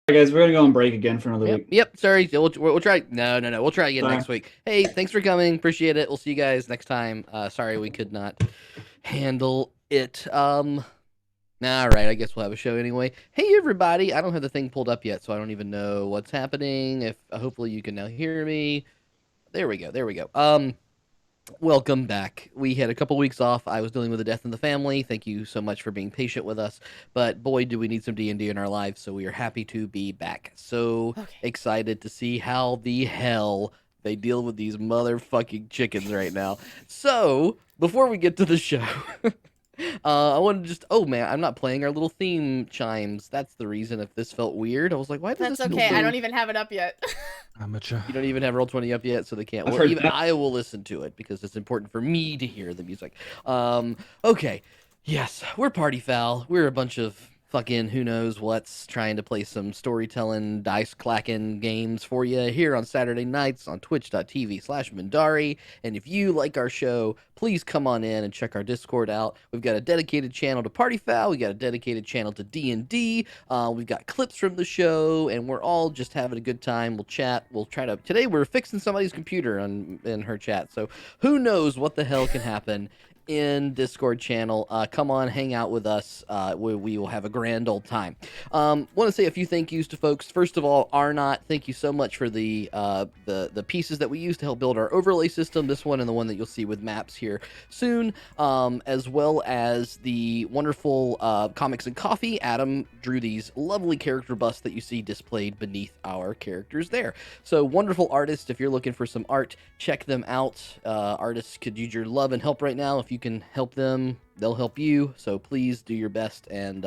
All right, guys, we're gonna go on break again for another week. Yep. Sorry. We'll try. No. We'll try again Sorry. next week. Hey, thanks for coming. Appreciate it. We'll see you guys next time. Sorry we could not handle it. All right. I guess we'll have a show anyway. Hey, everybody. I don't have the thing pulled up yet, so I don't even know what's happening. If hopefully you can now hear me. There we go. There we go. Welcome back. We had a couple weeks off. I was dealing with a death in the family. Thank you so much for being patient with us. But boy, do we need some D&D in our lives, so we are happy to be back. So excited to see how the hell they deal with these motherfucking chickens right now. So, before we get to the show, I want to just, oh man, I'm not playing our little theme chimes. That's the reason if this felt weird. I was like, why does That's this okay. feel I don't even have it up yet. Amateur. You don't even have Roll20 up yet, so they can't. I've Well, heard even that. I will listen to it because it's important for me to hear the music. Okay. Yes, we're party foul. We're a bunch of fucking who knows what's trying to play some storytelling, dice clacking games for you here on Saturday nights on twitch.tv/Mindari. And if you like our show, please come on in and check our Discord out. We've got a dedicated channel to Party Foul. We got a dedicated channel to D&D. We've got clips from the show, and we're all just having a good time. We'll chat. We'll try to. Today we're fixing somebody's computer in her chat, so who knows what the hell can happen in Discord channel. Come on, hang out with us. We will have a grand old time. Want to say a few thank yous to folks. First of all, Arnott, thank you so much for the pieces that we used to help build our overlay system. This one and the one that you'll see with maps here soon, as well as the wonderful Comics and Coffee. Adam drew these lovely character busts that you see displayed beneath our characters there. So wonderful artists. If you're looking for some art, check them out. Artists could use your love and help right now. If you can help them, they'll help you. So please do your best and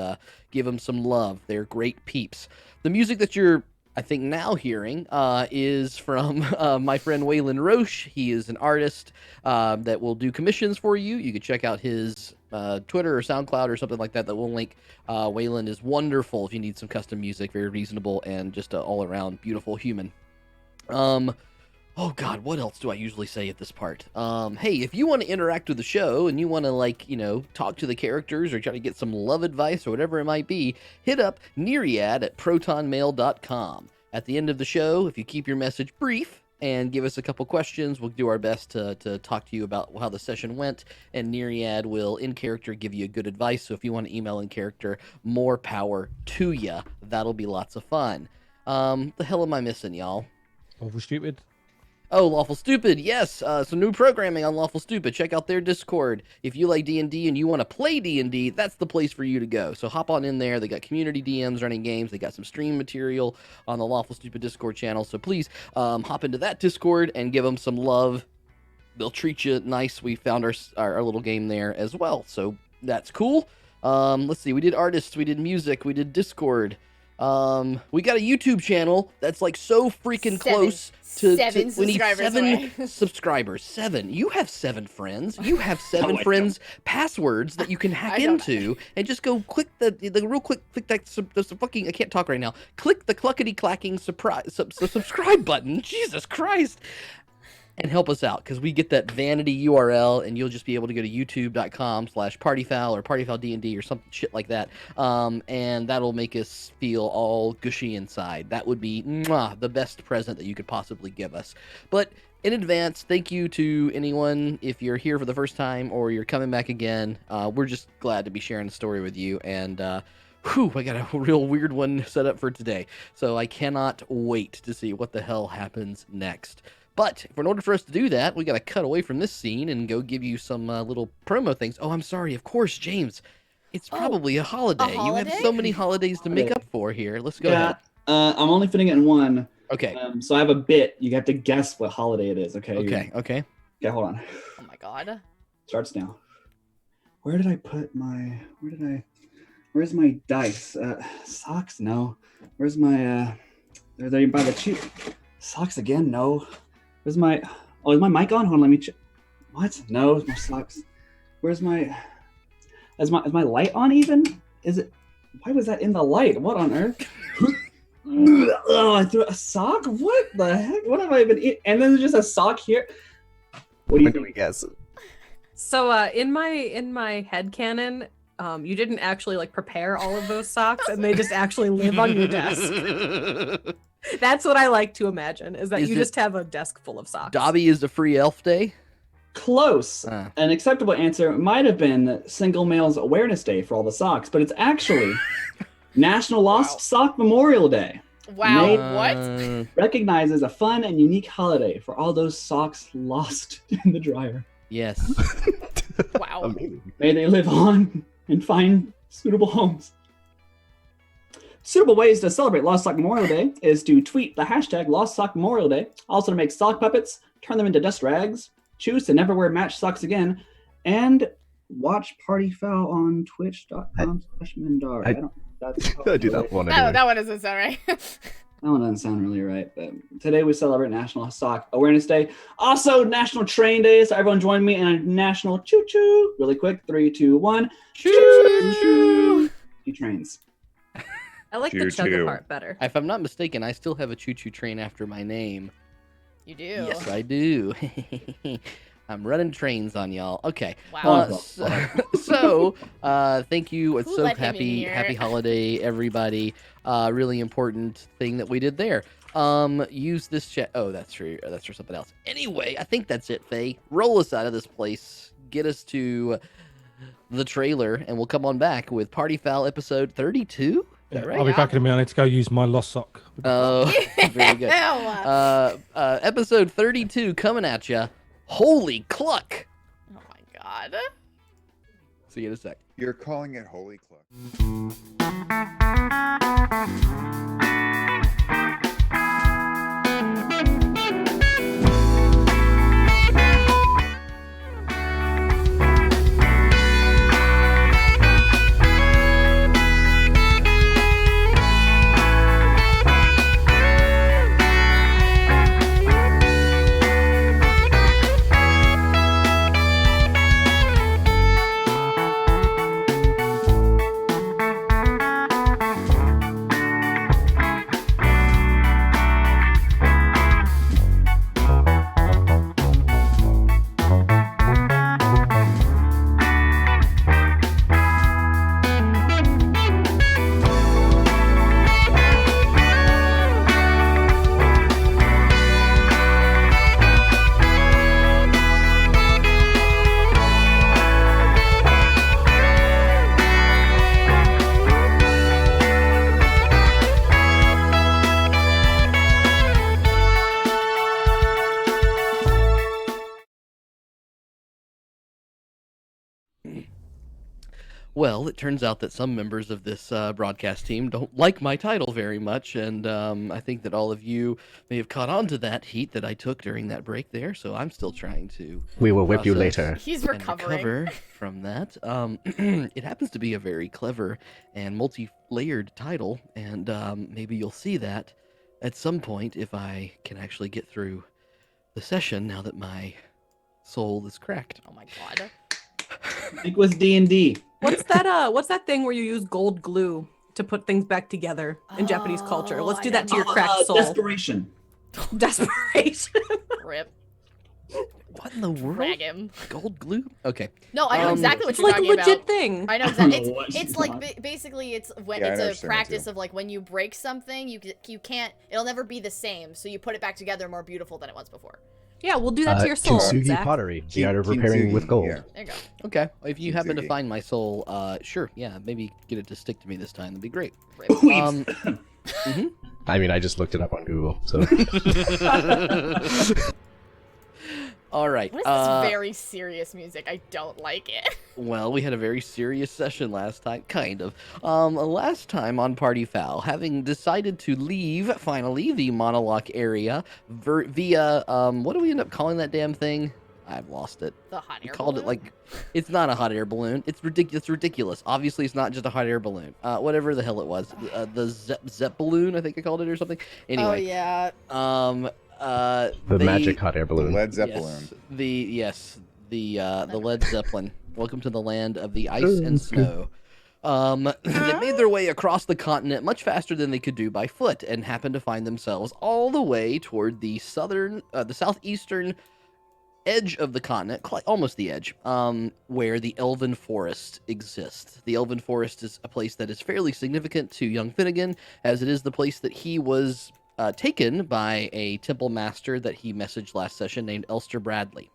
give them some love. They're great peeps. The music that you're, I think, now hearing is from my friend Waylon Roche. He is an artist that will do commissions for you. You can check out his Twitter or SoundCloud or something like that we'll link. Waylon is wonderful if you need some custom music, very reasonable and just an all-around beautiful human. Oh God, what else do I usually say at this part? Hey, if you want to interact with the show and you want to, like, talk to the characters or try to get some love advice or whatever it might be, hit up Neriad at protonmail.com. At the end of the show, if you keep your message brief and give us a couple questions, we'll do our best to talk to you about how the session went, and Neriad will, in character, give you good advice. So if you want to email in character, more power to ya. That'll be lots of fun. The hell am I missing, y'all? Awful stupid. Oh, Lawful Stupid, yes. Some new programming on Lawful Stupid. Check out their Discord. If you like D&D and you want to play D&D, that's the place for you to go. So hop on in there. They got community DMs running games. They got some stream material on the Lawful Stupid Discord channel. So please hop into that Discord and give them some love. They'll treat you nice. We found our little game there as well. So that's cool. Let's see. We did artists. We did music. We did Discord. We got a YouTube channel that's like so freaking close to we need seven subscribers. 7. You have 7 friends. You have 7 friends' passwords that you can hack into and just go click the real quick, click that the fucking, I can't talk right now. Click the cluckety clacking subscribe button. Jesus Christ. And help us out, because we get that vanity URL, and you'll just be able to go to youtube.com/partyfoul or partyfouldnd or some shit like that, and that'll make us feel all gushy inside. That would be the best present that you could possibly give us. But in advance, thank you to anyone, if you're here for the first time or you're coming back again. We're just glad to be sharing the story with you, and I got a real weird one set up for today, so I cannot wait to see what the hell happens next. But in order for us to do that, we got to cut away from this scene and go give you some little promo things. Oh, I'm sorry. Of course, James. It's probably a holiday. You have so many holidays to make up for here. Let's go ahead. I'm only fitting it in one. Okay. So I have a bit. You have to guess what holiday it is. Okay. Okay. Okay, hold on. Oh my God. Starts now. Where did I put my? Where's my dice? Socks? No. Where's my? Are they by the cheap? Socks again? No. Where's my? Oh, is my mic on? Hold on, let me check. What? No, my socks. Where's my? Is my light on even? Is it? Why was that in the light? What on earth? Oh, I threw a sock. What the heck? What have I been eating? And then there's just a sock here. What do you think? We guess? So in my headcanon, you didn't actually like prepare all of those socks, and they just actually live on your desk. That's what I like to imagine, is that Is you it- just have a desk full of socks. Dobby is a free elf day. Close. Ah. An acceptable answer might have been Single Males Awareness Day for all the socks, but it's actually National Lost Sock Memorial Day. Wow, Nate- what? Recognizes a fun and unique holiday for all those socks lost in the dryer. Yes. Wow. Amazing. May they live on and find suitable homes. Suitable ways to celebrate Lost Sock Memorial Day is to tweet the hashtag Lost Sock Memorial Day, also to make sock puppets, turn them into dust rags, choose to never wear matched socks again, and watch Party Foul on twitch.com/Mindar. I don't. That's I do that one No, anyway. that one doesn't sound right. That one doesn't sound really right, but today we celebrate National Sock Awareness Day. Also, National Train Day, so everyone join me in a national choo-choo. Really quick, 3, 2, 1. Choo-choo! Two trains. I like the Choo-choo. chugga part better. If I'm not mistaken, I still have a choo-choo train after my name. You do. Yes, I do. I'm running trains on y'all. Okay. Wow. Thank you. It's Who so let him in happy here? holiday, everybody. Really important thing that we did there. Use this chat. Oh, that's for something else. Anyway, I think that's it, Faye. Roll us out of this place. Get us to the trailer, and we'll come on back with Party Foul episode 32. Is that right? I'll be back in a minute. I need to go use my lost sock. Oh, very good. Episode 32 coming at ya. Holy Cluck! Oh my god. See you in a sec. You're calling it Holy Cluck. Well, it turns out that some members of this broadcast team don't like my title very much, and I think that all of you may have caught on to that heat that I took during that break there, so I'm still trying to We will whip you process later. He's and recovering. recover from that. It happens to be a very clever and multi-layered title, and maybe you'll see that at some point if I can actually get through the session now that my soul is cracked. Oh my god. I think it was D&D. What's that thing where you use gold glue to put things back together in Japanese culture? Let's I do that to know. your cracked soul. Desperation. Desperation. Rip. What in the world? Drag him. Gold glue? Okay. No, I know exactly what It's you're like a talking legit about. thing. I know I exactly. don't know what It's she's like on. basically it's when Yeah, I it's a understand that practice too. of like when you break something, you can't. It'll never be the same. So you put it back together more beautiful than it was before. Yeah, we'll do that to your soul. Kintsugi Zach. pottery, the art of repairing with gold. Yeah. There you go. Okay. If you happen to Kintsugi. find my soul, sure. Yeah, maybe get it to stick to me this time. That'd be great. Rip. I mean, I just looked it up on Google, so All right. What is this very serious music? I don't like it. Well, we had a very serious session last time, kind of. Last time on Party Foul, having decided to leave, finally, the monologue area via, what do we end up calling that damn thing? I've lost it. The hot We air called it balloon? like, it's not a hot air balloon. It's ridiculous. Obviously, it's not just a hot air balloon. Whatever the hell it was. The Zep balloon, I think I called it, or something. Anyway. Oh yeah. the magic hot air The balloon. Led Zeppelin. The Led Zeppelin. Welcome to the land of the ice and snow. They made their way across the continent much faster than they could do by foot, and happened to find themselves all the way toward the southeastern edge of the continent, almost the edge, where the Elven Forest exists. The Elven Forest is a place that is fairly significant to young Finnegan, as it is the place that he was taken by a temple master that he messaged last session named Elster Bradley.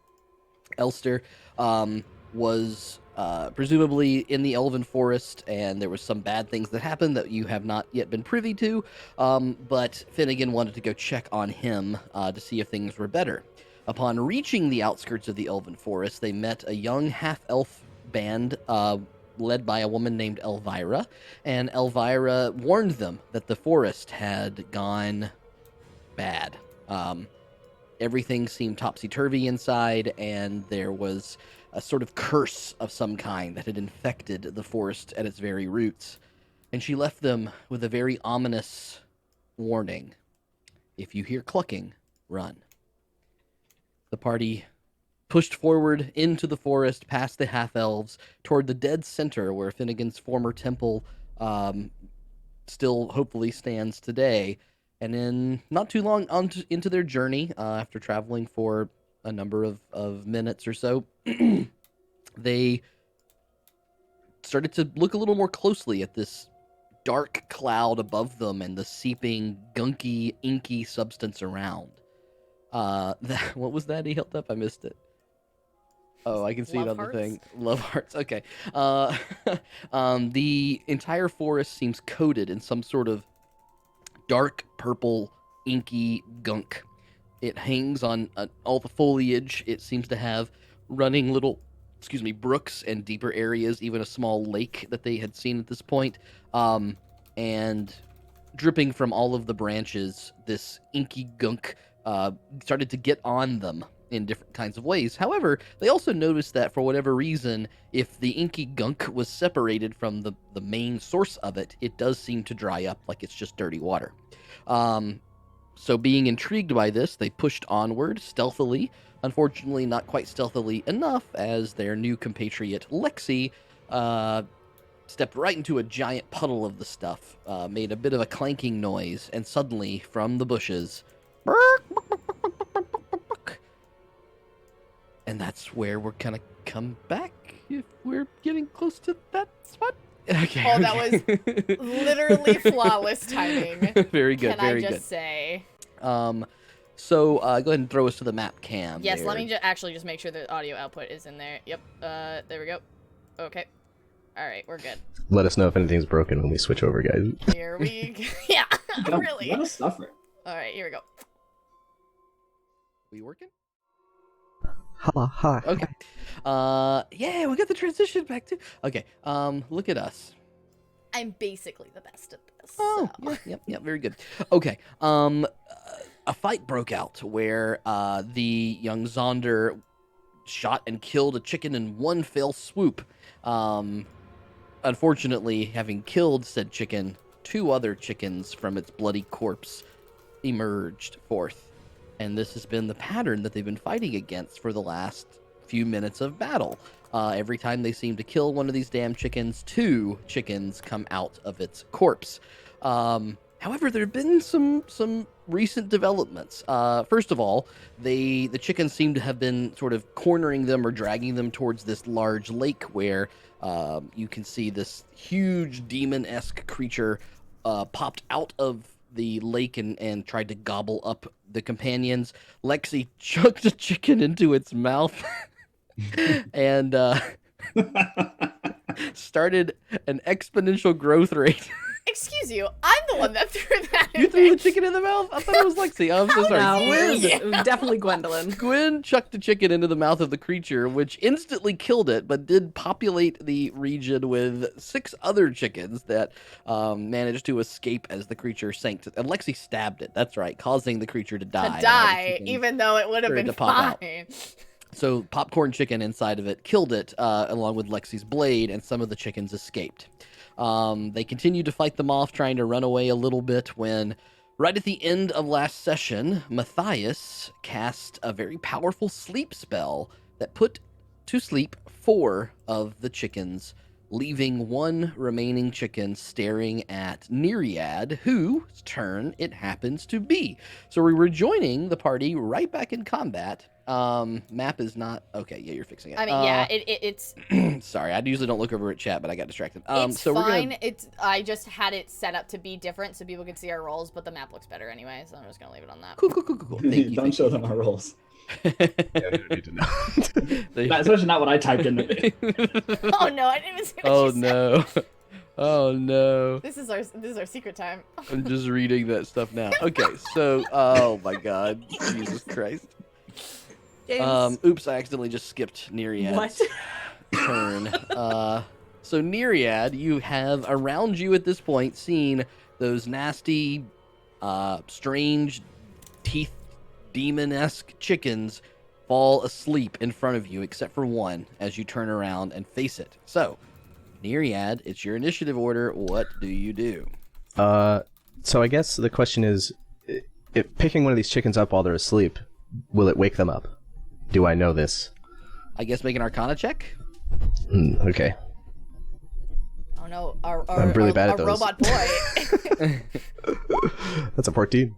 Elster was presumably in the Elven Forest, and there was some bad things that happened that you have not yet been privy to, but Finnegan wanted to go check on him to see if things were better. Upon reaching the outskirts of the Elven Forest, they met a young half-elf band led by a woman named Elvira, and Elvira warned them that the forest had gone bad. Everything seemed topsy-turvy inside, and there was a sort of curse of some kind that had infected the forest at its very roots. And she left them with a very ominous warning. If you hear clucking, run. The party pushed forward into the forest, past the half-elves, toward the dead center where Finnegan's former temple still hopefully stands today. And then, not too long into their journey, after traveling for a number of minutes or so, they started to look a little more closely at this dark cloud above them and the seeping, gunky, inky substance around. What was that he held up? I missed it. Oh, I can see Love it on hearts? the thing. Love hearts. Okay. The entire forest seems coated in some sort of dark purple, inky gunk. It hangs on all the foliage. It seems to have running little, brooks and deeper areas, even a small lake that they had seen at this point. And dripping from all of the branches, this inky gunk started to get on them in different kinds of ways. However, they also noticed that for whatever reason, if the inky gunk was separated from the main source of it, it does seem to dry up like it's just dirty water. So being intrigued by this, they pushed onward stealthily. Unfortunately, not quite stealthily enough, as their new compatriot, Lexi, stepped right into a giant puddle of the stuff, made a bit of a clanking noise, and suddenly, from the bushes, and that's where we're gonna come back if we're getting close to that spot. Okay. Oh, that was literally flawless timing. Very good. Can Very I just good. say? So go ahead and throw us to the map cam. Yes, there. let me actually just make sure the audio output is in there. Yep. There we go. Okay. All right, we're good. Let us know if anything's broken when we switch over, guys. Here we go. Yeah, really. Let us suffer. All right, here we go. We working? Hi. Okay. Yeah, we got the transition back to. Okay. Look at us. I'm basically the best at this. Oh, So. yep, very good. Okay, a fight broke out where the young Zaunder shot and killed a chicken in one fell swoop. Unfortunately, having killed said chicken, 2 other chickens from its bloody corpse emerged forth. And this has been the pattern that they've been fighting against for the last few minutes of battle. Every time they seem to kill one of these damn chickens, 2 chickens come out of its corpse. However, there have been some recent developments. First of all, the chickens seem to have been sort of cornering them or dragging them towards this large lake where you can see this huge demon-esque creature popped out of the lake and tried to gobble up the companions. Lexi chucked a chicken into its mouth and started an exponential growth rate. Excuse you, I'm the one that threw that in You threw the there. chicken in the mouth? I thought it was Lexi. I'm so sorry. No, dare it was definitely Gwendolyn. Gwen chucked a chicken into the mouth of the creature, which instantly killed it, but did populate the region with 6 other chickens that managed to escape as the creature sank. And Lexi stabbed it. That's right, causing the creature to die. To and all the die, chickens even though it would have started been to pop out. fine. So popcorn chicken inside of it killed it, along with Lexi's blade, and some of the chickens escaped. They continued to fight them off, trying to run away a little bit when, right at the end of last session, Matthias cast a very powerful sleep spell that put to sleep 4 of the chickens, leaving 1 remaining chicken staring at Neriad, whose turn it happens to be. So we're rejoining the party right back in combat. Map is not okay. Yeah, you're fixing it. I mean, yeah, it's Sorry, I usually don't look over at chat, but I got distracted. it's so fine. we're gonna. I just had it set up to be different so people could see our rolls, but the map looks better anyway, so I'm just gonna leave it on that. Cool. Thank you. Don't show them our rolls. Yeah, you don't need to know. Especially not what I typed in. Oh no, I didn't even see what Oh you said. no. Oh no. This is our secret time. I'm just reading that stuff now. Okay, so oh my god. Jesus Christ. James. Oops, I accidentally just skipped Neriad's What? turn. So Neriad, you have around you at this point seen those nasty, strange, teeth demon-esque chickens fall asleep in front of you, except for one, as you turn around and face it. So, Neriad, it's your initiative order. What do you do? So I guess the question is, if picking one of these chickens up while they're asleep, will it wake them up? Do I know this? I guess make an Arcana check. Okay. Oh no, I'm really bad at those. robot boy. That's a 14.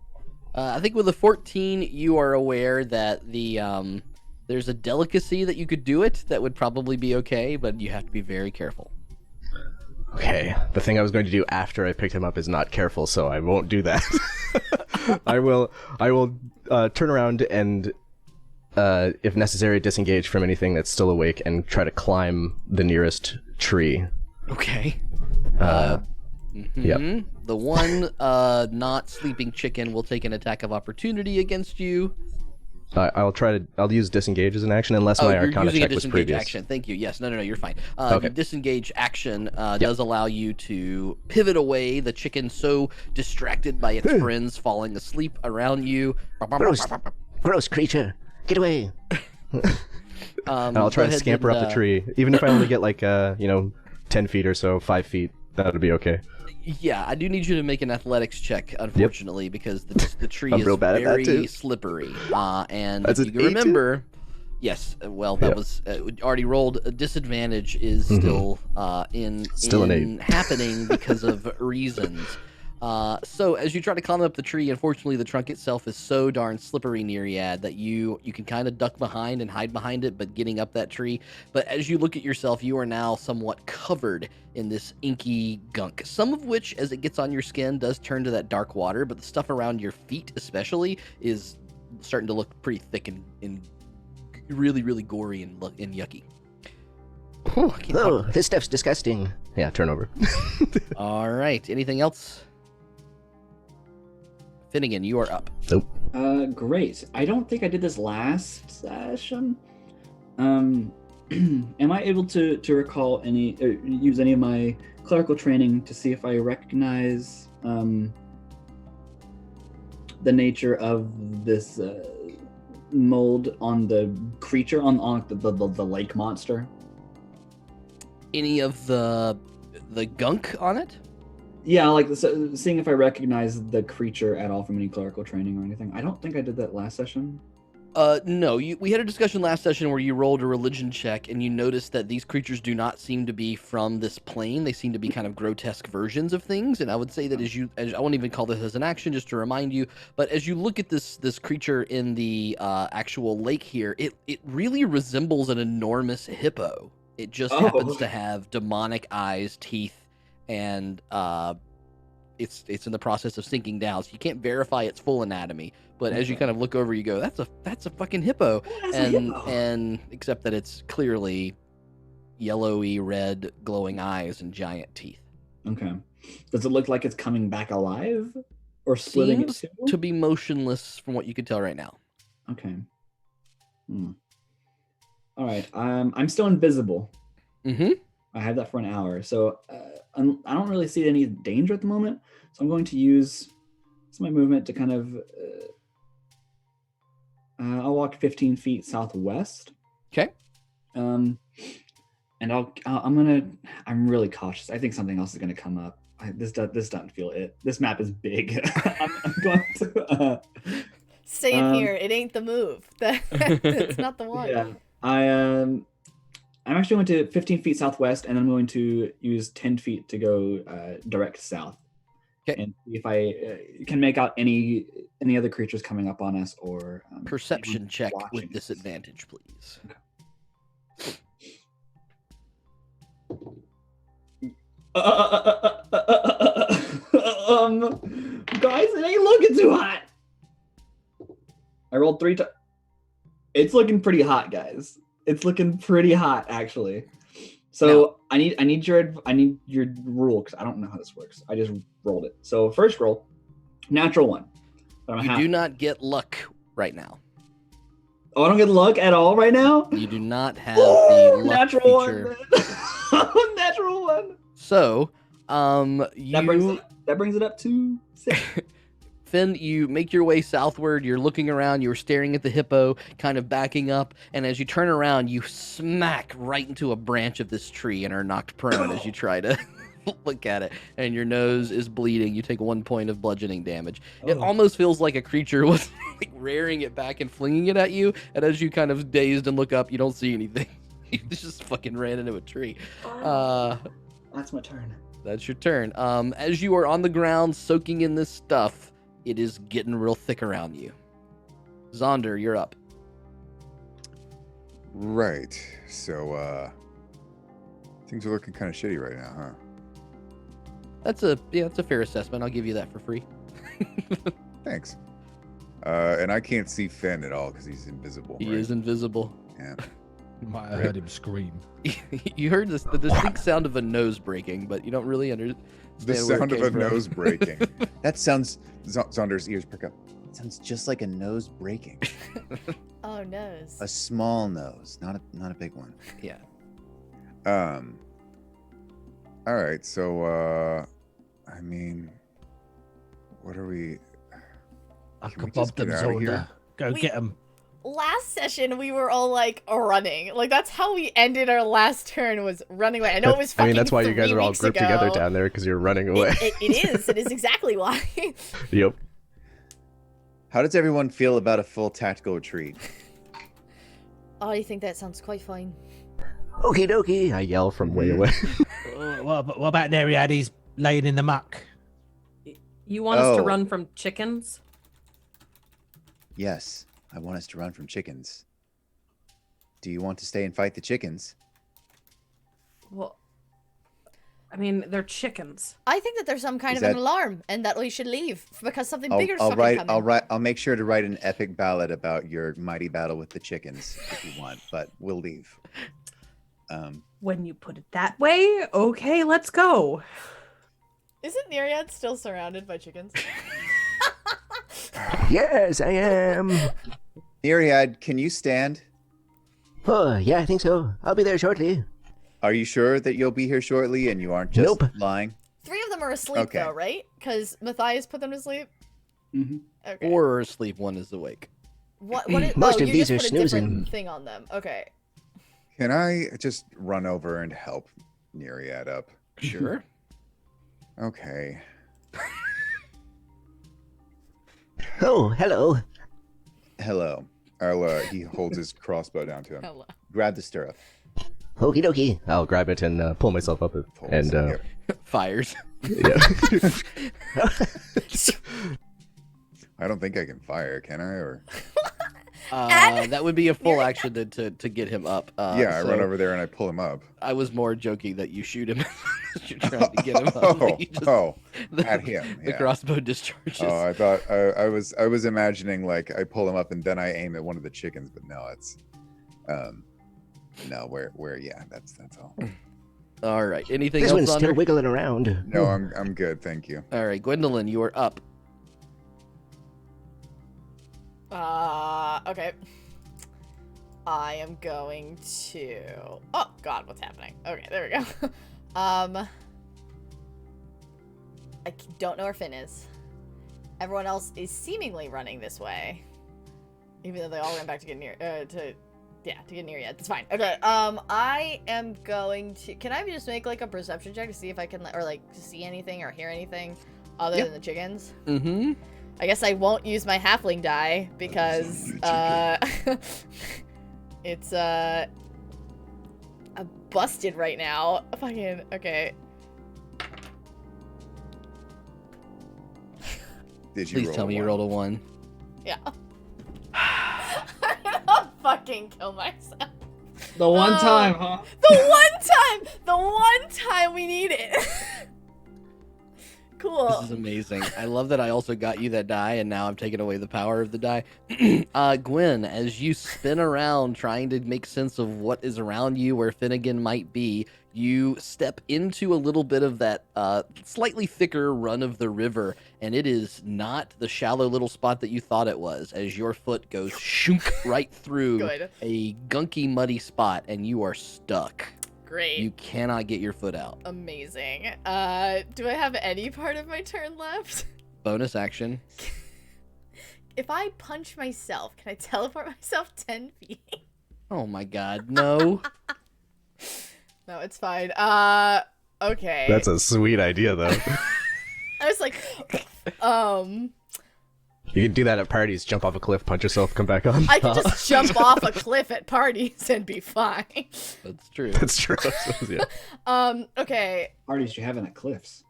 I think with a 14, you are aware that there's a delicacy that you could do it that would probably be okay, but you have to be very careful. Okay, the thing I was going to do after I picked him up is not careful, so I won't do that. I will turn around and, if necessary, disengage from anything that's still awake and try to climb the nearest tree. Okay. Yep. The one not sleeping chicken will take an attack of opportunity against you. I'll use disengage as an action unless my you're Arcana using a check was disengage previous. action. Thank you. Yes. No, you're fine. Okay. The disengage action does allow you to pivot away the chicken so distracted by its friends falling asleep around you. Gross creature, get away! And I'll try go to ahead scamper and, up the tree, even if I only get like 10 feet or so, 5 feet. That would be okay. Yeah, I do need you to make an athletics check, unfortunately, because the tree I'm is real bad at that, very too. slippery. And That's if an you can 18? remember, yes, well, that Yep. was already rolled. A disadvantage is still Still an 8. happening because of reasons. So as you try to climb up the tree, unfortunately, the trunk itself is so darn slippery, Neriad, that you can kind of duck behind and hide behind it, but getting up that tree. But as you look at yourself, you are now somewhat covered in this inky gunk, some of which, as it gets on your skin, does turn to that dark water, but the stuff around your feet especially is starting to look pretty thick and really, really gory and yucky. Whew, I can't talk. this stuff's disgusting. Yeah, turn over. All right, anything else? Finnegan, you are up. Nope. Great. I don't think I did this last session. Am I able to recall any, or use any of my clerical training to see if I recognize the nature of this mold on the creature, on the lake monster? Any of the gunk on it? Yeah, like seeing if I recognize the creature at all from any clerical training or anything. I don't think I did that last session. No. We had a discussion last session where you rolled a religion check and you noticed that these creatures do not seem to be from this plane. They seem to be kind of grotesque versions of things. And I would say that as I won't even call this as an action, just to remind you, but as you look at this creature in the actual lake here, it really resembles an enormous hippo. It just happens to have demonic eyes, teeth, and it's in the process of sinking down, so you can't verify its full anatomy. But as you kind of look over, you go, "That's a fucking hippo," and except that it's clearly yellowy red, glowing eyes and giant teeth. Okay. Does it look like it's coming back alive, or splitting Seems in two? to be motionless from what you could tell right now. Okay. All right. I'm still invisible. Mm-hmm. I have that for an hour, so I don't really see any danger at the moment. So I'm going to use some of my movement to kind of. I'll walk 15 feet southwest. Okay. And I'm really cautious. I think something else is gonna come up. This doesn't feel it. This map is big. I'm going to. Same here. It ain't the move. That's not the one. Yeah. I'm actually going to 15 feet southwest, and then I'm going to use 10 feet to go direct south. Okay. and see if I can make out any other creatures coming up on us or Perception anyone check watching with us. disadvantage, please. Guys, it ain't looking too hot. I rolled 3 times. It's looking pretty hot, guys. It's looking pretty hot, actually. So I need your rule because I don't know how this works. I just rolled it. So first roll, natural 1. But I'm You half. do not get luck right now. Oh, I don't get luck at all right now. You do not have the luck natural feature. 1. Natural 1. So, That brings it up to 6. Finn, you make your way southward. You're looking around. You're staring at the hippo, kind of backing up. And as you turn around, you smack right into a branch of this tree and are knocked prone as you try to look at it. And your nose is bleeding. You take 1 point of bludgeoning damage. It almost feels like a creature was like rearing it back and flinging it at you. And as you kind of dazed and look up, you don't see anything. You just fucking ran into a tree. That's my turn. That's your turn. As you are on the ground soaking in this stuff, it is getting real thick around you. Zaunder, you're up. Right. So, things are looking kind of shitty right now, huh? That's a fair assessment. I'll give you that for free. Thanks. And I can't see Finn at all because he's invisible. He right? is invisible. Yeah. You might have heard him scream. You heard the distinct sound of a nose breaking, but you don't really understand. The where it sound of came a from. nose breaking. That sounds. Zonder's ears prick up. It sounds just like a nose breaking. Oh, nose. A small nose, not a big one. Yeah. All right. So, I mean, what are we? I Can we could just bob them, get outta here? Zaunder. Go We- get them. Last session, we were all like running. Like that's how we ended our last turn was running away. I know it was. I mean, fucking that's why you guys 3 are all weeks grouped ago. together down there because you're running away. It is exactly why. Yep. How does everyone feel about a full tactical retreat? I think that sounds quite fine. Okie dokie. I yell from way away. What about Neriad? He's laying in the muck. You want us to Oh. run from chickens? Yes, I want us to run from chickens. Do you want to stay and fight the chickens? Well, I mean, they're chickens. I think that there's some kind Is of an that- alarm and that we should leave because something bigger is fucking coming. I'll make sure to write an epic ballad about your mighty battle with the chickens if you want, but we'll leave. When you put it that way, okay, let's go. Isn't Neriad still surrounded by chickens? Yes, I am. Neriad, can you stand? Oh, yeah, I think so. I'll be there shortly. Are you sure that you'll be here shortly and you aren't just Nope. lying? 3 of them are asleep Okay. though, right? Because Matthias put them to sleep. Mm-hmm. Okay. Or asleep, one is awake. What is? Most oh, of you these just are put a different snoozing. thing on them. Okay. Can I just run over and help Neriad up? Sure. Okay. Oh, hello. Hello. He holds his crossbow down to him. Hello. Grab the stirrup. Okie dokie. I'll grab it and pull myself up. And Yep. Fires. yeah. I don't think I can fire, can I? Or That would be a full action to get him up. yeah, I so run over there and I pull him up. I was more joking that you shoot him as you're trying to get him up. You just- At him. The Yeah. crossbow discharges. Oh, I thought I was imagining like I pull him up and then I aim at one of the chickens, but no, it's no where yeah, that's all. All right. Anything This else one's on still her? wiggling around. No, I'm good, thank you. All right, Gwendolyn, you are up. Okay. I am going to. Oh God, what's happening? Okay, there we go. I don't know where Finn is. Everyone else is seemingly running this way, even though they all ran back to get near to get near yet. That's fine. Okay. I am going to. Can I just make like a perception check to see if I can or like to see anything or hear anything other Yep. than the chickens? Mm-hmm. I guess I won't use my halfling die because it's I'm busted right now. Fucking okay. Did you Please roll tell a me you one? rolled a 1. Yeah. I'm gonna fucking kill myself. The one Oh. time, huh? The one time we need it. Cool. This is amazing. I love that I also got you that die, and now I'm taking away the power of the die. Gwen, as you spin around trying to make sense of what is around you, where Finnegan might be, you step into a little bit of that slightly thicker run of the river, and it is not the shallow little spot that you thought it was, as your foot goes shook right through Good. a gunky, muddy spot, and you are stuck. Great. You cannot get your foot out. Amazing. Do I have any part of my turn left? Bonus action. If I punch myself, can I teleport myself 10 feet? Oh my god, no. No, it's fine. Okay. That's a sweet idea, though. I was like, You can do that at parties. Jump off a cliff, punch yourself, come back on. I could just jump off a cliff at parties and be fine. That's true. That's true. Yeah. Okay. Parties you having at cliffs.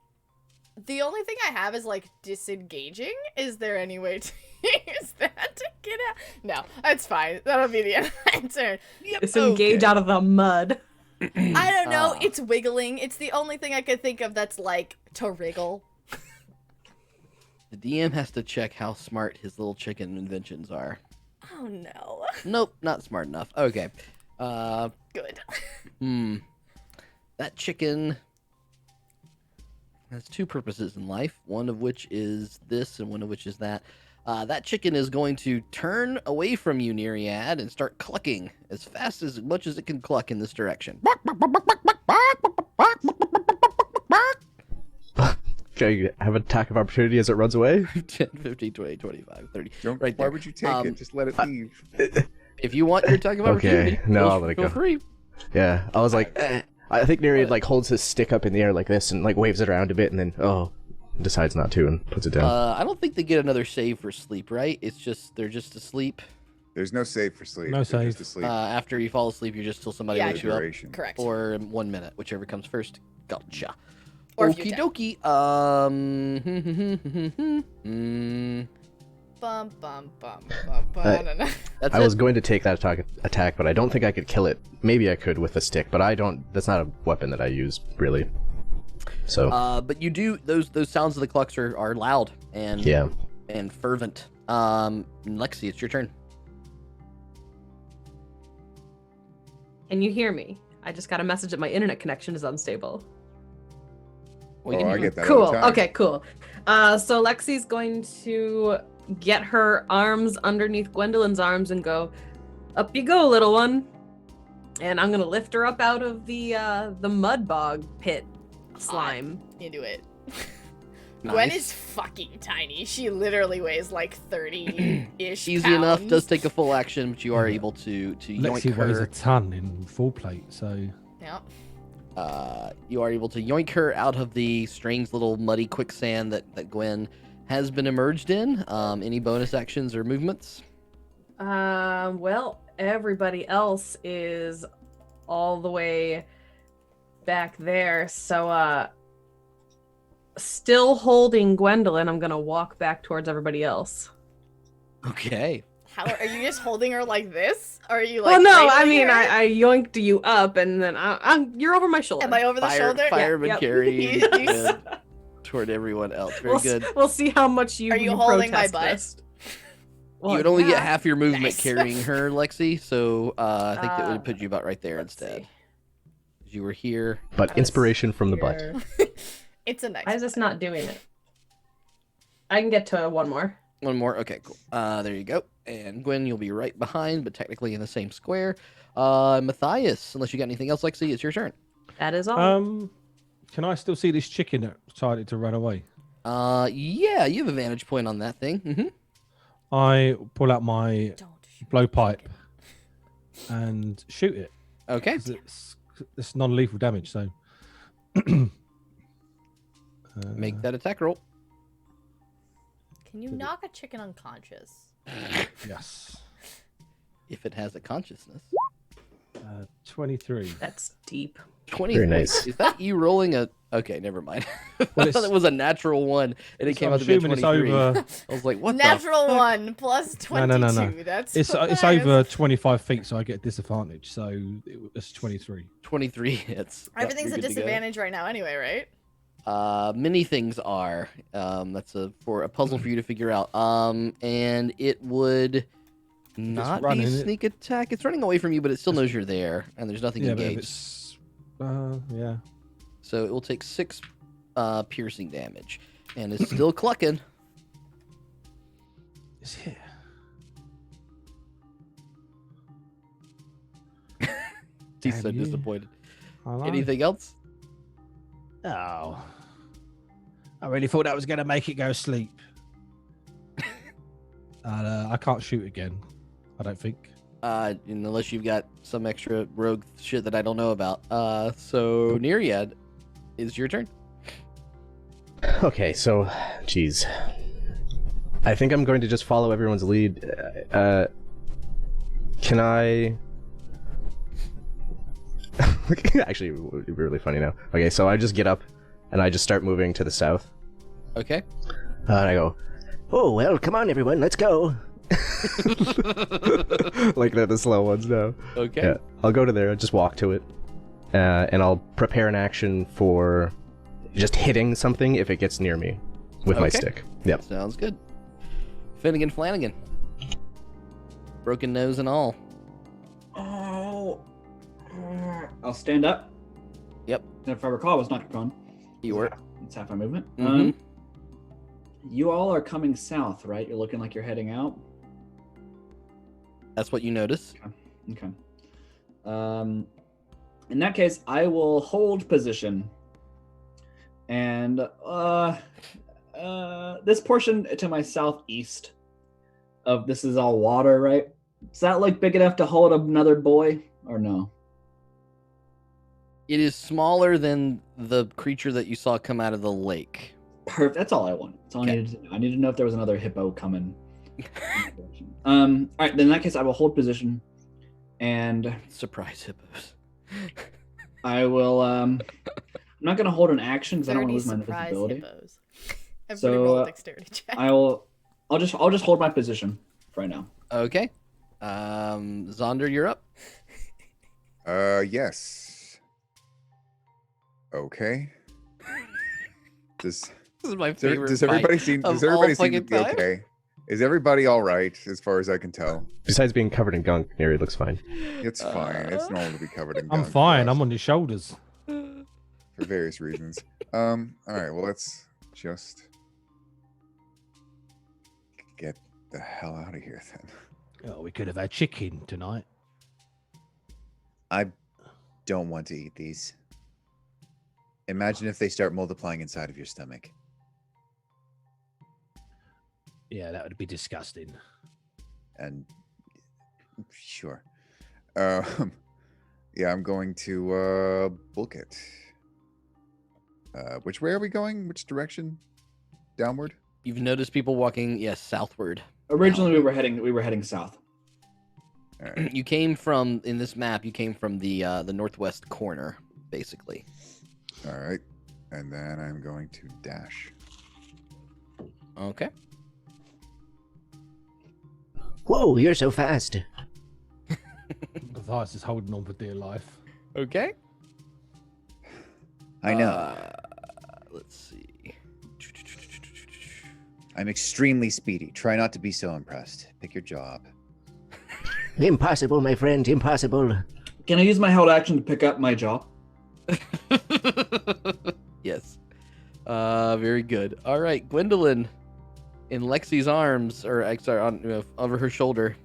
The only thing I have is like disengaging. Is there any way to use that to get out? No, that's fine. That'll be the end of my turn. Disengage out of the mud. I don't know. It's wiggling. It's the only thing I could think of that's like to wriggle. The DM has to check how smart his little chicken inventions are. Oh no. Nope, not smart enough. Okay. Good. That chicken has two purposes in life, one of which is this and one of which is that. That chicken is going to turn away from you, Neriad, and start clucking as fast as much as it can cluck in this direction. Okay, you have an attack of opportunity as it runs away? 10, 15, 20, 25, 30. Don't, Right why there. would you take it? Just let it leave. If you want your attack of opportunity, no, I'll let it feel go. free. Yeah, I was like, I think Neriad like holds his stick up in the air like this and like waves it around a bit and then decides not to and puts it down. I don't think they get another save for sleep, right? It's just they're just asleep. There's no save for sleep. No They're save. just asleep. After you fall asleep, you're just till somebody Yeah, wakes you up. Duration. Correct. Or 1 minute, whichever comes first. Gotcha. Or if you Okie attack. dokie. Bum bum bum bum bum. No. That's I it. was going to take that attack, but I don't think I could kill it. Maybe I could with a stick, but I don't. That's not a weapon that I use really. So But you do those sounds of the clucks are loud and yeah. and fervent. Lexi, it's your turn. Can you hear me? I just got a message that my internet connection is unstable. We Oh, can I hear you. get that all Cool. the time. Okay, cool. So Lexi's going to get her arms underneath Gwendolyn's arms and go, "Up you go, little one." And I'm gonna lift her up out of the mud bog pit slime. You do it. Gwen Nice. is fucking tiny. She literally weighs like 30-ish Easy enough. pounds. Does take a full action, but you are able to yoink Lexi weighs a her. ton in full plate, so Yeah. You are able to yoink her out of the strange little muddy quicksand that Gwen has been emerged in. Any bonus actions or movements? Well, everybody else is all the way back there, so still holding Gwendolyn, I'm gonna walk back towards everybody else. Okay. How are you just holding her like this? Or are you Well, like? no, I cradling mean, her? I yoinked you up, and then you're over my shoulder. Am I over the shoulder? Fireman Yep. carry You- Gwen toward everyone else. Very good. We'll see how much you. Are you holding my protest butt? this. You Well, would only yeah. get half your movement Nice. carrying her, Lexi. So I think that would put you about right there Let's instead. see. You were here. But inspiration from the butt. Here. It's a nice. Why is this not doing it? I can get to one more. One more. Okay, cool. There you go. And Gwen, you'll be right behind, but technically in the same square. Matthias, unless you got anything else, Lexi, it's your turn. That is all. can I still see this chicken that decided to run away? Yeah, you have a vantage point on that thing. I pull out my Don't shoot. blowpipe and shoot it. Okay. 'Cause it's non-lethal damage, so Make that attack roll. Can you knock a chicken unconscious? yes. If it has a consciousness. 23. That's deep. 20. Very nice. Is that you rolling a? Okay, never mind. Well, I thought it was a natural one, and it So came I'm out to be a assuming 23. it's over. I was like, what Natural the fuck? 1 plus 22. No. That's It's hilarious. over 25 feet, so I get a disadvantage. So it's 23. 23 hits. Yep, Everything's you're a good to go. disadvantage right now anyway, right? Many things are. That's for a puzzle for you to figure out. And it would not be running, sneak attack. It's running away from you, but it still knows you're there, and there's nothing Yeah, but if engaged. it's yeah. So it will take 6 piercing damage, and it's still clucking. It's here. He's Damn so you. disappointed. I know. Anything else? Oh. I really thought that was going to make it go sleep. And I can't shoot again, I don't think. Unless you've got some extra rogue shit that I don't know about. So Neriad, is your turn. Okay, so, geez. I think I'm going to just follow everyone's lead. Can I... Actually, it would be really funny now. Okay, so I just get up, and I just start moving to the south. Okay. And I go, Oh, well, come on, everyone, let's go. like the slow ones now. Okay. Yeah, I'll go to there, I'll just walk to it, and I'll prepare an action for just hitting something if it gets near me with my Okay. stick. Yep. Sounds good. Finnegan Flanagan. Broken nose and all. Oh. I'll stand up. Yep. And if I recall, I was knocked prone. You were. It's half my movement. Mhm. You all are coming south, right? You're looking like you're heading out. That's what you notice. Okay. In that case, I will hold position. And this portion to my southeast of this is all water, right? Is that like big enough to hold another boy or no? It is smaller than the creature that you saw come out of the lake. Perfect. That's all I want. That's all I Okay. needed to know. I need to know if there was another hippo coming. All right. Then in that case, I will hold position, and Surprise hippos. I will. I'm not going to hold an action because I don't want to lose my surprise invisibility. hippos. Everybody roll a dexterity check. I'll just hold my position for right now. Okay. Zaunder, you're up. Yes. Okay. Does This is my favorite. does everybody fight seem of does everybody all seem to fucking be time. okay? Is everybody all right as far as I can tell? Besides being covered in gunk, Neri looks fine. It's fine. It's normal to be covered in I'm gunk for fine. us, I'm on his shoulders. for various reasons. All right. Well, let's just get the hell out of here then. Oh, we could have had chicken tonight. I don't want to eat these. Imagine if they start multiplying inside of your stomach. Yeah, that would be disgusting. And sure. Yeah, I'm going to book it. Which way are we going? Which direction? Downward? You've noticed people walking, yes, southward. Originally, we were heading south. All right. You came from in this map. You came from the northwest corner, basically. All right. And then I'm going to dash. Okay. Whoa, you're so fast. Matthias is holding on for dear life. Okay. I know. Let's see. I'm extremely speedy. Try not to be so impressed. Pick your job. Impossible, my friend, impossible. Can I use my held action to pick up my jaw? Yes. Very good. All right, Gwendolyn, in Lexi's arms, or sorry, on over her shoulder.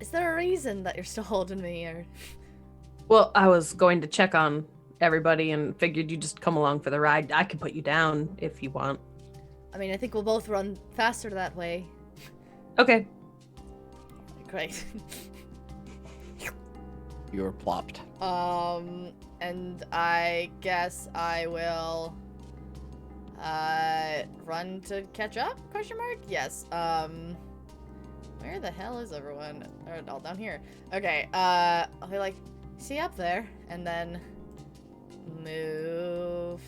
Is there a reason that you're still holding me, or? Well, I was going to check on everybody and figured you'd just come along for the ride. I could put you down if you want. I mean, I think we'll both run faster that way. Okay. Great. You're plopped. And I guess I will run to catch up? Question mark? Yes. Where the hell is everyone? Or all down here. Okay, I'll be like, see up there, and then move.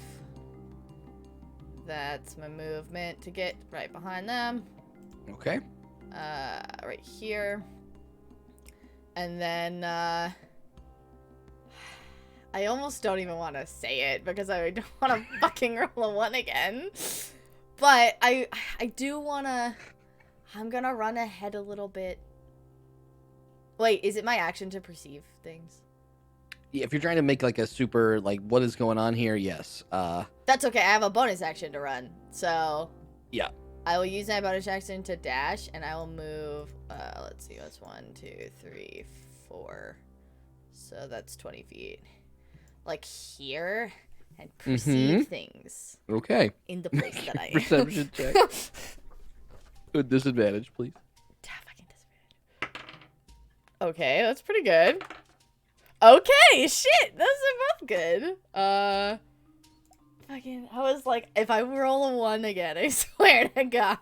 That's my movement to get right behind them. Okay. Right here. And then, I almost don't even want to say it because I don't want to fucking roll a 1 again. But I do want to... I'm gonna run ahead a little bit. Wait, is it my action to perceive things? Yeah, if you're trying to make like a super, like, what is going on here, yes. That's okay, I have a bonus action to run. So... Yeah. I will use my bonus action to dash, and I will move, let's see, that's 1, 2, 3, 4. So that's 20 feet. Like here, and perceive things. Okay. In the place that I am. Perception check. With disadvantage, please. Fucking disadvantage. Okay, that's pretty good. Okay, shit, those are both good. Fucking, I was like, if I roll a 1 again, I swear to God.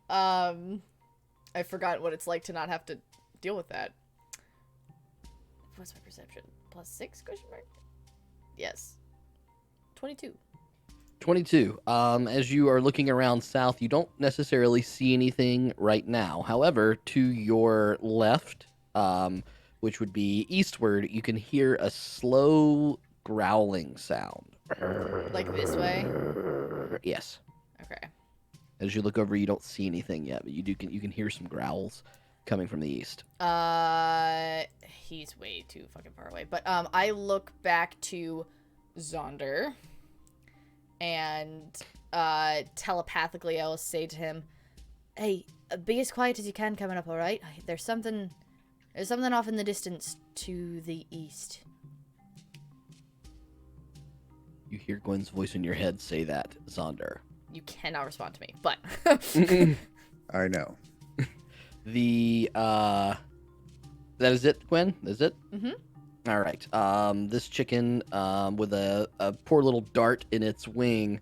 I forgot what it's like to not have to deal with that. What's my perception? +6 question mark? Yes. 22. 22. As you are looking around south, you don't necessarily see anything right now. However, to your left, which would be eastward, you can hear a slow growling sound. Like this way? Yes. Okay. As you look over, you don't see anything yet, but you can hear some growls coming from the east. He's way too fucking far away. But I look back to Zaunder, and telepathically I will say to him, "Hey, be as quiet as you can coming up, all right? There's something off in the distance to the east." You hear Gwen's voice in your head say that, Zaunder. You cannot respond to me, but I know. That is it, Gwen? Is it? Mhm. All right. This chicken, with a poor little dart in its wing,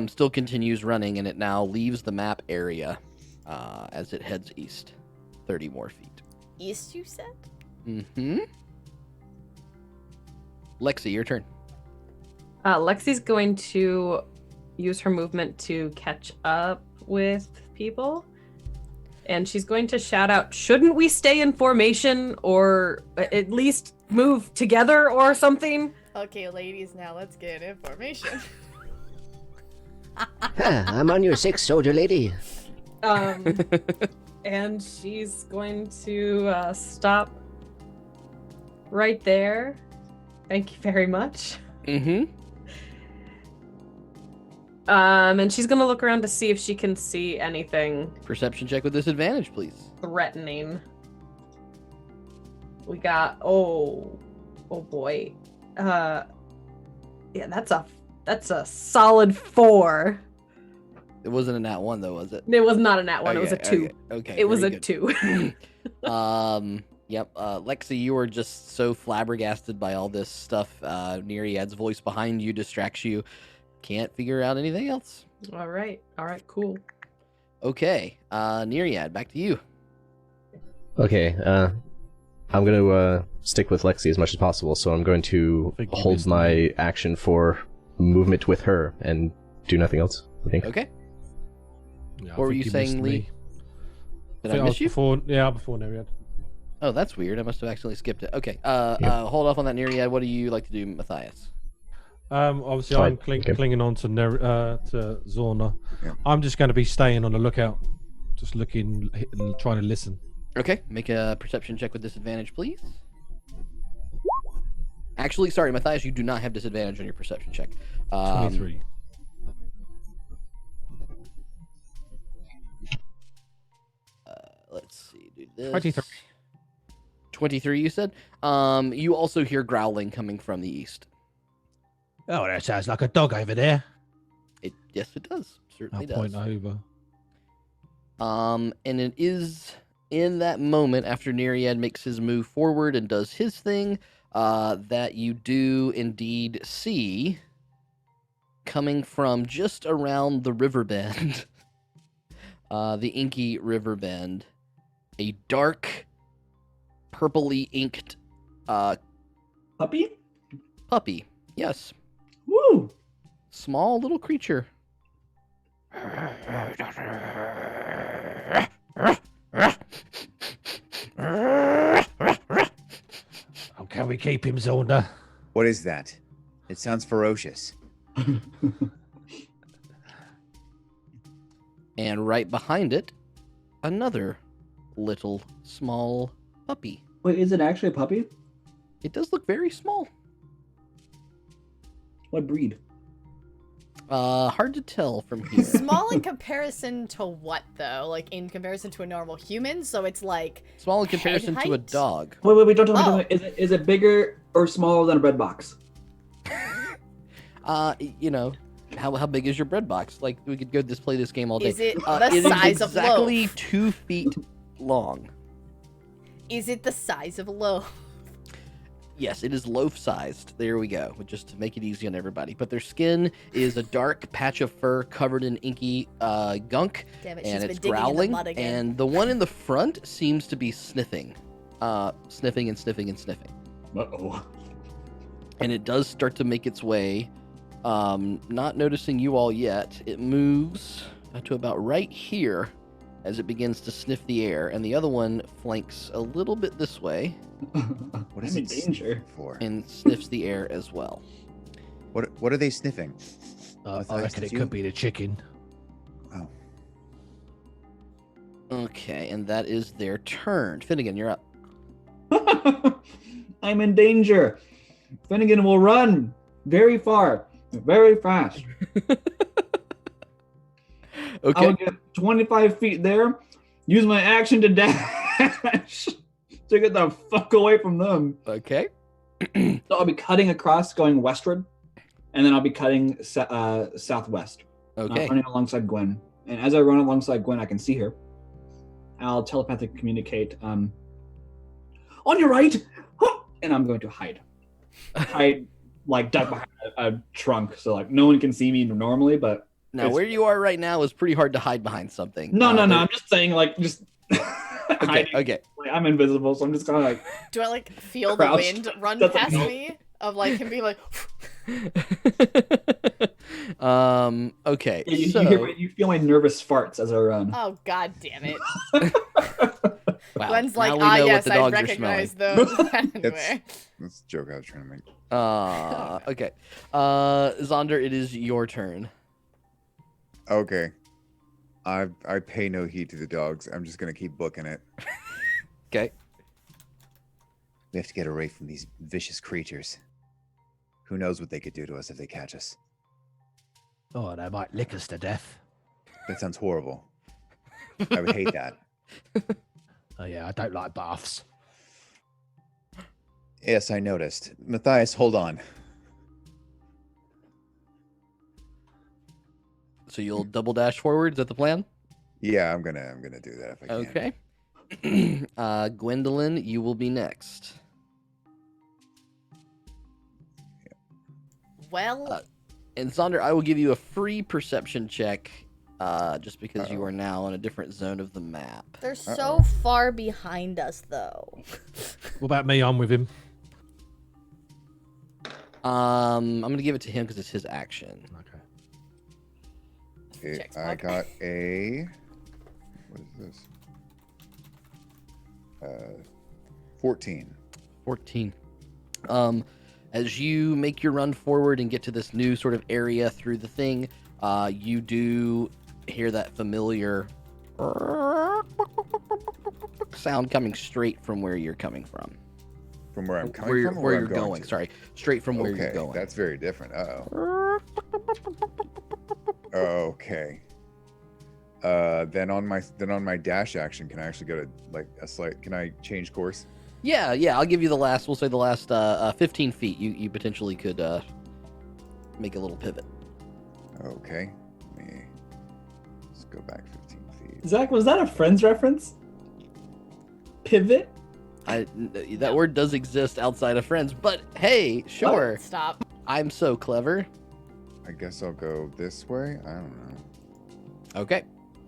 still continues running, and it now leaves the map area, as it heads east, 30 more feet. east, you said? Mm-hmm. Lexi, your turn. Lexi's going to use her movement to catch up with people. And she's going to shout out, "Shouldn't we stay in formation or at least move together or something?" Okay, ladies, now let's get in formation. I'm on your 6, soldier lady. And she's going to stop right there. Thank you very much. Mm-hmm. And she's gonna look around to see if she can see anything Perception check with disadvantage, please. threatening. We got oh boy. Yeah, that's a solid 4. It wasn't a nat 1, though, was it? It was not a nat 1, it was a 2. Okay. It was very a good. 2. Yep. Lexi, you are just so flabbergasted by all this stuff. Neriad's voice behind you distracts you. Can't figure out anything else. All right, cool. Okay. Neriad, back to you. Okay, I'm going to stick with Lexi as much as possible, so I'm going to I think you hold missed my action for movement with her and do nothing else, I think. Okay. Yeah, I What were think you missed saying, me. Lee? Did think I miss was you? before Neriad. Oh, that's weird. I must have accidentally skipped it. Okay. Hold off on that, Neriad. What do you like to do, Matthias? Obviously, Fine, I'm okay. clinging on to to Zaunder. Yeah. I'm just going to be staying on the lookout, just looking, trying to listen. Okay. Make a perception check with disadvantage, please. Actually, sorry, Matthias, you do not have disadvantage on your perception check. 23. Let's see. Do this. 23. 23, you said? You also hear growling coming from the east. Oh, that sounds like a dog over there. Yes, it does. Certainly I'll does. point over. And it is in that moment after Neriad makes his move forward and does his thing, that you do indeed see coming from just around the river bend, the inky river bend, a dark, purpley inked Puppy? puppy. Yes, Woo! small little creature. How can we keep him, Zaunder? What is that? It sounds ferocious. And right behind it, another little small puppy. Wait, is it actually a puppy? It does look very small. What breed? Hard to tell from here. Small in comparison to what, though? Like, in comparison to a normal human? So it's like... Small in comparison to a height? dog. Wait, don't tell me. Oh. Don't tell me. Is it bigger or smaller than a bread box? You know, how big is your bread box? Like, we could go play this game all day. Is it It the is size of exactly loaf? 2 feet long. Is it the size of a loaf? Yes, it is loaf-sized. There we go, just to make it easy on everybody. But their skin is a dark patch of fur covered in inky gunk, Damn it, she's and been it's digging in the growling. mud again. And the one in the front seems to be sniffing, sniffing and sniffing and sniffing. Uh-oh. And it does start to make its way, not noticing you all yet. It moves to about right here as it begins to sniff the air, and the other one flanks a little bit this way What is I'm in it danger. sniffing for? and sniffs the air as well. What are they sniffing? I Matthias, reckon did it you- could be the chicken. Oh, Okay, and that is their turn. Finnegan, you're up. I'm in danger. Finnegan will run very far, very fast. I Okay. will get 25 feet there, use my action to dash to get the fuck away from them. Okay. So I'll be cutting across, going westward, and then I'll be cutting southwest. Okay. Running alongside Gwen. And as I run alongside Gwen, I can see her. I'll telepathically communicate, on your right! Huh! And I'm going to hide. Hide, like, duck behind a trunk, so, like, no one can see me normally, but... Now, it's- where you are right now is pretty hard to hide behind something. No, there- I'm just saying, like, just... Okay, hiding. okay. Like, I'm invisible, so I'm just kind of like... Do I, like, feel Crouched. the wind run Doesn't past help. me? Of, like, him being like... Okay, You, so... you feel my nervous farts as I run. Oh, god damn it. wow, Gwen's now like, we ah, know yes, what the I dogs are recognize smelling. those. Anyway. that's the joke I was trying to make. Okay. Zaunder, it is your turn. Okay. I pay no heed to the dogs. I'm just gonna keep booking it. Okay. We have to get away from these vicious creatures. Who knows what they could do to us if they catch us? Oh, they might lick us to death. That sounds horrible. I would hate that. Oh yeah, I don't like baths. Yes, I noticed. Matthias, hold on. So you'll double dash forward. Is that the plan? Yeah, I'm gonna do that if I can. Okay. Gwendolyn, you will be next. Well, And Zaunder, I will give you a free perception check, just because you Uh-oh. are now on a different zone of the map. they're so Uh-oh. far behind us, though. What about me? I'm with him. I'm gonna give it to him because it's his action. Okay. Checks I mark. got a. What is this? 14. 14. As you make your run forward and get to this new sort of area through the thing, you do hear that familiar sound coming straight from where you're coming from. From where I'm coming where, from, or where I'm you're going. to? Sorry, straight from where you're Okay, going. that's very different. Okay. Then on my dash action, can I actually go to like a slight? Can I change course? Yeah. I'll give you the last. We'll say the last 15 feet. You potentially could make a little pivot. Okay. Let me just go back 15 feet. Zach, was that a Friends reference? Pivot? That word does exist outside of Friends, but hey, sure. Stop. I'm so clever. I guess I'll go this way. I don't know. Okay.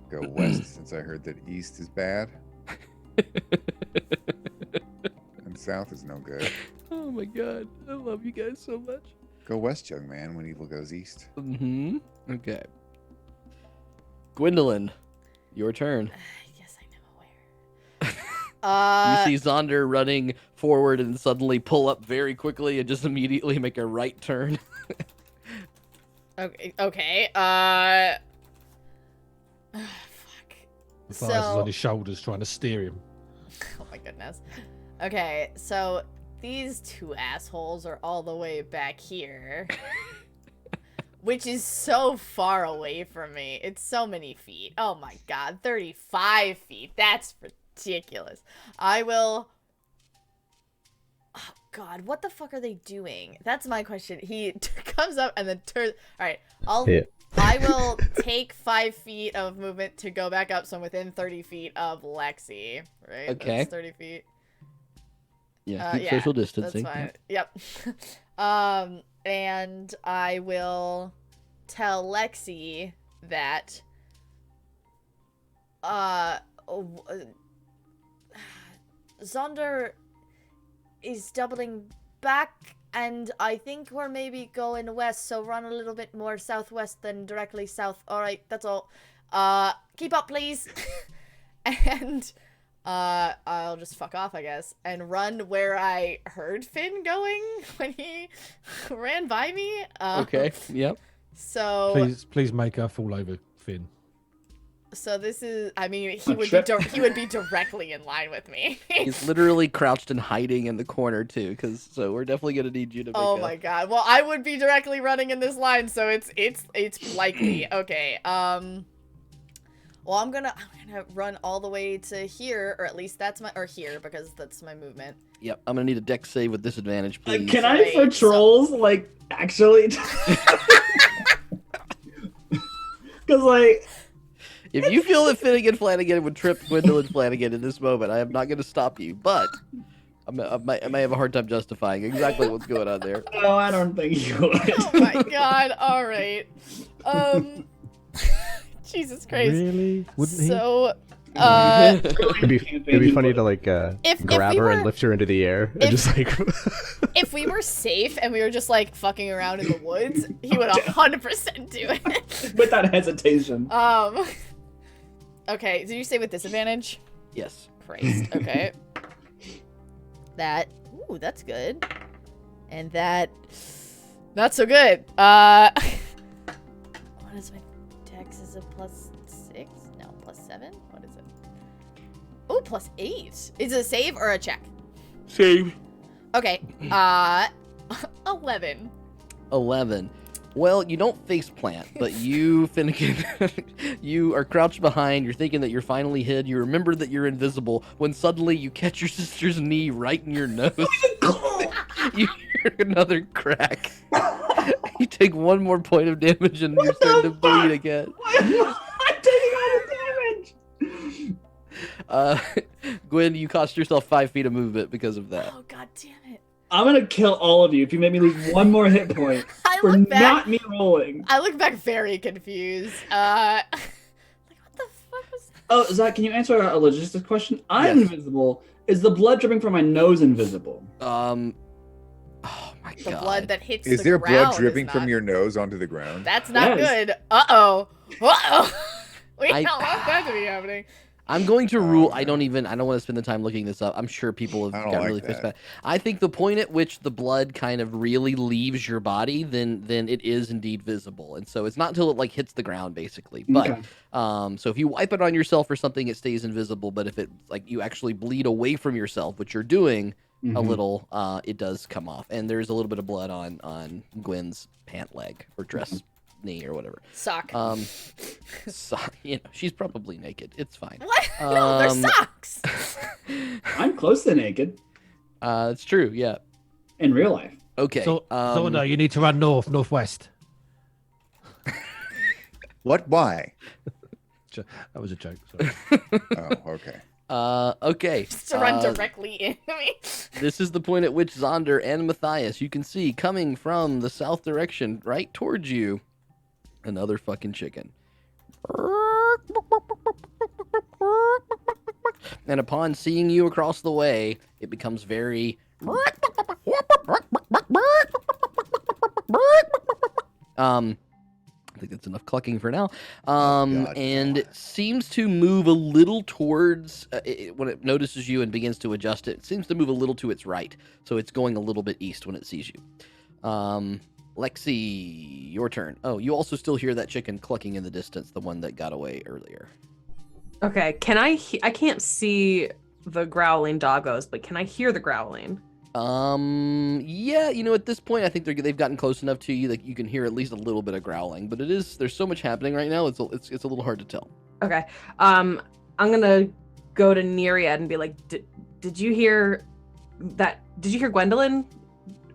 Go west since I heard that east is bad. And south is no good. Oh my god. I love you guys so much. Go west, young man, when evil goes east. Mm-hmm. Okay. Gwendolyn, your turn. Yes, I know where. You see Zaunder running forward and suddenly pull up very quickly and just immediately make a right turn. Okay. Fuck. Matthias is on his shoulders trying to steer him. Oh my goodness. Okay, so these two assholes are all the way back here. Which is so far away from me. It's so many feet. Oh my god, 35 feet. That's ridiculous. I will... Oh god, what the fuck are they doing? That's my question. He comes up and then turns... Alright, I will take 5 feet of movement to go back up, so I'm within 30 feet of Lexi. Right? Okay. That's 30 feet. Yeah, keep social distancing. That's fine. Yep. And I will tell Lexi that Zaunder is doubling back, and I think we're maybe going west, so run a little bit more southwest than directly south. Alright, that's all. Keep up, please. And I'll just fuck off, I guess, and run where I heard Finn going when he ran by me. Okay, yep. So Please make her fall over, Finn. So this is, I mean, he would be directly in line with me. He's literally crouched and hiding in the corner too, so we're definitely gonna need you to. Oh my god! Well, I would be directly running in this line, so it's likely. Okay. Well, I'm gonna run all the way to here, or at least that's my, or here, because that's my movement. Yep, I'm gonna need a dex save with disadvantage, please. Can I, for trolls, like, actually? Because, like... If you feel that Finnegan Flanagan would trip Gwendolyn Flanagan in this moment, I am not going to stop you, but I may have a hard time justifying exactly what's going on there. No, I don't think you would. Oh my god, alright. Jesus Christ. Really? Wouldn't he? So, it'd be funny to, like, grab her and lift her into the air and just, like... If we were safe and we were just, like, fucking around in the woods, he would 100% do it. Without hesitation. Okay, did you say with disadvantage? Yes. Christ, okay. Ooh, that's good. And that, not so good. What is my dex? Is it +6? No, +7? What is it? Oh, +8. Is it a save or a check? Save. Okay, 11. 11. Well, you don't face plant, but you, Finnegan, you are crouched behind. You're thinking that you're finally hid. You remember that you're invisible when suddenly you catch your sister's knee right in your nose. You hear another crack. You take one more point of damage and you're starting to bleed again. I'm taking all the damage! Gwen, you cost yourself 5 feet of movement because of that. Oh, god damn it. I'm gonna kill all of you if you make me lose one more hit point for not me rolling. I look back very confused. Like, what the fuck was... Oh, Zach, can you answer a logistics question? I'm invisible. Is the blood dripping from my nose invisible? Oh my god. The blood that hits Is the there ground blood dripping is from not... your nose onto the ground? That's not good. Uh-oh. Uh-oh. We I- don't want that to be happening. I'm going to rule. I don't want to spend the time looking this up. I'm sure people have got really pissed about it. I think the point at which the blood kind of really leaves your body, then it is indeed visible. And so it's not until it like hits the ground, basically. But so if you wipe it on yourself or something, it stays invisible. But if it like you actually bleed away from yourself, which you're doing a little, it does come off. And there's a little bit of blood on Gwen's pant leg or dress. Knee or whatever. Sock. You know, she's probably naked. It's fine. What? No, they're socks. I'm close to naked. It's true. Yeah. In real life. Okay. So no, you need to run northwest. What? Why? That was a joke. Sorry. Oh, okay. Okay. Just to run directly into me. This is the point at which Zaunder and Matthias, you can see coming from the south direction right towards you, another fucking chicken. And upon seeing you across the way, it becomes very I think that's enough clucking for now. And it seems to move a little towards when it notices you and begins to adjust it. It seems to move a little to its right, so it's going a little bit east when it sees you. Lexi, your turn. Oh, you also still hear that chicken clucking in the distance, the one that got away earlier. Okay, can I can't see the growling doggos, but can I hear the growling? Yeah, at this point, I think they've gotten close enough to you that you can hear at least a little bit of growling, but there's so much happening right now, it's a little hard to tell. Okay, I'm gonna go to Neriad and be like, did you hear that? Did you hear Gwendolyn?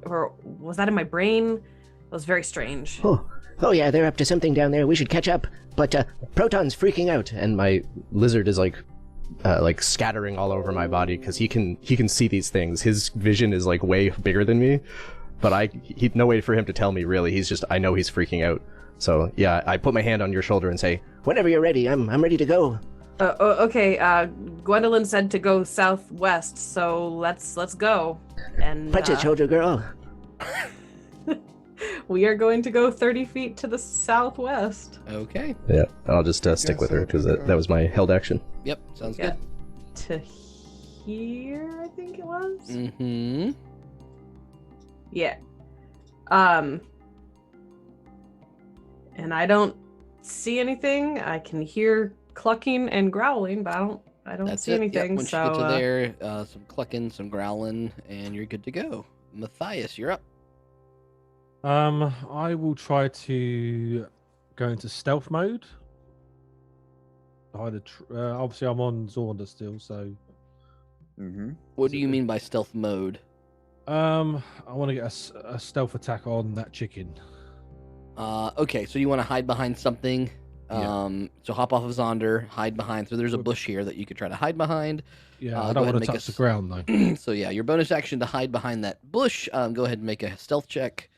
Or was that in my brain? It was very strange. Oh yeah, they're up to something down there. We should catch up. But Proton's freaking out. And my lizard is like scattering all over my body because he can see these things. His vision is like way bigger than me, but no way for him to tell me really. He's just, I know he's freaking out. So yeah, I put my hand on your shoulder and say, whenever you're ready, I'm ready to go. Okay. Gwendolyn said to go southwest, so let's go. And Punch it, shoulder girl. We are going to go 30 feet to the southwest. Okay. Yeah, I'll just stick with her because that was my held action. Yep, sounds good. To here, I think it was. Mm-hmm. Yeah. And I don't see anything. I can hear clucking and growling, but I don't see anything. Yep. Once you get to there, some clucking, some growling, and you're good to go. Matthias, you're up. I will try to go into stealth mode. Obviously, I'm on Zaunder still, so. What do you mean by stealth mode? I want to get a stealth attack on that chicken. Okay, so you want to hide behind something. Yeah. So hop off of Zaunder, hide behind. So there's a bush here that you could try to hide behind. Yeah, I don't want to touch the ground though. So yeah, your bonus action to hide behind that bush. Go ahead and make a stealth check.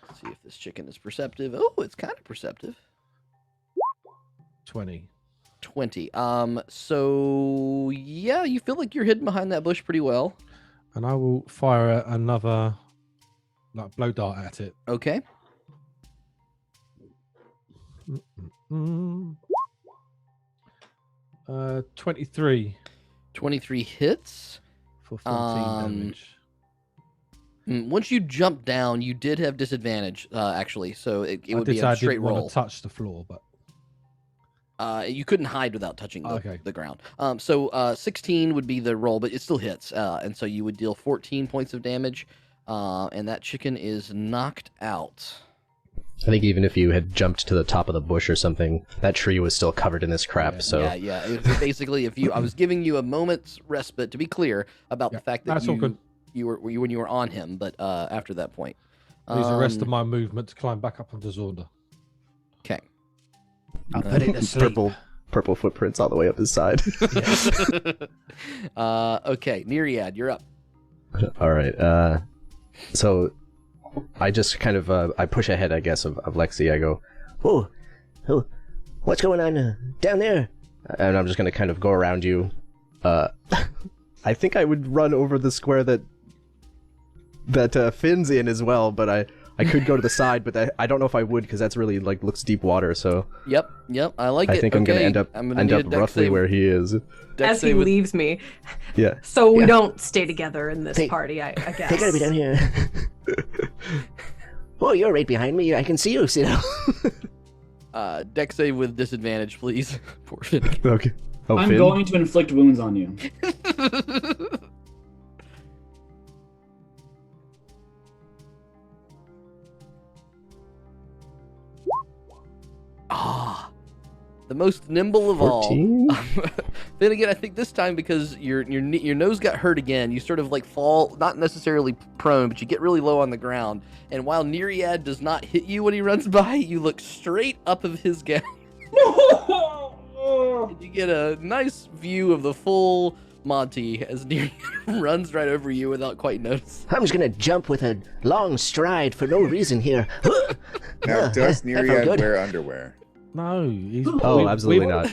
Let's see if this chicken is perceptive. Oh, it's kind of perceptive. 20. So yeah, you feel like you're hidden behind that bush pretty well. And I will fire another blow dart at it. Okay. 23. 23 hits. For 14 damage. Once you jump down, you did have disadvantage, actually. So it would be a straight roll. I didn't want to touch the floor, but... you couldn't hide without touching the ground. So 16 would be the roll, but it still hits. And so you would deal 14 points of damage. And that chicken is knocked out. I think even if you had jumped to the top of the bush or something, that tree was still covered in this crap. Yeah. Basically, I was giving you a moment's respite to be clear about the fact that you were when you were on him, but after that point, use the rest of my movement to climb back up onto Zaunder. Okay. I'll put it to sleep. Purple footprints all the way up his side. Okay, Neriad, you're up. All right. So I just kind of I push ahead, I guess, of Lexi. I go, oh, what's going on down there? And I'm just going to kind of go around you. I think I would run over the square that Finn's in as well, but I could go to the side, but I don't know if I would because that's really looks deep water. So yep, I like it. I think I'm gonna end up roughly where he is. As he leaves me. Yeah. So we don't stay together in this party, I guess. They gotta be down here. Oh, you're right behind me. I can see you, Dex save with disadvantage, please. Poor Finn. Okay. Oh, I'm Finn? going to inflict wounds on you. The most nimble of 14? all. Then again, I think this time because your nose got hurt again, you sort of fall, not necessarily prone, but you get really low on the ground. And while Neriad does not hit you when he runs by, you look straight up of his gown. no. You get a nice view of the full Monty as Neriad runs right over you without quite noticing. I'm just gonna jump with a long stride for no reason here. Now, does that felt Neriad good. wear underwear? No. He's, Oh, absolutely not.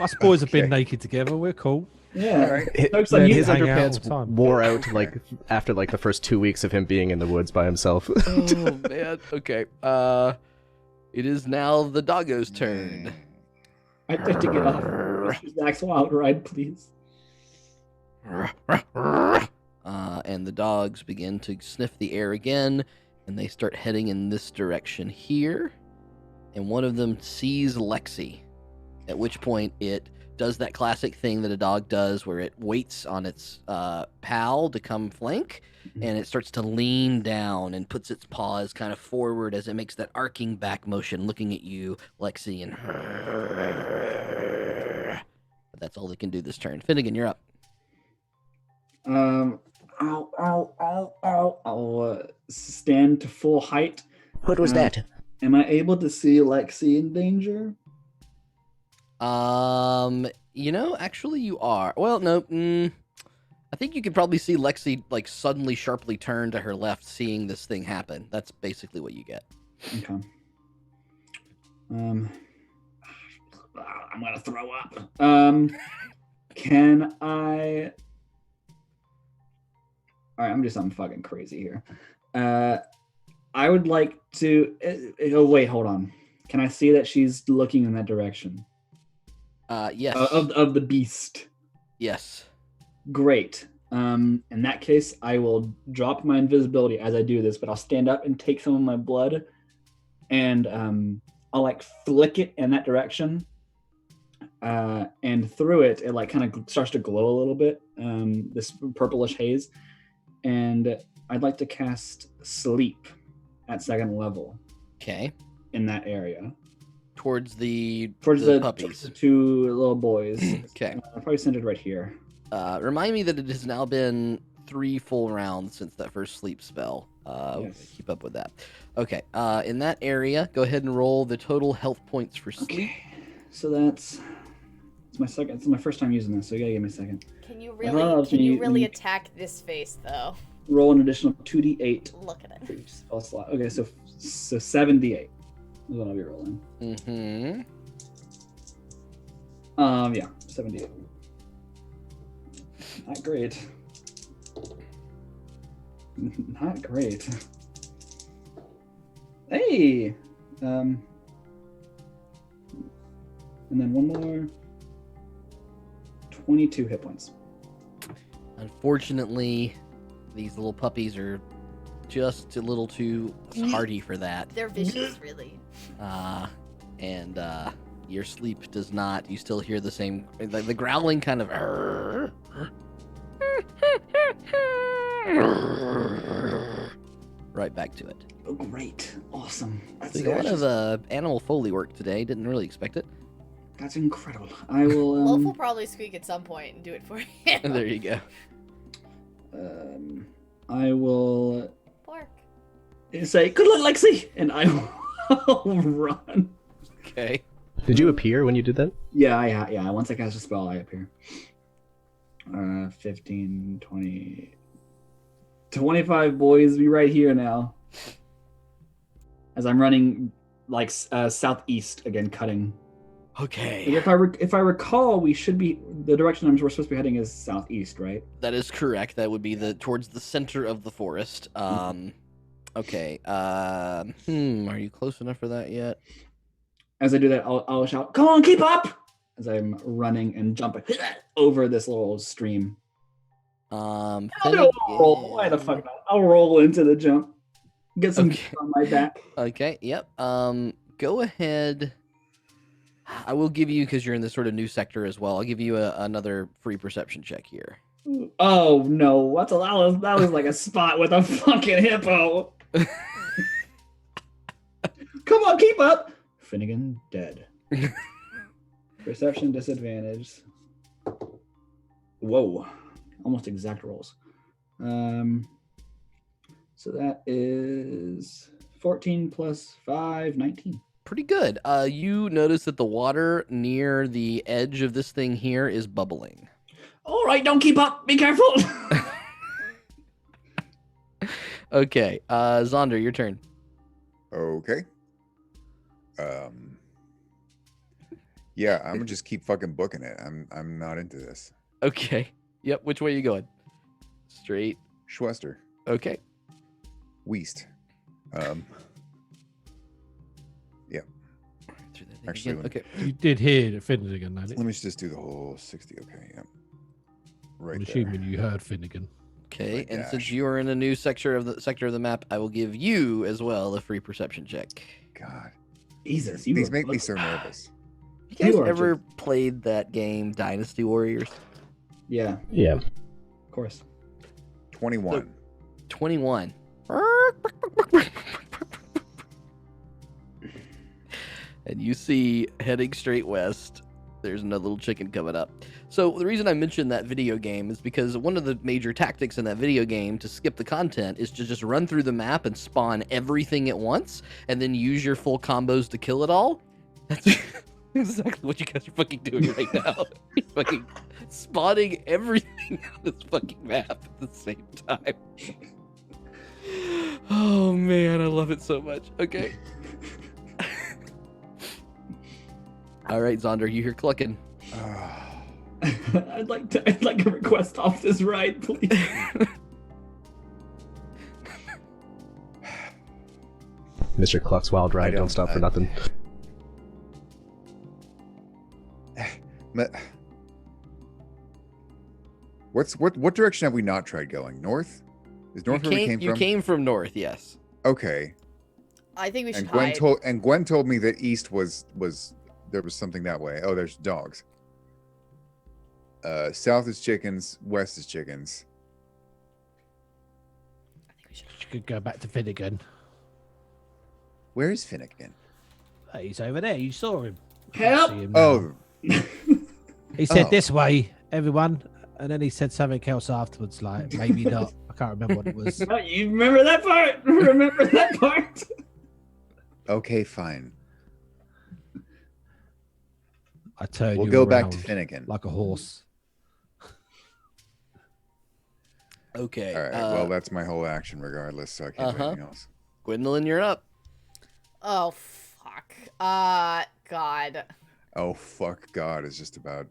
Us boys have been Okay. naked together. We're cool. Yeah. Looks Man, like he's you. His hang out all underpants the time. wore out like after like the first 2 weeks of him being in the woods by himself. Oh man. Okay. It is now the doggo's turn. I'd like to get off Mr. Zach's wild ride, please. And the dogs begin to sniff the air again, and they start heading in this direction here. And one of them sees Lexi, at which point it does that classic thing that a dog does where it waits on its pal to come flank, and it starts to lean down and puts its paws kind of forward as it makes that arcing back motion, looking at you, Lexi, and but that's all they can do this turn. Finnegan, you're up. I'll stand to full height. What was that? Am I able to see Lexi in danger? Actually you are. Well, no, I think you could probably see Lexi, like, suddenly sharply turn to her left, seeing this thing happen. That's basically what you get. Okay. I'm gonna throw up. Can I... Alright, I'm gonna do something fucking crazy here. I would like to... Oh, wait, hold on. Can I see that she's looking in that direction? Yes. Of the beast. Yes. Great. In that case, I will drop my invisibility as I do this, but I'll stand up and take some of my blood, and I'll like flick it in that direction, and through it, it like kind of starts to glow a little bit, this purplish haze, and I'd like to cast Sleep at 2nd level. Okay. In that area. Towards the Towards puppies. the 2 little boys. Okay. Probably centered right here. Remind me that it has now been 3 full rounds since that first sleep spell. Yes. Keep up with that. Okay. In that area, go ahead and roll the total health points for sleep. Okay. So it's my first time using this, so you gotta give me a second. Can you love really when you- attack this face though? Roll an additional 2d8 Look at it. for each spell slot. Okay, so 7d8 is what I'll be rolling. Mm-hmm. Yeah, 7d8. Not great. Not great. Hey! And then one more. 22 hit points. Unfortunately, these little puppies are just a little too hardy for that. They're vicious, really. And your sleep does not. You still hear the same, like the growling kind of. Right back to it. Oh, great. Awesome. That's, So a lot of animal foley work today. Didn't really expect it. that's incredible. I will. Lawful probably squeak at some point and do it for you. There you go. I will Pork. say, "Good luck, Lexi," and I will run. Okay. Did you appear when you did that? Yeah. Once I cast a spell, I appear. 15, 20, 25 boys be right here now. As I'm running like southeast again, cutting. Okay. If I recall, we should be the direction we're supposed to be heading is southeast, right? That is correct. That would be towards the center of the forest. Okay. Are you close enough for that yet? As I do that, I'll shout, "Come on, keep up!" As I'm running and jumping over this little stream. I'll roll. Why the fuck not? I'll roll into the jump. Get some on my back. Okay. Yep. Go ahead. I will give you, because you're in this sort of new sector as well, I'll give you another free perception check here. Oh no! That was like a spot with a fucking hippo. Come on, keep up. Finnegan dead. Perception disadvantage. Whoa! Almost exact rolls. So that is 14 plus 5, 19. pretty good. You notice that the water near the edge of this thing here is bubbling. All right, don't keep up. Be careful. Okay, Zaunder, your turn. Okay. Yeah, I'm gonna just keep fucking booking it. I'm not into this. Okay. Yep. Which way are you going? Straight. Schwester. Okay. Weast. Yeah. Through that thing Actually, again. Okay. You did hear Finnegan, didn't Let you? me just do the whole 60. Okay, yeah. Right I'm there. assuming you heard Finnegan. Okay. Right And dash. since you are in a new sector of the map, I will give you as well a free perception check. God, Jesus, these make me so nervous. You guys You are ever played that game, Dynasty Warriors? Yeah, Yeah. of course. 21. 21. And you see, heading straight west, there's another little chicken coming up. So the reason I mentioned that video game is because one of the major tactics in that video game to skip the content is to just run through the map and spawn everything at once, and then use your full combos to kill it all. That's exactly what you guys are fucking doing right now. You're fucking spawning everything on this fucking map at the same time. Oh man, I love it so much. Okay. All right, Zaunder, you hear clucking. I'd like a request off this ride, please. Mr. Cluck's wild ride. Don't stop for nothing. What direction have we not tried going? North? Is north where we came from? You came from north, yes. Okay. I think we should And hide. Gwen told me that east was there was something that way. Oh, there's dogs. South is chickens, west is chickens. I think we should. You could go back to Finnegan. Where is Finnegan? Hey, he's over there. You saw him. Help! See him now. Oh, He said Oh. this way, everyone, and then he said something else afterwards, like maybe not. I can't remember what it was. Oh, you remember that part? Remember that part? okay, fine. I turned We'll you go back to around Finnegan. like a horse. Okay. All right. Well, that's my whole action, regardless. So I can't do anything else. Gwendolyn, you're up. Oh fuck. God. Oh fuck! God is just about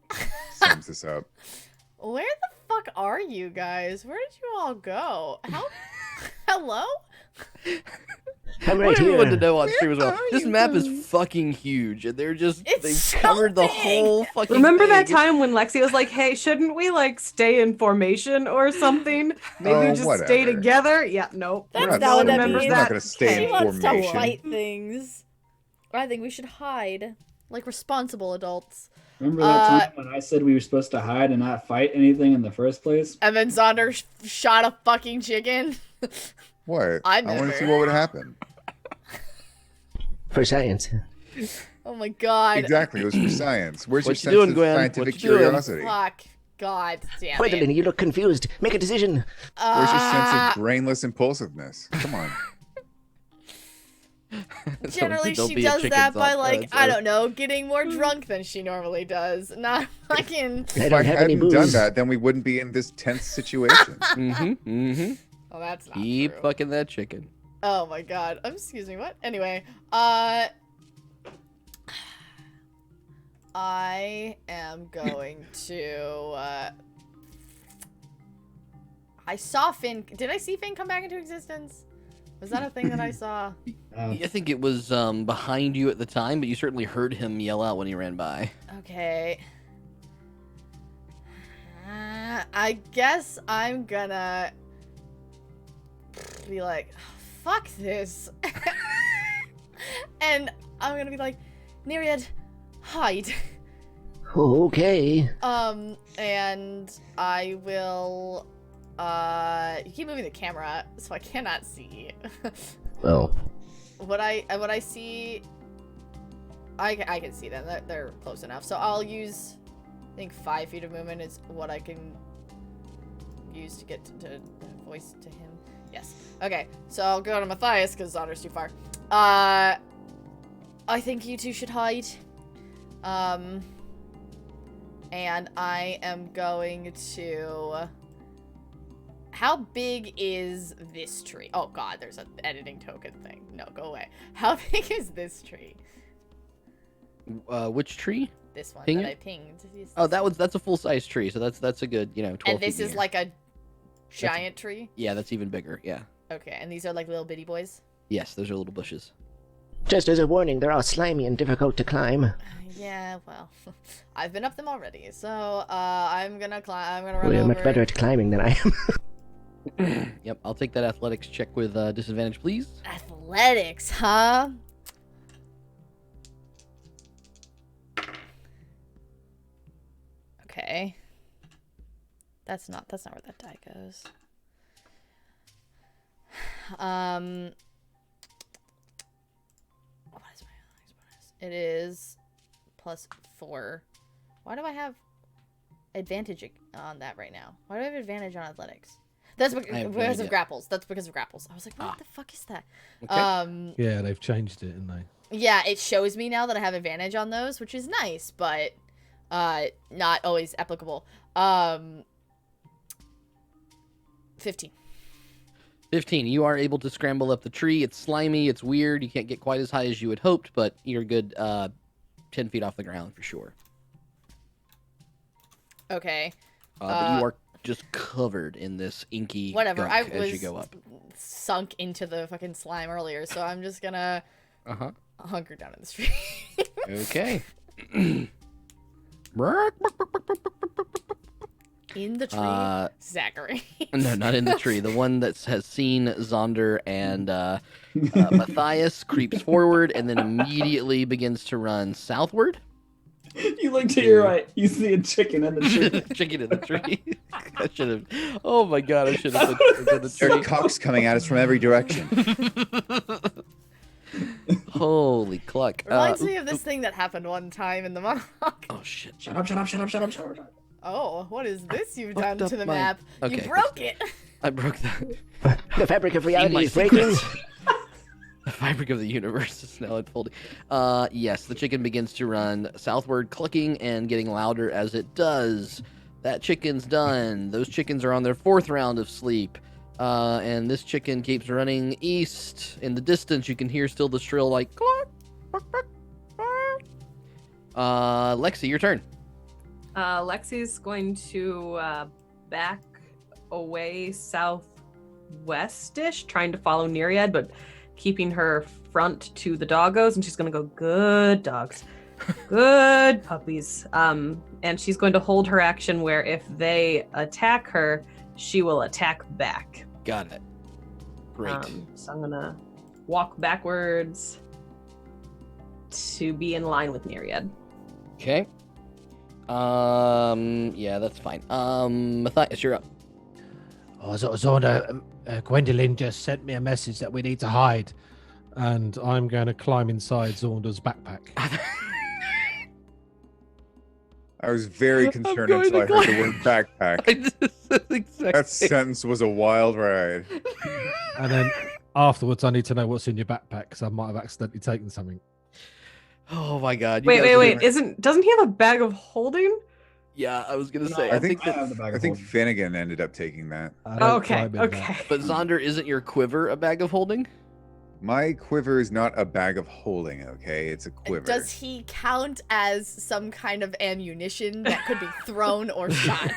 sums this up. Where the fuck are you guys? Where did you all go? How? Hello? I'm I right want everyone to here. know on stream as well. are This you map guys? is fucking huge, and they're just It's they've so covered the big. whole fucking. Remember that thing. time when Lexi was like, "Hey, shouldn't we like stay in formation or something? Maybe Oh, we just stay whatever. together." Yeah, nope. That's We're not what that remembers means. We're not that. going to stay She in wants to formation. fight things. I think we should hide, like responsible adults. Remember that time when I said we were supposed to hide and not fight anything in the first place? And then Zaunder shot a fucking chicken. What? I I want never. to see what would happen. For science. Oh my god. Exactly. It was for science. Where's What your you sense doing, of Gwen? scientific What you doing? curiosity? Fuck. God damn Gwendolyn, it. you look confused. Make a decision. Where's your sense of brainless impulsiveness? Come on. Generally, Don't she be a does chicken, that by, Zaunder. like, It's I don't know, getting more drunk than she normally does. Not fucking. I If don't I have any hadn't done booze. that, then we wouldn't be in this tense situation. Mm-hmm. Oh, that's not Keep true. fucking that chicken. Oh my god. Excuse me, what? Anyway, I am going to, I saw Finn. Did I see Finn come back into existence? Was that a thing that I saw? I think it was behind you at the time, but you certainly heard him yell out when he ran by. Okay. I guess I'm gonna be like, fuck this. And I'm gonna be like, Neriad, hide. Okay. And I will, you keep moving the camera, so I cannot see. Oh. What I see, I can see them. They're close enough. So I'll use, I think 5 feet of movement is what I can use to get to voice to him. Yes. Okay. So I'll go to Matthias because Zaunder's too far. I think you two should hide. And I am going to... How big is this tree? Oh god, there's an editing token thing. No, go away. How big is this tree? Which tree? This one Ping that it? I pinged. Oh, that's a full-size tree, so that's a good, 12 And feet this in is the air. like a giant tree? Yeah, that's even bigger, yeah. Okay, and these are like little bitty boys? Yes, those are little bushes. Just as a warning, they're all slimy and difficult to climb. Yeah, well, I've been up them already, so I'm gonna climb. I'm gonna run Well, you're over. much better at climbing than I am. Yep, I'll take that athletics check with disadvantage, please. Athletics, huh? Okay. That's not where that die goes. What is my athletics bonus? It is +4. Why do I have advantage on that right now? Why do I have advantage on athletics? That's because of grapples. That's because of grapples. I was like, what the fuck is that? Okay. Yeah, they've changed it, haven't they? Yeah, it shows me now that I have advantage on those, which is nice, but not always applicable. 15. 15. You are able to scramble up the tree. It's slimy. It's weird. You can't get quite as high as you had hoped, but you're good 10 feet off the ground for sure. Okay. But you are just covered in this inky Whatever. gunk I as you was go up. sunk into the fucking slime earlier, so I'm just gonna hunker down in the street. Okay. In the tree, Zachary. No, not in the tree. The one that has seen Zaunder and Matthias creeps forward and then immediately begins to run southward. You look to your right. You see a chicken in the tree. Chicken in the tree. I should have. Oh my god! I should have put in the There tree. are cocks coming at us from every direction. Holy cluck! Reminds me of this thing that happened one time in the monologue. Oh shit! Shut up, shut up, shut up, shut up, shut up. Oh, what is this you've done Fucked to up the my- map? Okay, You broke it. I broke that. The fabric of reality my is breaking. secrets. The fabric of the universe is now unfolding. Yes, the chicken begins to run southward, clucking and getting louder as it does. That chicken's done. Those chickens are on their 4th round of sleep. And this chicken keeps running east. In the distance, you can hear still the shrill, like, cluck, cluck, cluck, cluck. Lexi, your turn. Lexi's going to back away southwest-ish, trying to follow Neriad, but keeping her front to the doggos, and she's going to go, good dogs, good puppies. And she's going to hold her action where if they attack her, she will attack back. Got it. Great. So I'm going to walk backwards to be in line with Neriad. Okay. Yeah, that's fine. Matthias, you're up. Oh, Zaunder, Gwendolyn just sent me a message that we need to hide. And I'm going to climb inside Zaunder's backpack. I was very concerned until I heard the word backpack. That sentence was a wild ride. And then afterwards, I need to know what's in your backpack because I might have accidentally taken something. Oh my god. Wait. Doesn't he have a bag of holding? Yeah, I was gonna say. I think that. Finnegan ended up taking that. I don't Okay, climb in okay. that. But Zaunder, isn't your quiver a bag of holding? My quiver is not a bag of holding, okay? It's a quiver. Does he count as some kind of ammunition that could be thrown or shot?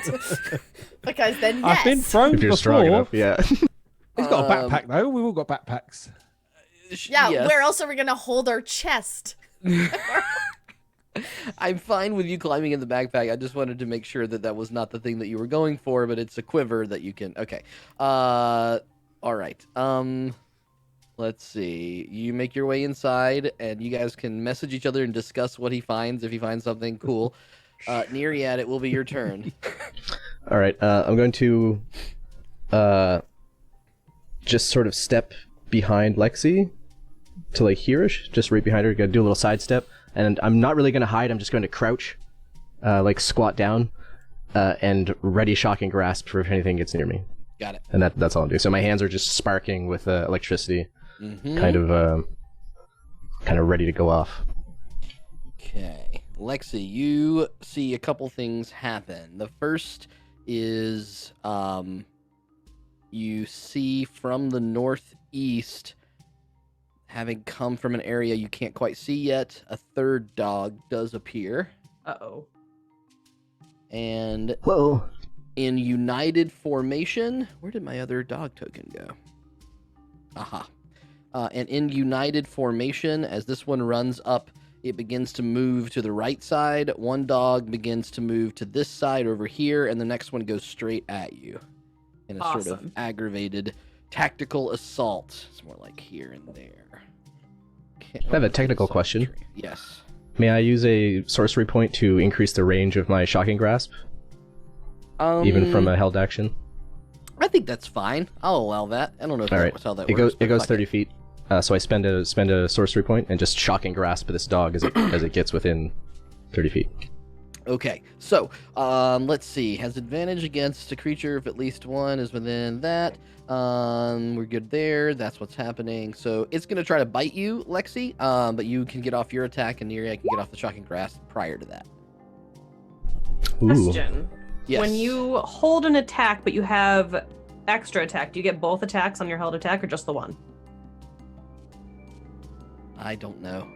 Because then yes. I've been thrown If you're before. strong enough, yeah. He's got a backpack though. We've all got backpacks. Yeah, Yes. where else are we gonna hold our chest? I'm fine with you climbing in the backpack. I just wanted to make sure that that was not the thing that you were going for, but it's a quiver that you can. Okay. All right. Let's see. You make your way inside, and you guys can message each other and discuss what he finds. If he finds something cool, Neriad, it will be your turn. All right. I'm going to just sort of step behind Lexi to like here-ish, just right behind her. Gonna do a little sidestep, and I'm not really gonna hide. I'm just going to crouch, like squat down, and ready shocking grasp for if anything gets near me. Got it. And that's all I'm doing. So my hands are just sparking with electricity, Mm-hmm. kind of kind of ready to go off. Okay. Lexi, you see a couple things happen. The first is you see from the northeast, having come from an area you can't quite see yet, a third dog does appear. Uh-oh. And Whoa. in united formation, where did my other dog token go? Aha. And in united formation, as this one runs up, it begins to move to the right side. One dog begins to move to this side over here, and the next one goes straight at you in a sort of Awesome. aggravated tactical assault. It's more like here and there. I have a technical question. Yes. May I use a sorcery point to increase the range of my shocking grasp, even from a held action? I think that's fine. I'll allow that. I don't know if All right. that's how that It works. goes but 30 feet. So I spend a sorcery point and just shocking grasp this dog as it gets within 30 feet. Okay, so let's see. Has advantage against a creature if at least one is within that. We're good there. That's what's happening. So it's going to try to bite you, Lexi, but you can get off your attack, and Neriad can get off the shocking grasp prior to that. Ooh. Question. Yes. When you hold an attack, but you have extra attack, do you get both attacks on your held attack or just the one? I don't know.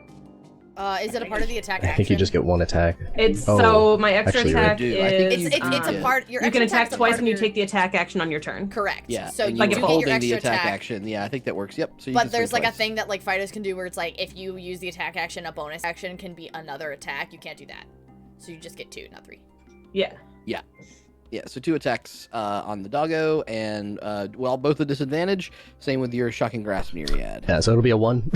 Is it a part of the attack I think you just get one attack. It's Oh, so my extra actually, attack you do. I think is you It's a did. part. Your you can extra attack attack's a twice part when of you your- take the attack action on your turn. Correct. Yeah, So and you you do were get your holding extra the attack attack. action. Yeah, I think that works. Yep. So you But can swing there's like a twice. thing that like fighters can do where it's like if you use the attack action, a bonus action can be another attack. You can't do that. So you just get 2, not 3. Yeah. Yeah, so 2 attacks on the doggo, and well, both a disadvantage. Same with your shocking grasp, Neriad. Yeah, so it'll be a 1.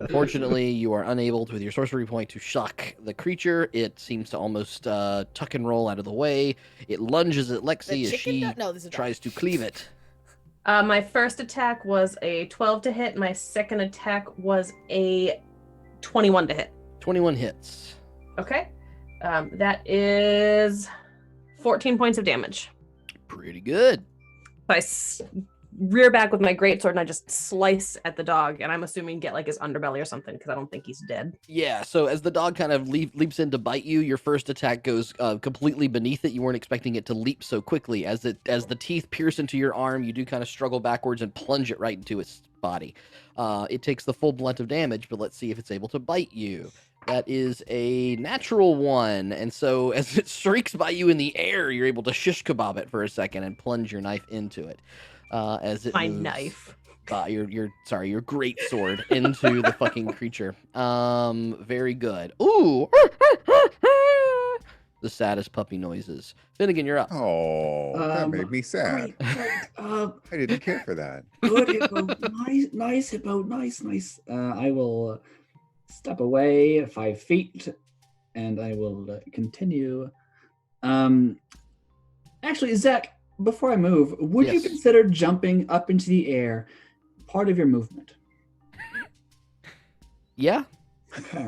Fortunately, you are unable to, with your sorcery point, to shock the creature. It seems to almost tuck and roll out of the way. It lunges at Lexi as she No, this is a dog. tries to cleave it. My first attack was a 12 to hit. My second attack was a 21 to hit. 21 hits. Okay. That is 14 points of damage. Pretty good. I rear back with my greatsword and I just slice at the dog, and I'm assuming get like his underbelly or something because I don't think he's dead. Yeah, so as the dog kind of leaps in to bite you, your first attack goes completely beneath it. You weren't expecting it to leap so quickly. As the teeth pierce into your arm, you do kind of struggle backwards and plunge it right into its body. It takes the full blunt of damage, but let's see if it's able to bite you. That is a natural 1, and so as it streaks by you in the air, you're able to shish kebab it for a second and plunge your knife into it. As it My moves, knife. your great sword into the fucking creature. Very good. Ooh, the saddest puppy noises. Finnegan, you're up. Oh, that made me sad. Right. I didn't care for that. Good hippo. Nice hippo. Nice. I will step away 5 feet, and I will continue. Actually, Zach, before I move, would you Yes. consider jumping up into the air part of your movement? Yeah. Okay.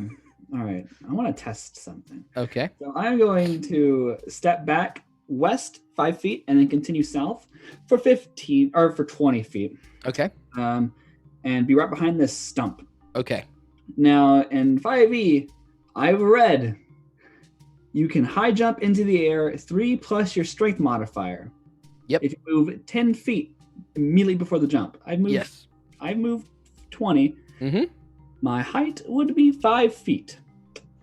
All right. I want to test something. Okay. So I'm going to step back west 5 feet and then continue south for 20 feet. Okay. And be right behind this stump. Okay. Now, in 5e, I've read you can high jump into the air 3 plus your strength modifier. Yep. If you move 10 feet immediately before the jump. I've moved 20. Mm-hmm. My height would be 5 feet.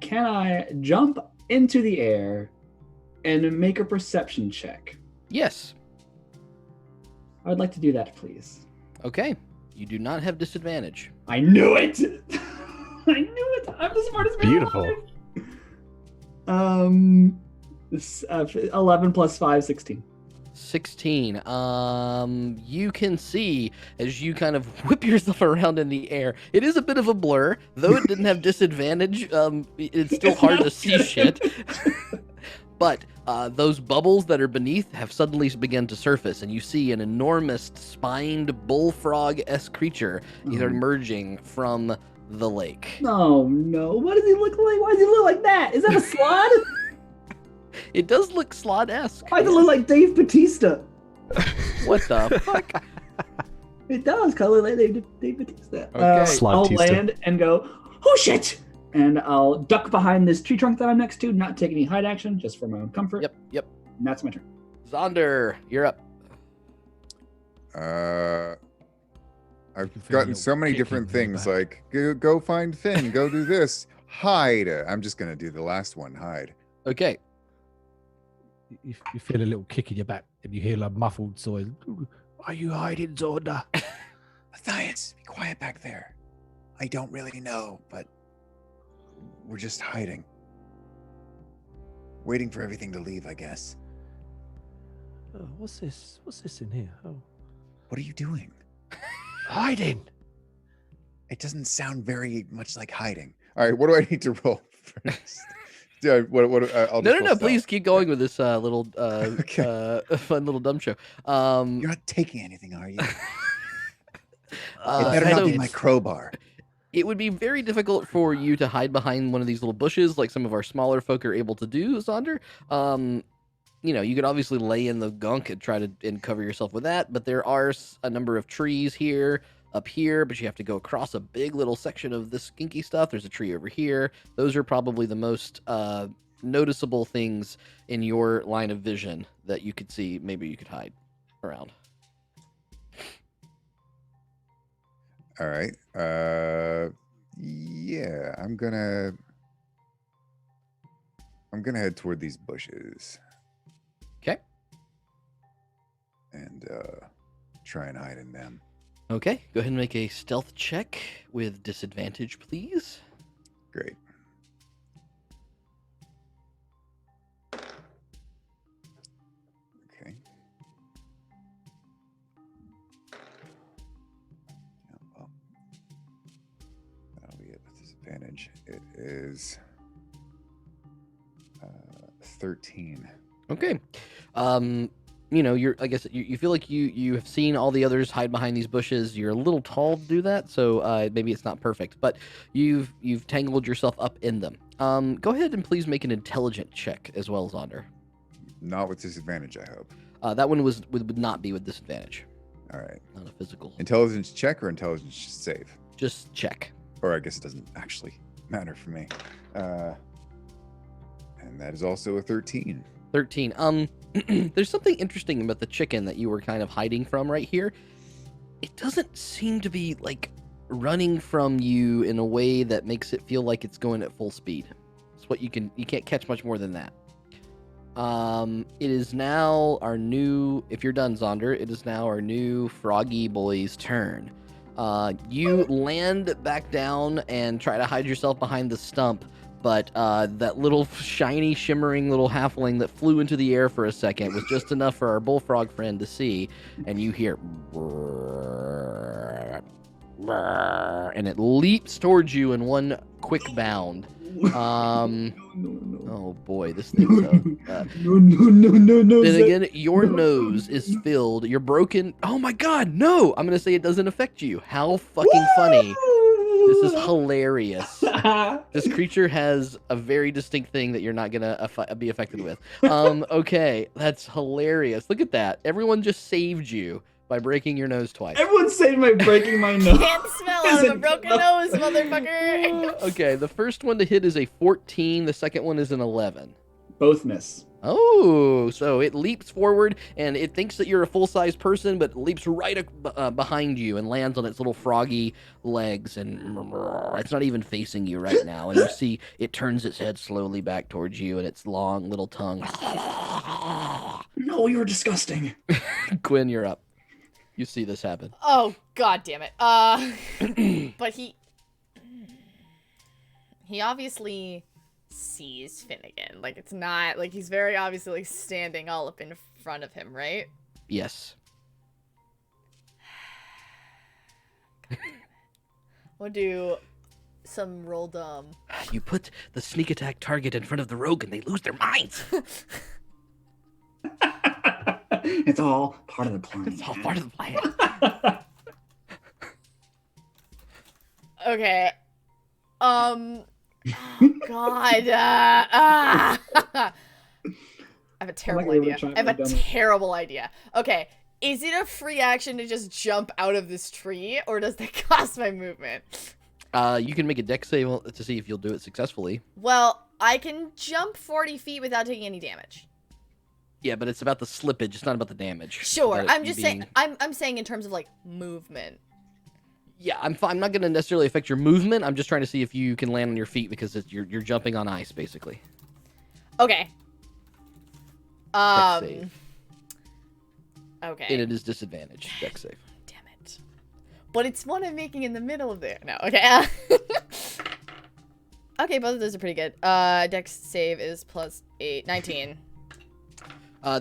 Can I jump into the air and make a perception check? Yes. I would like to do that, please. Okay. You do not have disadvantage. I knew it! I knew it! I'm the smartest man Beautiful. alive! 11 plus 5, 16. 16. You can see as you kind of whip yourself around in the air. It is a bit of a blur, though it didn't have disadvantage. It's still hard to see shit. But those bubbles that are beneath have suddenly begun to surface, and you see an enormous spined bullfrog-esque creature emerging from the lake. Oh no! What does he look like? Why does he look like that? Is that a slod? It does look slod-esque. Why does it look like Dave Bautista? What the fuck? It does. Color they fix that. Okay. Slot I'll Tista. land and go, oh shit! And I'll duck behind this tree trunk that I'm next to, not take any hide action, just for my own comfort. Yep. And that's my turn. Zaunder, you're up. I've can feel a gotten little so many kick different in the things back. like go find Finn, go do this, hide. I'm just gonna do the last one, hide. Okay. You feel a little kick in your back, and you hear a muffled noise. Are you hiding, Zaunder? Matthias, be quiet back there. I don't really know, but we're just hiding. Waiting for everything to leave, I guess. Oh, what's this? What's this in here? Oh, What are you doing? hiding. It doesn't sound very much like hiding. All right, what do I need to roll first? I'll just roll No. stealth. Please keep going with this little Okay. fun little dumb show. You're not taking anything, are you? It Uh, better not so- be my crowbar. It would be very difficult for you to hide behind one of these little bushes like some of our smaller folk are able to do, Zaunder. You could obviously lay in the gunk and try to cover yourself with that, but there are a number of trees here, up here, but you have to go across a big little section of this skinky stuff. There's a tree over here. Those are probably the most noticeable things in your line of vision that you could see. Maybe you could hide around. All right. Yeah, I'm gonna head toward these bushes. Okay. And try and hide in them. Okay, go ahead and make a stealth check with disadvantage, please. Great. Okay. Yeah, well, that'll be it with disadvantage. It is 13. Okay. I guess you feel like you have seen all the others hide behind these bushes. You're a little tall to do that, so maybe it's not perfect, but you've tangled yourself up in them. Go ahead and please make an intelligent check as well, Zaunder. Not with disadvantage, I hope. That one would not be with disadvantage. All right. Not a physical. Intelligence check or intelligence save? Just check. Or I guess it doesn't actually matter for me. And that is also a 13. 13. There's something interesting about the chicken that you were kind of hiding from right here. It doesn't seem to be like running from you in a way that makes it feel like it's going at full speed. It's what you can't catch much more than that. It is now our new, if you're done, Zaunder, it is now our new froggy boy's turn. You land back down and try to hide yourself behind the stump, but that little shiny, shimmering little halfling that flew into the air for a second was just enough for our bullfrog friend to see, and you hear and it leaps towards you in one quick bound. Oh boy, this thing's No. then again, your nose is filled. You're broken. Oh my god, no! I'm gonna say it doesn't affect you. How fucking funny. This is hilarious. This creature has a very distinct thing that you're not gonna be affected with. Okay, that's hilarious. Look at that. Everyone just saved you by breaking your nose twice. Everyone saved by breaking my nose. Can't smell out of a broken nose, motherfucker. Okay, the first one to hit is a 14. The second one is an 11. Both miss. Oh, so it leaps forward, and it thinks that you're a full-size person, but leaps right behind you and lands on its little froggy legs, and it's not even facing you right now. And you see it turns its head slowly back towards you, and its long little tongue. No, you're disgusting. Gwen, you're up. You see this happen. Oh, god damn it. But he obviously sees Finnegan. Like, it's not, like, he's very obviously, like, standing all up in front of him, right? Yes. We'll do some roll dumb. You put the sneak attack target in front of the rogue, and they lose their minds. It's all part of the plan. It's all part of the plan. Okay. Oh god. I have a terrible like idea. River I have a Trap, terrible idea. Okay. Is it a free action to just jump out of this tree, or does that cost my movement? You can make a dex save to see if you'll do it successfully. Well, I can jump 40 feet without taking any damage. Yeah, but it's about the slippage. It's not about the damage. Sure, About it I'm just saying. I'm saying in terms of like movement. Yeah, I'm fine. I'm not going to necessarily affect your movement. I'm just trying to see if you can land on your feet because you're jumping on ice, basically. Okay. Dex save. Okay. And it is disadvantage. Dex save. Damn it. But it's one I'm making in the middle of there. No, okay. Okay, both of those are pretty good. Dex save is +8, 19.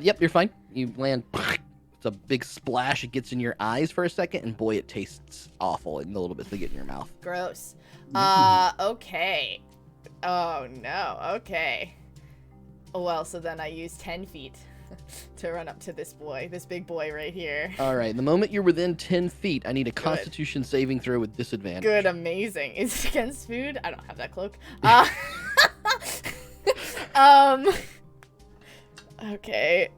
Yep, you're fine. You land. It's a big splash. It gets in your eyes for a second, and boy, it tastes awful in a little bit to get in your mouth. Gross. Okay. Oh, no. Okay. Well, so then I use 10 feet to run up to this boy, this big boy right here. All right, the moment you're within 10 feet, I need a Constitution saving throw with disadvantage. Good, amazing. Is it against food? I don't have that cloak. Okay.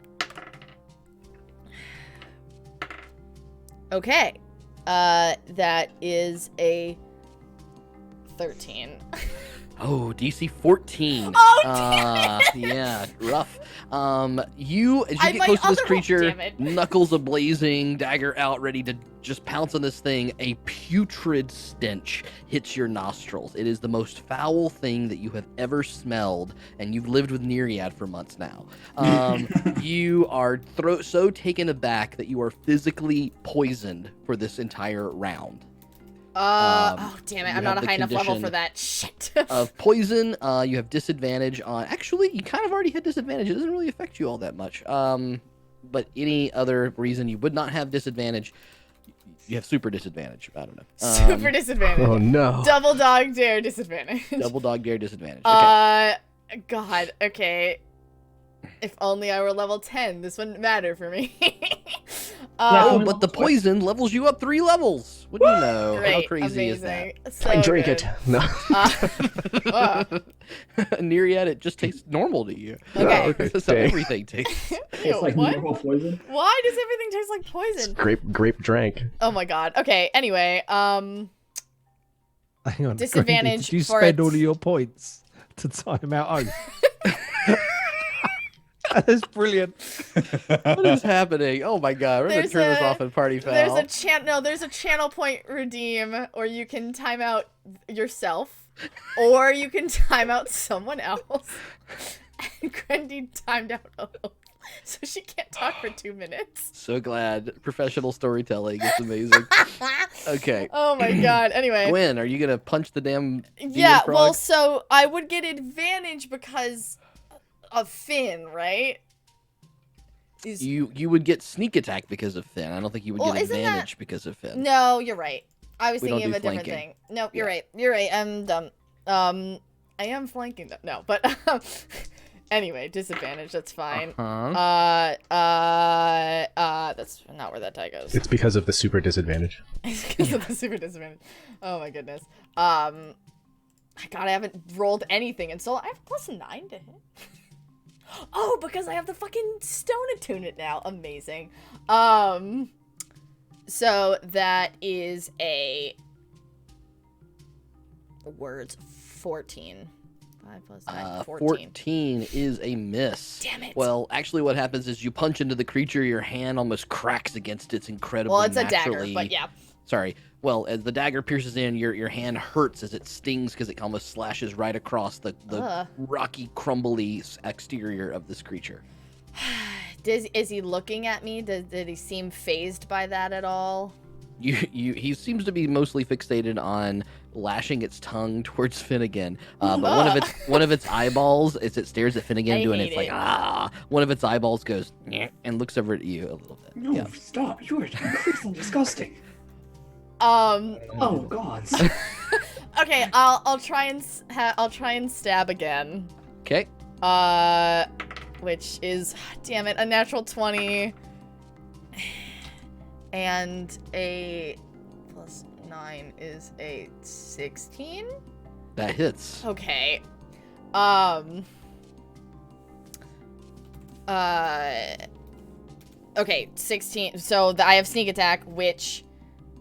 Okay. That is a 13. Oh, DC 14. Oh, damn it! Yeah, rough. As you I get might close to this other- creature, damn it. knuckles a-blazing, dagger out, ready to just pounce on this thing, a putrid stench hits your nostrils. It is the most foul thing that you have ever smelled, and you've lived with Neriad for months now. You are so taken aback that you are physically poisoned for this entire round. Oh, damn it. you I'm not have a the high enough level condition for that. Shit. Of poison, you have disadvantage on. Actually, you kind of already had disadvantage. It doesn't really affect you all that much. But any other reason you would not have disadvantage, you have super disadvantage. I don't know. Super disadvantage. Oh no. Double dog dare disadvantage. Double dog dare disadvantage. Okay. God, okay. If only I were level 10, this wouldn't matter for me. Oh, but the poison levels you up 3 levels. What do you know? How Great, crazy amazing. is So I drink good. it. No. that? Neariad, it just tastes normal to you. Okay. That's how Dang. everything tastes. Ew, It's like what? normal poison. Why does everything taste like poison? Grape drank. Oh my god. Okay, anyway, Hang on. Disadvantage Grendy, did you for spend its- all of your points to time out Oath? That's brilliant. What is happening? Oh my god, we're There's gonna turn this a- off in Party Foul. there's a channel point redeem, or you can time out yourself, or you can time out someone else. And Grendy timed out Oath, so she can't talk for 2 minutes. So glad. Professional storytelling. It's amazing. Okay. Oh my god. Anyway. Gwen, are you gonna punch the damn demon Yeah, frog? well, so I would get advantage because of Finn, right? You would get sneak attack because of Finn. I don't think you would Well, get isn't advantage because of Finn. No, you're right. I was We thinking of don't a do different flanking. thing. Nope, you're Yeah. right. You're right. I'm dumb. I am flanking them. No, but anyway, disadvantage. That's fine. Uh-huh. That's not where that die goes. It's because of the super disadvantage. It's because of the super disadvantage. Oh my goodness. God, I haven't rolled anything, and so I have +9 to hit. Oh, because I have the fucking stone attune it now. Amazing. So that is a words 14. 5 + 9, 14 is a miss. Damn it. Well, actually, what happens is you punch into the creature, your hand almost cracks against its incredibly Well, it's a dagger, naturally- but yeah. Sorry. Well, as the dagger pierces in, your hand hurts as it stings because it almost slashes right across the rocky, crumbly exterior of this creature. Is he looking at me? Did he seem phased by that at all? He seems to be mostly fixated on lashing its tongue towards Finnegan. But one of its eyeballs, as it stares at Finnegan, I doing hate it's like it. ah. One of its eyeballs goes "Nyeh," and looks over at you a little bit. No, Yeah. stop. You are increasingly disgusting. Um. Oh, gods. Okay, I'll try and stab again. Okay. Which is, damn it, a natural 20 and a +9 is a 16. That hits. Okay. Okay, 16. So I have sneak attack, which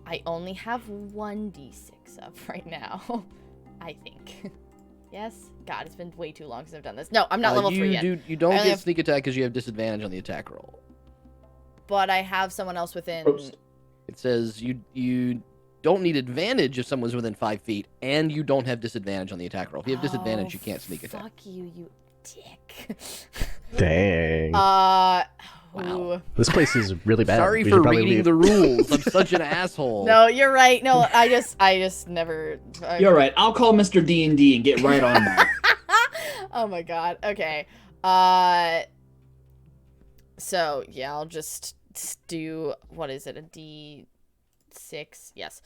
I only have 1d6 of right now. I think. Yes? God, it's been way too long since I've done this. No, I'm not level 3 yet. You don't I only get have- sneak attack because you have disadvantage on the attack roll. But I have someone else within. Oops. It says you don't need advantage if someone's within 5 feet, and you don't have disadvantage on the attack roll. If you have disadvantage, you can't sneak attack. Fuck you, you dick. Dang. Wow. Ooh. This place is really bad. Sorry We for should probably reading leave. the rules. I'm such an asshole. No, you're right. No, I just never. You're right. I'll call Mr. D&D and get right on that. Oh my god. Okay. So yeah, I'll just do, what is it? A D6? Yes.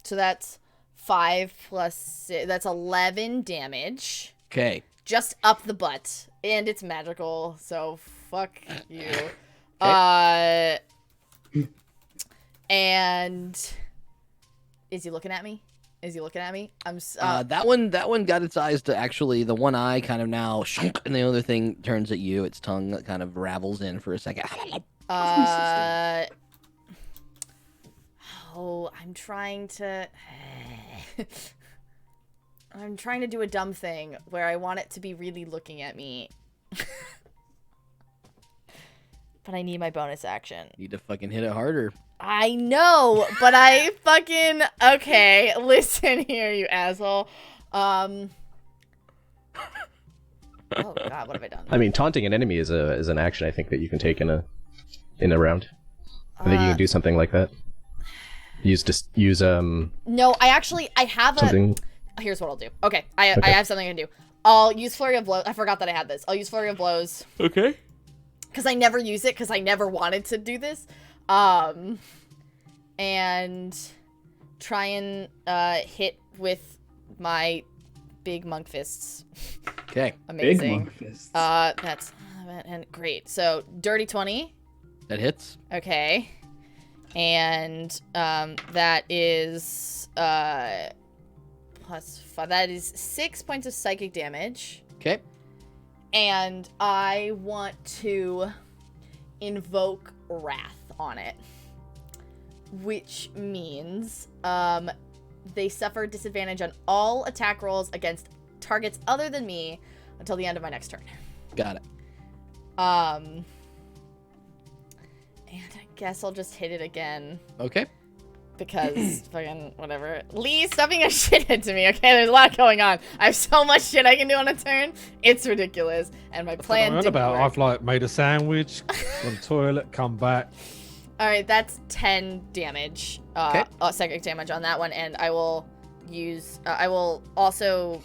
So that's 5 plus 6. That's 11 damage. Okay. Just up the butt, and it's magical. So fuck you. And is he looking at me? Is he looking at me? That one got its eyes to actually the one eye kind of now shunk, and the other thing turns at you. Its tongue kind of ravels in for a second. I'm trying to do a dumb thing where I want it to be really looking at me. But I need my bonus action. Need to fucking hit it harder. I know, but I fucking... Okay, listen here, you asshole. Oh god, what have I done? I mean, taunting an enemy is an action I think that you can take in a round. I think you can do something like that. No, I have something. Here's what I'll do. Okay, I have something I can do. I'll use Flurry of Blows. I forgot that I had this. I'll use Flurry of Blows. Okay. Because I never use it, because I never wanted to do this. And try and hit with my big monk fists. Okay. Amazing. Big monk fists. That's and great. So dirty 20. That hits. Okay. And that is plus 5. That is 6 points of psychic damage. Okay. And I want to invoke Wrath on it. Which means they suffer disadvantage on all attack rolls against targets other than me until the end of my next turn. Got it. And I guess I'll just hit it again. Okay. Because fucking whatever. Lee, stop being a shithead to me, okay? There's a lot going on. I have so much shit I can do on a turn. It's ridiculous. And my plan didn't work. I've like made a sandwich, gone to the toilet, come back. Alright, that's 10 damage. Okay. Psychic damage on that one, and I will use I will also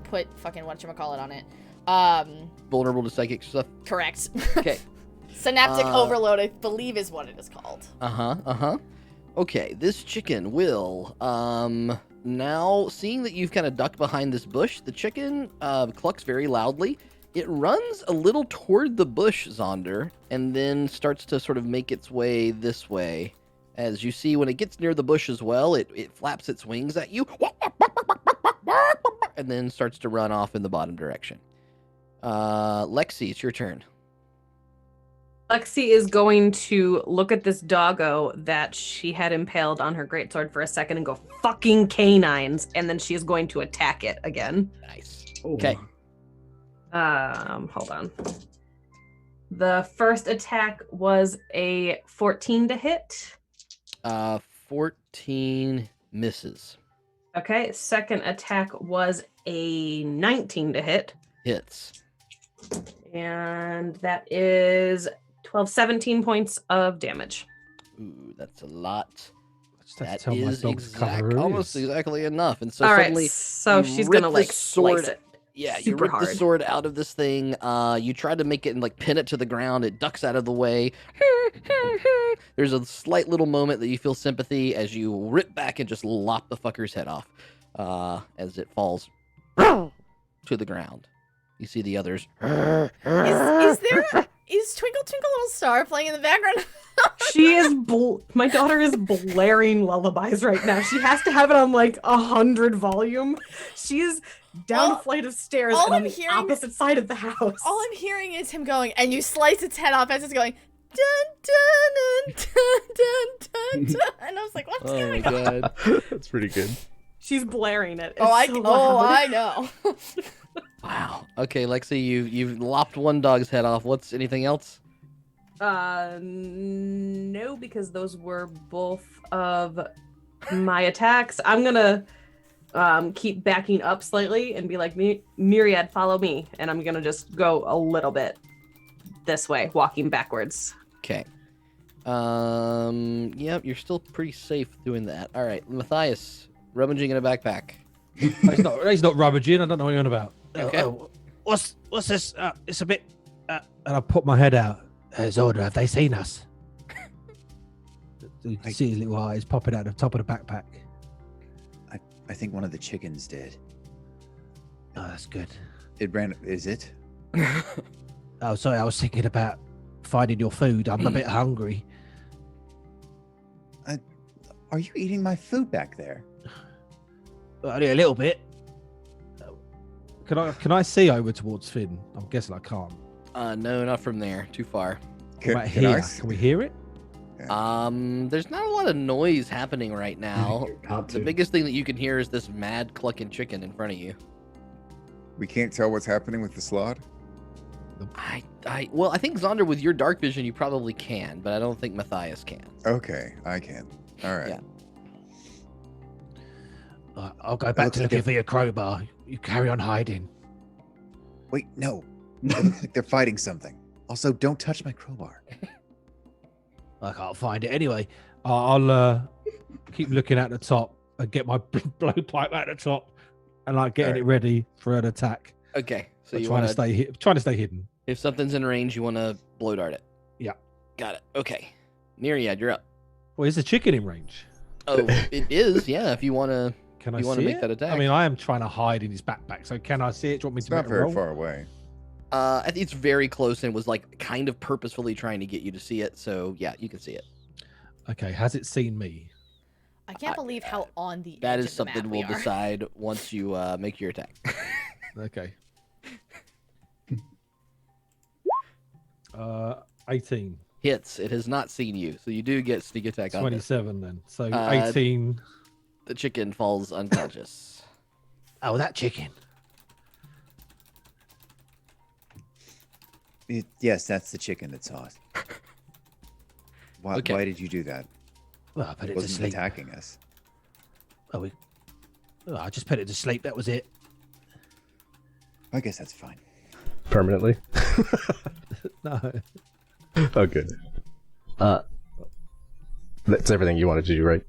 put fucking whatchamacallit on it. Vulnerable to psychic stuff. Correct. Okay. Synaptic overload, I believe, is what it is called. Okay, this chicken will, now, seeing that you've kind of ducked behind this bush, the chicken, clucks very loudly. It runs a little toward the bush, Zaunder, and then starts to sort of make its way this way. As you see, when it gets near the bush as well, it flaps its wings at you, and then starts to run off in the bottom direction. Lexi, it's your turn. Lexi is going to look at this doggo that she had impaled on her greatsword for a second and go, fucking canines, and then she is going to attack it again. Nice. Oh. Okay. Hold on. The first attack was a 14 to hit. 14 misses. Okay, second attack was a 19 to hit. Hits. And that is 17 points of damage. Ooh, that's a lot. Just have That to tell my is dog to cover her almost ears. exactly enough. And so All right, suddenly, so you she's rip gonna the like sword. slice it. Yeah, you super rip the hard. sword out of this thing. You try to make it and like pin it to the ground. It ducks out of the way. There's a slight little moment that you feel sympathy as you rip back and just lop the fucker's head off as it falls to the ground. You see the others. Is Is Twinkle Twinkle Little Star playing in the background? She is. My daughter is blaring lullabies right now. She has to have it on like 100 volume. She is down a flight of stairs and on the opposite side of the house. All I'm hearing is him going, and you slice its head off as it's going, dun dun dun dun dun dun. And I was like, what's going on? God. That's pretty good. She's blaring it. It's I know. Wow. Okay, Lexi, you've lopped one dog's head off. What's anything else? No, because those were both of my attacks. I'm gonna keep backing up slightly and be like, Neriad, follow me. And I'm gonna just go a little bit this way, walking backwards. Okay. Yep, you're still pretty safe doing that. All right, Matthias, rummaging in a backpack. He's not rummaging. I don't know what you're on about. Okay. What's this? It's a bit. And I put my head out. Zaunder, have they seen us? You can see his little eyes popping out the top of the backpack. I think one of the chickens did. Oh, that's good. It ran. Is it? Oh, sorry. I was thinking about finding your food. I'm a bit hungry. Are you eating my food back there? Only a little bit. Can I see over towards Finn? I'm guessing I can't. No, not from there. Too far. Can we hear it? There's not a lot of noise happening right now. The biggest thing that you can hear is this mad clucking chicken in front of you. We can't tell what's happening with the slot? Well, I think Zaunder, with your dark vision, you probably can, but I don't think Matthias can. Okay, I can. All right. Yeah. I'll go back to looking for your crowbar. You carry on hiding. Wait, no. It looks like they're fighting something. Also, don't touch my crowbar. I can't find it anyway. I'll keep looking at the top and get my blowpipe at the top and like getting it ready for an attack. Okay, so you trying to stay hidden. If something's in range, you want to blow dart it. Yeah. Got it. Okay, Neriad, you're up. Well, is the chicken in range? Oh, it is. Yeah, if you want to. Can I you want to make that attack? I mean, I am trying to hide in his backpack, so can I see it? Do you want me to not make a very roll? far away. I think it's very close and was like kind of purposefully trying to get you to see it. So yeah, you can see it. Okay, has it seen me? I can't believe how on the that edge is of the something map we'll we are. decide once you make your attack. Okay. 18. Hits. It has not seen you, so you do get sneak attack on it. 27 then. So 18. The chicken falls unconscious. Oh, that chicken. Yes, that's the chicken that saw us. Why did you do that? Well, I put it It wasn't to sleep. attacking us. I just put it to sleep. That was it. I guess that's fine. Permanently? No. Oh, good. That's everything you wanted to do, right?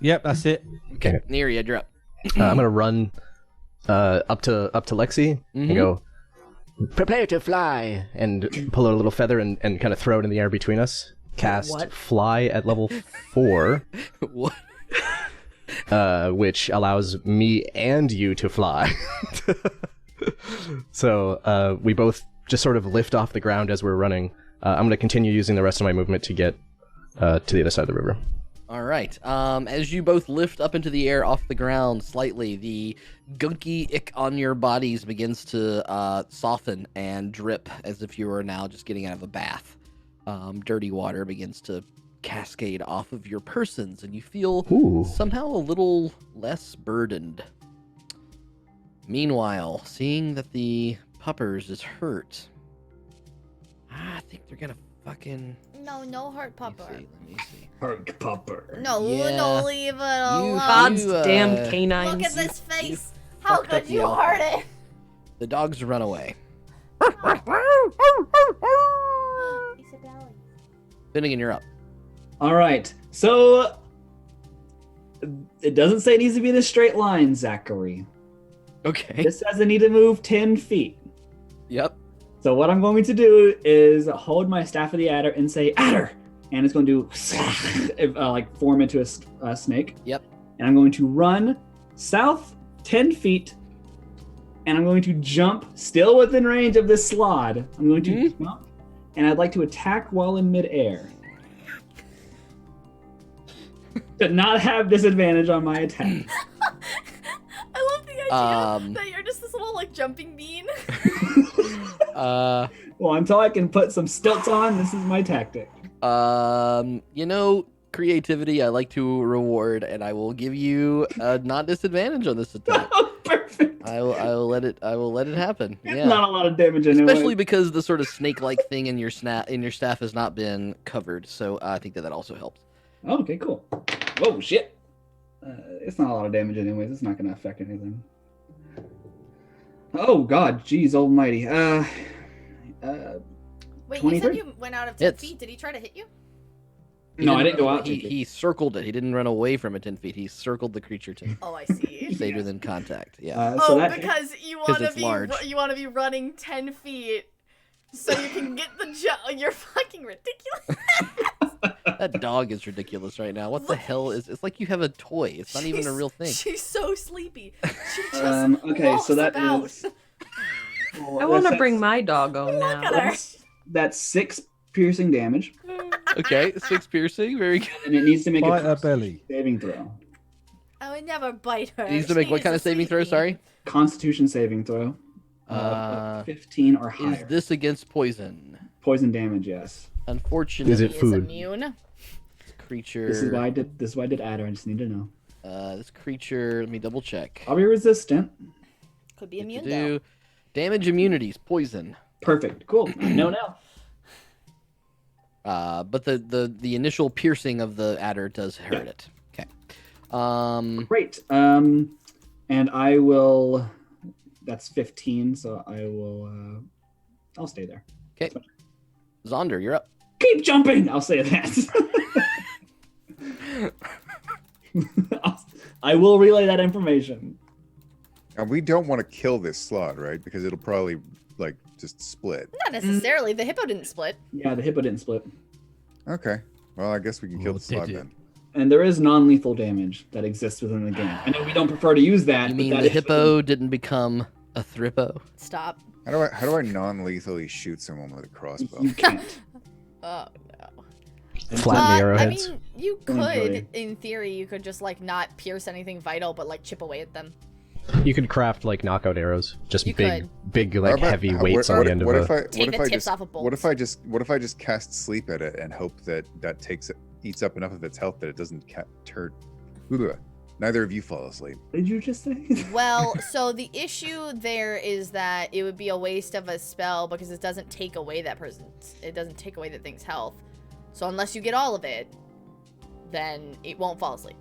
Yep, that's it. Okay, Neriad, you're up. I'm gonna run up to Lexi and go, Prepare to fly. and pull out a little feather and kind of throw it in the air between us. Cast Fly at level 4. What? Which allows me and you to fly. So we both just sort of lift off the ground as we're running. I'm going to continue using the rest of my movement to get to the other side of the river. All right. As you both lift up into the air off the ground slightly, the gunky ick on your bodies begins to soften and drip as if you were now just getting out of a bath. Dirty water begins to cascade off of your persons, and you feel somehow a little less burdened. Meanwhile, seeing that the puppers is hurt, I think they're gonna fucking... No hurt pupper. Let me see. Hurt pupper. No, Yeah. leave it alone. God's You, damn canines. Look at this face. How fucked up could the you alpha. hurt it? The dogs run away. Finnegan, you're up. All right. So it doesn't say it needs to be in a straight line, Zachary. Okay. It says I need to move 10 feet. Yep. So what I'm going to do is hold my staff of the adder and say adder, and it's going to like form into a snake. Yep. And I'm going to run south 10 feet, and I'm going to jump still within range of this slod. I'm going to jump and I'd like to attack while in midair. To not have disadvantage on my attack. I love the idea that you're just this little like jumping bean. Well, until I can put some stilts on, this is my tactic. Creativity I like to reward, and I will give you a non-disadvantage on this attack. Perfect. I will let it happen. It's Yeah. not a lot of damage anyway. Especially because the sort of snake-like thing in your staff has not been covered, so I think that also helps. Oh, okay, cool. Whoa, shit. It's not a lot of damage anyways. It's not going to affect anything. Oh, God. Jeez almighty. Wait, you 23? said you went out of 10 Hits. feet. Did he try to hit you? No, I didn't go out. He circled it. He didn't run away from it 10 feet. He circled the creature to Oh, I see. greater than contact. Yeah. So Oh, that because you want to it's be large. you want to be running 10 feet so you can get the jump. You're fucking ridiculous. That dog is ridiculous right now. What the hell is? It's like you have a toy. It's not even a real thing. She's so sleepy. She just okay, so that about. is. I want to bring my doggo Look at now. her. That's 6 piercing damage, Okay, 6 piercing. Very good. and it needs to make Bite a her belly. saving throw. I would never bite her. It needs to make what She's kind of a saving throw? sweetie. Sorry. Constitution saving throw. 15 or higher. Is this against poison? Poison damage? Yes. Unfortunately, Is it He is food? immune. creature. This is why I did. This is why I did adder. I just need to know. This creature. Let me double check. I'll be resistant. Could be immune though. Do damage immunities, poison. Perfect. Cool. I know now. But the initial piercing of the adder does hurt it. Okay. Great. And I will. That's 15. So I will. I'll stay there. Okay. Zaunder, you're up. Keep jumping. I'll say that. I will relay that information. And we don't want to kill this slot, right? Because it'll probably like just split. Not necessarily. The hippo didn't split. Yeah, the hippo didn't split. Okay. Well, I guess we can kill Well, the slot did it? then. And there is non-lethal damage that exists within the game. I know we don't prefer to use that. You but mean that the is hippo didn't become a thrippo? Stop. How do I non-lethally shoot someone with a crossbow? You can't. Oh no. Flatten the arrowheads. I mean, you Enjoy could, it. in theory, you could just like not pierce anything vital, but like chip away at them. You could craft like knockout arrows, just You big How like about- heavy how- weights on the end of what a. if I, Take what if the I tips just, off of what if bolts. I just cast sleep at it and hope that eats up enough of its health that it doesn't neither of you fall asleep. What did you just say? Well, so the issue there is that it would be a waste of a spell because it doesn't take away that thing's health. So unless you get all of it, then it won't fall asleep.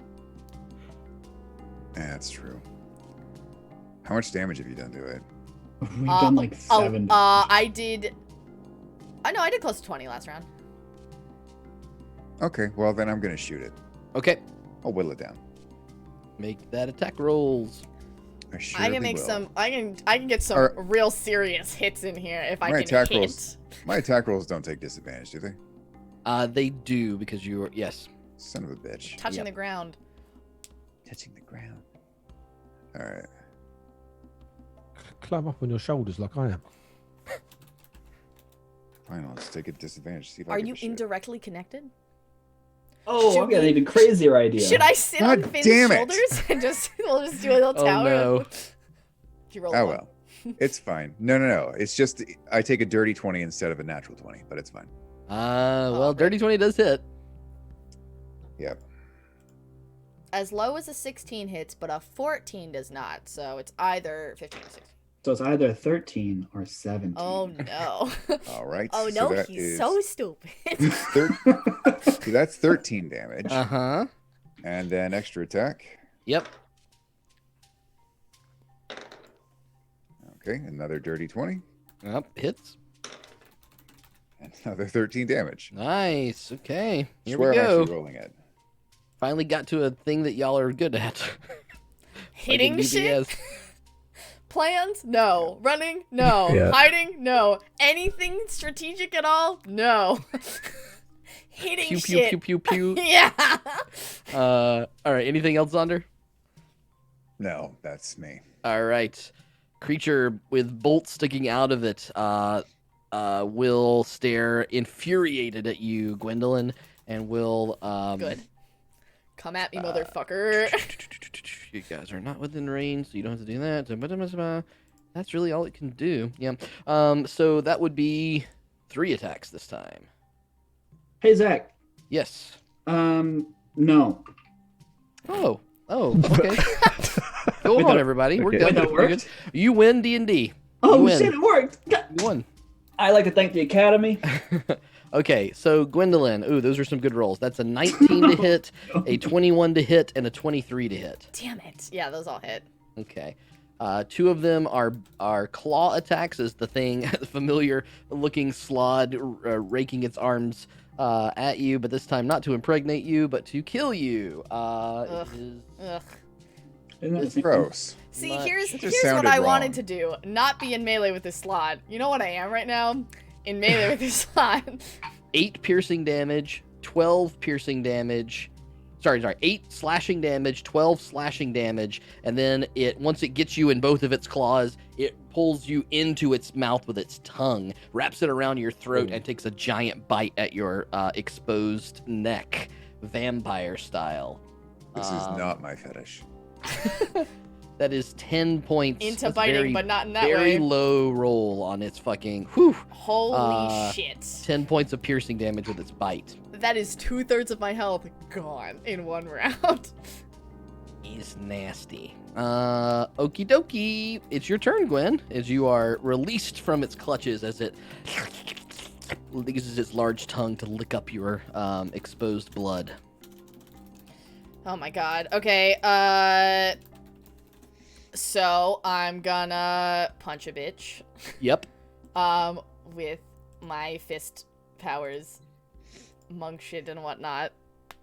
Yeah, that's true. How much damage have you done to it? We've done like 7. I did. I know I did close to 20 last round. Okay, well then I'm gonna shoot it. Okay. I'll whittle it down. Make that attack rolls. I I can make will. some. I can get some Alright. real serious hits in here if I My can attack hit. rolls. My attack rolls don't take disadvantage, do they? They do because you are yes. Son of a bitch. Touching Yep. the ground. Touching the ground. All right. Climb up on your shoulders like I am. Fine, let's take a disadvantage. See if I Are give you a shit. indirectly connected? Oh, Should I've got an we- even crazier idea. Should I sit on God Finn's damn it. shoulders and we'll just do a little Oh, tower? no. Did you roll Oh one? well. It's fine. No. It's just I take a dirty 20 instead of a natural 20, but it's fine. Well, dirty 20 does hit. Yep. As low as a 16 hits, but a 14 does not. So it's either 15 or 16. So it's either 13 or 17. Oh no. All right. Oh so no, that he's is so stupid. so that's 13 damage. Uh-huh. And then extra attack. Yep. Okay, another dirty 20. Yep. Hits. And another 13 damage. Nice. Okay. Here Swear we I'm go. actually rolling it. Finally got to a thing that y'all are good at. Hitting Like in shit? BBS. Plans? No. Running? No. Yeah. Hiding? No. Anything strategic at all? No. Hitting Pew pew shit. pew pew pew. Yeah. All right. Anything else, Zaunder? No, that's me. All right. Creature with bolts sticking out of it will stare infuriated at you, Gwendolyn, and will Good. Come at me, motherfucker. You guys are not within range, so you don't have to do that. That's really all it can do. Yeah. So that would be 3 attacks this time. Hey, Zach. Yes. No. Oh, okay. Go on, everybody. We're Okay. good. Wait, that We're good. worked? You win D&D. Oh, You win. shit, it worked. God. You won. I like to thank the Academy. Okay, so Gwendolyn. Ooh, those are some good rolls. That's a 19 to hit, a 21 to hit, and a 23 to hit. Damn it. Yeah, those all hit. Okay. 2 of them are claw attacks, as the thing, the familiar looking slod raking its arms at you, but this time not to impregnate you, but to kill you. Ugh. It is Ugh. Isn't that It's gross. See, Much. here's It just what sounded I wrong. wanted to do. Not be in melee with this slot. You know what I am right now? In melee with this slot. 8 piercing damage, 12 piercing damage. Sorry, 8 slashing damage, 12 slashing damage, and then once it gets you in both of its claws, it pulls you into its mouth with its tongue, wraps it around your throat, and takes a giant bite at your exposed neck, vampire style. This is not my fetish. That is 10 points. Into That's biting, very, but not in that very way. low roll on its fucking. Whew, Holy shit. 10 points of piercing damage with its bite. That is 2/3 of my health gone in one round. Is nasty. Okie dokie. It's your turn, Gwen, as you are released from its clutches as it uses its large tongue to lick up your exposed blood. Oh my god. Okay, so I'm gonna punch a bitch. Yep. With my fist powers, monk shit and whatnot.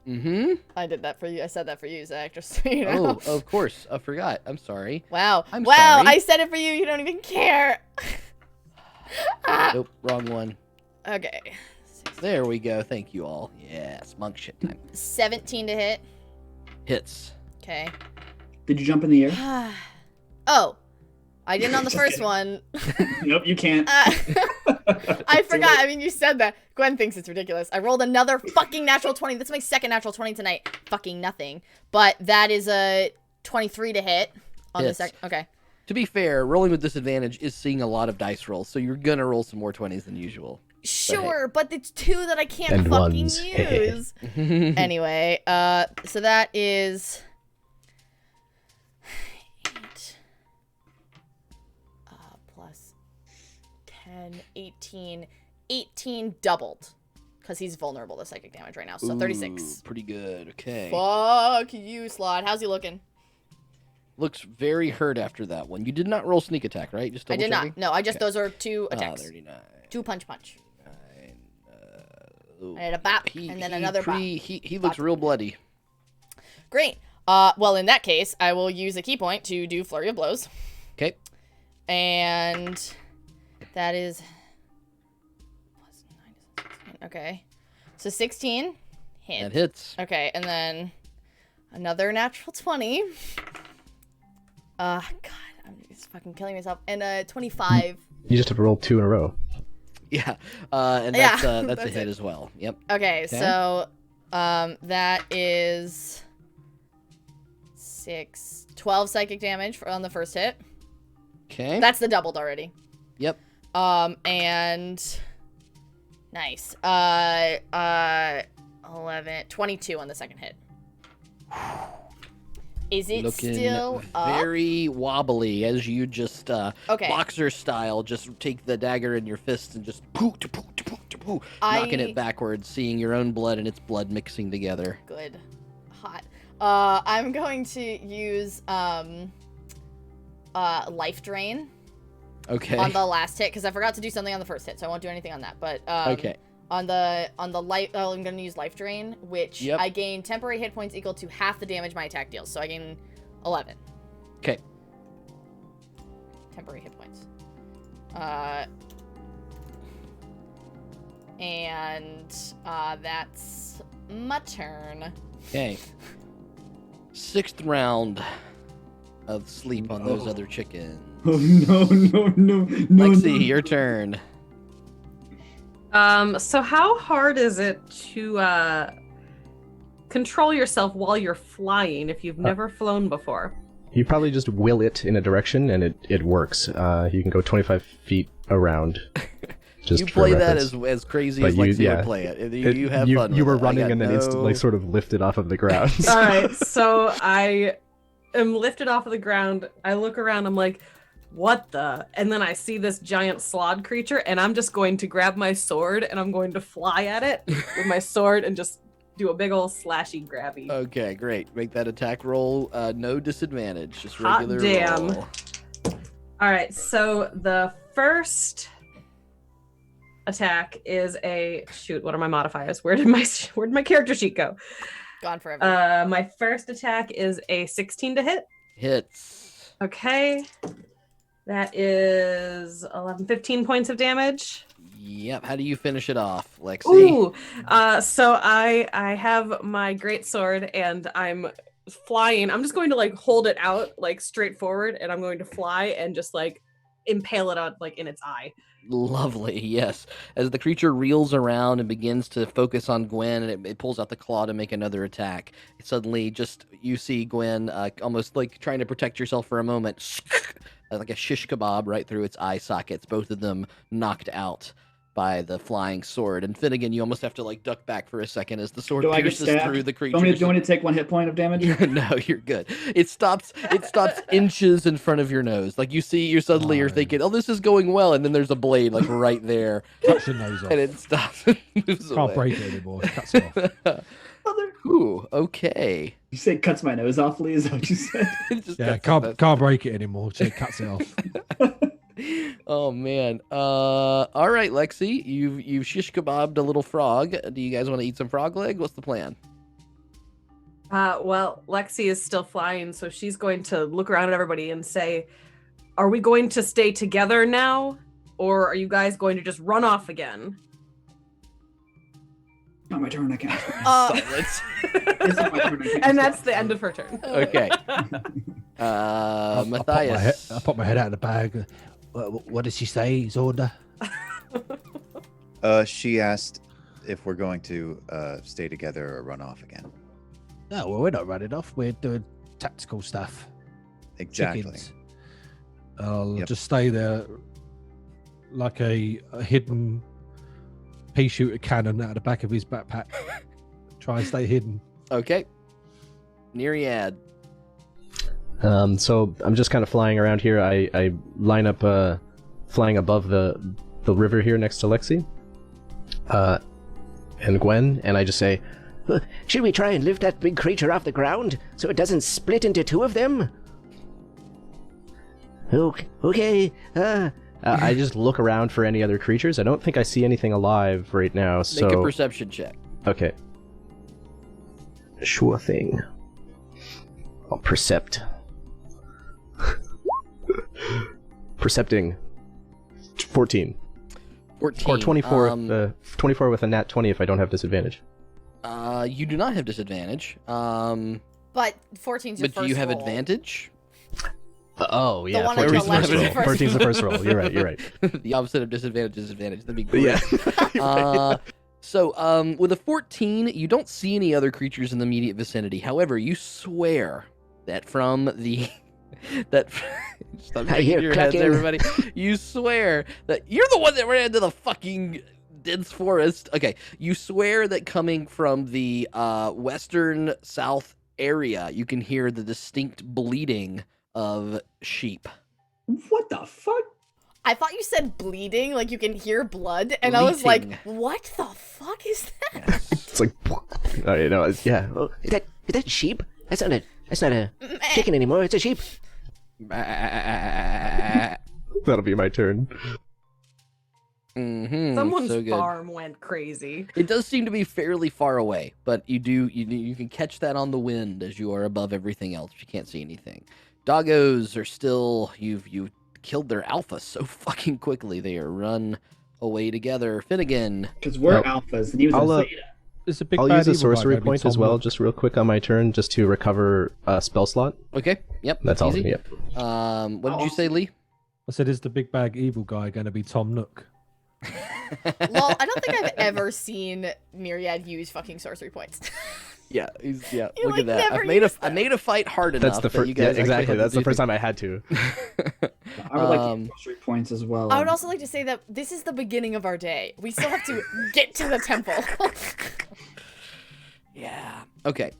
Mm-hmm. I did that for you. I said that for you, Zach, just so you know. Oh, of course. I forgot. I'm sorry. Wow. I'm wow, sorry. I said it for you. You don't even care. Nope, wrong one. Okay. There we go. Thank you all. Yes, monk shit time. 17 to hit. Hits. Okay. Did you jump in the air? Oh, I didn't on the Just first kidding. one. Nope, you can't. I forgot. I mean, you said that. Gwen thinks it's ridiculous. I rolled another fucking natural 20. That's my second natural 20 tonight. Fucking nothing. But that is a 23 to hit on the Hits. second. Okay. To be fair, rolling with disadvantage is seeing a lot of dice rolls, so you're gonna roll some more 20s than usual. Sure, but it's 2 that I can't And fucking ones. use. Anyway, so that is 8 plus 10, 18. 18 doubled. Because he's vulnerable to psychic damage right now, so 36. Ooh, pretty good. Okay. Fuck you, Slot. How's he looking? Looks very hurt after that one. You did not roll sneak attack, right? Just I did double-checking? not. No, I just, Okay. those are 2 attacks. 39. 2 punch. 9, ooh. I had a bop, and then another bop. He looks Bop. real bloody. Great. Well, in that case, I will use a key point to do Flurry of Blows. Okay. And that is... plus 9 is 16. Okay. So 16 hit. That hits. Okay, and then another natural 20. God, I'm just fucking killing myself. And 25. You just have to roll 2 in a row. Yeah. And Yeah, that's, that's a that's hit it. as well. Yep. Okay, Okay. so that is 12 psychic damage on the first hit. Okay. That's the doubled already. Yep. And nice. 11, 22 on the second hit. Is it Looking still up? very wobbly as you just Okay. boxer style just take the dagger in your fist and just knocking it backwards, seeing your own blood and its blood mixing together. Good. Hot. I'm going to use life drain Okay. on the last hit because I forgot to do something on the first hit, so I won't do anything on that. But Okay. on the life, I'm gonna use life drain, which Yep. I gain temporary hit points equal to half the damage my attack deals. So I gain 11 Okay. temporary hit points. And that's my turn. Okay. 6th round of sleep on those other chickens. Oh, no. Lexi, your turn. So how hard is it to control yourself while you're flying if you've never flown before? You probably just will it in a direction, and it works. You can go 25 feet around. Just You play for that reference. as crazy But as Lexi would play it. You have fun. You with were it. I running got and then instantly sort of lifted off of the ground. All right, so I am lifted off of the ground. I look around. I'm like, what the? And then I see this giant slod creature, and I'm just going to grab my sword, and I'm going to fly at it with my sword and just do a big old slashy grabby. Okay, great. Make that attack roll no disadvantage. Just Hot regular damn. roll. All right, so the first attack is a shoot. What are my modifiers? Where did my character sheet go? Gone forever. My first attack is a 16 to hit. Hits. Okay. That is 15 points of damage. Yep. How do you finish it off, Lexi? Ooh. So I have my great sword and I'm flying. I'm just going to like hold it out like straight forward, and I'm going to fly and just like impale it out like in its eye. Lovely, yes. As the creature reels around and begins to focus on Gwen, and it pulls out the claw to make another attack. Suddenly, you see Gwen almost like trying to protect yourself for a moment, like a shish kebab right through its eye sockets. Both of them knocked out by the flying sword. And Finnegan, you almost have to like duck back for a second as the sword Do I get pierces stabbed? through the Do creature. you want me to take 1 hit point of damage? No, you're good. It stops inches in front of your nose. Like you're suddenly thinking, oh, this is going well, and then there's a blade like right there. Cuts the nose off. And it stops and moves Can't away. break it anymore. It cuts it off. Ooh, okay. You say cuts my nose off, Lee? Is that what you said? It just Yeah, cuts the can't break it anymore. So it cuts it off. nose. Oh man. All right, Lexi, you've shish kebabbed a little frog. Do you guys want to eat some frog leg? What's the plan? Well, Lexi is still flying, so she's going to look around at everybody and say, are we going to stay together now? Or are you guys going to just run off again? Not my turn. I can't. Silence. It's not my turn. I can't And stop. that's the end of her turn. Okay. Matthias. I pop my head out of the bag. What did she say, Zaunder? She asked if we're going to stay together or run off again. No, well, we're not running off. We're doing tactical stuff. Exactly. Chickens. I'll Yep. just stay there like a hidden pea shooter cannon out of the back of his backpack. Try and stay hidden. Okay. Neriad. So I'm just kind of flying around here. I line up flying above the river here next to Lexi and Gwen, and I just say, Should we try and lift that big creature off the ground so it doesn't split into two of them? Okay. I just look around for any other creatures. I don't think I see anything alive right now, so... Make a perception check. Okay. Sure thing. I'll percept. Percepting. 14. 14. Or 24, 24 with a nat 20 if I don't have disadvantage. You do not have disadvantage. But 14's your But first do you have roll. advantage? Oh, yeah. one on 14's your the left first is roll. the first 14's the first roll. You're right. The opposite of disadvantage is advantage. That'd be great. Yeah. So, with a 14, you don't see any other creatures in the immediate vicinity. However, you swear that from the... Stop I shaking hear your heads, clucking. everybody. You swear that you're the one that ran into the fucking dense forest. Okay, you swear that coming from the western south area, you can hear the distinct bleating of sheep. What the fuck? I thought you said bleeding, like you can hear blood, and I was like, Bleating. what the fuck is that? It's like... Oh, you know, yeah. Oh, is that sheep? That's not a chicken anymore. It's a sheep. That'll be my turn. Mm-hmm, Someone's so good. farm went crazy. It does seem to be fairly far away, but you can catch that on the wind as you are above everything else. You can't see anything. Doggos are still you've killed their alpha so fucking quickly. They are run away together. Finnegan. Because we're Well, alphas and he was I'll, a zeta. It's a big I'll bad use a evil guy sorcery gonna be point as Tom well, Nook. just real quick on my turn, just to recover a spell slot. Okay. Yep. That's all. easy. Yep. What did you say, Lee? I said, is the big bag evil guy going to be Tom Nook? Lol, I don't think I've ever seen Neriad use fucking sorcery points. Yeah, You, look like, at that. never I made use I made a fight hard enough. That's the that first. you Yeah, guys actually exactly. had to That's the do first things. time I had to. I would like to use grocery points as well. I would also like to say that this is the beginning of our day. We still have to get to the temple. Yeah. Okay.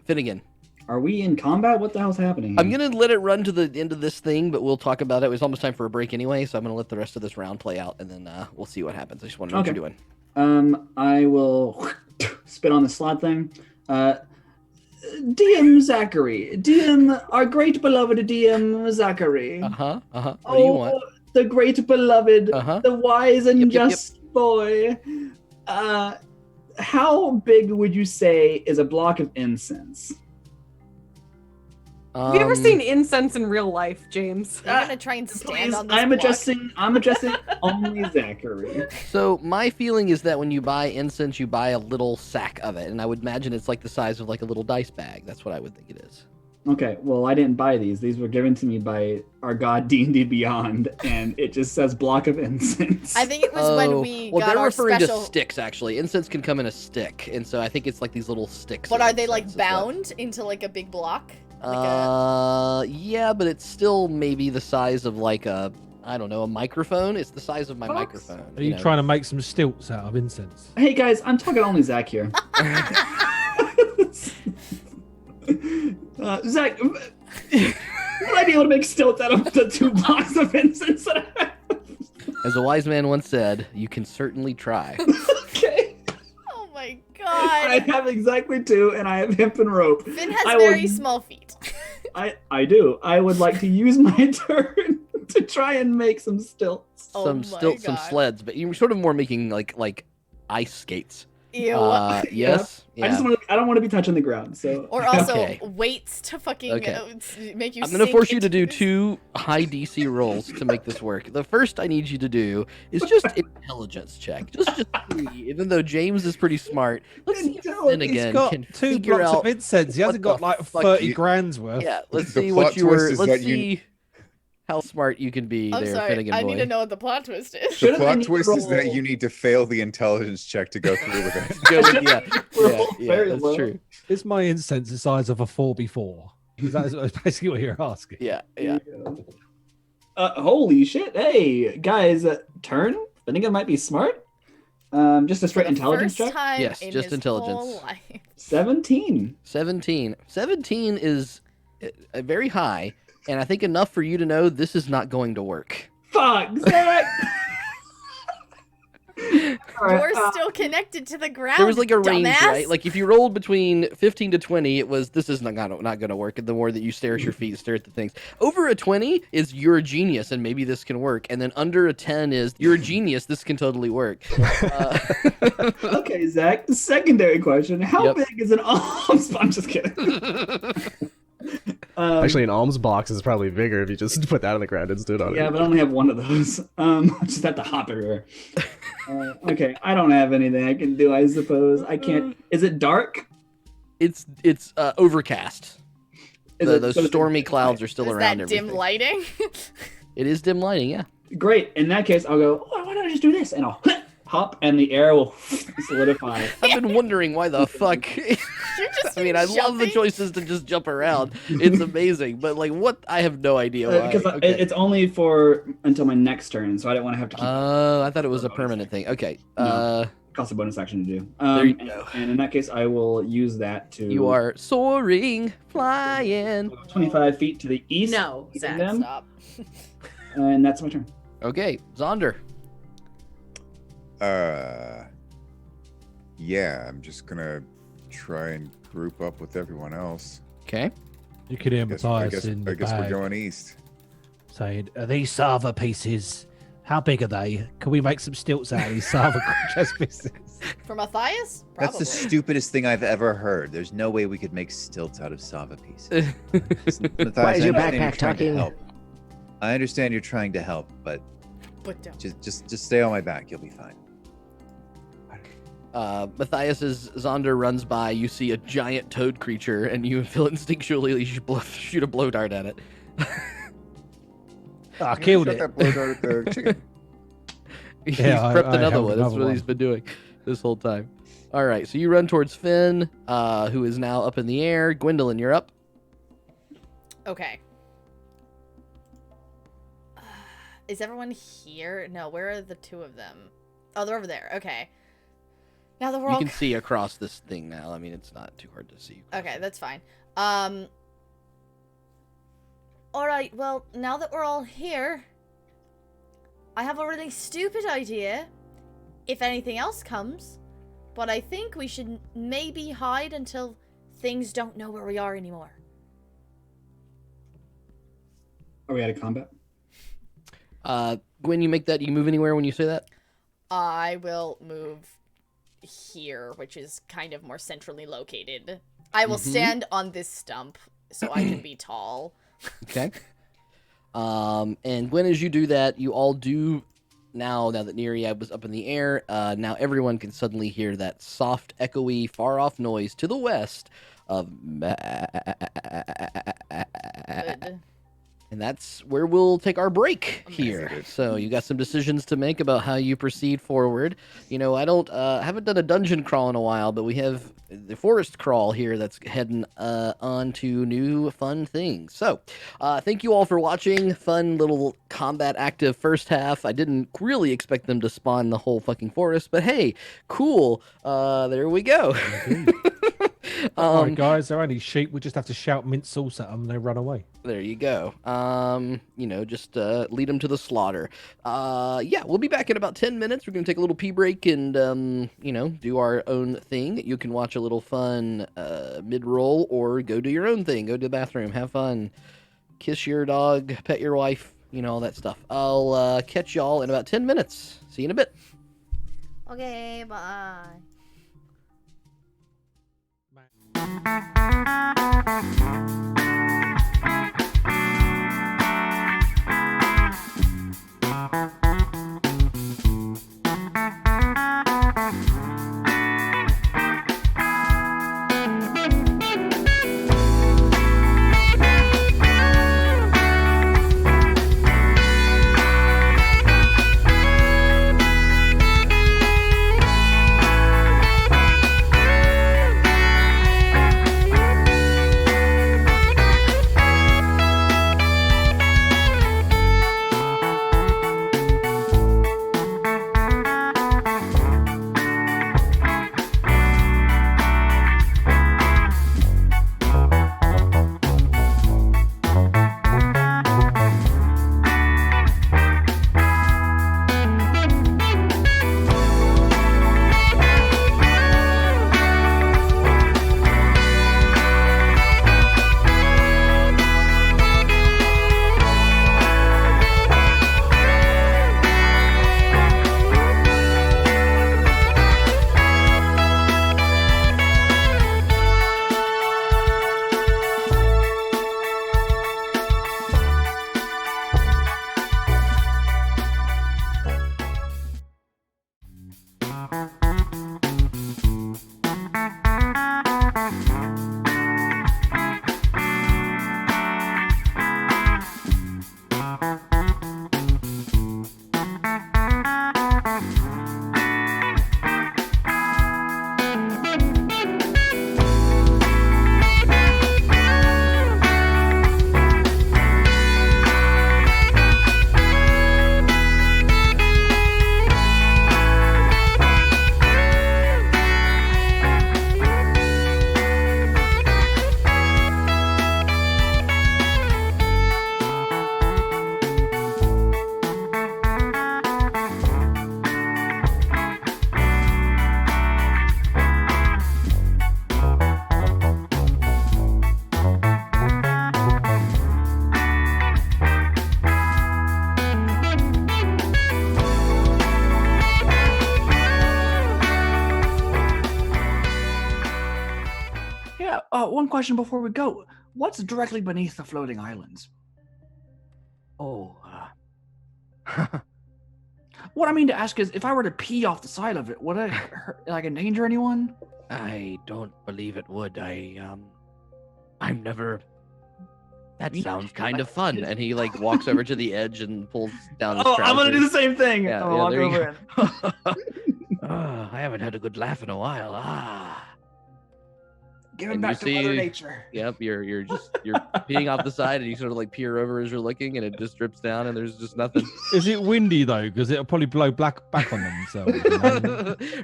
Finnegan. Are we in combat? What the hell's happening? I'm gonna let it run to the end of this thing, but we'll talk about it. It was almost time for a break anyway, so I'm gonna let the rest of this round play out, and then we'll see what happens. I just want to know what you're doing. I will spit on the slot thing. DM Zachary. DM, our great beloved DM Zachary. What do you want? The great beloved, the wise and Yep. just boy. How big would you say is a block of incense? Have you ever seen incense in real life, James? I'm gonna try and stand Please, on this I'm block. addressing only Zachary. So my feeling is that when you buy incense, you buy a little sack of it, and I would imagine it's like the size of like a little dice bag. That's what I would think it is. Okay, well, I didn't buy these. These were given to me by our god D&D Beyond, and it just says block of incense. I think it was when we got they're our referring special. to sticks actually. Incense can come in a stick, and so I think it's like these little sticks. But of are they like incense is what- bound into like a big block? Like Yeah, but it's still maybe the size of like a, I don't know, a microphone. It's the size of my Fox? microphone. Are you trying to make some stilts out of incense? Hey guys, I'm talking only Zach here. Zach, would I be able to make stilts out of the 2 blocks of incense that I have? As a wise man once said, you can certainly try. Okay. Oh my I god. have exactly 2, and I have hemp and rope. Finn has I will- very small feet. I do. I would like to use my turn to try and make some stilts. Oh some my stilts, some God. sleds, but you're sort of more making like ice skates. Ew. Yes. I just want to. I don't want to be touching the ground. So. Or also Okay. weights to fucking Okay. make you. I'm gonna sink force you to into do this. 2 high DC rolls to make this work. The first I need you to do is just intelligence check. Just see, even though James is pretty smart. Let's see if He's Finnegan He's got can 2 figure blocks out. of incense. He what hasn't got the like fuck 30 you- grand's worth. Yeah, let's The see plot what you were. twist is Let's that you- see how smart you can be I'm there, sorry. Finnegan I boy. need to know what the plot twist is. The Shouldn't I plot need to twist is that roll- you need to fail the intelligence check to go through with it. Go with, Roll yeah, very that's low. true. Is my incense the size of a 4x4? That's basically what you're asking. Yeah. Holy shit! Hey guys, turn. Finnegan might be smart. Just a straight For the intelligence first check. time Yes, in just his intelligence. whole life. 17. 17. 17 is very high, and I think enough for you to know this is not going to work. Fuck, Zach. All right, You're still connected to the ground. There was like a range, dumbass. right? Like if you rolled between 15 to 20, it was this is not going to work. And the more that you stare at your feet, stare at the things. Over a 20 is you're a genius, and maybe this can work. And then under a 10 is you're a genius, this can totally work. Okay, Zach. The secondary question: how Yep. big is an alms? I'm just kidding. Actually, an alms box is probably bigger if you just put that on the ground and stood on Yeah, it. but I only have one of those. Just have to hop everywhere. Okay, I don't have anything I can do. I suppose I can't. Is it dark? It's overcast. Is Those so it's- stormy clouds are still Is around that dim everything. lighting? It is dim lighting, yeah. Great. In that case, I'll go. Oh, why don't I just do this? And I'll hop, and the air will solidify. I've been wondering why the fuck. You're just I mean, I love the jumping. choices to just jump around. It's amazing, but like, what? I have no idea why. Because Okay. it's only for until my next turn, so I don't want to have to keep. I thought it was a permanent thing. Okay. No. Cost a bonus action to do. There you go. And in that case, I will use that to. You are soaring, flying. 25 feet to the east. No, east Zach, of them, Stop. and that's my turn. Okay, Zaunder. Yeah, I'm just gonna try and group up with everyone else. Okay. You can hear I Matthias in the guess bag we're going east. saying, "Are these Sava pieces? How big are they? Can we make some stilts out of these Sava chess pieces?" For Matthias? That's Probably. the stupidest thing I've ever heard. There's no way we could make stilts out of Sava pieces. Matthias, Why is your I understand backpack you're trying to talking? help. I understand you're trying to help, but But don't. just stay on my back. You'll be fine. Matthias's Zaunder runs by. You see a giant toad creature, and you feel instinctually shoot a blow dart at it. I killed Shot it. that blow dart at the chicken. He's Yeah, prepped I another held one. That's another what he's one. been doing this whole time. All right, so you run towards Finn, who is now up in the air. Gwendolyn, you're up. Okay. Is everyone here? No, where are the two of them? Oh, they're over there. Okay. Now that we're You all can see across this thing now. I mean, it's not too hard to see. Okay, that's fine. All right. Well, now that we're all here, I have a really stupid idea. If anything else comes, but I think we should maybe hide until things don't know where we are anymore. Are we out of combat? Gwen, you make that. You move anywhere when you say that? I will move here, which is kind of more centrally located. I will stand on this stump so I can be tall. Okay. And Gwen, as you do that, you all do now that Neriad was up in the air, now everyone can suddenly hear that soft, echoey, far-off noise to the west of... Good. And that's where we'll take our break Amazing. here. So you got some decisions to make about how you proceed forward. You know, I don't haven't done a dungeon crawl in a while, but we have the forest crawl here that's heading on to new fun things. So thank you all for watching. Fun little combat active first half. I didn't really expect them to spawn the whole fucking forest, but hey, cool. There we go. All right, guys, they're only sheep. We just have to shout mint sauce at them and they run away. There you go. You know, just lead them to the slaughter. Yeah, we'll be back in about 10 minutes. We're going to take a little pee break and, you know, do our own thing. You can watch a little fun mid-roll or go do your own thing. Go to the bathroom, have fun, kiss your dog, pet your wife, you know, all that stuff. I'll catch y'all in about 10 minutes. See you in a bit. Okay, bye. One question before we go. What's directly beneath the floating islands? Oh, What I mean to ask is, if I were to pee off the side of it, would it hurt, like endanger anyone? I don't believe it would. I'm never That sounds kind of fun. And he like walks over to the edge and pulls down his Oh, trousers. I'm gonna do the same thing. Yeah, I'm gonna walk there you over go. and I haven't had a good laugh in a while. give him And back you to Mother see- Nature. Yep, you're peeing off the side, and you sort of like peer over as you're looking, and it just drips down, and there's just nothing. Is it windy though? Because it'll probably blow back on themselves.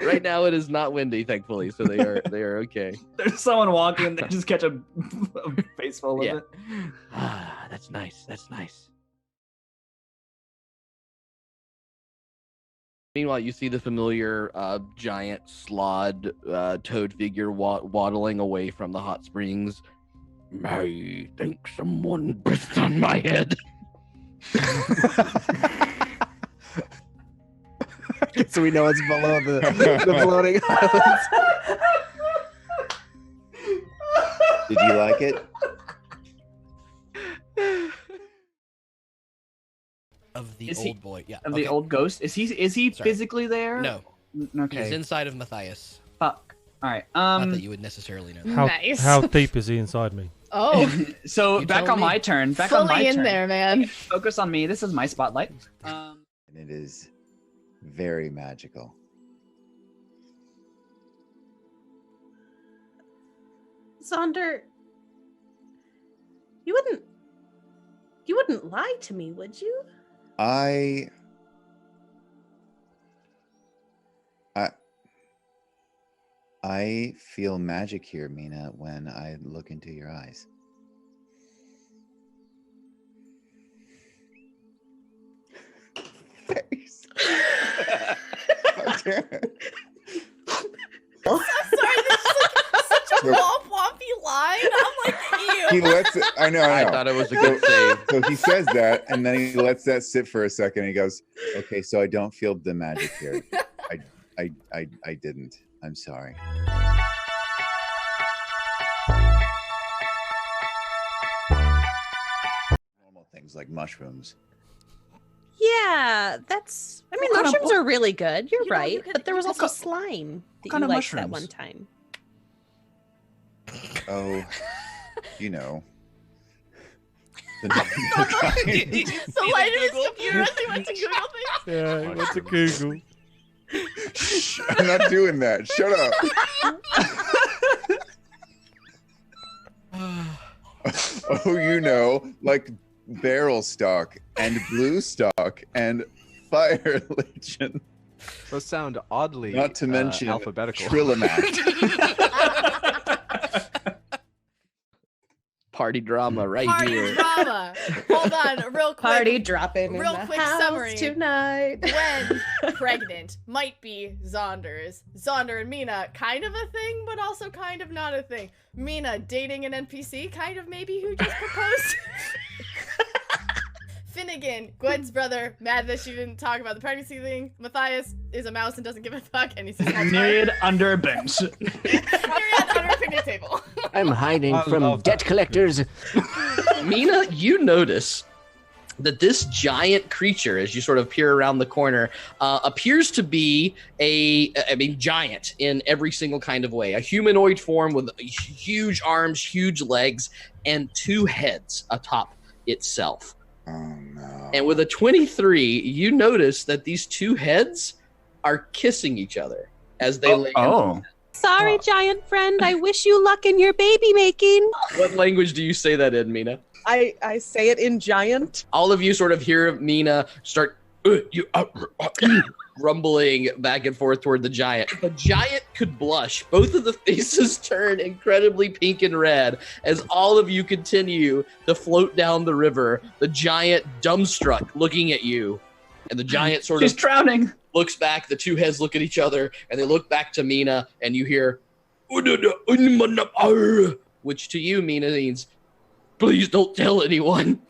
Right now, it is not windy, thankfully, so they are okay. There's someone walking and they just catch a face full of Yeah. it. That's nice. That's nice. Meanwhile, you see the familiar giant slod toad figure waddling away from the hot springs. I think someone pissed on my head. So we know it's below the floating islands. Did you like it? Of the Is old he- boy, yeah. Of okay. the old ghost. Is he Sorry. physically there? No, Okay. he's inside of Matthias. Fuck. All right. Not that you would necessarily know. How, Nice. how deep is he inside me? Oh, So You back tell on me. my turn. Back on my fully in turn. there, man. Focus on me. This is my spotlight. And it is very magical. Zaunder, you wouldn't lie to me, would you? I feel magic here, Meena, when I look into your eyes. Face. I'm sorry, this is like such a Nope. womp-wompy line. I'm like, He ew. lets it. I know. I thought it was a good save. So he says that, and then he lets that sit for a second. And he goes, "Okay, so I don't feel the magic here. I didn't. I'm sorry." Normal things like mushrooms. Yeah, that's. I mean, What kind of- mushrooms are really good. You're You know, right, you could- but there was you also could- slime that kind you of liked that mushrooms? one time. Oh, you know. The normal kind. So light in his computer as he went to Google things. Yeah, what's a Google? Shh, I'm not doing that. Shut up. Oh, you know, like barrel stock and blue stock and fire legion. Those sound oddly Not to mention alphabetical. Trillamat. Party drama right Party here. drama. Hold on, real quick. Party dropping Real in the quick house summary. tonight. Gwen, pregnant, might be Zaunder's. Zaunder and Meena, kind of a thing, but also kind of not a thing. Meena dating an NPC, kind of maybe who just proposed. Finnegan, Gwen's brother, mad that she didn't talk about the pregnancy thing. Matthias is a mouse and doesn't give a fuck, and he's a small Neriad under a bench. Neriad under a picnic table. I'm hiding I from love debt that. collectors. Meena, you notice that this giant creature, as you sort of peer around the corner, appears to be giant in every single kind of way. A humanoid form with huge arms, huge legs, and two heads atop itself. Oh no. And with a 23, you notice that these two heads are kissing each other as they lay. Oh. Sorry, giant friend. I wish you luck in your baby making. What language do you say that in, Meena? I say it in giant. All of you sort of hear Meena start rumbling back and forth toward the giant. The giant could blush. Both of the faces turn incredibly pink and red as all of you continue to float down the river. The giant dumbstruck looking at you. And the giant sort She's of drowning. looks back. The two heads look at each other and they look back to Meena and you hear, which to you, Meena, means, please don't tell anyone.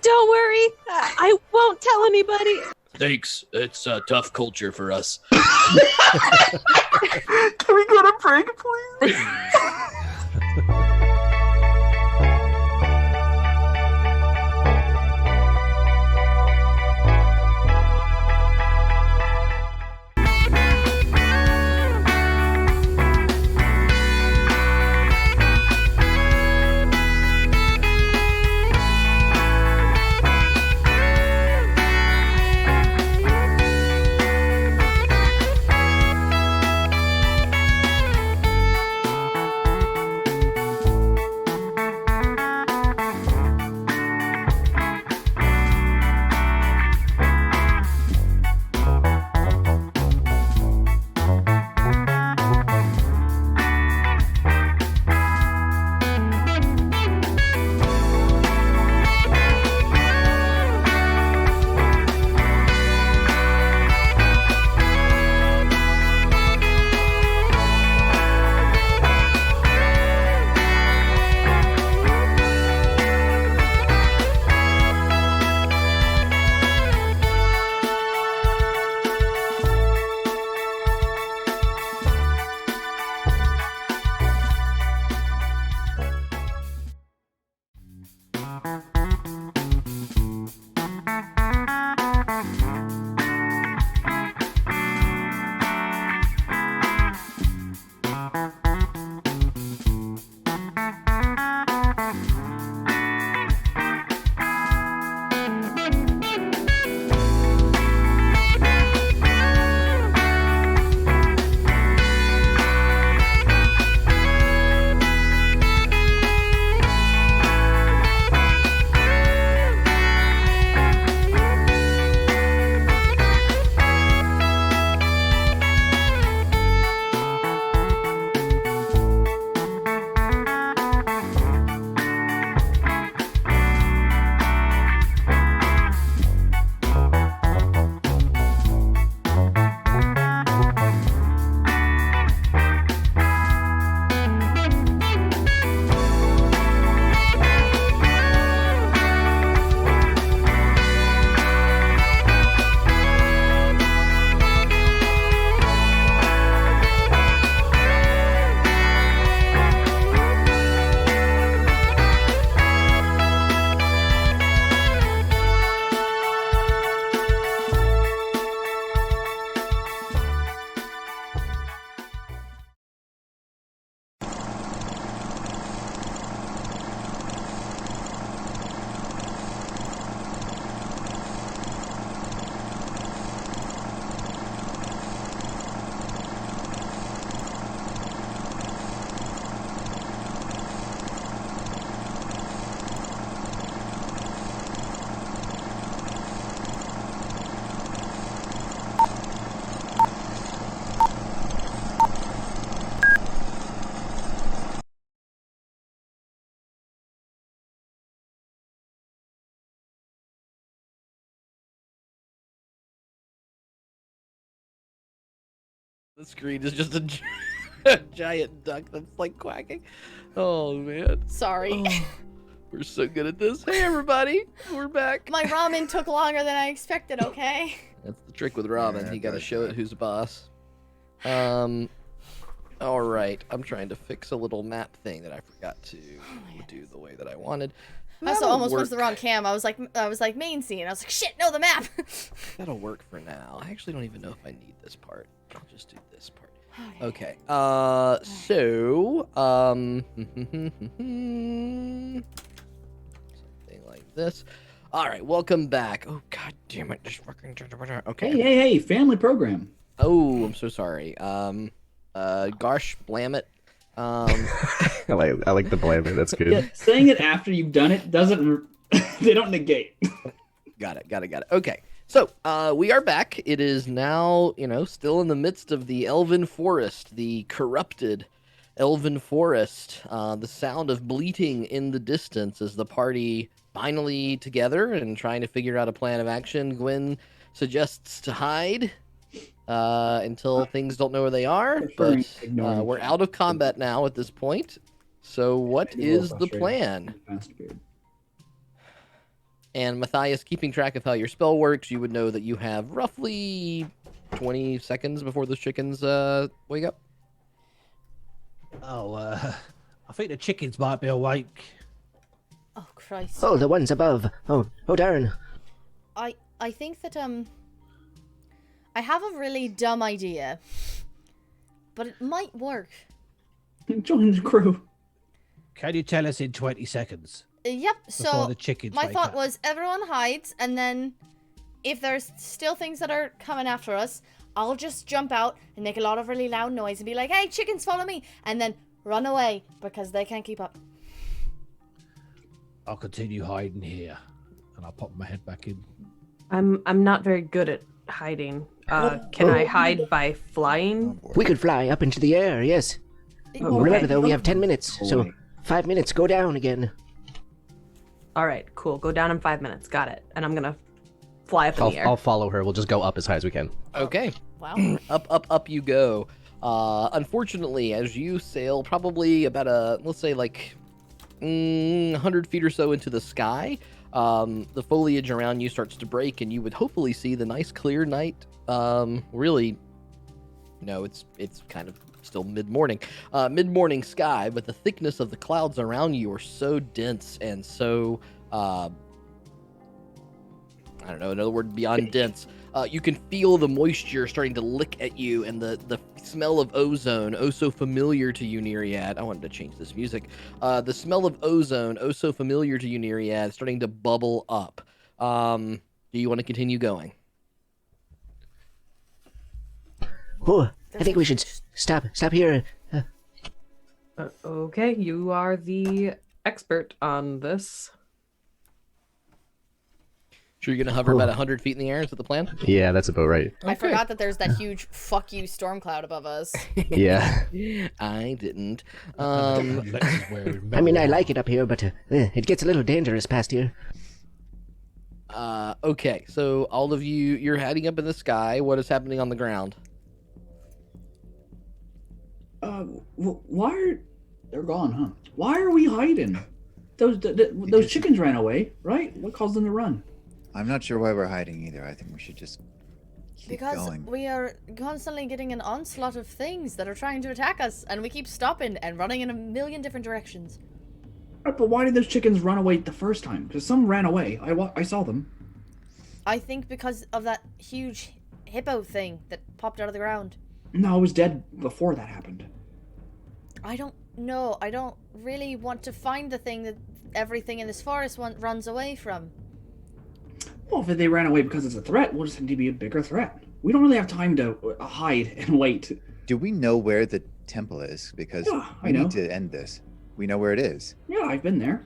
Don't worry. I won't tell anybody. Thanks. It's a tough culture for us. Can we go to break, please? The screen is just a giant duck that's like quacking. Oh man. Sorry. Oh, we're so good at this. Hey everybody, we're back. My ramen took longer than I expected, okay? That's the trick with ramen. Yeah, You gotta that's show it right. who's boss. All right. I'm trying to fix a little map thing that I forgot to do the way that I wanted. I also That'll almost went to the work. wrong cam. I was like main scene. I was like, shit, no, the map. That'll work for now. I actually don't even know if I need this part. I'll just do this part. Okay. Okay. So, something like this. All right. Welcome back. Oh God damn it! Just fucking. Okay. Hey, family program. Oh, I'm so sorry. Gosh, blam it. I like the blame. That's good. Yeah, saying it after you've done it doesn't. They don't negate. Got it. Okay. So, we are back. It is now, still in the midst of the Elven Forest, the corrupted Elven Forest. The sound of bleating in the distance as the party finally together and trying to figure out a plan of action. Gwen suggests to hide until things don't know where they are, Preferring but ignoring we're chat. out of combat now at this point. So, what Maybe a little is the frustrating. plan? Faster period. And Matthias, keeping track of how your spell works, you would know that you have roughly 20 seconds before those chickens wake up. Oh, I think the chickens might be awake. Oh Christ. Oh, the ones above. Oh, darn. I think that I have a really dumb idea, but it might work. Join the crew. Can you tell us in 20 seconds? Yep. Before So the chickens my wake thought up? was everyone hides, and then if there's still things that are coming after us, I'll just jump out and make a lot of really loud noise and be like, "Hey, chickens, follow me!" and then run away because they can't keep up. I'll continue hiding here, and I'll pop my head back in. I'm not very good at hiding. Can I hide by flying? We could fly up into the air, yes. Oh, Remember, okay. though, we have 10 minutes, so 5 minutes, go down again. All right, cool. Go down in 5 minutes. Got it. And I'm gonna fly up in the air. I'll follow her. We'll just go up as high as we can. Okay. Wow. Up you go. Unfortunately, as you sail probably about let's say like 100 feet or so into the sky, the foliage around you starts to break, and you would hopefully see the nice clear night. Really, no, it's kind of still mid-morning sky, but the thickness of the clouds around you are so dense and so I don't know another word beyond dense. You can feel the moisture starting to lick at you, and the smell of ozone, oh so familiar to you, Neriad. I wanted to change this music. The smell of ozone, oh so familiar to you, Neriad, starting to bubble up. Do you want to continue going? Oh, I think we should stop here. Okay, you are the expert on this. Sure you're going to hover about 100 feet in the air? Is that the plan? Yeah, that's about right. I forgot that there's that huge "fuck you" storm cloud above us. Yeah. I didn't. I mean, I like it up here, but it gets a little dangerous past here. Okay, so all of you, you're heading up in the sky. What is happening on the ground? Why are they're gone, huh? Why are we hiding? Those chickens ran away, right? What caused them to run? I'm not sure why we're hiding either. I think we should just keep Because going. we are constantly getting an onslaught of things that are trying to attack us, and we keep stopping and running in a million different directions. Right, but why did those chickens run away the first time? Because some ran away. I saw them. I think because of that huge hippo thing that popped out of the ground. No, I was dead before that happened. I don't know. I don't really want to find the thing that everything in this forest runs away from. Well, if they ran away because it's a threat, we'll just need to be a bigger threat. We don't really have time to hide and wait. Do we know where the temple is? Because Yeah, I we know. need to end this. We know where it is. Yeah, I've been there.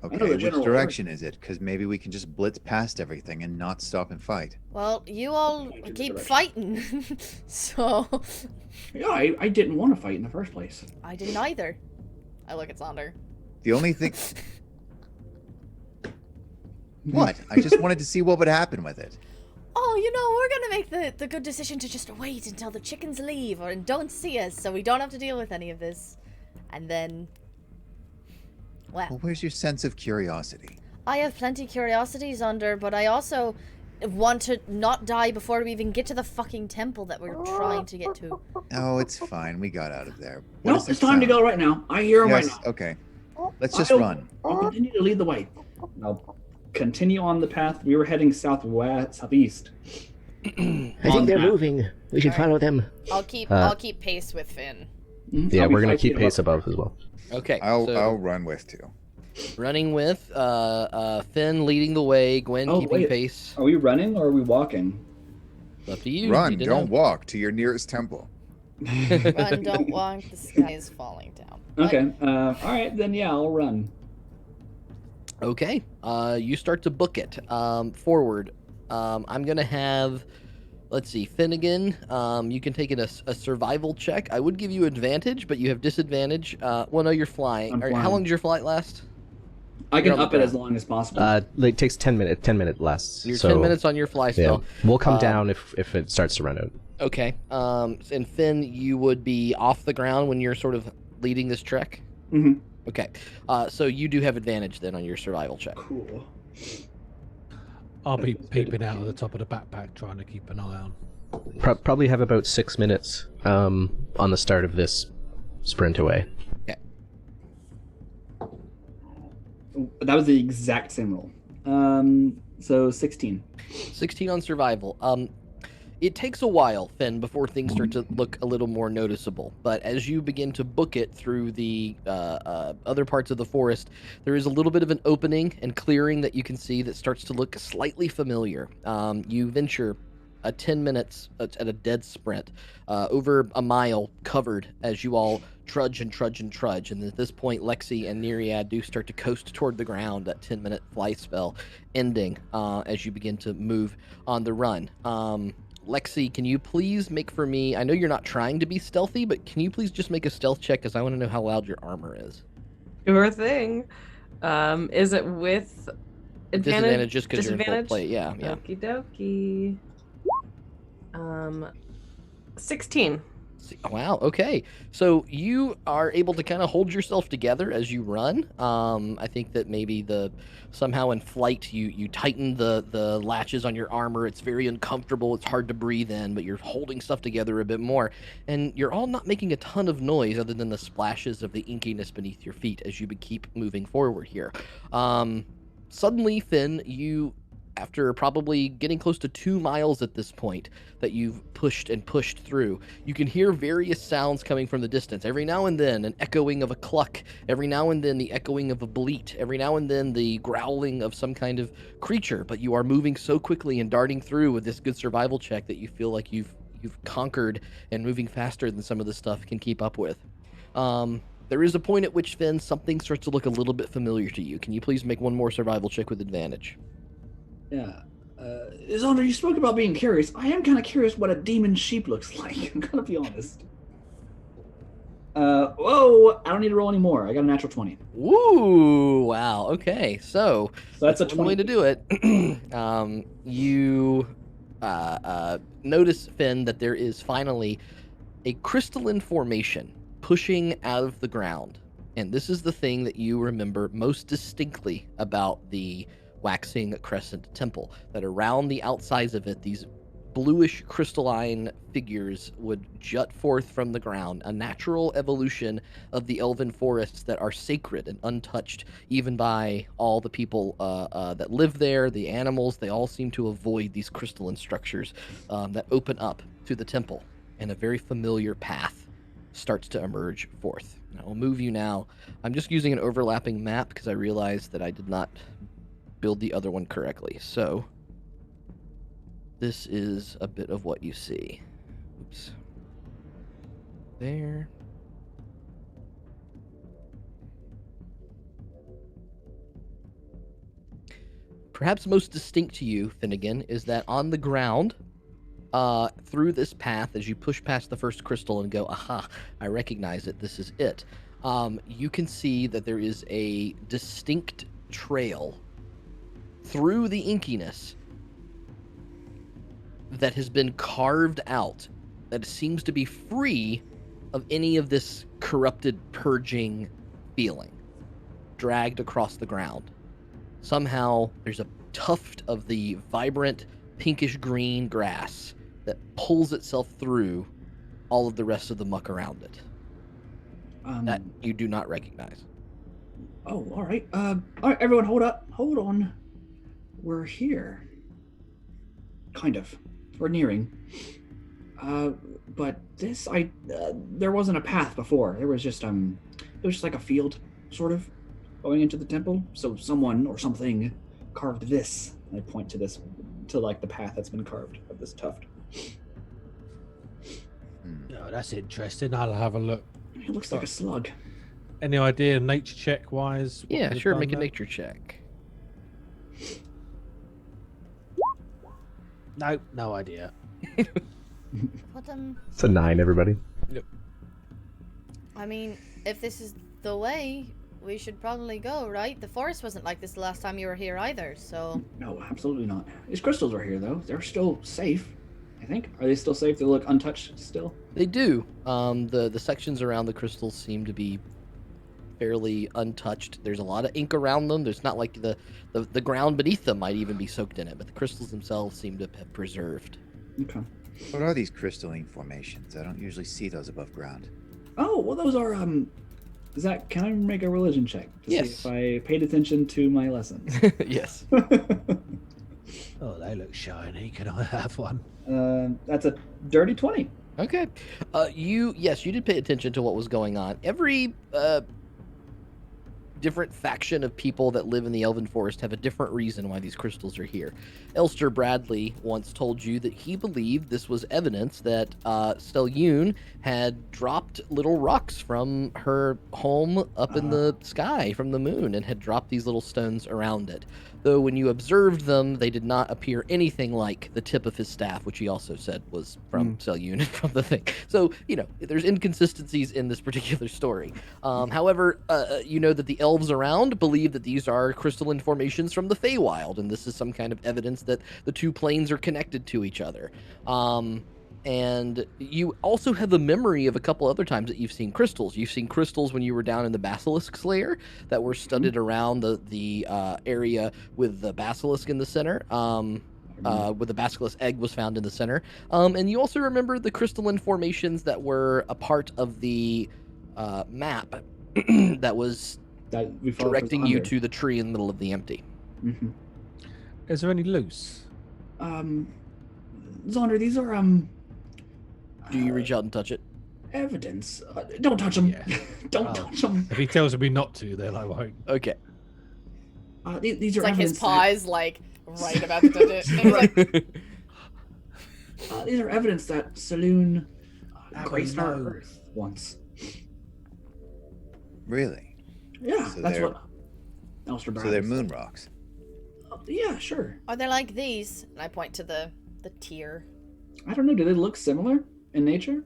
know the Okay, which general direction is it? Because maybe we can just blitz past everything and not stop and fight. Well, you all keep fighting, so... Yeah, I didn't want to fight in the first place. I didn't either. I look at Zaunder. The only thing... What? I just wanted to see what would happen with it. Oh, we're gonna make the good decision to just wait until the chickens leave or don't see us, so we don't have to deal with any of this. And then, Well, where's your sense of curiosity? I have plenty of curiosity, Zaunder, but I also want to not die before we even get to the fucking temple that we're trying to get to. Oh, it's fine. We got out of there. No, it's time to go right now. I hear him right now. Okay. Let's just run. I'll continue to lead the way. I'll continue on the path. We were heading southeast. I think they're moving. We should follow them. I'll keep pace with Finn. Yeah, we're gonna keep pace above as well. Okay. I'll run with too. Running with Finn leading the way, Gwen keeping pace. Are we running or are we walking? It's up to you. Run, don't walk to your nearest temple. Run, don't walk. The sky is falling down. Okay. All right, then yeah, I'll run. Okay. You start to book it forward. I'm gonna have. Let's see, Finnegan. You can take it a survival check. I would give you advantage, but you have disadvantage. Well, no, you're flying. I'm flying. How long does your flight last? I can up it as long as possible. It takes 10 minutes. 10 minute lasts. You're 10 minutes on your fly spell. Yeah. We'll come down if it starts to run out. Okay. And Finn, you would be off the ground when you're sort of leading this trek? Mm-hmm. Okay. So you do have advantage then on your survival check. Cool. I'll be peeping out of the top of the backpack, trying to keep an eye on. Probably have about 6 minutes on the start of this sprint away. Okay. That was the exact same roll. So 16. 16 on survival. It takes a while, Finn, before things start to look a little more noticeable. But as you begin to book it through the other parts of the forest, there is a little bit of an opening and clearing that you can see that starts to look slightly familiar. You venture 10 minutes at a dead sprint over a mile covered as you all trudge and trudge and trudge. And at this point, Lexi and Neriad do start to coast toward the ground, that 10-minute fly spell ending as you begin to move on the run. Lexi, can you please make for me, I know you're not trying to be stealthy, but can you please just make a stealth check because I want to know how loud your armor is. Sure thing. Is it with advantage? Disadvantage just because you're in full plate. Yeah. Okie dokie. 16. Wow, okay. So you are able to kind of hold yourself together as you run. I think that maybe somehow in flight you tighten the latches on your armor. It's very uncomfortable. It's hard to breathe in, but you're holding stuff together a bit more. And you're all not making a ton of noise other tthan the splashes of the inkiness beneath your feet as you keep moving forward here. Suddenly, Finn, after probably getting close to 2 miles at this point that you've pushed through, you can hear various sounds coming from the distance. Every now and then an echoing of a cluck, every now and then the echoing of a bleat, every now and then the growling of some kind of creature, but you are moving so quickly and darting through with this good survival check that you feel like you've conquered and moving faster than some of the stuff can keep up with. There is a point at which, Finn, something starts to look a little bit familiar to you. Can you please make one more survival check with advantage? Yeah. Zaunder, you spoke about being curious. I am kind of curious what a demon sheep looks like. I'm gonna be honest. Whoa! I don't need to roll anymore. I got a natural 20. Woo! Wow. Okay. So that's a one way to do it. You notice, Finn, that there is finally a crystalline formation pushing out of the ground, and this is the thing that you remember most distinctly about the waxing crescent temple, that around the outsides of it, these bluish crystalline figures would jut forth from the ground, a natural evolution of the elven forests that are sacred and untouched even by all the people that live there. The animals, they all seem to avoid these crystalline structures that open up to the temple, and a very familiar path starts to emerge forth. I'll move you now. I'm just using an overlapping map because I realized that I did not build the other one correctly. So this is a bit of what you see. Oops. There. Perhaps most distinct to you, Finnegan, is that on the ground, through this path, as you push past the first crystal and go, aha, I recognize it, this is it, you can see that there is a distinct trail through the inkiness that has been carved out that seems to be free of any of this corrupted purging feeling, dragged across the ground. Somehow there's a tuft of the vibrant pinkish green grass that pulls itself through all of the rest of the muck around it that you do not recognize. Oh, all right. All right, everyone, hold up. Hold on. We're here. Kind of. We're nearing. But this, there wasn't a path before. There was just, it was just like a field, sort of, going into the temple. So someone or something carved this. And I point to this, to like the path that's been carved of this tuft. Oh, that's interesting. I'll have a look. It looks like a slug. Any idea, nature check wise? Yeah, sure. Make a nature check. Nope, no idea. What, It's a 9, everybody. Yep. I mean, if this is the way, we should probably go, right? The forest wasn't like this the last time you were here either, so... No, absolutely not. These crystals are here, though. They're still safe, I think. Are they still safe? They look untouched still? They do. The sections around the crystals seem to be fairly untouched. There's a lot of ink around them. There's not like the ground beneath them might even be soaked in it, but the crystals themselves seem to have preserved. Okay. What are these crystalline formations? I don't usually see those above ground. Oh, well, those are, Zach, can I make a religion check to Yes. see if I paid attention to my lessons? Yes. Oh, they look shiny. Can I have one? That's a dirty 20. Okay. You did pay attention to what was going on. Every different faction of people that live in the Elven Forest have a different reason why these crystals are here. Elster Bradley once told you that he believed this was evidence that Selyune had dropped little rocks from her home up in the sky from the moon and had dropped these little stones around it. Though when you observed them, they did not appear anything like the tip of his staff, which he also said was from Selyune and from the thing. So, there's inconsistencies in this particular story. However, you know that the elves around believe that these are crystalline formations from the Feywild, and this is some kind of evidence that the two planes are connected to each other. And you also have a memory of a couple other times that you've seen crystals. You've seen crystals when you were down in the Basilisk Slayer that were studded around the area with the basilisk in the center, where the basilisk egg was found in the center. And you also remember the crystalline formations that were a part of the map that was directing you to the tree in the middle of the empty. Mm-hmm. Is there any loose? Zaunder, these are, Do you reach out and touch it? evidence. Don't touch them. Yeah. Don't touch them. If he tells me not to, then I won't. Okay. These are It's like his evidence paw is like right about to touch it. And he's like, these are evidence that Selyune graced our no. Earth once. Really? Yeah, So that's they're- what Elster So Bradley they're said. moon rocks. Yeah, sure. are they like these? And I point to the tear. I don't know. Do they look similar in nature?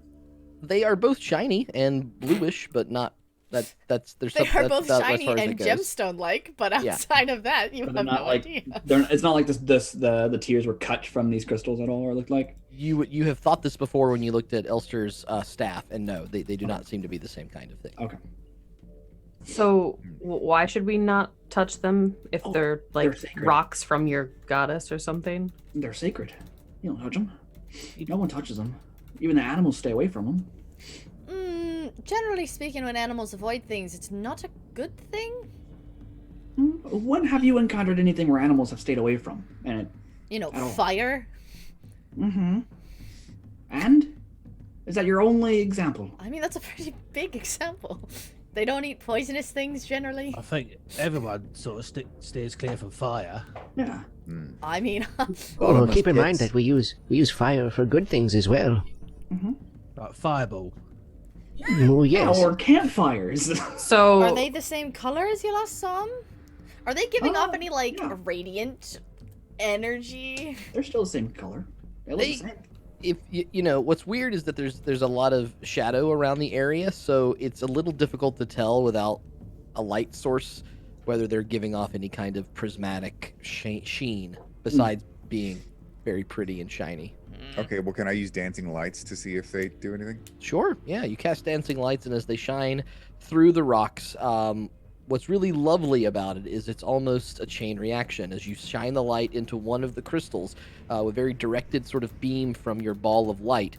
They are both shiny and bluish, but not that's there's They some- are that's both about as shiny far as it and goes. gemstone-like, but Yeah. outside of that, you But have they're not no like idea. it's not like the tears were cut from these crystals at all, or looked like. You have thought this before when you looked at Elster's staff, and no, they do not seem to be the same kind of thing. Okay. So why should we not touch them if Oh, they're like they're sacred. rocks from your goddess or something? They're sacred. You don't touch them. No one touches them. Even the animals stay away from them. Generally speaking, when animals avoid things, it's not a good thing. When have you encountered anything where animals have stayed away from? And it. You know, At all. fire. Mm-hmm. And is that your only example? I mean, that's a pretty big example. They don't eat poisonous things generally. I think everyone sort of steers clear from fire. Yeah. I mean, Oh, keep in mind that we use fire for good things as well. Like fireball. Oh, yes. Or campfires. So are they the same color as you last saw them? Are they giving off any like yeah. radiant energy? They're still the same color. They look the They- same. If you know what's weird is that there's a lot of shadow around the area, so it's a little difficult to tell without a light source whether they're giving off any kind of prismatic sheen besides being very pretty and shiny. Okay, well, can I use dancing lights to see if they do anything? Sure, yeah, you cast dancing lights, and as they shine through the rocks, what's really lovely about it is it's almost a chain reaction. As you shine the light into one of the crystals, with very directed sort of beam from your ball of light,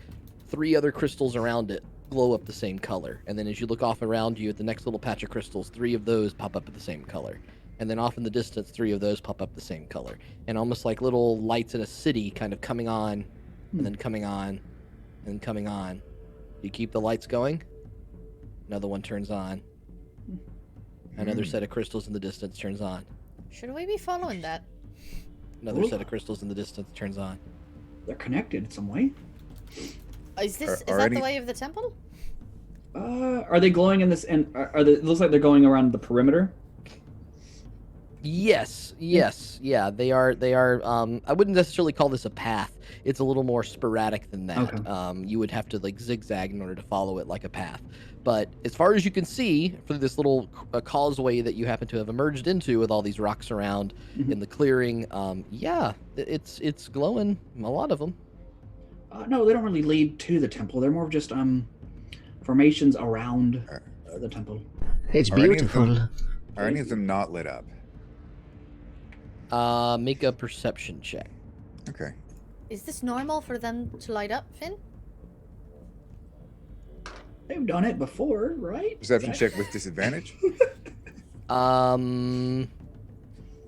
3 other crystals around it glow up the same color. And then as you look off around you at the next little patch of crystals, 3 of those pop up at the same color. And then off in the distance, 3 of those pop up the same color. And almost like little lights in a city kind of coming on, and then coming on, and then coming on. You keep the lights going, another one turns on. Another set of crystals in the distance turns on. Should we be following that? Another set of crystals in the distance turns on. They're connected in some way. Is that the way of the temple? Are they glowing in this? And it looks like they're going around the perimeter. Yes, yeah, they are. I wouldn't necessarily call this a path. It's a little more sporadic than that. Okay. You would have to like zigzag in order to follow it like a path. But as far as you can see, through this little causeway that you happen to have emerged into with all these rocks around in the clearing, yeah, it's glowing. A lot of them. No, they don't really lead to the temple. They're more of just formations around the temple. It's beautiful. Are any of them not lit up? Make a perception check. Okay. Is this normal for them to light up, Finn? They've done it before, right? Perception check with disadvantage?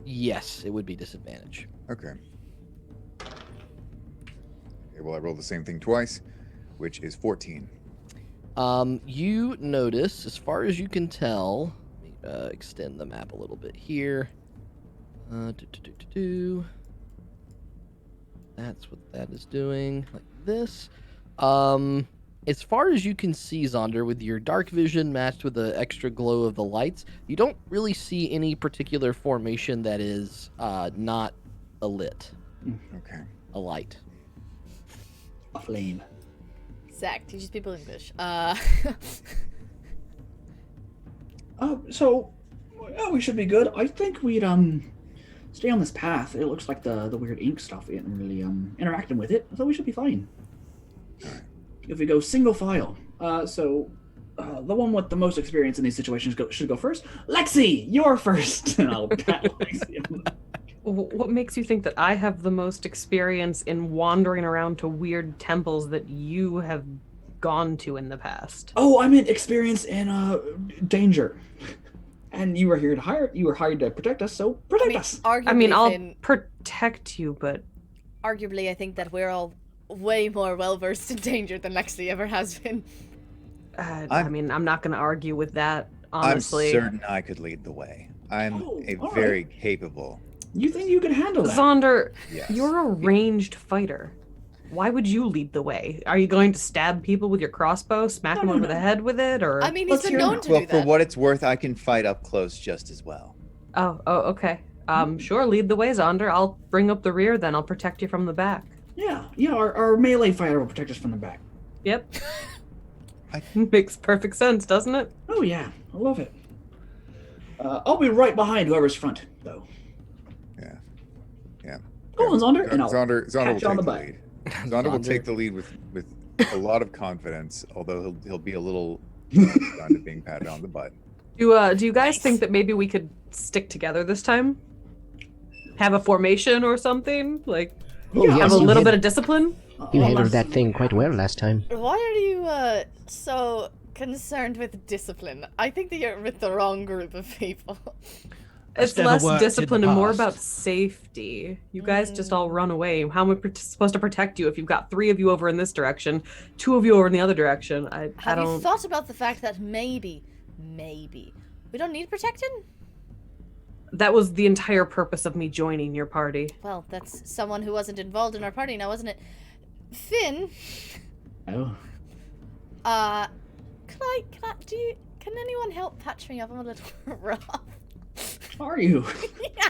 Yes, it would be disadvantage. Okay. Well, I rolled the same thing twice, which is 14. You notice, as far as you can tell, let me extend the map a little bit here. That's what that is doing, like this. As far as you can see, Zaunder, with your dark vision matched with the extra glow of the lights, you don't really see any particular formation that is not a lit. Okay. A light. A flame. Zach, teaches people English. So, yeah, we should be good. I think we'd stay on this path. It looks like the weird ink stuff isn't really interacting with it, so we should be fine. If we go single file, the one with the most experience in these situations should go first. Lexi, you're first. And I'll pat Lexi. What makes you think that I have the most experience in wandering around to weird temples that you have gone to in the past? Oh, I meant experience in danger. And you were hired to protect us, so protect us. Arguably, I'll protect you, but arguably, I think that we're all way more well-versed in danger than Lexi ever has been. I'm not going to argue with that, honestly. I'm certain I could lead the way. I'm very capable. You think you can handle that? Zaunder, Yes. you're a ranged fighter. Why would you lead the way? Are you going to stab people with your crossbow, smack them over the head with it, or? I mean, he's been known to do that. For what it's worth, I can fight up close just as well. Oh, okay. Sure, lead the way, Zaunder. I'll bring up the rear, then I'll protect you from the back. Yeah, our melee fighter will protect us from the back. Yep. Makes perfect sense, doesn't it? Oh yeah, I love it. I'll be right behind whoever's front, though. Yeah. Go on, Zaunder, and I'll Zaunder will pat you on take the the butt. lead. Zaunder will take the lead with a lot of confidence, although he'll be a little kind of being patted on the butt. Do you guys think that maybe we could stick together this time? Have a formation or something? Like, have a little bit of discipline? You handled that thing quite well last time. Why are you so concerned with discipline? I think that you're with the wrong group of people. It's less discipline and more about safety. You guys just all run away. How am I supposed to protect you if you've got 3 of you over in this direction, 2 of you over in the other direction? I Have don't... you thought about the fact that maybe, we don't need protecting? That was the entire purpose of me joining your party. Well, that's someone who wasn't involved in our party now, wasn't it? Finn? Oh. Can anyone help patch me up? I'm a little rough. Are you? Yeah,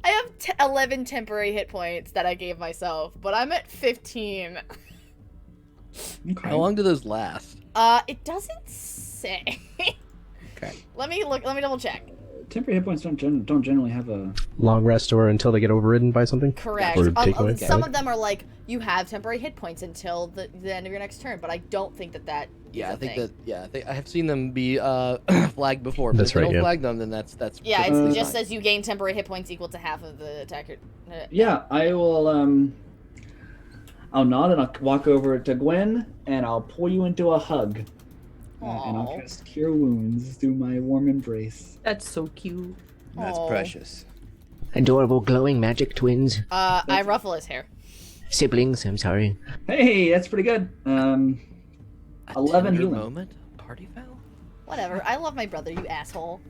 I have 11 temporary hit points that I gave myself, but I'm at 15. Okay. How long do those last? It doesn't say. Okay. Let me double check. temporary hit points don't generally have a Long rest or until they get overridden by something? Correct. Or take away? Some of them are like, you have temporary hit points until the end of your next turn, but I don't think that Yeah, is I a think thing. that. Yeah, I have seen them be flagged before. But That's if they right, don't yeah. flag them, then that's. Yeah, perfectly it just fine. says you gain temporary hit points equal to half of the attacker. Yeah, I will. I'll nod and I'll walk over to Gwen and I'll pull you into a hug. And I'll Aw. cast Cure Wounds through my warm embrace. That's so cute. That's Aw. precious. Adorable glowing magic twins. I ruffle his hair. Siblings, I'm sorry. Hey, that's pretty good. A 11 tender healing. moment. Party foul. Whatever. I love my brother, you asshole.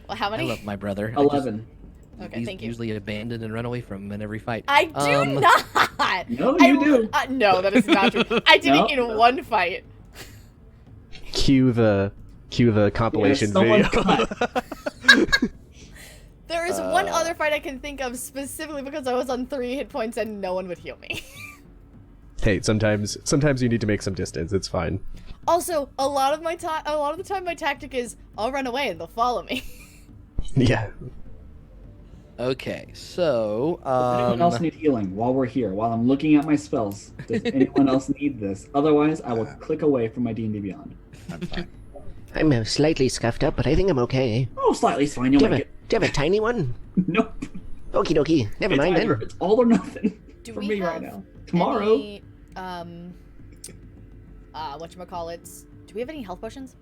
Well, how I many? love my brother. 11. Okay, He's thank you. usually abandoned and run away from him in every fight. I do not. No, you do. No, that is not true. I did it No. in one fight. Cue the compilation someone video. cut. There is one other fight I can think of specifically because I was on 3 hit points and no one would heal me. Hey, sometimes you need to make some distance. It's fine. Also, a lot of the time my tactic is I'll run away and they'll follow me. Yeah. Okay, so Does anyone else need healing while we're here? While I'm looking at my spells, does anyone else need this? Otherwise, I will click away from my D&D Beyond. I'm fine. I'm slightly scuffed up, but I think I'm okay. Oh, slightly fine. You'll Do you, have make a, it. do you have a tiny one? Nope. Okie dokie. Never It's mind either. then. It's all or nothing Do for we me right have now. Tomorrow. Any, whatchamacallits? Do we have any health potions?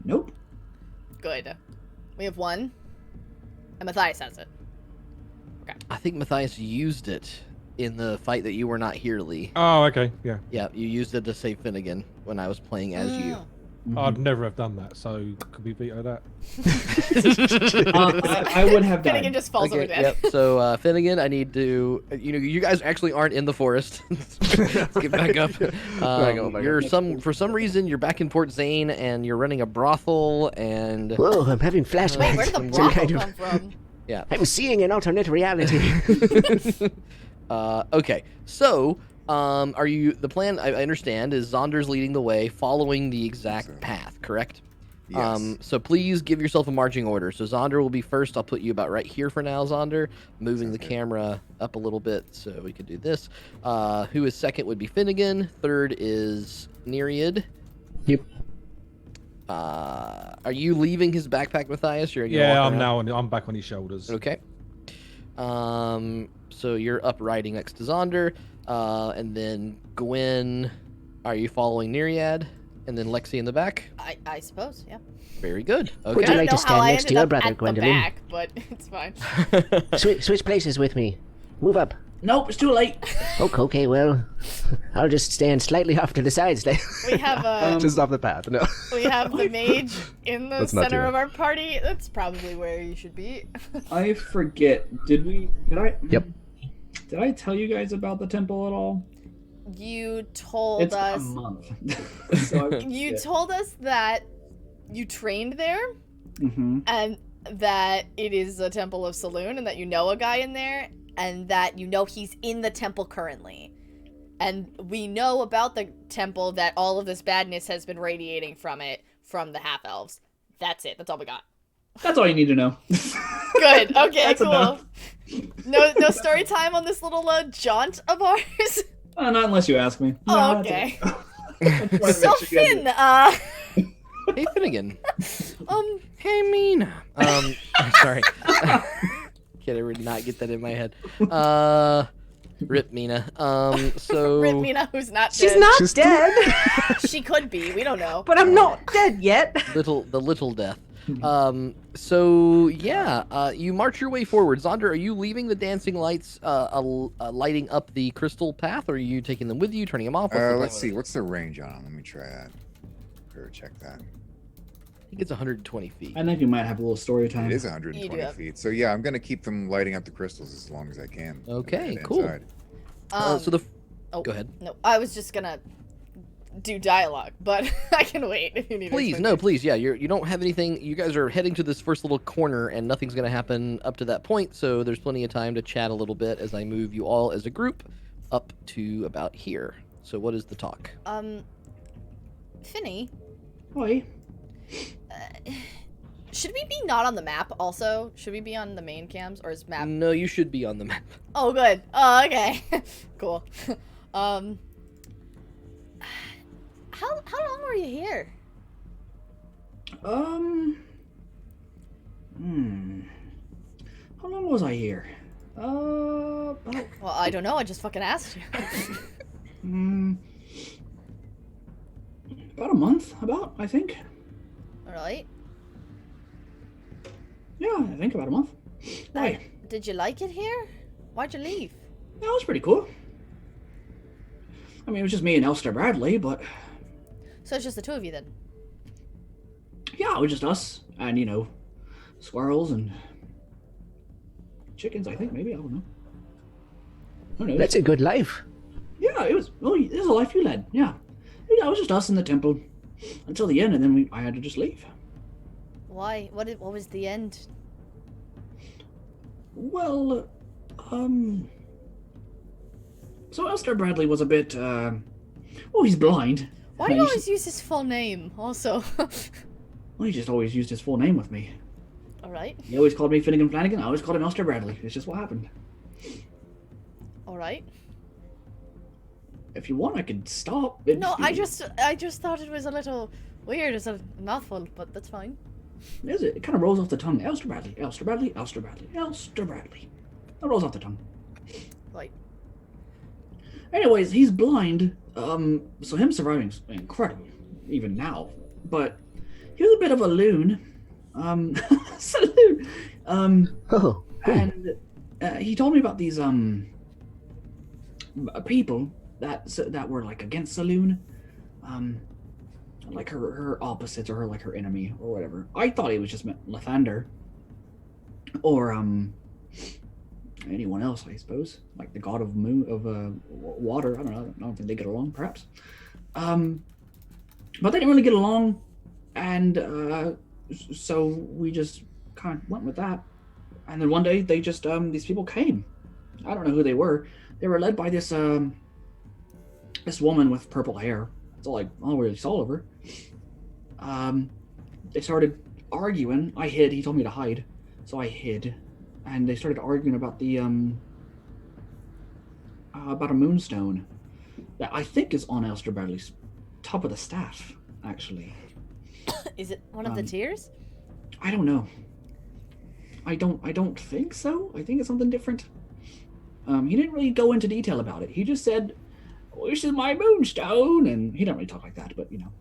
Nope. Good. We have 1. And Matthias has it. I think Matthias used it in the fight that you were not here, Lee. Oh, okay. Yeah. Yeah, you used it to save Finnegan when I was playing as you. I'd never have done that, so could we veto that? I would have Finnegan died. just falls over dead. Yep. So Finnegan, I need to. You guys actually aren't in the forest. Let's get back up. For some reason you're back in Port Zane and you're running a brothel and. Whoa, I'm having flashbacks. Wait, where did the Some brothel kind of- come from? Yeah. I'm seeing an alternate reality. Okay. So, are you the plan? I understand is Zaunder's leading the way, following the exact path, correct? Yes. So please give yourself a marching order. So Zaunder will be first. I'll put you about right here for now, Zaunder. Moving the camera up a little bit so we could do this. Who is second would be Finnegan. Third is Neriad. Yep. Are you leaving his backpack, Matthias? Or are you Yeah, walking around? I'm back on his shoulders. Okay. So you're up riding next to Zaunder, and then Gwen. Are you following Neriad? And then Lexi in the back. I suppose, yeah. Very good. Would Okay. you like I don't know to stand how I next to ended your up brother, at Gwendolyn? the back, but it's fine. Switch places with me. Move up. Nope, it's too late. Okay, well, I'll just stand slightly off to the sides then. We have Just off the path. No. we have the mage in the Let's not do center that. of our party. That's probably where you should be. I forget. Did I? Yep. Did I tell you guys about the temple at all? You told It's been a us month. So I you forget. told us that you trained there Mhm. and that it is a temple of Saloon and that you know a guy in there and that you know he's in the temple currently. And we know about the temple that all of this badness has been radiating from it from the half-elves. That's it. That's all we got. That's all you need to know. Good. Okay, That's cool. enough. No story time on this little jaunt of ours? Not unless you ask me. Oh, No, okay. I'm trying to So make sure you guys- Finn, Hey Finnegan. Hey Meena. Sorry. Can't ever not get that in my head. Rip Meena. So. Rip Meena, who's not She's dead. not dead, She could be. We don't know. but I'm not dead yet. The little death. So yeah, you march your way forward. Zaunder, are you leaving the dancing lights lighting up the crystal path, or are you taking them with you, turning them off? What's the plan Let's with see. it? What's the range on them? Let me try that. Or check that. I think it's 120 feet. I think we might have a little story time. It is You 120 do have- feet. So yeah, I'm gonna keep them lighting up the crystals as long as I can. Okay, And cool. inside. So the Oh, go ahead. No, I was just gonna do dialogue, but I can wait if you need. Please, no, please, yeah. You don't have anything. You guys are heading to this first little corner, and nothing's gonna happen up to that point. So there's plenty of time to chat a little bit as I move you all as a group up to about here. So what is the talk? Finny, Oi. Should we be not on the map also? Should we be on the main cams or is map? No, you should be on the map. Oh, good. Oh, okay. Cool. How long were you here? How long was I here? About, Well, I don't know. I just fucking asked you. about a month, I think. All right. Yeah, I think about a month. Why? Did you like it here? Why'd you leave? That was pretty cool. I mean, it was just me and Elster Bradley, but So it's just the two of you then? yeah, it was just us and, you know, squirrels and chickens, I think, maybe. I don't know. Who knows? That's a good life. Yeah, it was. Oh, this is a life you led. Yeah. Yeah, it was just us in the temple until the end, and then I had to just leave. Why? What was the end? Well, so Elster Bradley was a bit, well, he's blind. Why do you always use his full name, also? Well, he just always used his full name with me. Alright. He always called me Finnegan Flanagan. I always called him Elster Bradley. It's just what happened. Alright. If you want, I could stop. No, I just thought it was a little weird. It's a mouthful, but that's fine. Is it? It kind of rolls off the tongue. Elster Bradley, Elster Bradley, Elster Bradley, Elster Bradley. That rolls off the tongue. Right. Anyways, he's blind. So him surviving's incredible, even now. But he was a bit of a loon. Saloon. And he told me about these people that were like against Saloon. Like her opposites or her enemy or whatever. I thought he was just Lathander. Or anyone else, I suppose. Like the god of water. I don't know. I don't think they get along, perhaps. But they didn't really get along, and so we just kind of went with that. And then one day they just these people came. I don't know who they were. They were led by this this woman with purple hair. That's all I really saw of her. They started arguing. I hid. He told me to hide, so I hid. And they started arguing about the about a moonstone that I think is on Elster Bradley's top of the staff, actually. Is it one of the tiers? I don't know. I don't think so. I think it's something different. He didn't really go into detail about it. He just said, "This is my moonstone," and he didn't really talk like that. But you know,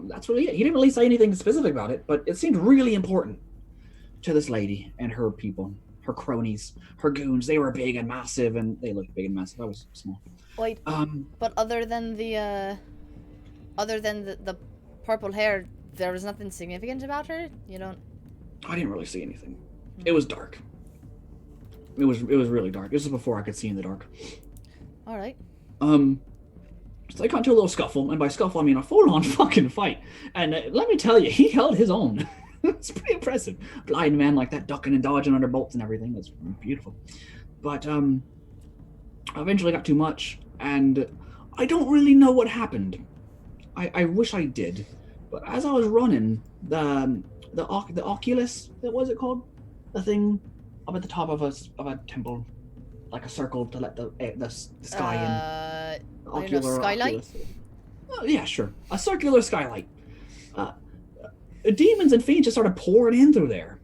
that's really it. He didn't really say anything specific about it, but it seemed really important to this lady and her people, her cronies, her goons. They were big and massive, and they looked big and massive. I was small. Wait, but other than the purple hair, there was nothing significant about her? You don't... I didn't really see anything. It was dark. It was really dark. This was before I could see in the dark. Alright. So they got into a little scuffle, and by scuffle I mean a full-on fucking fight. And let me tell you, he held his own. It's pretty impressive. Blind man like that, ducking and dodging under bolts and everything. That's beautiful. But I eventually got too much, and I don't really know what happened. I wish I did. But as I was running, the oculus, what was it called? The thing up at the top of a temple, like a circle to let the sky in. I don't know, skylight? Oh, yeah, sure. A circular skylight. Demons and fiends just started pouring in through there.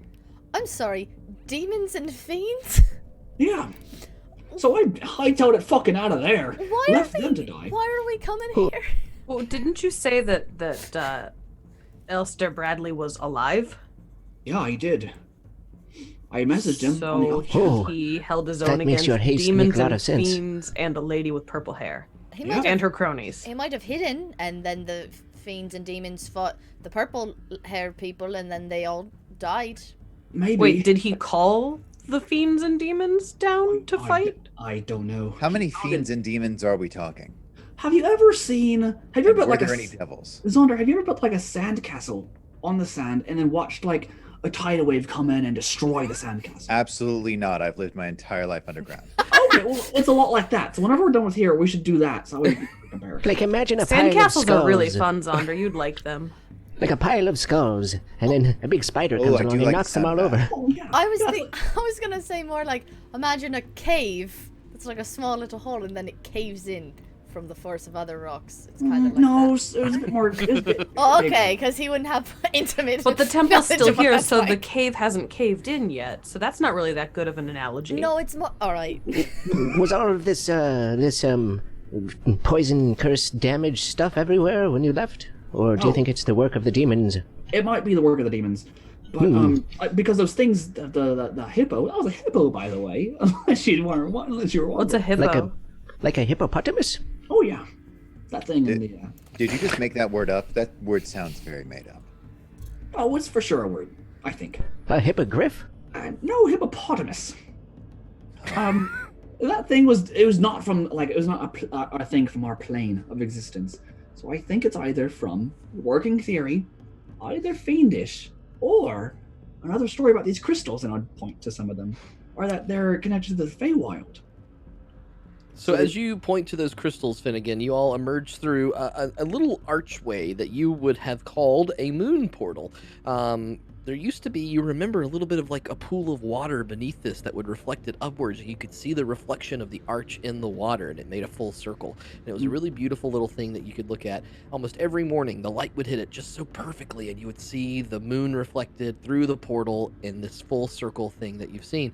I'm sorry, demons and fiends? Yeah. So I hightailed it fucking out of there. Left them to die. Why are we coming here? Well, didn't you say that Elster Bradley was alive? Yeah, he did. I messaged him. So he held his own against demons and fiends and a lady with purple hair. And her cronies. He might have hidden, and then the fiends and demons fought the purple hair people, and then they all died. Maybe. Wait, did he call the fiends and demons down to fight? I don't know. How many fiends and demons are we talking? Have you ever built like any devils? Zaunder, have you ever built like a sand castle on the sand and then watched like a tidal wave come in and destroy the sand castle? Absolutely not. I've lived my entire life underground. Okay, well, it's a lot like that. So whenever we're done with here, we should do that. So we can compare. Like imagine a Sand pile castles of skulls. are really fun, Zaunder. You'd like them. like a pile of skulls, and then a big spider comes I do along and like knocks the them all sound of over. Oh yeah. I was gonna say more like, imagine a cave that's like a small little hole and then it caves in from the force of other rocks. It's kind of like No, that. it was a bit more. It was a bit Oh, bigger. okay, because he wouldn't have intimate. But the temple's knowledge still of what here, that's so the like. cave hasn't caved in yet. So that's not really that good of an analogy. No, it's more. All right. Was all of this poison, curse, damage stuff everywhere when you left? Or do you Oh. think it's the work of the demons? It might be the work of the demons, but because those things, the hippo. That was a hippo, by the way. Unless you were wondering. What's a hippo? Like a hippopotamus? Oh yeah, that thing in the. Did you just make that word up? That word sounds very made up. Oh, it's for sure a word. I think. A hippogriff? No, hippopotamus. That thing was. It was not from like. It was not a thing from our plane of existence. So I think it's either from working theory, either fiendish, or another story about these crystals, and I'd point to some of them, or that they're connected to the Feywild. So as you point to those crystals, Finnegan, you all emerge through a little archway that you would have called a moon portal. There used to be, you remember, a little bit of like a pool of water beneath this that would reflect it upwards. You could see the reflection of the arch in the water, and it made a full circle. And it was a really beautiful little thing that you could look at. Almost every morning, the light would hit it just so perfectly, and you would see the moon reflected through the portal in this full circle thing that you've seen.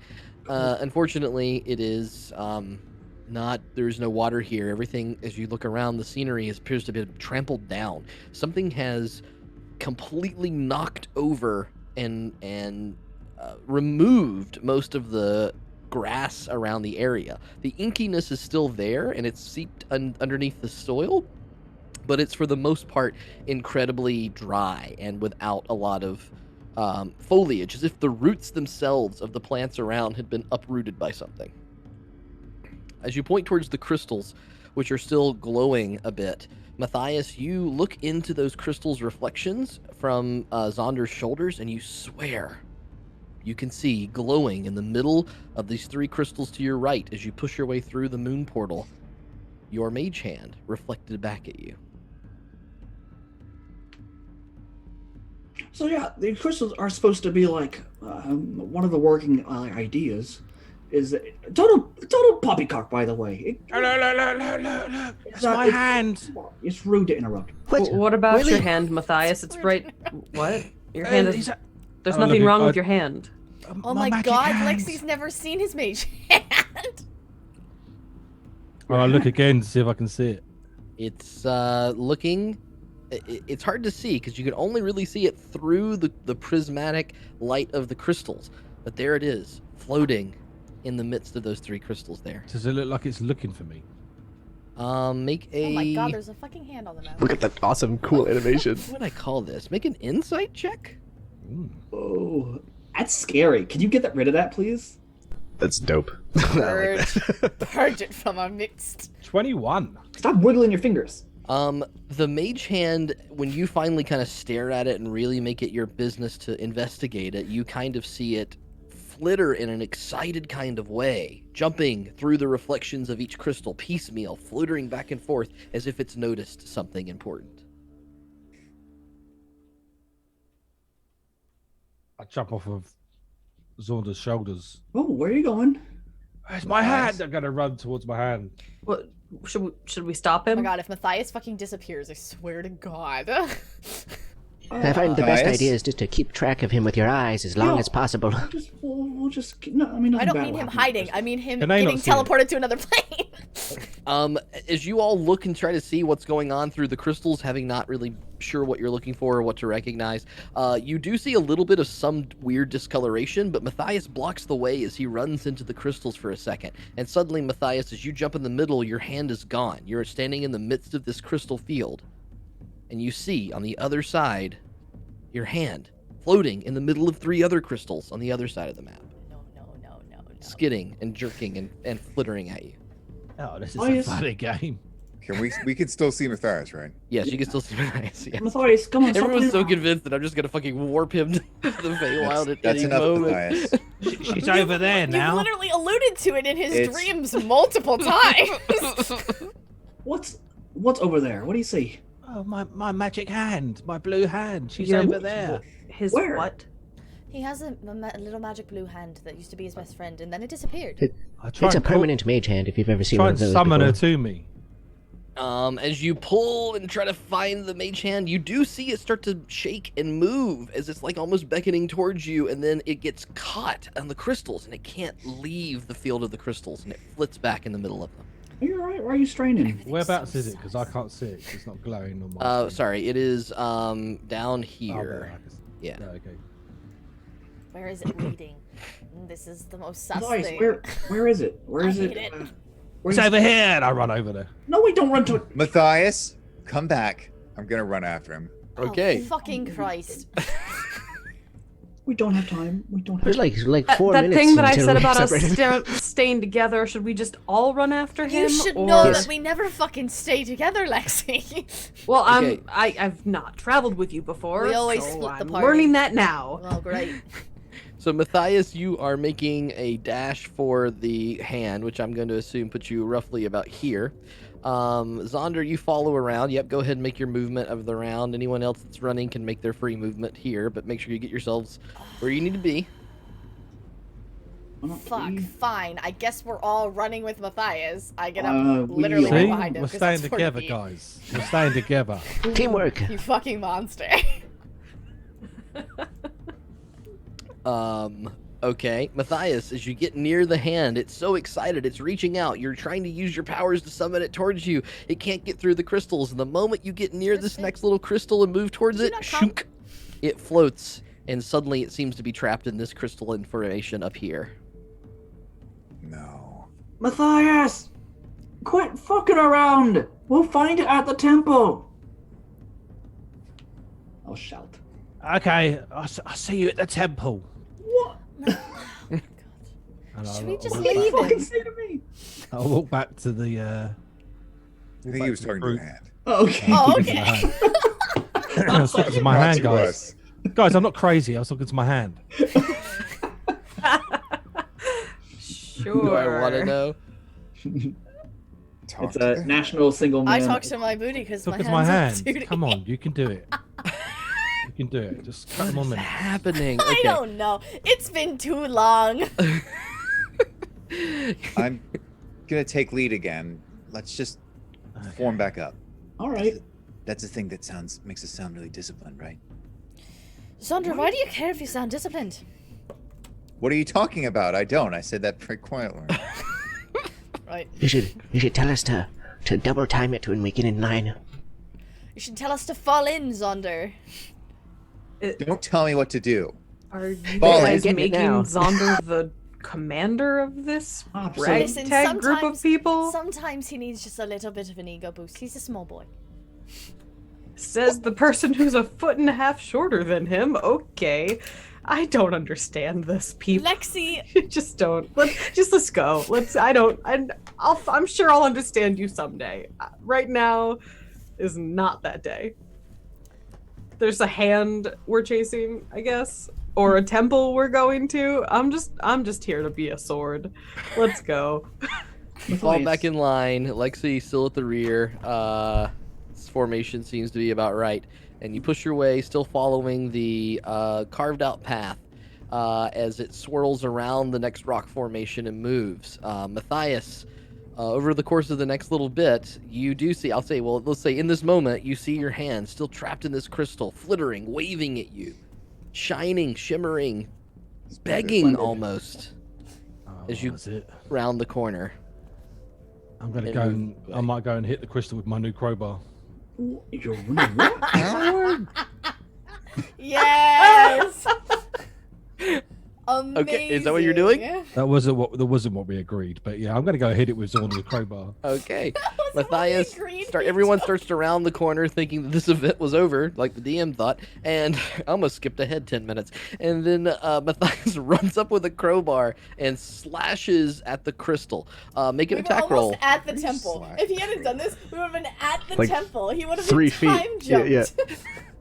Unfortunately, it is... there's no water here. Everything, as you look around, the scenery appears to have been trampled down. Something has completely knocked over and removed most of the grass around the area. The inkiness is still there, and it's seeped underneath the soil, but it's for the most part incredibly dry and without a lot of foliage, as if the roots themselves of the plants around had been uprooted by something. As you point towards the crystals, which are still glowing a bit, Matthias, you look into those crystals' reflections from Zaunder's shoulders, and you swear you can see glowing in the middle of these three crystals to your right as you push your way through the moon portal, your mage hand reflected back at you. So yeah, the crystals are supposed to be like one of the working ideas. Is total poppycock, by the way. No. It's my hand. It's rude to interrupt. What about Really? your hand, Matthias? It's bright. What? Your hand is. There's Oh, nothing look, wrong I- with your hand. Oh my magic god, hands. Lexi's never seen his mage hand. Well, I'll look again to see if I can see it. It's looking... It's hard to see because you can only really see it through the prismatic light of the crystals. But there it is, floating in the midst of those three crystals there. Does it look like it's looking for me? Make a... Oh my god, there's a fucking hand on the map. Look at that awesome, cool animation. What would I call this? Make an insight check? Oh, that's scary. Can you get rid of that, please? That's dope. Purge it from our midst. 21. Stop wiggling your fingers. The mage hand, when you finally kind of stare at it and really make it your business to investigate it, you kind of see it flitter in an excited kind of way, jumping through the reflections of each crystal piecemeal, fluttering back and forth as if it's noticed something important. I jump off of Zaunder's shoulders. Oh, where are you going? It's my hand. I'm gonna run towards my hand. What? Should we stop Oh him? my god, if Matthias fucking disappears, I swear to god. I find the best Matthias? idea is just to keep track of him with your eyes as long No. as possible. We'll just no. I mean, I nothing don't bad mean will him happen. hiding, I mean him Can I not getting see it? teleported to another plane. As you all look and try to see what's going on through the crystals, having not really sure what you're looking for or what to recognize, you do see a little bit of some weird discoloration, but Matthias blocks the way as he runs into the crystals for a second. And suddenly, Matthias, as you jump in the middle, your hand is gone. You're standing in the midst of this crystal field, and you see on the other side your hand floating in the middle of three other crystals on the other side of the map, No. skidding and jerking and flittering at you. Oh, this is Oh, a yes. funny game. Can we can still see Matthias, right? Yes, you can still see Matthias. Yes. Matthias, come on. stop Everyone's so playing convinced that I'm just gonna fucking warp him to the Feywild at That's any enough, moment. Matthias. She's over there You've now. literally alluded to it in his It's- dreams multiple times. What's over there? What do you see? Oh, my magic hand, my blue hand. She's Your- over there. His Where? what? He has a little magic blue hand that used to be his best friend, and then it disappeared. I try It's a and call- permanent mage hand if you've ever seen Try one and of those summon her before. to me. As you pull and try to find the mage hand, you do see it start to shake and move as it's like almost beckoning towards you, and then it gets caught on the crystals and it can't leave the field of the crystals, and it flits back in the middle of them. Are you alright? Why are you straining? Whereabouts is it? Because I can't see it. 'Cause it's not glowing on my screen. Sorry, it is down Oh, here. there, I can see. Yeah. Okay. Where is it reading? This is the most sus Guys, thing. where is it? Where I is it? hate it. Where's It's over here, and I run over there. No, we don't run to it. Matthias, come back. I'm gonna run after him. Okay. Oh, fucking Christ. We don't have time. We don't have There's like 4 That minutes thing that I until said we're about us separated. staying together, should we just all run after him? You should or... know Yes. that we never fucking stay together, Lexi. Well, Okay. I've not traveled with you before. We always so split the I'm party. learning that now. Oh, great. So Matthias, you are making a dash for the hand, which I'm going to assume puts you roughly about here. Zaunder, you follow around. Yep, go ahead and make your movement of the round. Anyone else that's running can make their free movement here, but make sure you get yourselves where you need to be. Fuck, fine. I guess we're all running with Matthias. I get up we literally are. right See? behind him. We're 'cause staying that's 40 together, feet. guys. We're staying together. Teamwork. You fucking monster. Okay, Matthias, as you get near the hand, it's so excited, it's reaching out. You're trying to use your powers to summon it towards you. It can't get through the crystals, and the moment you get near this next little crystal and move towards Did you it, not come? shook, it floats, and suddenly it seems to be trapped in this crystalline formation up here. No. Matthias! Quit fucking around! We'll find it at the temple! I'll shout. Okay, I'll see you at the temple. What? And Should I'll- we just I'll What walk leave back- fucking him? say to me? I'll walk back to the. I think he was talking to the hand. Oh, okay. Oh, talking to the okay. hand. I was talking to my Not hand, to guys. us. Guys, I'm not crazy. I was talking to my hand. Sure. Do I want to know? Talk It's to a the national single I man. talk to my booty because my Look hands at my are hand. duty. Come on, you can do it. You can do it. Just cut them on What's minutes. happening? I Okay. don't know. It's been too long. I'm gonna take lead again. Let's just form back up. All right. That's the thing that makes us sound really disciplined, right? Zaunder, why do you care if you sound disciplined? What are you talking about? I don't. I said that very quietly. Right. You should tell us to double time it when we get in line. You should tell us to fall in, Zaunder. Don't tell me what to do. Are you Ball, guys getting it making now. Zaunder the commander of this Absolutely. Listen, ragtag group of people? Sometimes he needs just a little bit of an ego boost. He's a small boy. Says the person who's a foot and a half shorter than him. Okay. I don't understand this, people. Lexi, Just don't. Let's go. I'm sure I'll understand you someday. Right now is not that day. There's a hand we're chasing, I guess, or a temple we're going to. I'm just here to be a sword. Let's go. You fall back in line. Lexi still at the rear. This formation seems to be about right. And you push your way, still following the carved out path as it swirls around the next rock formation and moves. Matthias, over the course of the next little bit, you do see, let's say in this moment, you see your hand still trapped in this crystal, flittering, waving at you, shining, shimmering, begging almost as you That's it. round the corner. I'm gonna And go. move And, I might go and hit the crystal with my new crowbar. You're running what? yes. Amazing. Okay, is that what you're doing? That wasn't what we agreed. But yeah, I'm gonna go hit it with Zaunder's crowbar. Okay, wasn't what we Matthias, agreed, everyone Peter. starts to round the corner thinking that this event was over, like the DM thought, and I almost skipped ahead 10 minutes. And then Matthias runs up with a crowbar and slashes at the crystal. Make an We were attack almost roll. at the temple. slash If he hadn't done this, we would have been at the Like temple. He would have 3 been feet. time jumped. Yeah.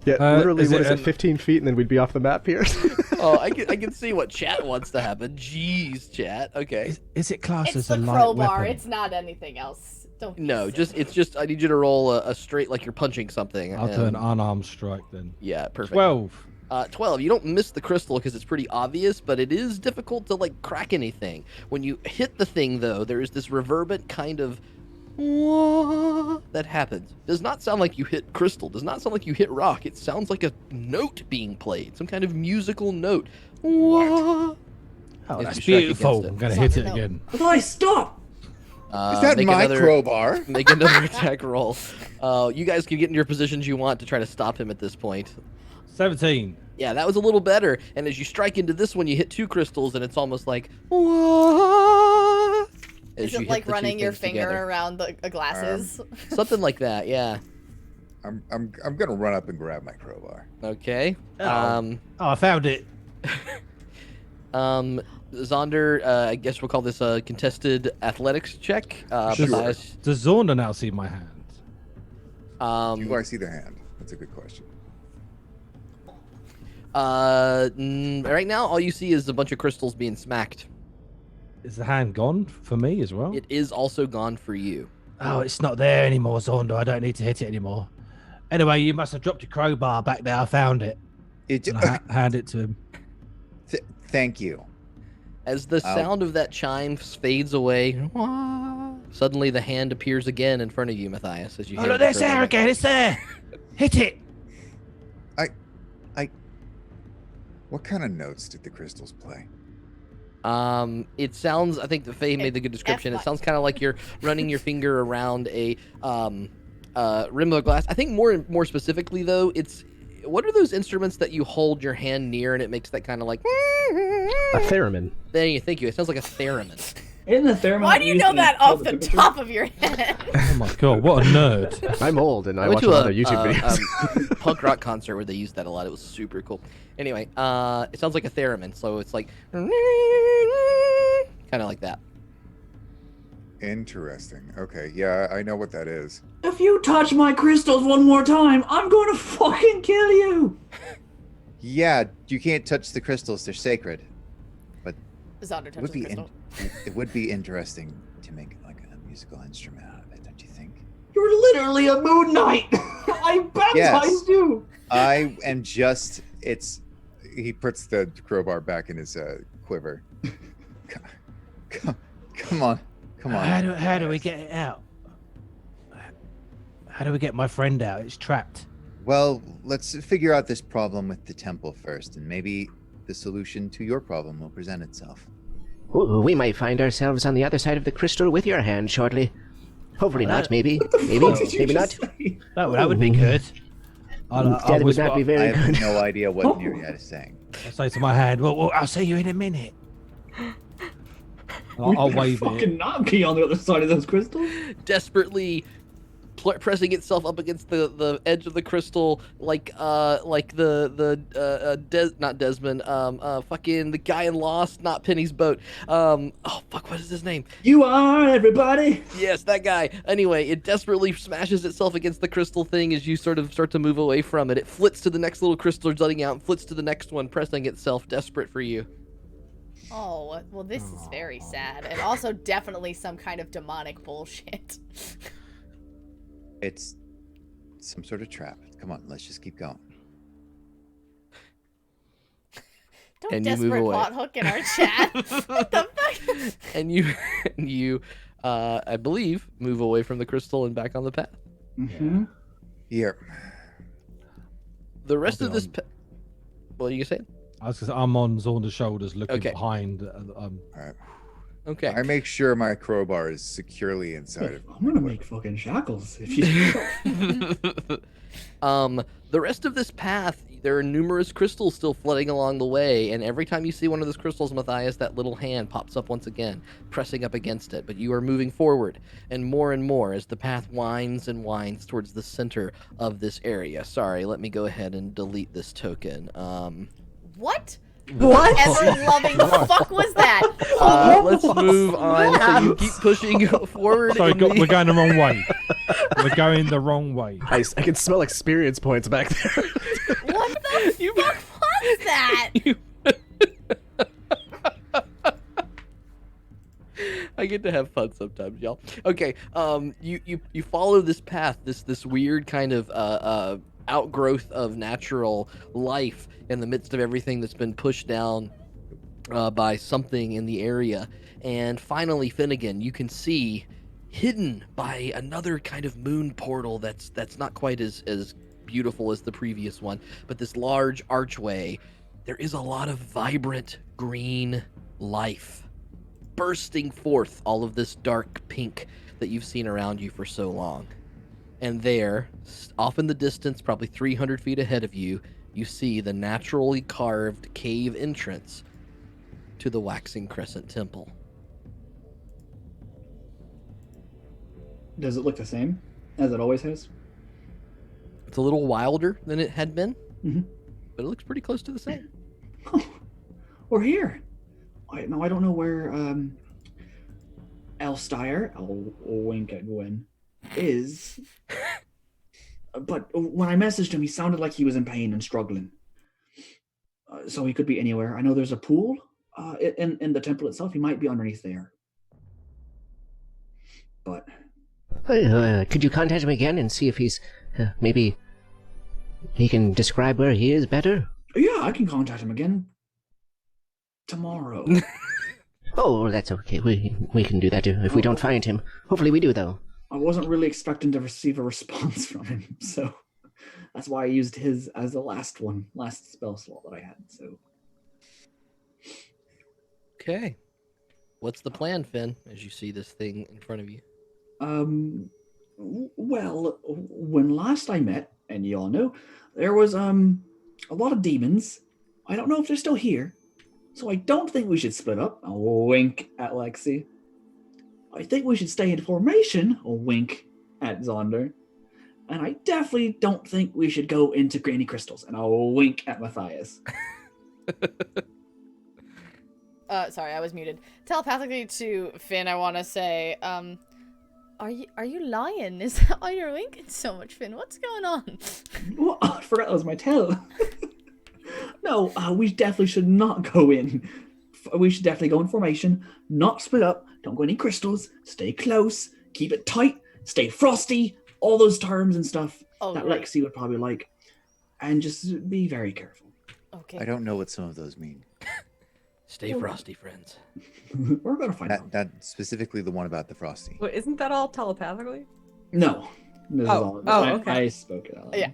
Yeah, literally, is what it is it, an- 15 feet, and then we'd be off the map here? Oh, I can see what chat wants to happen. Jeez, chat. Okay. Is it classed It's as a the light crowbar. weapon? It's not anything else. Don't. No, it's just I need you to roll a straight like you're punching something. I'll do an and- unarmed strike then. Yeah, perfect. 12. 12. You don't miss the crystal because it's pretty obvious, but it is difficult to like crack anything. When you hit the thing, though, there is this reverberant kind of that happens. Does not sound like you hit crystal. Does not sound like you hit rock. It sounds like a note being played, some kind of musical note. Oh, As that's you strike beautiful. against it. I'm going to It's hit not it a again. Matthias, stop! Is that make my another- crowbar? Make another attack roll. You guys can get in your positions you want to try to stop him at this point. 17. Yeah, that was a little better. And as you strike into this one, you hit 2 crystals, and it's almost like. As Is you it hit like the two running your things finger together. around the glasses? Something like that, yeah. I'm gonna run up and grab my crowbar. Okay. Oh, I found it. Zaunder, I guess we'll call this a contested athletics check. Does, Matthias, does Zaunder now see my hand? Do I see the hand? That's a good question. right now, all you see is a bunch of crystals being smacked. Is the hand gone for me as well? It is also gone for you. Oh, it's not there anymore, Zaunder. I don't need to hit it anymore. Anyway, you must have dropped your crowbar back there. I found it. And I hand it to him. Thank you. As the sound of that chime fades away, suddenly the hand appears again in front of you, Matthias. As you Oh, hand look, the there's crowbar there back. again. It's there. Hit it. What kind of notes did the crystals play? It sounds. I think the Faye made the good description. It sounds kind of like you're running your finger around a rim of glass. I think more specifically though, it's what are those instruments that you hold your hand near and it makes that kind of like A theremin. Thank you. It sounds like a theremin. Isn't the theremin Why do you used know in that Call off of the Temperature? top of your head? Oh my god, what a nerd. I'm old and I went watch to a lot of YouTube videos. punk rock concert where they used that a lot. It was super cool. Anyway, it sounds like a theremin, so it's like kind of like that. Interesting. Okay, yeah, I know what that is. If you touch my crystals one more time, I'm going to fucking kill you. Yeah, you can't touch the crystals; they're sacred. But Zaunder it touches would the be crystal. it would be interesting to make like a musical instrument out of it, don't you think? You're literally a moon knight. I baptized you. I am just. It's. He puts the crowbar back in his quiver. Come on. How do we get it out? How do we get my friend out? It's trapped. Well, let's figure out this problem with the temple first, and maybe the solution to your problem will present itself. Ooh, we might find ourselves on the other side of the crystal with your hand shortly. Hopefully not, maybe. Maybe not. That would be good. That would not be I very have good. no idea what Neriad is saying. I'll say to my hand, well, I'll see you in a minute. I'll wave fucking it. not be on the other side of those crystals. Desperately pressing itself up against the edge of the crystal, like not Desmond, fucking the guy in Lost, not Penny's boat. Oh fuck, what is his name? You are everybody. Yes, that guy. Anyway, it desperately smashes itself against the crystal thing as you sort of start to move away from it. It flits to the next little crystal jutting out and flits to the next one, pressing itself, desperate for you. Oh, well, this is very sad. And also definitely some kind of demonic bullshit. It's some sort of trap. Come on, let's just keep going. Don't And you move desperate away. plot hook in our chat. What the fuck? And you, I believe, move away from the crystal and back on the path. Mm-hmm. Here. The rest I'll of be this... What are you saying? I'm on Zaunder's shoulders looking Okay. behind. All right. Okay. I make sure my crowbar is securely inside of. I'm gonna make fucking shackles if you. The rest of this path, there are numerous crystals still flooding along the way, and every time you see one of those crystals, Matthias, that little hand pops up once again, pressing up against it. But you are moving forward, and more as the path winds and winds towards the center of this area. Sorry, let me go ahead and delete this token. What? What? Ever-loving fuck was that? Let's move on. So you keep pushing forward. Sorry, in the- we're going the wrong way. We're going the wrong way. I can smell experience points back there. What the fuck was that? get to have fun sometimes, y'all. Okay, you follow this path, this weird kind of outgrowth of natural life in the midst of everything that's been pushed down by something in the area, and finally, Finnegan, you can see hidden by another kind of moon portal that's not quite as beautiful as the previous one, but this large archway. There is a lot of vibrant green life bursting forth all of this dark pink that you've seen around you for so long. And there, off in the distance, probably 300 feet ahead of you, you see the naturally carved cave entrance to the Waxing Crescent Temple. Does it look the same as it always has? It's a little wilder than it had been, Mm-hmm. but it looks pretty close to the same. Oh, we're here. I don't know where Elstire, I'll wink at Gwen, is. But when I messaged him, he sounded like he was in pain and struggling. So he could be anywhere. I know there's a pool in the temple itself. He might be underneath there. But Could you contact him again and see if he's maybe he can describe where he is better? yeah, I can contact him again tomorrow. Oh, that's okay. We can do that too if we don't find him. Hopefully we do, though. I wasn't really expecting to receive a response from him, so that's why I used his as the last spell slot that I had. So Okay. What's the plan, Finn, as you see this thing in front of you? Well, when last I met, and you all know, there was a lot of demons. I don't know if they're still here, so I don't think we should split up. I'll wink at Lexi. I think we should stay in formation. I'll wink at Zaunder. And I definitely don't think we should go into Granny Crystals. And I'll wink at Matthias. Sorry, I was muted. Telepathically to Finn, I want to say, are you lying? Is that why you're winking so much, Finn? What's going on? Well, I forgot that was my tell. No, we definitely should not go in. We should definitely go in formation, not split up, don't go any crystals, stay close, keep it tight, stay frosty, all those terms and stuff that right. Lexi would probably like, and just be very careful. Okay. I don't know what some of those mean. Stay frosty, friends. We're going to find out. That specifically the one about the frosty. Wait, isn't that all telepathically? No. This is all. Okay. I spoke it out. Yeah.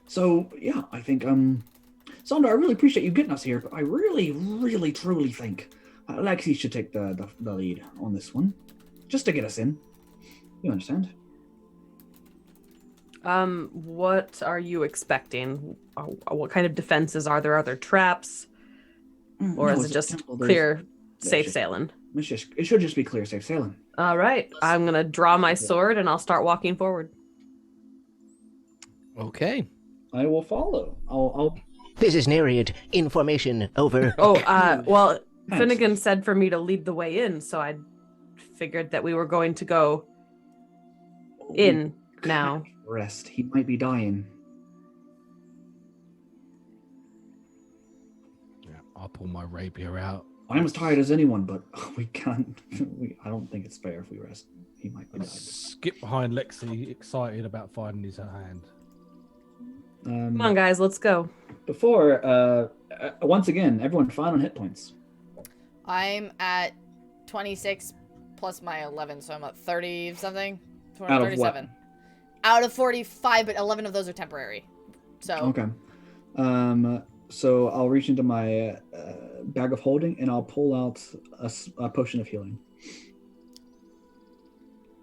So, yeah, I think, Zaunder, I really appreciate you getting us here, but I really, really, truly think Lexi should take the lead on this one, just to get us in. You understand? What are you expecting? What kind of defenses are there? Are there traps? Or No, is it's it a just temple. clear, There's safe just- sailing? It should just be clear, safe sailing. All right. I'm going to draw my sword and I'll start walking forward. Okay. I will follow. I'll This is Neriad. In formation. Over. Oh, well, Thanks. Finnegan said for me to lead the way in, so I figured that we were going to go in now. rest. He might be dying. Yeah, I'll pull my rapier out. I'm as tired as anyone, but we can't. I don't think it's fair if we rest. He might be dying. Skip behind Lexi, excited about finding his hand. Come on, guys, let's go. Before, once again, everyone fine on hit points. I'm at 26 plus my 11, so I'm at 30 something. Out of what? 37. Out of 45, but 11 of those are temporary. So Okay. So I'll reach into my bag of holding and I'll pull out a potion of healing.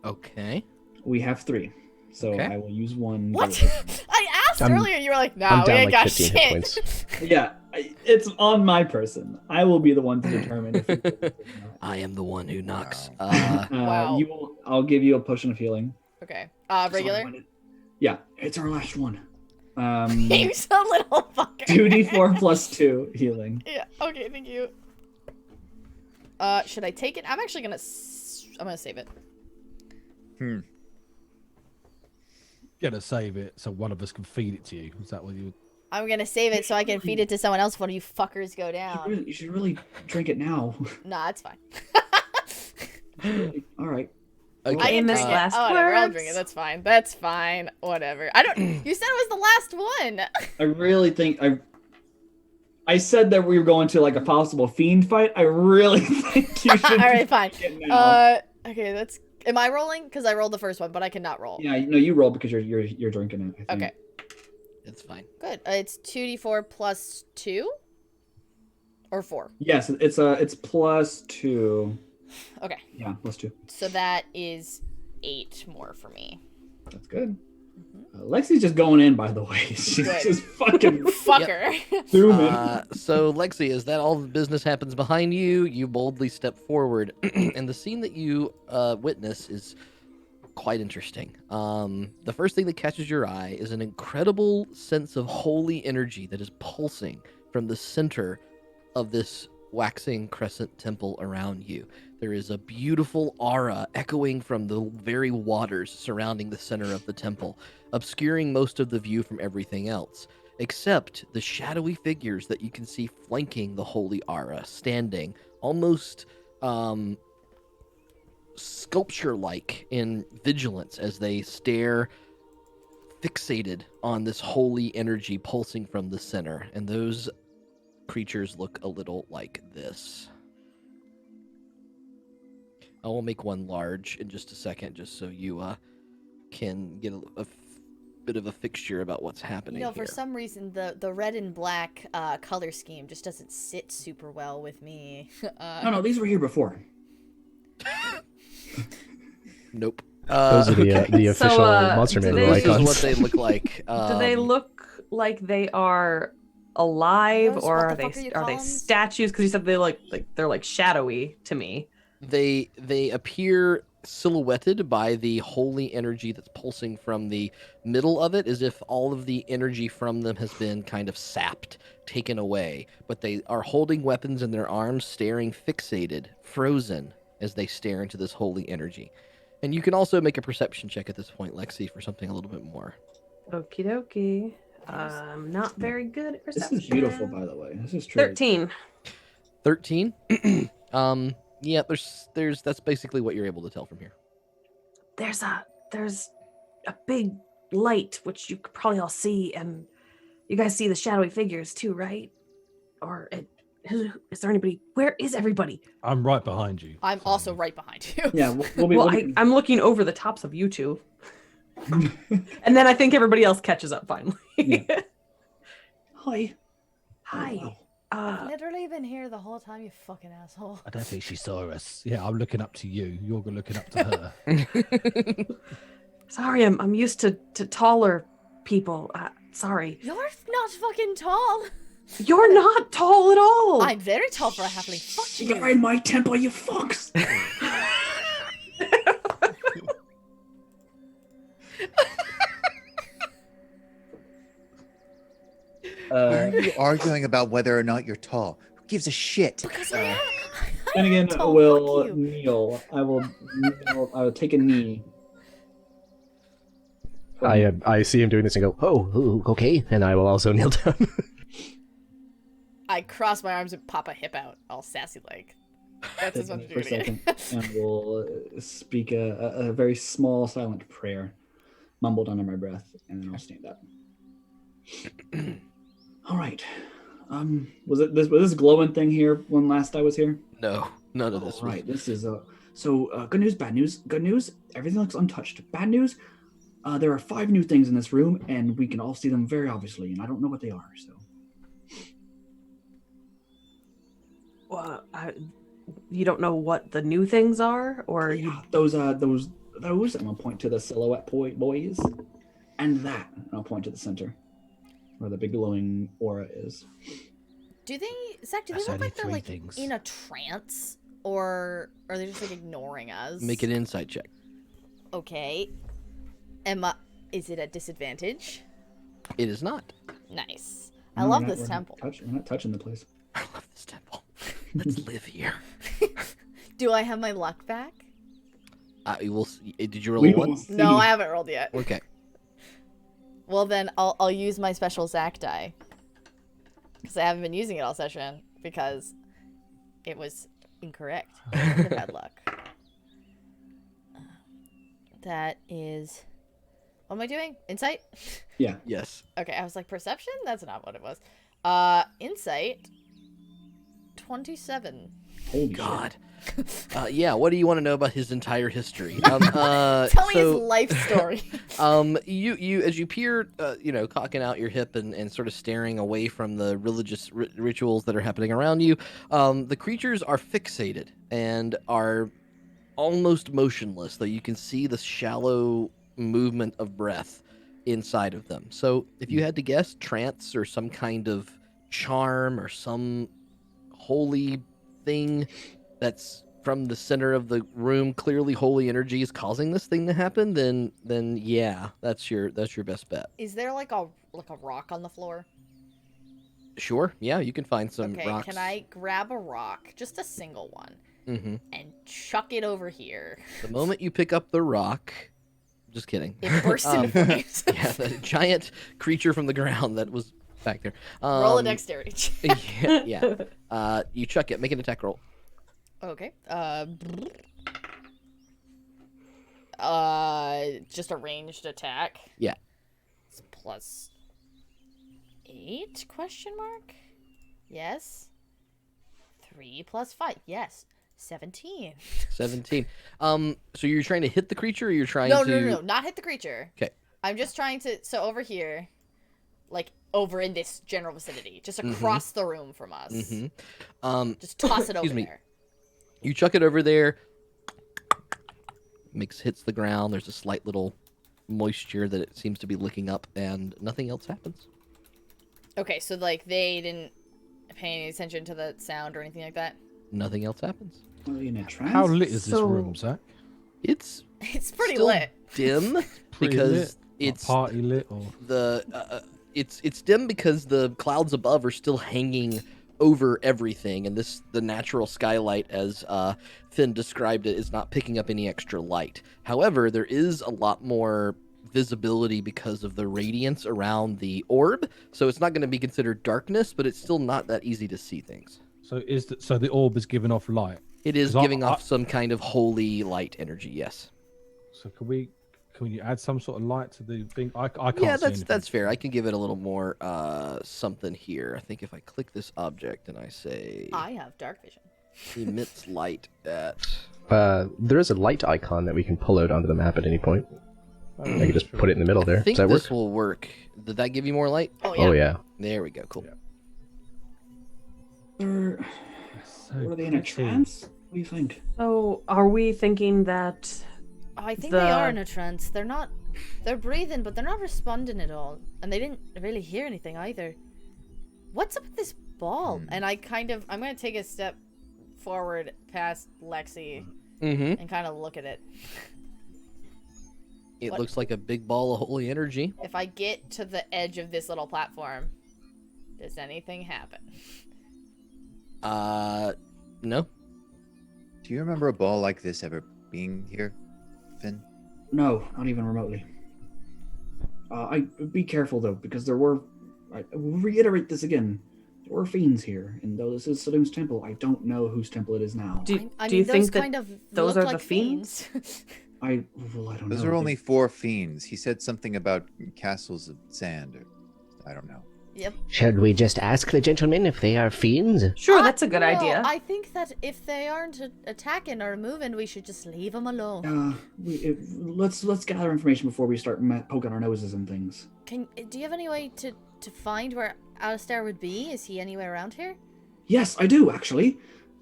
Okay. We have 3, so Okay. I will use one. what? I asked I'm- earlier, you were like, I'm "No, we down ain't like got 15 hit shit." points. Yeah, it's on my person. I will be the one to determine if it's or not. I am the one who knocks. Wow. I'll give you a potion of healing. Okay. Regular. Yeah, it's our last one. You so little fucker. 2d4 plus 2 healing. Yeah. Okay. Thank you. Should I take it? I'm actually gonna. I'm gonna save it. Gonna save it so one of us can feed it to you. Is that what you? I'm gonna save it so I can feed it to someone else before you fuckers go down. You should really drink it now. Nah, it's fine. All right. I Okay. can Famous drink it. last Oh, whatever. I'll words. drink it. That's fine. That's fine. Whatever. I don't. You said it was the last one. I really think I said that we were going to like a possible fiend fight. I really think you should. All right, fine. drink it now. Okay. That's. Am I rolling? Because I rolled the first one, but I cannot roll. Yeah, no, you roll because you're drinking it. I think. Okay. It's fine. Good. It's 2d4 plus 2 or 4. Yes, it's +2. Okay. Yeah, +2. So that is 8 more for me. That's good. Lexi's just going in, by the way. She's Good. just fucking Fucker. zooming. So, Lexi, as that all the business happens behind you, you boldly step forward, and the scene that you witness is quite interesting. The first thing that catches your eye is an incredible sense of holy energy that is pulsing from the center of this waxing crescent temple around you. There is a beautiful aura echoing from the very waters surrounding the center of the temple, obscuring most of the view from everything else, except the shadowy figures that you can see flanking the holy aura, standing almost sculpture-like in vigilance as they stare fixated on this holy energy pulsing from the center. And those creatures look a little like this. I will make one large in just a second, just so you can get a bit of a fixture about what's happening For here. some reason, the red and black color scheme just doesn't sit super well with me. No, these were here before. Nope. Those are the official Monster do Manual they- This is icons. what they look like. Do they look like they are alive, Those- or what are the fuck are you they calling them? statues? Because you said they're like shadowy to me. They appear silhouetted by the holy energy that's pulsing from the middle of it, as if all of the energy from them has been kind of sapped, taken away. But they are holding weapons in their arms, staring fixated, frozen, as they stare into this holy energy. And you can also make a perception check at this point, Lexi, for something a little bit more. Okie dokie. I'm not very good at This perception. is beautiful, by the way. This is true. 13. 13. Yeah, there's that's basically what you're able to tell from here. There's a big light, which you could probably all see, and you guys see the shadowy figures too, right? Or is there anybody? Where is everybody? I'm right behind you. I'm also right behind you. Yeah, we'll be. Well, I'm looking over the tops of you two. And then I think everybody else catches up finally. Yeah. Hi. Hi. I've literally been here the whole time, you fucking asshole. I don't think she saw us. Yeah, I'm looking up to you. You're looking up to her. Sorry, I'm used to taller people. Sorry. You're not fucking tall. You're not tall at all. I'm very tall for a halfling. Fuck you. You're in my temple, you fucks. Why are you arguing about whether or not you're tall? Who gives a shit? Because I am. Then again, I tall, will fuck you. kneel. I will take a knee. I see him doing this and go, Oh, okay. and I will also kneel down. I cross my arms and pop a hip out, all sassy like. That's as much For a as you second, and will speak a very small, silent prayer, mumbled under my breath, and then I'll stand up. All right. Was this glowing thing here when last I was here? No, none of this. All right. This is so good news, bad news. Good news, everything looks untouched. Bad news, there are 5 new things in this room, and we can all see them very obviously, and I don't know what they are. So. Well, you don't know what the new things are, or you? Those, and I'll point to the silhouette boys, and that, and I'll point to the center, where the big glowing aura is. Do they, Zach, do they That's look only like they're 3 like things. in a trance? Or are they just like ignoring us? Make an insight check. Okay. Is it at disadvantage? It is not. Nice. No, I love we're not- this temple. We're not touching the place. I love this temple. Let's live here. Do I have my luck back? You will. Did you roll We a 1? will see. No, I haven't rolled yet. Okay. Well, then I'll use my special Zac die. Because I haven't been using it all session. Because it was incorrect. I would have had luck. That is... What am I doing? Insight? Yeah. Yes. Okay, I was like, perception? That's not what it was. Insight. 27. Holy God. Yeah, what do you want to know about his entire history? Tell me his life story. You as you peer, cocking out your hip and sort of staring away from the religious rituals that are happening around you, the creatures are fixated and are almost motionless, though you can see the shallow movement of breath inside of them. So if you had to guess, trance or some kind of charm or some holy thing that's from the center of the room, clearly holy energy is causing this thing to happen, then yeah, that's your best bet. Is there like a rock on the floor? Sure, yeah, you can find some Okay, rocks. can I grab a rock, just a single one, and chuck it over here? The moment you pick up the rock, just kidding. It bursts into flames. Yeah, the giant creature from the ground that was back there. Roll a dexterity check. Yeah. You chuck it. Make an attack roll. Okay. Just a ranged attack. Yeah. It's plus 8? Question mark. Yes. 3 plus 5. Yes. 17. 17. So you're trying to hit the creature, or you're trying No, to? not hit the creature. Okay. I'm just trying to. So over here, like over in this general vicinity, just across the room from us. Just toss it over there. You chuck it over there. Hits the ground. There's a slight little moisture that it seems to be licking up, and nothing else happens. Okay, so like they didn't pay any attention to the sound or anything like that. Nothing else happens. Are we in a trance? How lit is this room, Zach? It's pretty still lit. Dim Pretty because lit? it's Party lit, or it's dim because the clouds above are still hanging over everything, and the natural skylight, as Finn described it, is not picking up any extra light. However, there is a lot more visibility because of the radiance around the orb, so it's not going to be considered darkness, but it's still not that easy to see things. So the orb is giving off light. It is giving off some kind of holy light energy. Yes. So can you add some sort of light to the thing? I can't. Yeah, see anything. that's fair. I can give it a little more something here. I think if I click this object and I say I have dark vision. emits light at There is a light icon that we can pull out onto the map at any point. I can just put it in the middle there. I think Does that this work? will work. Did that give you more light? Oh yeah. There we go. Cool. What are they in a trance? What do you think? So, are we thinking that I think they are in a trance. They're breathing, but they're not responding at all. And they didn't really hear anything either. What's up with this ball? And I'm going to take a step forward past Lexi and kind of look at it. It looks like a big ball of holy energy. If I get to the edge of this little platform, does anything happen? No. Do you remember a ball like this ever being here, Finn? No, not even remotely. Be careful though, because there were. I will reiterate this again. There were fiends here, and though this is Salim's temple, I don't know whose temple it is now. do I you mean, think those that kind of those look are like the fiends? I don't know. Those are only 4 fiends. He said something about castles of sand, or I don't know. Yep. Should we just ask the gentlemen if they are fiends? Sure, that's a good No, idea. I think that if they aren't attacking or moving, we should just leave them alone. Let's gather information before we start poking our noses and things. Do you have any way to find where Alistair would be? Is he anywhere around here? Yes, I do actually.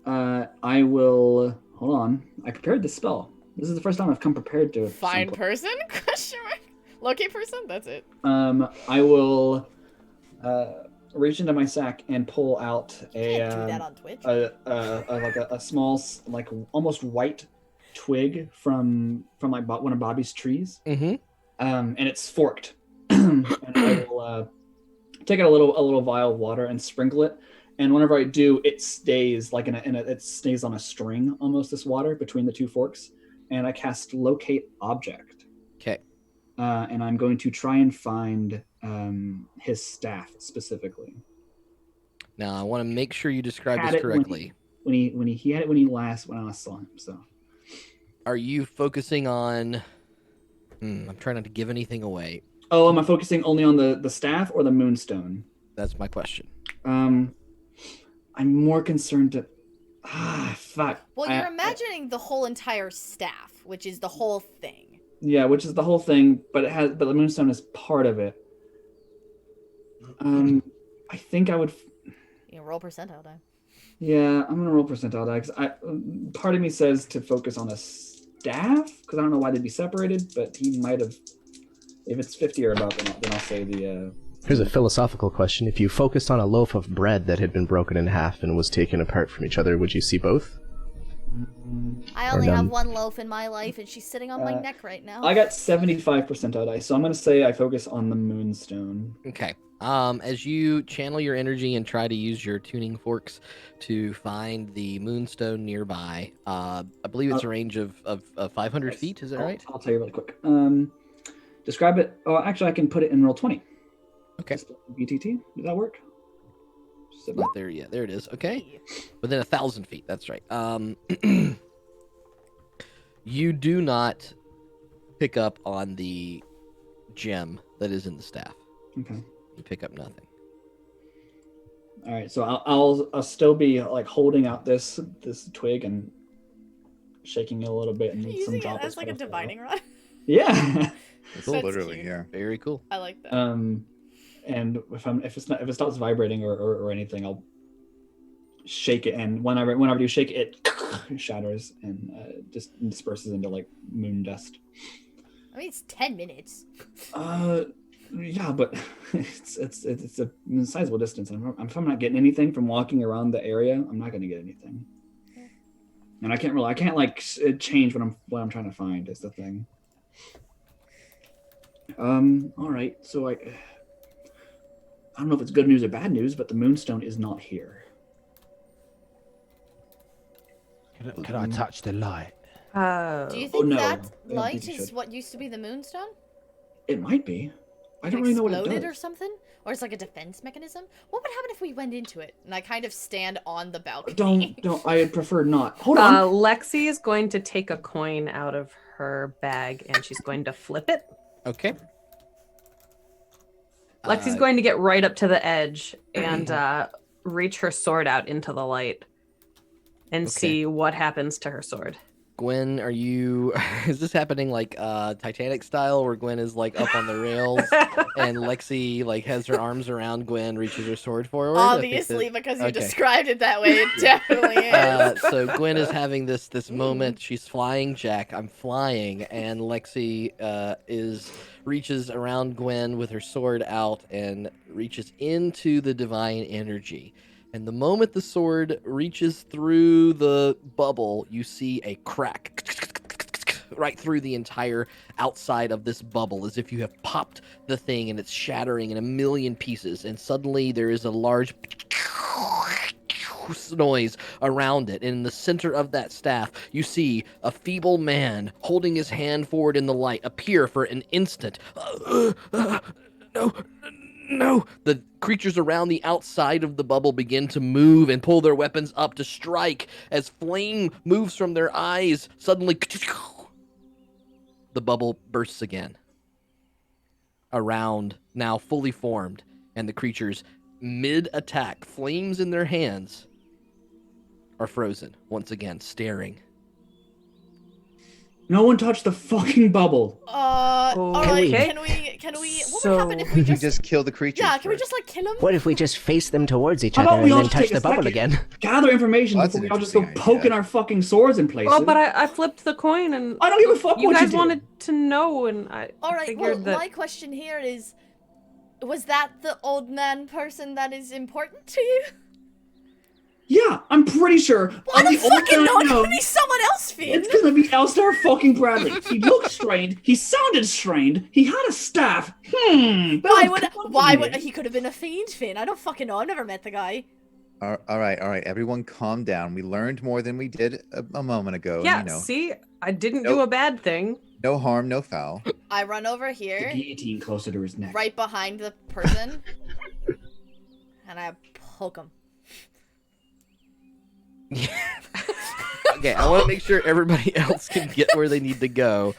I will hold on. I prepared this spell. This is the first time I've come prepared to Find person? Question mark. Locate person? That's it. I will reach into my sack and pull out Can't do that on Twitch. a small, like almost white twig from like one of Bobby's trees. Mm-hmm. And it's forked. And I will take out a little vial of water and sprinkle it. And whenever I do, it stays like it stays on a string almost. This water between the 2 forks, and I cast Locate Object. Okay. and I'm going to try and find his staff specifically. Now, I want to make sure you describe Had this it when correctly. He had it when I saw him. So, Are you focusing on... I'm trying not to give anything away. oh, am I focusing only on the staff or the moonstone? That's my question. I'm more concerned to... fuck. Well, you're imagining the whole entire staff, which is the whole thing. Yeah, which is the whole thing, but the moonstone is part of it. I think I would... You know, roll percentile die. Yeah, I'm gonna roll percentile die because part of me says to focus on the staff because I don't know why they'd be separated, but he might have. If it's 50 or above, then I'll say the. Here's a philosophical question: if you focused on a loaf of bread that had been broken in half and was taken apart from each other, would you see both? I only have one loaf in my life, and she's sitting on my neck right now. I got 75 percentile die, so I'm gonna say I focus on the moonstone. Okay. As you channel your energy and try to use your tuning forks to find the moonstone nearby, I believe it's a range of 500 feet. Is that right? I'll tell you really quick. Describe it. Oh, actually, I can put it in roll 20. Okay. BTT. Does that work? Not there yet. There it is. Okay. Within 1,000 feet. That's right. You do not pick up on the gem that is in the staff. Okay. You pick up nothing. All right, so I'll still be like holding out this twig and shaking it a little bit, and some Using it droplets as like a kind of divining rod. Yeah. It's That's literally cute. here. Very cool. I like that. And if it stops vibrating or anything, I'll shake it, and whenever I do shake it, it shatters and just disperses into like moon dust. I mean, it's 10 minutes. Yeah, but it's a sizable distance. And if I'm not getting anything from walking around the area, I'm not going to get anything. And I can't like change what I'm trying to find is the thing. All right. So I don't know if it's good news or bad news, but the moonstone is not here. Can I touch the light? Do you think no. that I don't think light you is should. what used to be the moonstone? It might be. I don't It really know what it exploded does. or something? Or it's like a defense mechanism? What would happen if we went into it? And I kind of stand on the balcony. Don't. I'd prefer not. Hold on. Lexi is going to take a coin out of her bag and she's going to flip it. Okay. Lexi's going to get right up to the edge and reach her sword out into the light and see what happens to her sword. Gwen, are you... Is this happening like Titanic style, where Gwen is like up on the rails and Lexi like has her arms around Gwen, reaches her sword forward? Obviously, because you described it that way, it definitely is. So Gwen is having this moment. She's flying Jack. I'm flying, and Lexi reaches around Gwen with her sword out and reaches into the divine energy. And the moment the sword reaches through the bubble, you see a crack right through the entire outside of this bubble, as if you have popped the thing and it's shattering in a million pieces. And suddenly there is a large noise around it. And in the center of that staff, you see a feeble man holding his hand forward in the light appear for an instant. No! The creatures around the outside of the bubble begin to move and pull their weapons up to strike as flame moves from their eyes. Suddenly, the bubble bursts again. Around, now fully formed, and the creatures, mid-attack, flames in their hands, are frozen, once again, staring. No one touched the fucking bubble. Alright, can we, what would happen if we just kill the creatures? Yeah, can we just like kill them? What if we just face them towards each How other about we and all then just touch take the a bubble second, again? gather information Well, that's before an we all just go interesting idea. poking our fucking swords in places? Well, but I flipped the coin and I don't give a fuck you what you guys do. wanted to know and I Alright, well, figured that... my question here is, was that the old man person that is important to you? Yeah, I'm pretty sure. Well, I don't fucking know. It's gonna be someone else, Finn. It's gonna be Elstar fucking Bradley. He looked strained. He sounded strained. He had a staff. Why would he could have been a fiend, Finn? I don't fucking know. I've never met the guy. All right. Everyone calm down. We learned more than we did a moment ago. Yeah, and, see? I didn't do a bad thing. No harm, no foul. I run over The here, guillotine closer to his neck. right behind the person, and I poke him. Okay, I want to make sure everybody else can get where they need to go.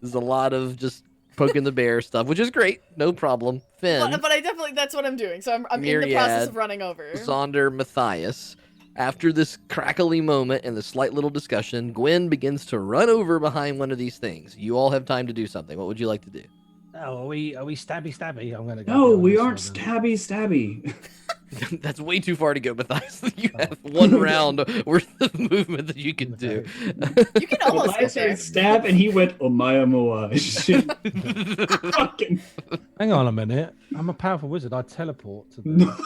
There's a lot of just poking the bear stuff, which is great. No problem. Finn, But I definitely, that's what I'm doing. So I'm in the process Neriad, of running over. Zaunder, Matthias. After this crackly moment and the slight little discussion, Gwen begins to run over behind one of these things. You all have time to do something. What would you like to do? Oh, are we stabby? I'm gonna go. No, behind we this aren't one then. stabby. That's way too far to go, Matthias. You have one round worth of movement that you can do. You can almost I get there. said stab, and he went Omaya Moa. Fucking Hang on a minute. I'm a powerful wizard. I teleport to the. no.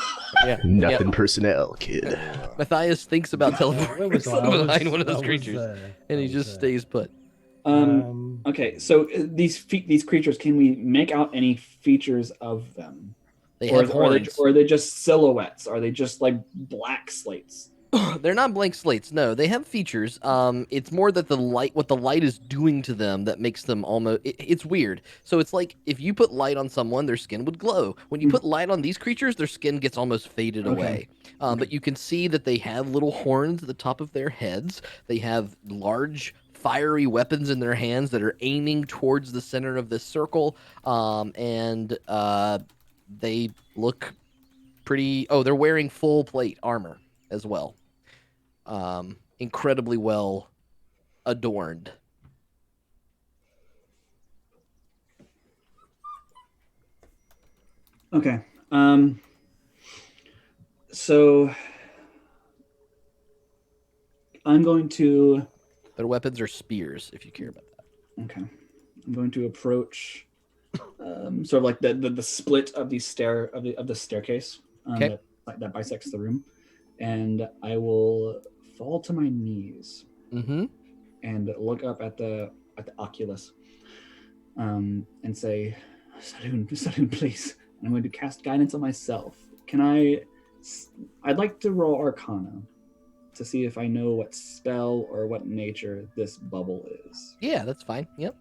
Yeah. Nothing Yeah. personnel, kid. Matthias thinks about Where teleporting was I? I was- behind one of I those was creatures, there. and I he was just there. stays put. Okay, so these creatures, can we make out any features of them? They Or, have horns. or are they just silhouettes? Are they just like black slates? They're not blank slates. No, they have features. It's more that what the light is doing to them that makes them almost. It's weird. So it's like if you put light on someone, their skin would glow. When you put light on these creatures, their skin gets almost faded away. But you can see that they have little horns at the top of their heads. They have large, fiery weapons in their hands that are aiming towards the center of this circle. And they look pretty. Oh, they're wearing full plate armor as well. Incredibly well adorned. Okay. So I'm going to. Their weapons are spears, if you care about that. Okay. I'm going to approach, sort of like the split of the staircase Okay. that bisects the room, and I will fall to my knees Mm-hmm. and look up at the oculus, and say, "Saloon, please." I'm going to cast guidance on myself. I'd like to roll Arcana to see if I know what spell or what nature this bubble is. Yeah, that's fine. Yep.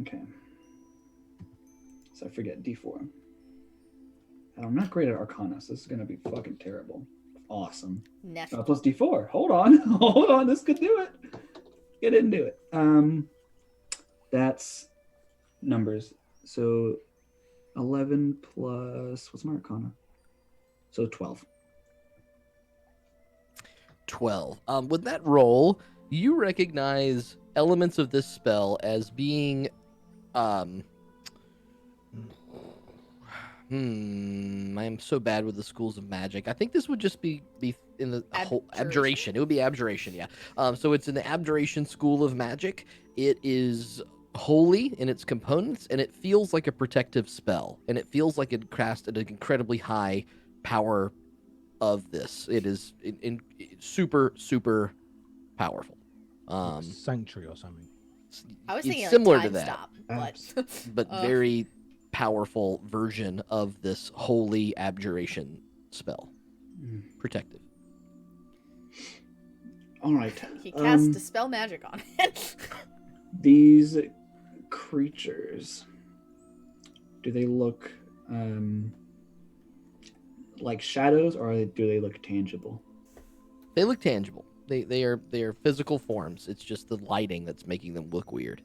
Okay. So I forget D4. And I'm not great at Arcana, so this is going to be fucking terrible. Awesome. Neff. Plus D4. Hold on. Hold on. This could do it. It didn't do it. That's numbers. So 11 plus, what's my Arcana? So 12. 12. With that roll, you recognize elements of this spell as being I am so bad with the schools of magic. I think this would just be in the whole abjuration. It would be abjuration, yeah. So it's in the abjuration school of magic. It is holy in its components, and it feels like a protective spell, and it feels like it cast at an incredibly high power of this. It is super, super powerful. Sanctuary or something. I was it's thinking similar like to time that, stop, but very powerful version of this holy abjuration spell. Protective. All right. he cast dispel magic on it. These creatures, do they look like shadows, or do they look tangible? They look tangible. They are physical forms. It's just the lighting that's making them look weird.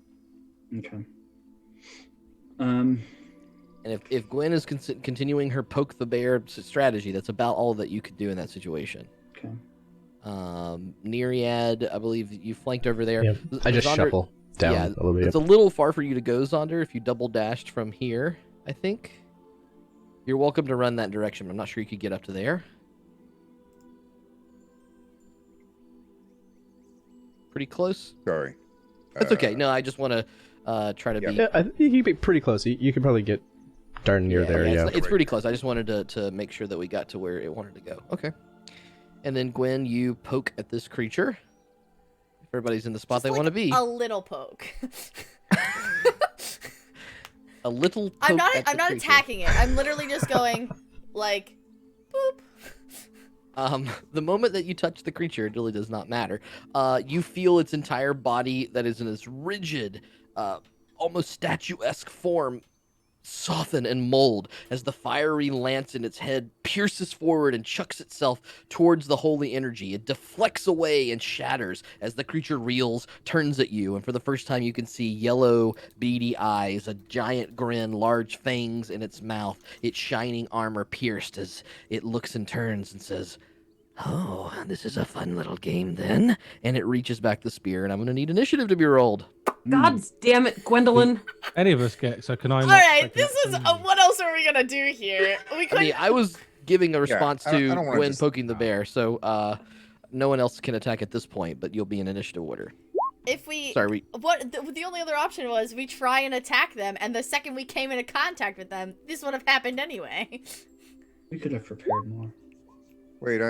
Okay. And if Gwen is continuing her poke the bear strategy, that's about all that you could do in that situation. Okay. Neriad, I believe you flanked over there. Yeah, I just Zaunder- shuffle down yeah, a little bit. It's a little far for you to go, Zaunder, if you double dashed from here, I think. You're welcome to run that direction. I'm not sure you could get up to there. Pretty close. Sorry. That's okay. No, I just want to try to be... Yeah, I think you'd be pretty close. You could probably get darn near there, yeah. It's pretty close. I just wanted to make sure that we got to where it wanted to go. Okay. And then, Gwen, you poke at this creature. If everybody's in the spot Just they like want to be. A little poke. A little poke I'm at not the creature. attacking it. I'm literally just going like boop. The moment that you touch the creature, it really does not matter. You feel its entire body that is in this rigid, almost statuesque form soften and mold as the fiery lance in its head pierces forward and chucks itself towards the holy energy. It deflects away and shatters as the creature reels, turns at you, and for the first time you can see yellow, beady eyes, a giant grin, large fangs in its mouth, its shining armor pierced as it looks and turns and says, "Oh, this is a fun little game then." And it reaches back the spear, and I'm going to need initiative to be rolled. God damn it, Gwendolyn. Any of us get, so can I? All not right, take this is action? what else are we gonna do here? We I could. mean, I was giving a response I don't to wanna Gwen just- poking the bear, so no one else can attack at this point, but you'll be in initiative order. If we. Sorry, The only other option was we try and attack them, and the second we came into contact with them, this would have happened anyway. We could have prepared more. Wait,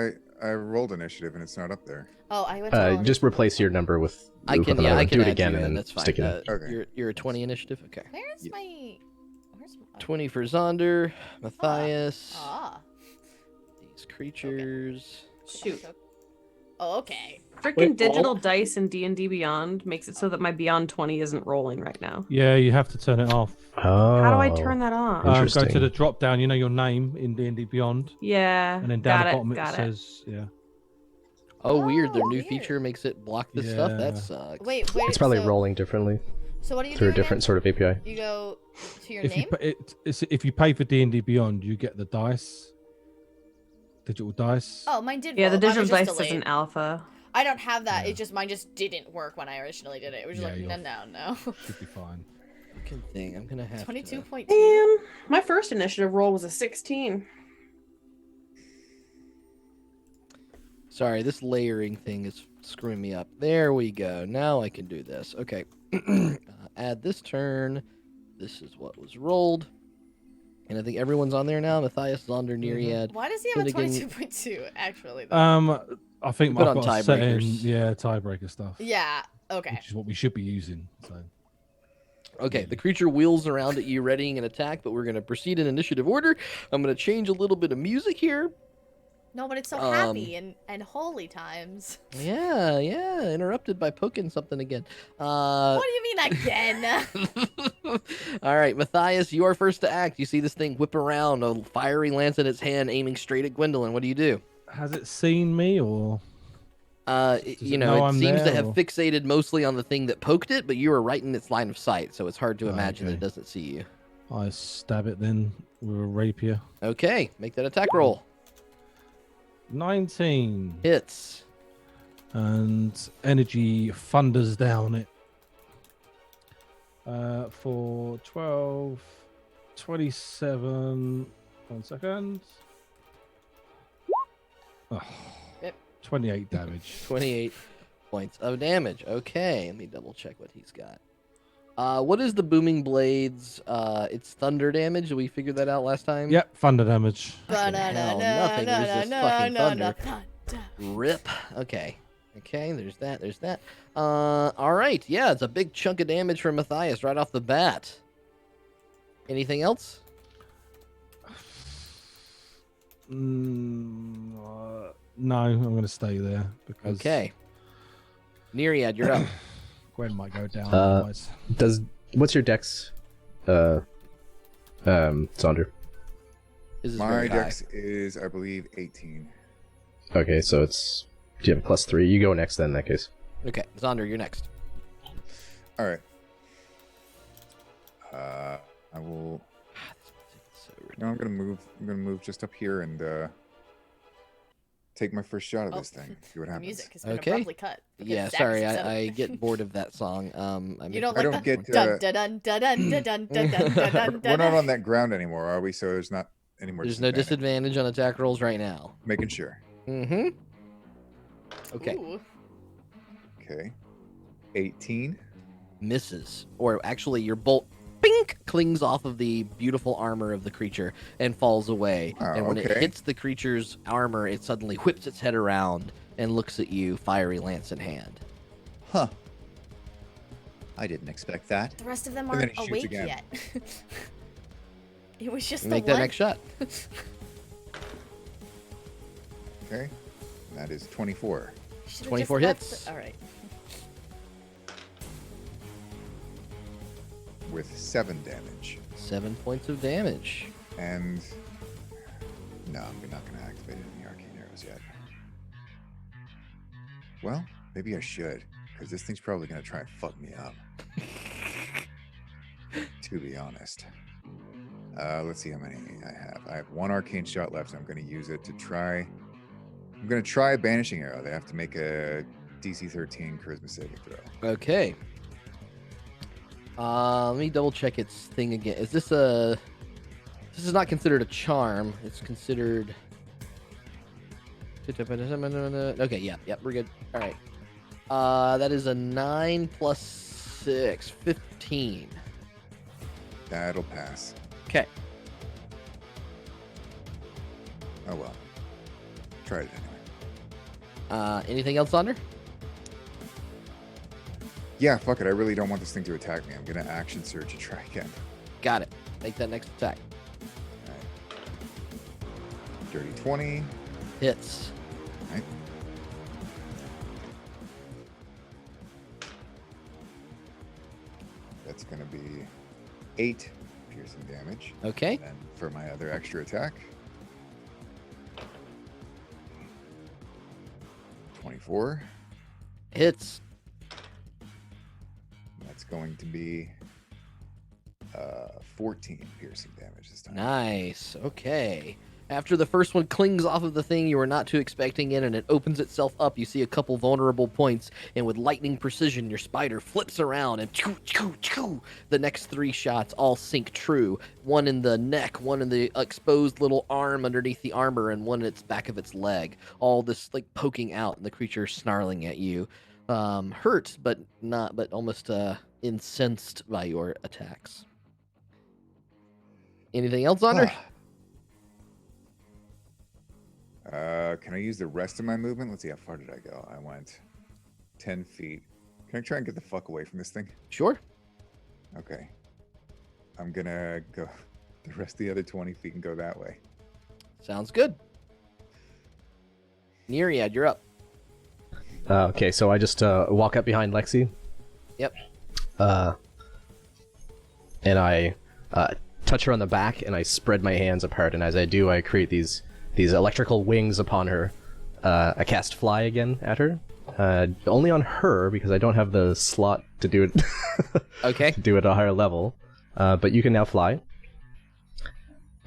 I rolled initiative and it's not up there. Oh, I went to Just replace your number with. I can another one. I can do it add again you and in, then that's fine. stick it in. Okay. You're a 20 initiative? Okay. Where's my 20 for Zaunder, Matthias, these creatures. Shoot. Oh, okay. Freaking Wait, digital all- dice in D&D Beyond makes it so that my Beyond 20 isn't rolling right now. Yeah, you have to turn it off. Oh. How do I turn that on? Go Interesting. to the drop down. You know your name in D&D Beyond, Yeah. and then down got the bottom it got says, yeah. Oh, weird. Their new weird. feature makes it block this stuff. That Yeah. sucks. Wait. It's probably so, rolling differently So what do you through do a different sort of API. You go to your If name. if you pay for D&D Beyond, you get the dice, digital dice. Oh, mine did. Yeah, roll. the Mine digital was just dice is delayed. an alpha. I don't have that. Yeah. It just mine just didn't work when I originally did it. It was just Yeah, like you're- no. Should be fine. Fucking thing. I'm gonna have 22.2. Damn. My first initiative roll was a 16. Sorry, this layering thing is screwing me up. There we go. Now I can do this. Okay. Add this turn. This is what was rolled. And I think everyone's on there now. Matthias, Zaunder, Neriad. Why does he have a Finnegan- 22.2 actually? Though? I think Put I've on got a set in, tiebreakers. yeah, tiebreaker stuff, Yeah. Okay. which is what we should be using. So Okay, the creature wheels around at you, readying an attack, but we're going to proceed in initiative order. I'm going to change a little bit of music here. No, but it's so happy and holy times. Yeah, interrupted by poking something again. What do you mean again? All right, Matthias, you are first to act. You see this thing whip around, a fiery lance in its hand, aiming straight at Gwendolyn. What do you do? has it seen me or? You it know, know it I'm seems to there, have or- fixated mostly on the thing that poked it, but you are right in its line of sight, so it's hard to Oh, imagine that okay. it doesn't see you. I stab it then with a rapier. Okay, make that attack roll. 19. Hits. And energy thunders down it. For 12, 27. 1 second. Oh, Yep. 28 damage. 28 points of damage. Okay, let me double check what he's got. What is the booming blades? It's thunder damage. Did we figure that out last time? Yep, thunder damage. Fucking hell, nothing. There's just fucking thunder. Rip. Okay. Okay, there's that. There's that. All right. Yeah, it's a big chunk of damage from Matthias right off the bat. Anything else? No, I'm going to stay there. Because Okay. Neriad, you're up. Gwen might go down. Uh, otherwise. What's your dex, Zaunder? This is My very high. dex is, I believe, 18. Okay, so it's do you have a +3? You go next then in that case. Okay, Zaunder, you're next. All right. I will. No, I'm gonna move. I'm gonna move just up here and take my first shot of this thing. See what The happens. music has been Okay. abruptly cut. because Yeah, Zach sorry, said it. I get bored of that song. You don't like don't the get, dun dun dun dun dun dun dun dun dun dun. We're not on that ground anymore, are we? So there's not any more. There's no disadvantage on attack rolls right now. Making sure. Mm-hmm. Okay. Ooh. Okay. 18. Misses. Or actually, your bolt bink clings off of the beautiful armor of the creature and falls away. Oh, and when it okay. hits the creature's armor, it suddenly whips its head around and looks at you, fiery lance in hand. Huh. I didn't expect that. The rest of them And then aren't he shoots awake again. yet. It was just Make the that one. next shot. Okay. That is 24. Should've 24 just left hits. All right. With 7 damage. 7 points of damage. And no, I'm not going to activate any arcane arrows yet. Well, maybe I should, because this thing's probably going to try and fuck me up. To be honest. Let's see how many I have. I have 1 arcane shot left, so I'm going to use it to try. I'm going to try a banishing arrow. They have to make a DC 13 charisma saving throw. Okay. Let me double check its thing again. Is this a... This is not considered a charm. It's considered... Okay, yeah, we're good. All right. That is a 9 plus 6, 15. That'll pass. Okay. Oh well. Try it anyway. Anything else, Zaunder? Yeah, fuck it. I really don't want this thing to attack me. I'm gonna action surge and try again. Got it. Make that next attack. Alright. Dirty 20. Hits. Right. That's gonna be 8 piercing damage. Okay. And for my other extra attack, 24. Hits. That's going to be 14 piercing damage this time. Nice. Okay. After the first one clings off of the thing you were not too expecting it, and it opens itself up, you see a couple vulnerable points, and with lightning precision, your spider flips around, and the next 3 shots all sink true. One in the neck, one in the exposed little arm underneath the armor, and one in its back of its leg. All this like poking out, and the creature snarling at you. Hurt, but almost incensed by your attacks. Anything else, Zaunder? Can I use the rest of my movement? Let's see, how far did I go? I went 10 feet. Can I try and get the fuck away from this thing? Sure. Okay. I'm gonna go the rest of the other 20 feet and go that way. Sounds good. Neriad, you're up. Okay, so I just walk up behind Lexi. Yep. And I touch her on the back, and I spread my hands apart, and as I do, I create these electrical wings upon her. I cast Fly again at her. Only on her, because I don't have the slot to do it. Okay. To do it at a higher level. But you can now fly.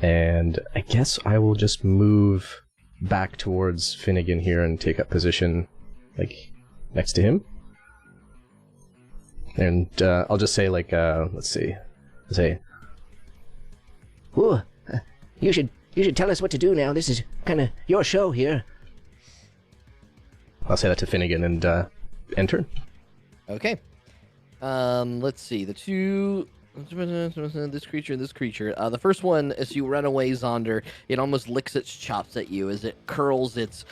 And I guess I will just move back towards Finnegan here and take up position, like, next to him. And I'll just say, like, let's see. Say, Ooh, you should tell us what to do now. This is kind of your show here. I'll say that to Finnegan and enter. Okay. Let's see. The two... This creature and this creature. The first one, as you run away, Zaunder, it almost licks its chops at you as it curls its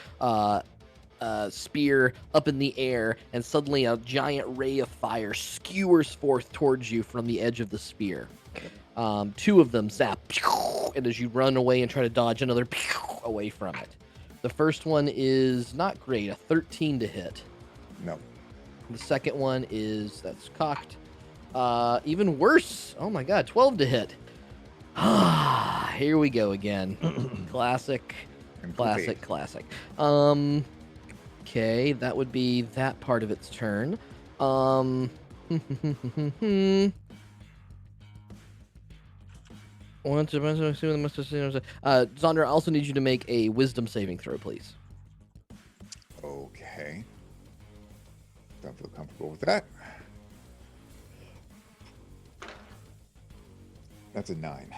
spear up in the air, and suddenly a giant ray of fire skewers forth towards you from the edge of the spear. 2 of them zap, and as you run away and try to dodge, another away from it. The first one is not great, a 13 to hit. No. The second one is, that's cocked. Even worse. Oh my god, 12 to hit. Here we go again. Classic. Okay, that would be that part of its turn. Zaunder, I also need you to make a wisdom saving throw, please. Okay. Don't feel comfortable with that. That's a 9.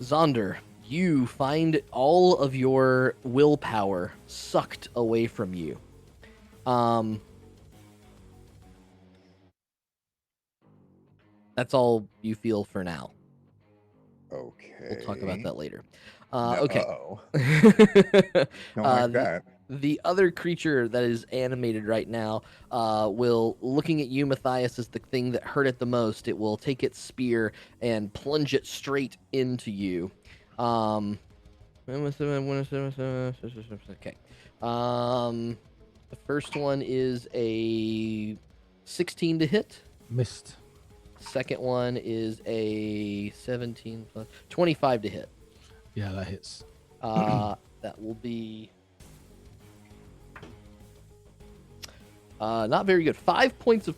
Zaunder, you find all of your willpower sucked away from you. That's all you feel for now. Okay. We'll talk about that later. Okay. Don't like that. The other creature that is animated right now will, looking at you, Matthias, as the thing that hurt it the most, it will take its spear and plunge it straight into you. Okay. The first one is a 16 to hit. Missed. Second one is a 17 plus 25 to hit. Yeah, that hits. That will be not very good. 5 points of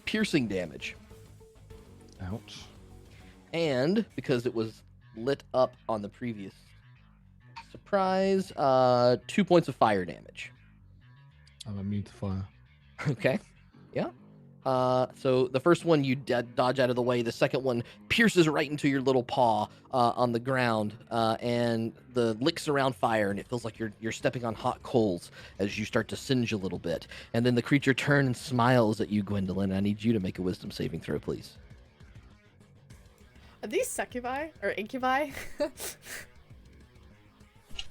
piercing damage. Ouch. And because it was lit up on the previous surprise, 2 points of fire damage. I'm immune to fire. Okay. Yeah. So the first one you dodge out of the way. The second one pierces right into your little paw on the ground, and the licks around fire, and it feels like you're stepping on hot coals as you start to singe a little bit. And then the creature turns and smiles at you, Gwendolyn. I need you to make a wisdom saving throw, please. Are these succubi or incubi?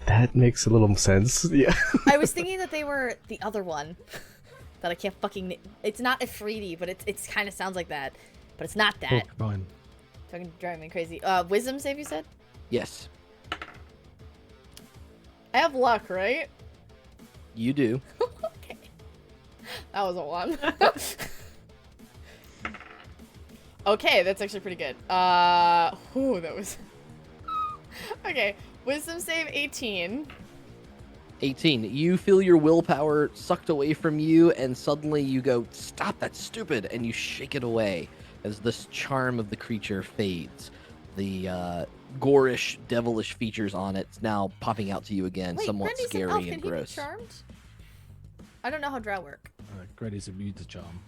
That makes a little sense. Yeah. I was thinking that they were the other one. That I can't fucking. It's not Ifriti, but it's kind of sounds like that, but it's not that. Porcupine. Fucking driving me crazy. Wisdom save, you said? Yes, I have luck, right? you do. Okay. That was a 1. Okay, that's actually pretty good. Ooh, that was. Okay, wisdom save 18. 18. You feel your willpower sucked away from you, and suddenly you go, "Stop, that's stupid," and you shake it away as this charm of the creature fades. The gorish, devilish features on it's now popping out to you again, Wait, somewhat Grendy's an scary elf. and Can he be gross. charmed? I don't know how drow work. Grendy's immune to charm.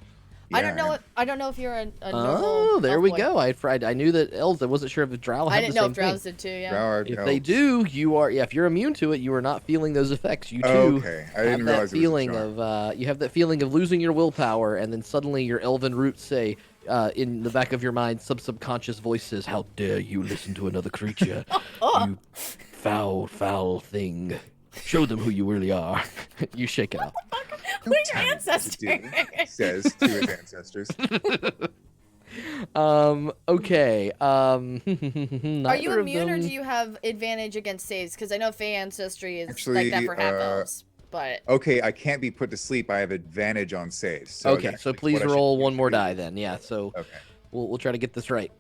I don't know. I don't know if you're a normal. Oh, there elf we boy. go. I knew that elves. I wasn't sure if the drow had I the didn't know same if drows thing. did too. Yeah. Drow are If elves. they do, you are. Yeah, if you're immune to it, you are not feeling those effects. You too Okay, I have didn't that realize feeling it was a charm. of you have that feeling of losing your willpower, and then suddenly your elven roots say, in the back of your mind, some subconscious voice says, "How dare you listen to another creature? You foul, foul thing! Show them who you really are." You shake it off. Who's your ancestor? Says to his ancestors. Okay. Are you immune or do you have advantage against saves? Because I know Fey ancestry is like that for half elves, but Okay, I can't be put to sleep. I have advantage on saves. So Okay, that's so what please I should roll one more usually die do. then. Yeah, so Okay. we'll try to get this right.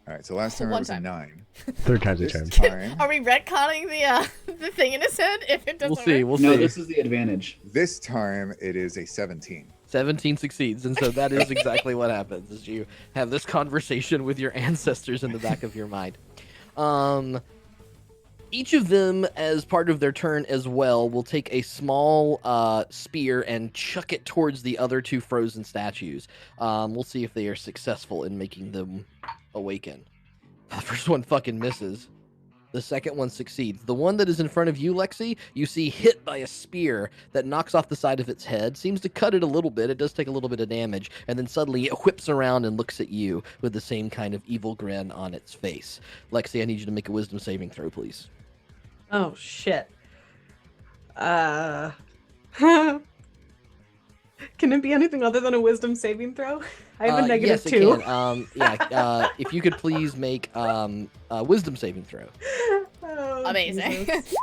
All right. So last time it One was a time. 9. Third time's a This charm. time, are we retconning the thing in his head if it doesn't We'll see. work? We'll No, see. this is the advantage. this time it is a 17. 17 succeeds, and so that is exactly what happens. Is you have this conversation with your ancestors in the back of your mind. Each of them, as part of their turn as well, will take a small spear and chuck it towards the other two frozen statues. We'll see if they are successful in making them awaken. The first one fucking misses. The second one succeeds. The one that is in front of you, Lexi, you see hit by a spear that knocks off the side of its head, seems to cut it a little bit. It does take a little bit of damage, and then suddenly it whips around and looks at you with the same kind of evil grin on its face. Lexi, I need you to make a wisdom saving throw, please. Oh shit. Can it be anything other than a wisdom saving throw? I have a negative yes, 2. It can. If you could please make a wisdom saving throw. Oh, Amazing. Jesus.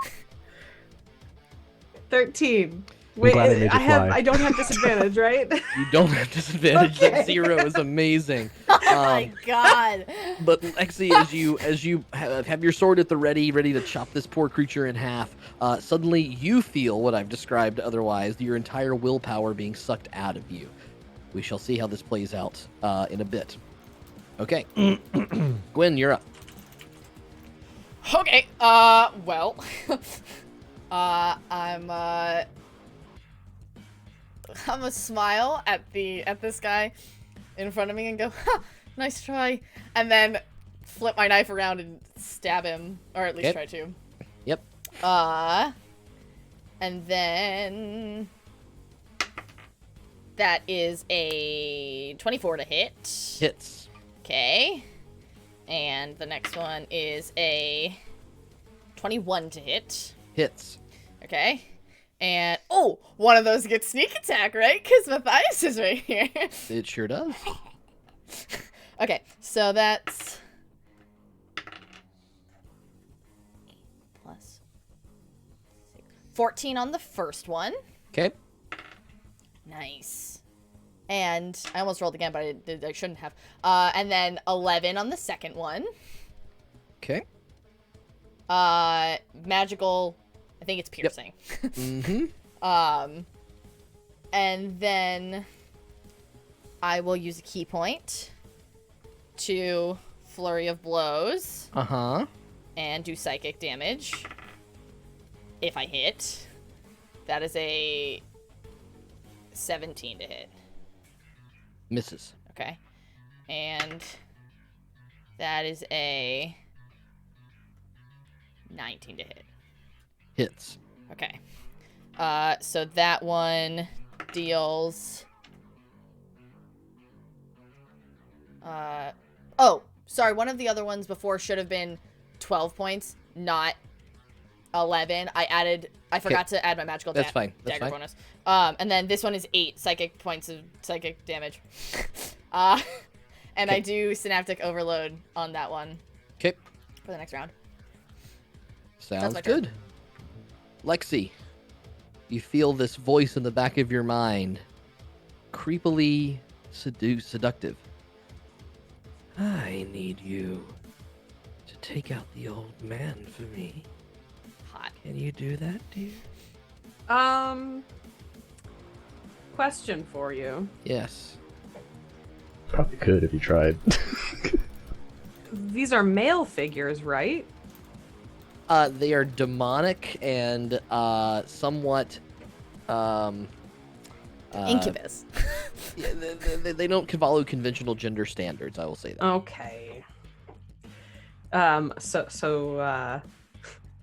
13. glad it made you fly. I don't have disadvantage, right? You don't have disadvantage. Okay. That 0 is amazing. Oh my god. But Lexi, as you have your sword at the ready to chop this poor creature in half, suddenly you feel what I've described otherwise, your entire willpower being sucked out of you. We shall see how this plays out in a bit. Okay. Gwen, you're up. Okay. Well. I'm gonna smile at this guy in front of me and go, "Ha, nice try," and then flip my knife around and stab him, or at least Yep. try to. Yep. And then that is a 24 to hit. Hits. Okay. And the next one is a 21 to hit. Hits. Okay. And, oh, one of those gets sneak attack, right? Because Matthias is right here. It sure does. Okay, so that's... plus 14 on the first one. Okay. Nice. And I almost rolled again, but I shouldn't have. And then 11 on the second one. Okay. Magical. I think it's piercing. Yep. Mm-hmm. And then I will use a key point to flurry of blows. Uh-huh. And do psychic damage. If I hit. That is a 17 to hit. Misses. Okay. And that is a 19 to hit. Hits. Okay. So that one deals... oh, sorry. One of the other ones before should have been 12 points, not 11. I forgot to add my magical That's fine. That's dagger fine. bonus. And then this one is 8 psychic points of psychic damage. And I do synaptic overload on that one. Okay. For the next round. Sounds my turn. good. Lexi, you feel this voice in the back of your mind, creepily seductive. I need you to take out the old man for me. Hot. Can you do that, dear? Question for you. Yes. Probably could if you tried. These are male figures, right? They are demonic and somewhat Incubus. yeah, they don't follow conventional gender standards, I will say that. Okay. So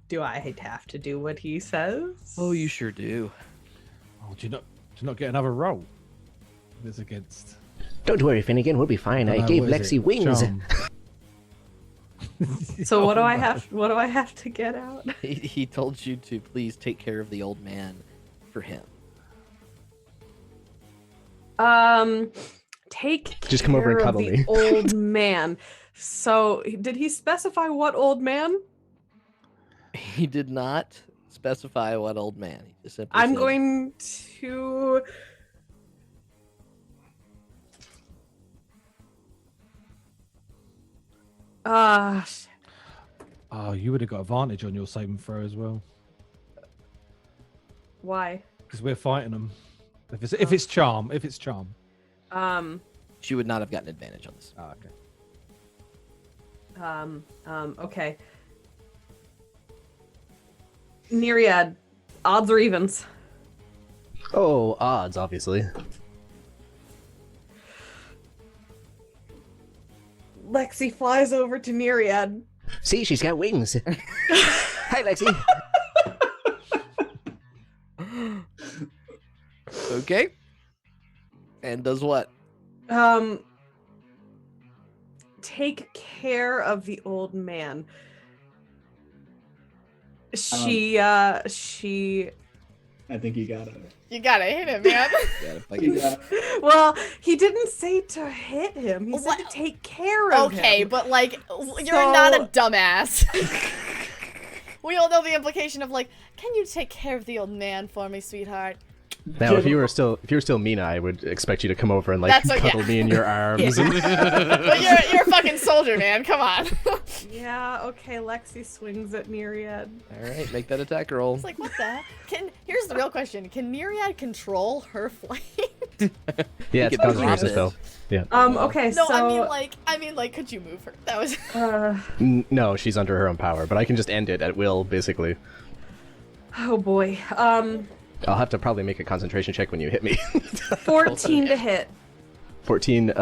do I have to do what he says? Oh, you sure do. Oh, do you not get another roll? This against. Don't worry, Finnegan. We'll be fine. I gave what is Lexi it? wings. Charm. So what do I have? What do I have to get out? He told you to please take care of the old man for him. Take Just come over and care cuddle of the me. old man. So did he specify what old man? He did not specify what old man. He just simply I'm said, going to. Oh, you would have got advantage on your saving throw as well Why? because we're fighting them. If it's charm. She would not have gotten advantage on this. Oh, okay. Okay. Neriad, odds or evens? Oh, odds, obviously. Lexi flies over to Neriad. See, she's got wings. Hi, Lexi. Okay. And does what? Take care of the old man. She I think you gotta. You gotta hit him, man. You gotta. Well, he didn't say to hit him. He said to take care of him. Okay, but like, you're not a dumbass. We all know the implication of like, can you take care of the old man for me, sweetheart? Now, if you were still Meena, I would expect you to come over and like That's cuddle me in your arms. Yeah. But you're a fucking soldier, man. Come on. Yeah, okay, Lexi swings at Neriad. All right, make that attack roll. It's like, what the? Here's the real question: can Neriad control her flight? Yeah, it's can causes drop resist it. though. Yeah. Okay, No, so I mean, like, could you move her? That was. No, she's under her own power, but I can just end it at will, basically. oh boy. I'll have to probably make a concentration check when you hit me. 14 to hit. 14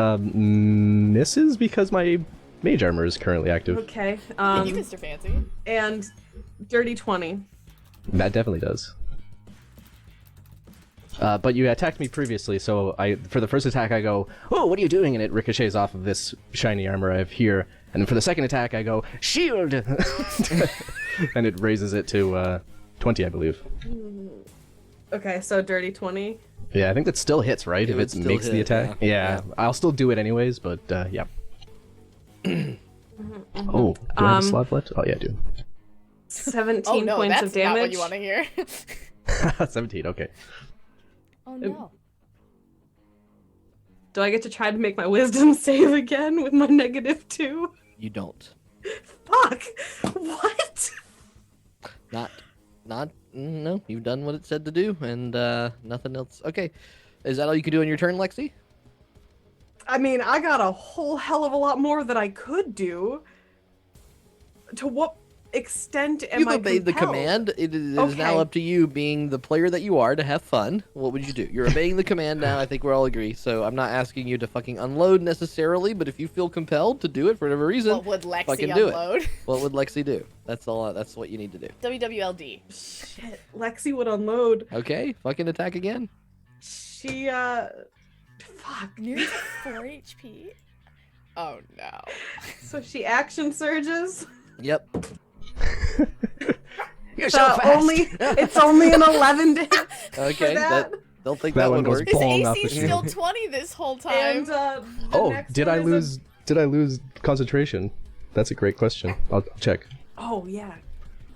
misses because my mage armor is currently active. Okay. you Mr. Fancy. And dirty 20. That definitely does. But you attacked me previously, so for the first attack I go, "Oh, what are you doing?" and it ricochets off of this shiny armor I have here. And then for the second attack I go, "Shield!" and it raises it to 20, I believe. Okay, so dirty 20. Yeah, I think that still hits, right? It If would it still makes the hit, attack. Yeah, I'll still do it anyways, but yeah. Oh, do I have a slot left? Oh, yeah, I do. 17 Oh no, points that's of damage. not what you want to hear. 17. Okay. Oh no. Do I get to try to make my wisdom save again with my -2? You don't. Fuck! What? No, you've done what it said to do, and nothing else. Okay. Is that all you can do on your turn, Lexi? I mean, I got a whole hell of a lot more that I could do. To what extent am You've I obeyed the compelled? command. It is Okay. now up to you, being the player that you are, to have fun. What would you do? You're obeying the command now. I think we're all agree. So I'm not asking you to fucking unload necessarily, but if you feel compelled to do it for whatever reason, What would Lexi fucking do unload? it. What would Lexi do? That's all. That's what you need to do. WWLD. Shit, Lexi would unload. Okay, fucking attack again. She, fuck. Neriad's at 4 HP. Oh no. So she action surges. Yep. You're So so fast. it's only an 11 to hit Okay, for that. don't think That that, one would goes work. His Bong off AC's the still shield. 20 this whole time. And the Oh, next did one I is lose? Did I lose concentration? That's a great question. I'll check. Oh yeah.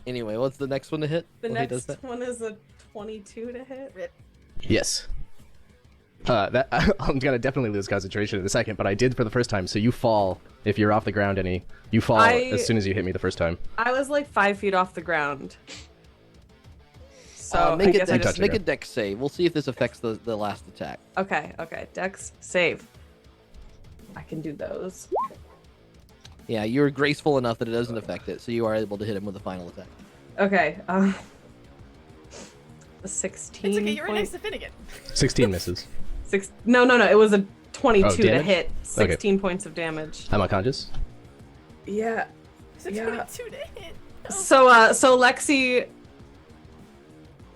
Anyway, what's the next one to hit? The when he does next that? one is a 22 to hit. Yes. That I'm gonna definitely lose concentration in a second, but I did for the first time. So you fall if you're off the ground. You fall as soon as you hit me the first time. I was like 5 feet off the ground. So I make guess I it just touch make a dex save. We'll see if this affects the last attack. okay. Dex save. I can do those. Yeah, you're graceful enough that it doesn't affect it, so you are able to hit him with a final attack. Okay. The 16. It's okay, you're right point- next to Finnegan. 16 misses. No. It was a 22 to damage? hit. 16 points of damage. I'm unconscious. Yeah. It's a Yeah. 22 to hit. No. So Lexi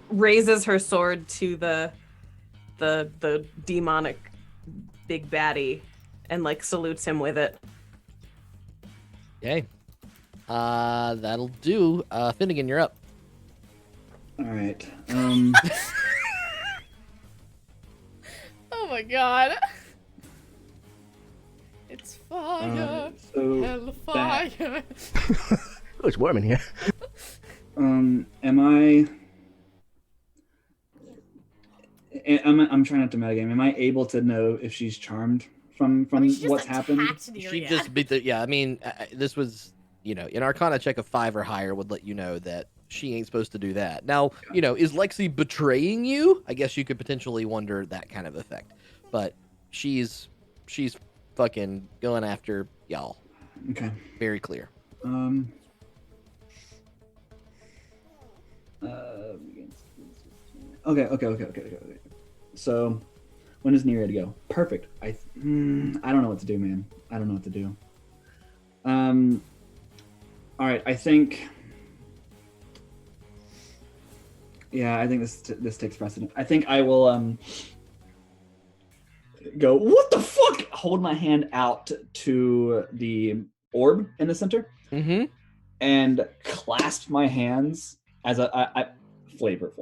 raises her sword to the demonic big baddie and like salutes him with it. Okay. That'll do. Finnegan, you're up. All right. Oh my god. It's fire. So Hellfire. Oh, it's warm in here. am I? I'm trying not to metagame. Am I able to know if she's charmed from I mean, she just what's happened? attacked She Neriad. just beat the. Yeah, I mean, this was, an Arcana check of 5 or higher would let you know that she ain't supposed to do that. Now, is Lexi betraying you? I guess you could potentially wonder that kind of effect, but she's fucking going after y'all. Okay. Very clear. Okay. So, when does Neriad go? Perfect. I don't know what to do, man. I don't know what to do. All right. I think. Yeah, I think this takes precedent. I think I will go. What the fuck? Hold my hand out to the orb in the center. Mm-hmm. And clasp my hands as I flavor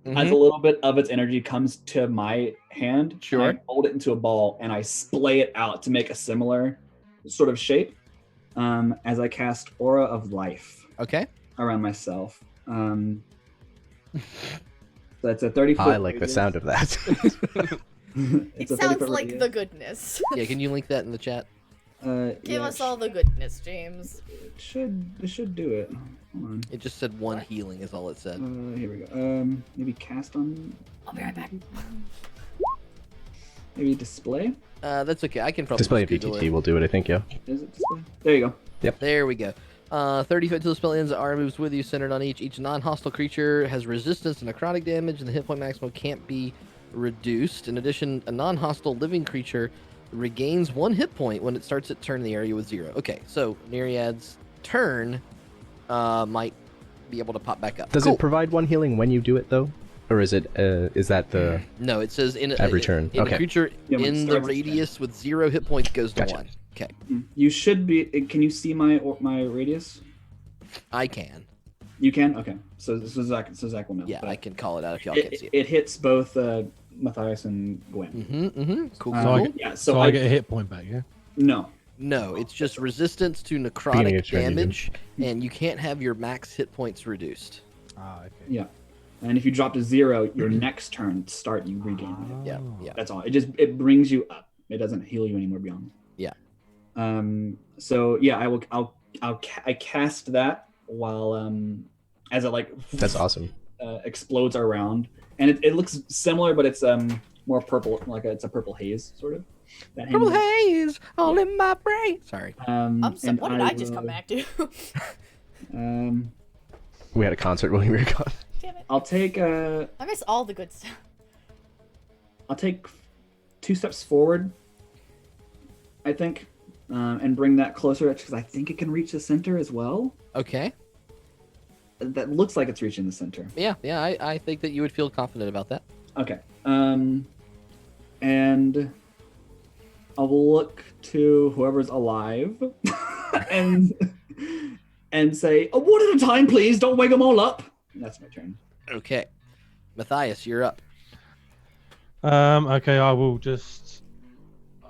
Mm-hmm. as a little bit of its energy comes to my hand. Sure. And I fold it into a ball and I splay it out to make a similar sort of shape. As I cast Aura of Life Okay. around myself. That's a 30 foot. I like the sound of that. It sounds like the goodness. Yeah, can you link that in the chat? Give us all the goodness, James. It should do it. Hold on. It just said one healing is all it said. Here we go. Maybe cast on. I'll be right back. Maybe display. That's okay. I can probably Display just Google VTT it. will do it, I think, yeah. Is it display? There you go. There we go. 30 foot till the spell ends. R moves with you, centered on each. Each non-hostile creature has resistance to necrotic damage, and the hit point maximum can't be reduced. In addition, a non-hostile living creature regains 1 hit point when it starts its turn in the area with 0. Okay, so Neriad's turn might be able to pop back up. Does Cool. it provide 1 healing when you do it, though? Or is it, is that the... No, it says in Every turn. In Okay. a creature Yeah, when it in the starts its radius with 0 hit points goes to Gotcha. 1. Okay, You should be. Can you see my radius? I can. You can. Okay. So Zach will know. Yeah, But I can call it out if y'all can't see it. it hits both Matthias and Gwen. Mm-hmm. Cool. Uh, So I cool. get, Yeah. so I get a hit point back, yeah? No. No, it's just resistance to Beginning necrotic of turn, you damage, and you can't have your max hit points reduced. Ah, okay. Yeah. And if you drop to 0, your next turn start, you regain it. Yeah, yeah. That's all. It brings you up. It doesn't heal you anymore beyond. Yeah. So yeah, I cast that while as it like That's awesome. Explodes around, and it looks similar, but it's more purple, like it's a purple haze sort of. That Purple haze all in my brain. Sorry. What did I just come back to? We had a concert when we were gone. Damn it. I'll take I miss all the good stuff. I'll take 2 steps forward, I think, and bring that closer because I think it can reach the center as well. Okay. That looks like it's reaching the center. Yeah, I think that you would feel confident about that. Okay. And I'll look to whoever's alive and say, one at a time, please. Don't wake them all up. And that's my turn. Okay. Matthias, you're up. Okay, I will just.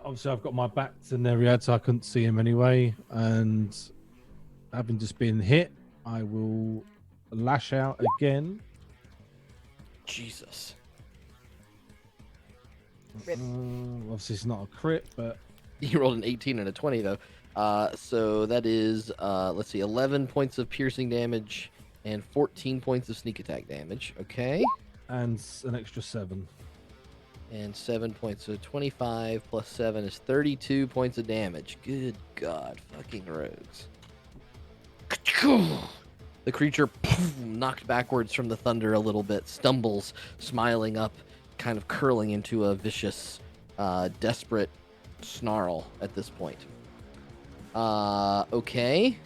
Obviously, I've got my back to Neriad, so I couldn't see him anyway. And having just been hit, I will lash out again. Jesus. Obviously, it's not a crit, but You rolled an 18 and a 20, though. So that is, let's see, 11 points of piercing damage and 14 points of sneak attack damage. Okay. and an extra 7. And 7 points. So 25 plus 7 is 32 points of damage. Good God. Fucking rogues. The creature, knocked backwards from the thunder a little bit, stumbles, smiling up, kind of curling into a vicious, desperate snarl at this point. Okay.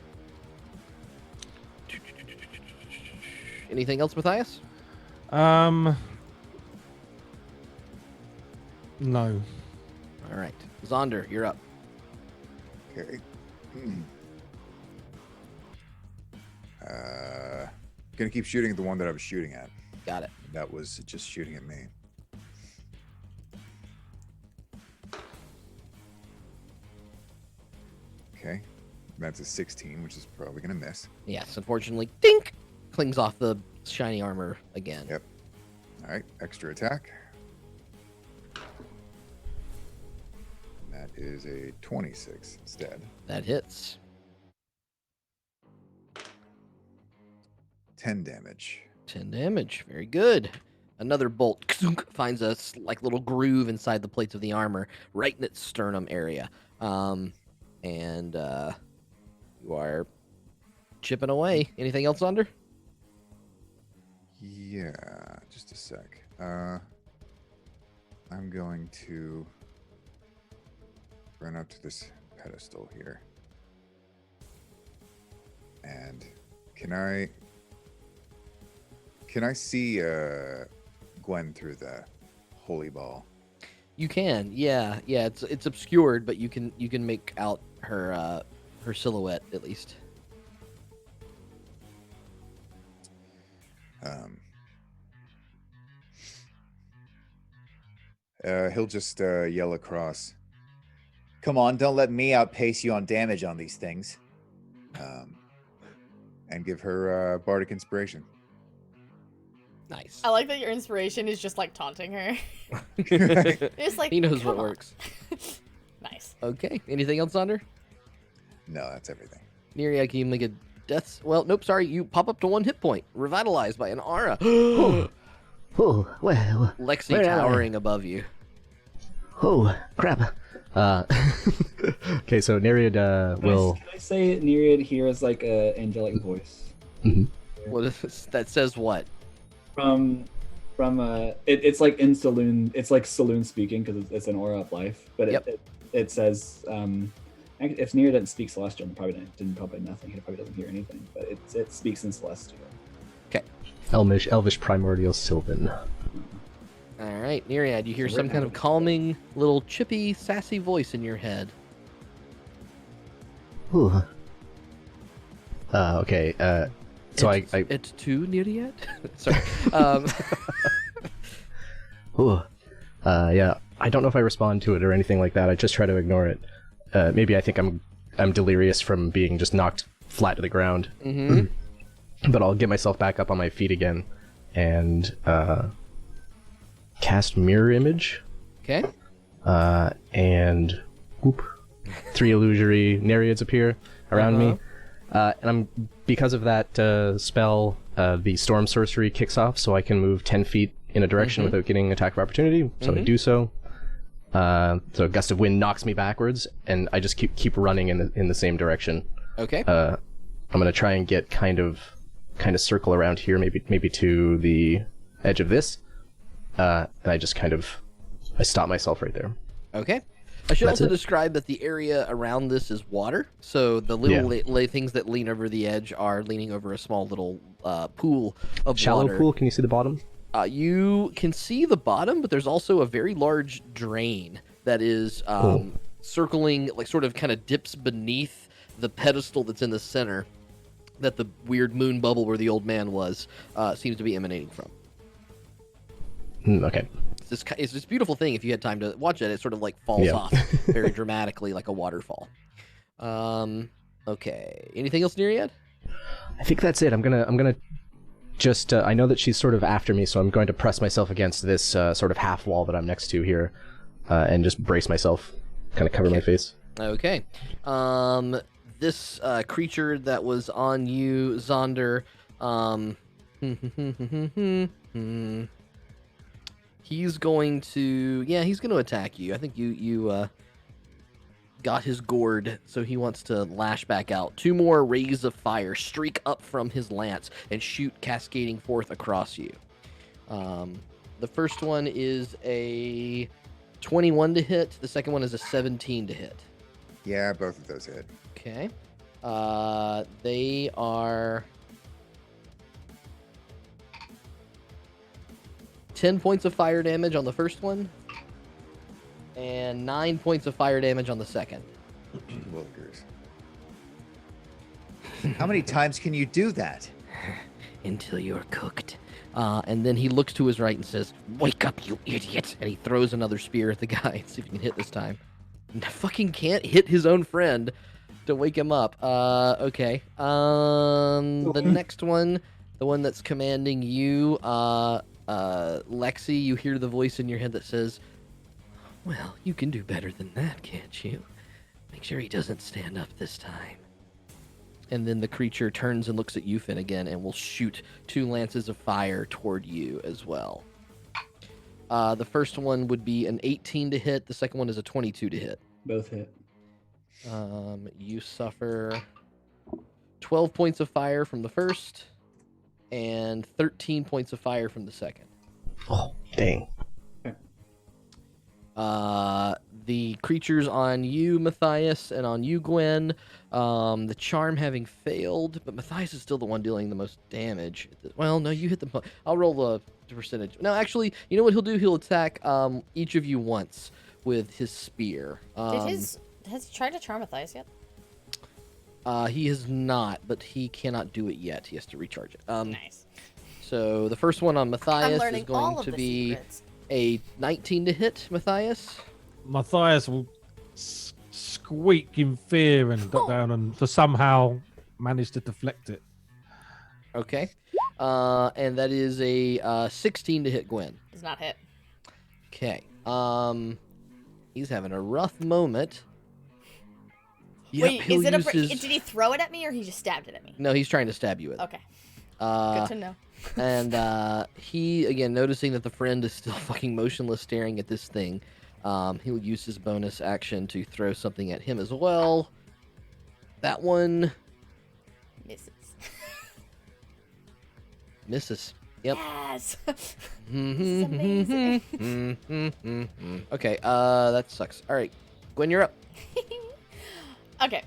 Anything else, Matthias? No. All right. Zaunder, you're up. Okay. Gonna keep shooting at the one that I was shooting at. Got it. That was just shooting at me. Okay. That's a 16, which is probably gonna miss. Yes, unfortunately, dink! Clings off the shiny armor again. Yep. All right, extra attack. That is a 26 instead. That hits. 10 damage. 10 damage. Very good. Another bolt finds a like little groove inside the plates of the armor, right in its sternum area. And you are chipping away. Anything else, Zaunder? Yeah, just a sec. I'm going to run up to this pedestal here. And can I see Gwen through the holy ball? You can. Yeah. It's obscured, but you can make out her her silhouette at least. He'll just yell across. Come on, don't let me outpace you on damage on these things. And give her bardic inspiration. Nice. I like that your inspiration is just like taunting her. It's like He knows come what on. works. Nice. Okay. Anything else, Zaunder? No, that's everything. Neriad, can you make a death? Well, nope. Sorry, you pop up to 1 hit point, revitalized by an aura. Oh, well. Lexi where am I? towering above you. Oh, crap. Okay, so Neriad will. Can I say Neriad here is like a angelic voice? What is this? That says what? It's like in saloon. It's like saloon speaking because it's an aura of life. But it says if Neriad doesn't speak Celestial, then probably nothing. He probably doesn't hear anything. But it speaks in Celestial. Okay. Elvish Primordial Sylvan. All right, Neriad, you hear some kind of calming, little chippy, sassy voice in your head. Ooh. Okay. So It's too Neriad. Sorry. Ooh. Yeah. I don't know if I respond to it or anything like that. I just try to ignore it. Maybe I think I'm delirious from being just knocked flat to the ground. Mm-hmm. But I'll get myself back up on my feet again, and cast Mirror Image. Okay. And whoop, 3 illusory Neriads appear around me. And because of that spell, the Storm Sorcery kicks off, so I can move 10 feet in a direction without getting attack of opportunity. So I do so. So a gust of wind knocks me backwards, and I just keep running in the same direction. Okay. I'm gonna try and get kind of circle around here, maybe to the edge of this. And I just I stop myself right there. Okay. I should also describe that the area around this is water, so the little things that lean over the edge are leaning over a small little pool of Shallow water. pool. Can you see the bottom? You can see the bottom, but there's also a very large drain that is circling, like sort of kind of dips beneath the pedestal that's in the center that the weird moon bubble where the old man was seems to be emanating from. Okay. It's this beautiful thing. If you had time to watch it, it sort of like falls off very dramatically like a waterfall. Okay. Anything else, Neriad? I think that's it. I'm gonna just I know that she's sort of after me, so I'm going to press myself against this sort of half wall that I'm next to here, and just brace myself, kind of cover my face. Okay. This creature that was on you, Zaunder, he's going to attack you. I think you got his gourd, so he wants to lash back out. 2 more rays of fire streak up from his lance and shoot cascading forth across you. The first one is a 21 to hit. The second one is a 17 to hit. Yeah, both of those hit. Okay. They are 10 points of fire damage on the first one, and 9 points of fire damage on the second. Willikers. How many times can you do that? Until you're cooked. And then he looks to his right and says, "Wake up, you idiot!" And he throws another spear at the guy. See if he can hit this time. Fucking can't hit his own friend to wake him up. Okay. The next one, the one that's commanding you, Lexi, you hear the voice in your head that says, "Well, you can do better than that, can't you? Make sure he doesn't stand up this time." And then the creature turns and looks at you, Finn, again, and will shoot 2 lances of fire toward you as well. The first one would be an 18 to hit. The second one is a 22 to hit. Both hit. You suffer 12 points of fire from the first and 13 points of fire from the second. Oh, dang. The creatures on you, Matthias, and on you, Gwen, the charm having failed, but Matthias is still the one dealing the most damage. Well, no, you hit the... I'll roll the percentage. No, actually, you know what he'll do? He'll attack each of you once with his spear. Has he tried to charm Matthias yet? He has not, but he cannot do it yet. He has to recharge it. Nice. So the first one on Matthias is going to be secrets. a 19 to hit, Matthias. Matthias will squeak in fear and duck down and to somehow manage to deflect it. Okay. And that is a 16 to hit Gwen. Does not hit. Okay. He's having a rough moment. Wait, he'll is it use his... did he throw it at me or he just stabbed it at me? No, he's trying to stab you with it. Okay. Good to know. And he, again, noticing that the friend is still fucking motionless staring at this thing, he'll use his bonus action to throw something at him as well. That one... Misses. Misses. Yep. Yes! This is amazing. Okay, that sucks. Alright, Gwen, you're up. Okay.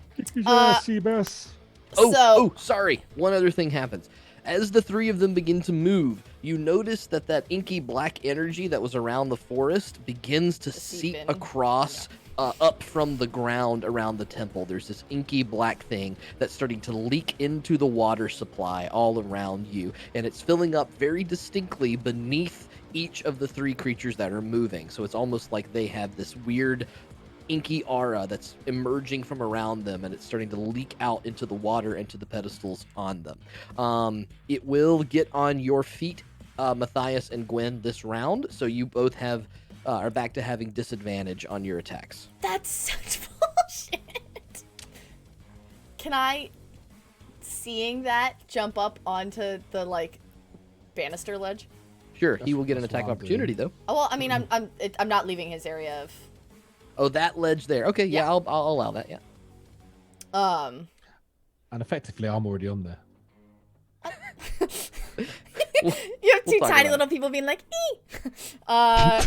Sorry. One other thing happens. As the 3 of them begin to move, you notice that inky black energy that was around the forest begins to seep across up from the ground around the temple. There's this inky black thing that's starting to leak into the water supply all around you, and it's filling up very distinctly beneath each of the 3 creatures that are moving. So it's almost like they have this weird inky aura that's emerging from around them, and it's starting to leak out into the water and to the pedestals on them. It will get on your feet, Matthias and Gwen this round, so you both have are back to having disadvantage on your attacks. That's such bullshit. Can I, seeing that, jump up onto the like banister ledge? Sure, he will get an attack of what I'm opportunity though. Oh, well, I mean, I'm not leaving his area of. Oh, that ledge there. Okay, yeah, I'll allow that. Yeah. And effectively, I'm already on there. You have two tiny little people being like, ee!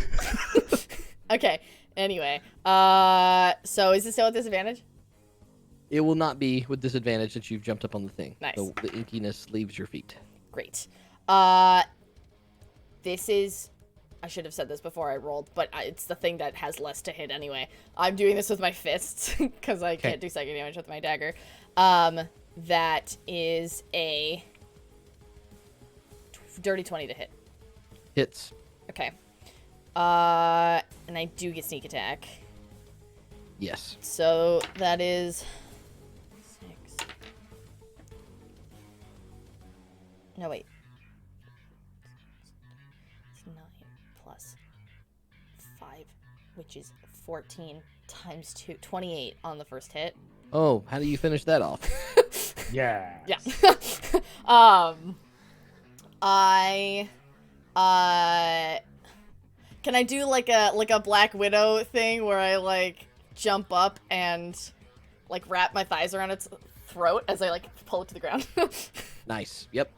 Okay, anyway. So is this still at disadvantage? It will not be with disadvantage since you've jumped up on the thing. Nice. The inkiness leaves your feet. Great. This is... I should have said this before I rolled, but it's the thing that has less to hit anyway. I'm doing this with my fists, because I can't do psychic damage with my dagger. That is a... dirty 20 to hit. Hits. Okay. And I do get sneak attack. Yes. So that is 6. No, wait. It's 9 plus 5, which is 14 times 2, 28 on the first hit. Oh, how do you finish that off? Yeah. Yeah. Can I do like a Black Widow thing where I like jump up and like wrap my thighs around its throat as I like pull it to the ground? Nice. Yep.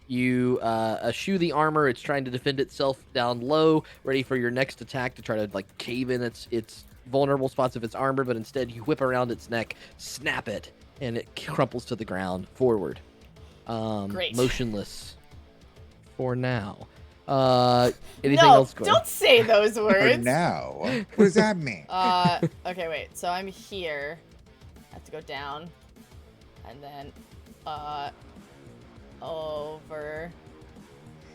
You eschew the armor. It's trying to defend itself down low, ready for your next attack to try to like cave in its vulnerable spots of its armor, but instead you whip around its neck, snap it, and it crumples to the ground forward. Great. Motionless for now. Anything No, else, Gwen? don't say those For words. now. What does that mean? Okay, wait. So I'm here. I have to go down. And then, over.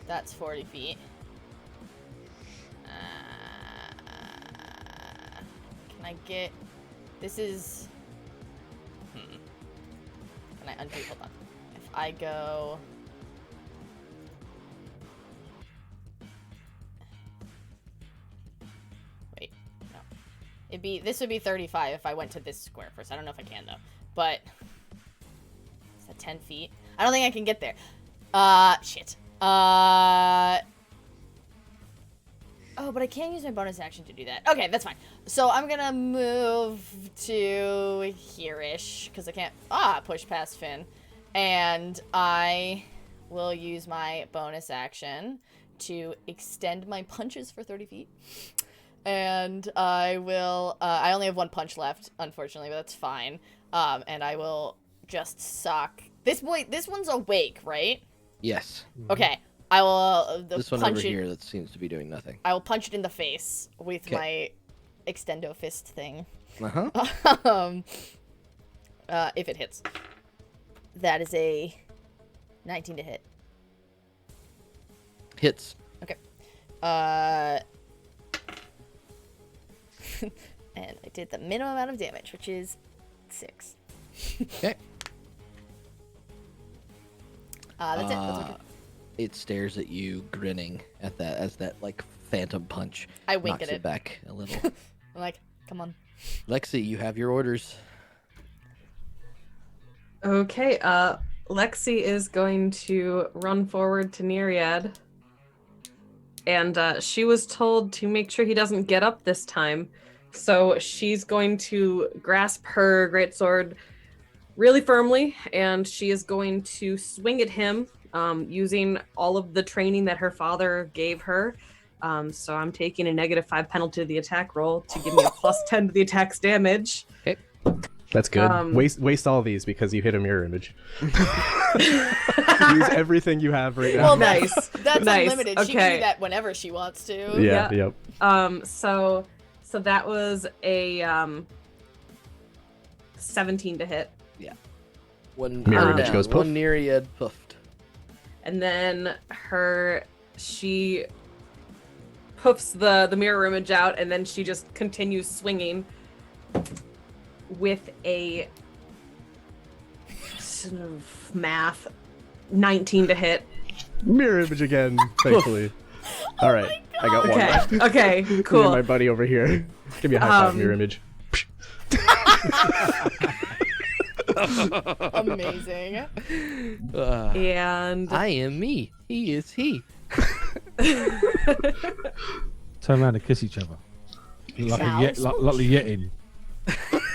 That's 40 feet. Can I get... This is... Can I undo? Hold on. If I go... Wait, no. This would be 35 if I went to this square first. I don't know if I can though. But is that 10 feet? I don't think I can get there. Shit. Oh, but I can't use my bonus action to do that. Okay, that's fine. So I'm gonna move to here-ish because I can't push past Finn, and I will use my bonus action to extend my punches for 30 feet. And I will, I only have one punch left, unfortunately, but that's fine. And I will just sock. This one's awake, right? Yes. Okay. I will This one punch over it. here that seems to be doing nothing. I will punch it in the face with my extendo fist thing. Uh-huh. If it hits. That is a 19 to hit. Hits. Okay. And I did the minimum amount of damage, which is 6. Okay. That's it. That's okay. It stares at you, grinning at that as that like phantom punch I wink knocks at it. back a little. I'm like, come on. Lexi, you have your orders. Okay, Lexi is going to run forward to Neriad. And she was told to make sure he doesn't get up this time. So she's going to grasp her greatsword really firmly, and she is going to swing at him using all of the training that her father gave her. So I'm taking a -5 penalty to the attack roll to give me a +10 to the attack's damage. Okay. That's good. Waste all these because you hit a mirror image. Use everything you have right now. Well, Nice. That's Nice. unlimited. She can Okay. do that whenever she wants to. Yeah. Yeah. Yep. So that was a 17 to hit. One Mirror image goes One poof. Neriad puffed. And then she poofs the mirror image out, and then she just continues swinging with a sort of math 19 to hit. Mirror image again, thankfully. All right, I got one Okay. left. Okay. Me and Cool. my buddy over here. Give me a high five, mirror image. Amazing. And I am me. He is he. Turn around and kiss each other. Like Ciao. like the Yetin.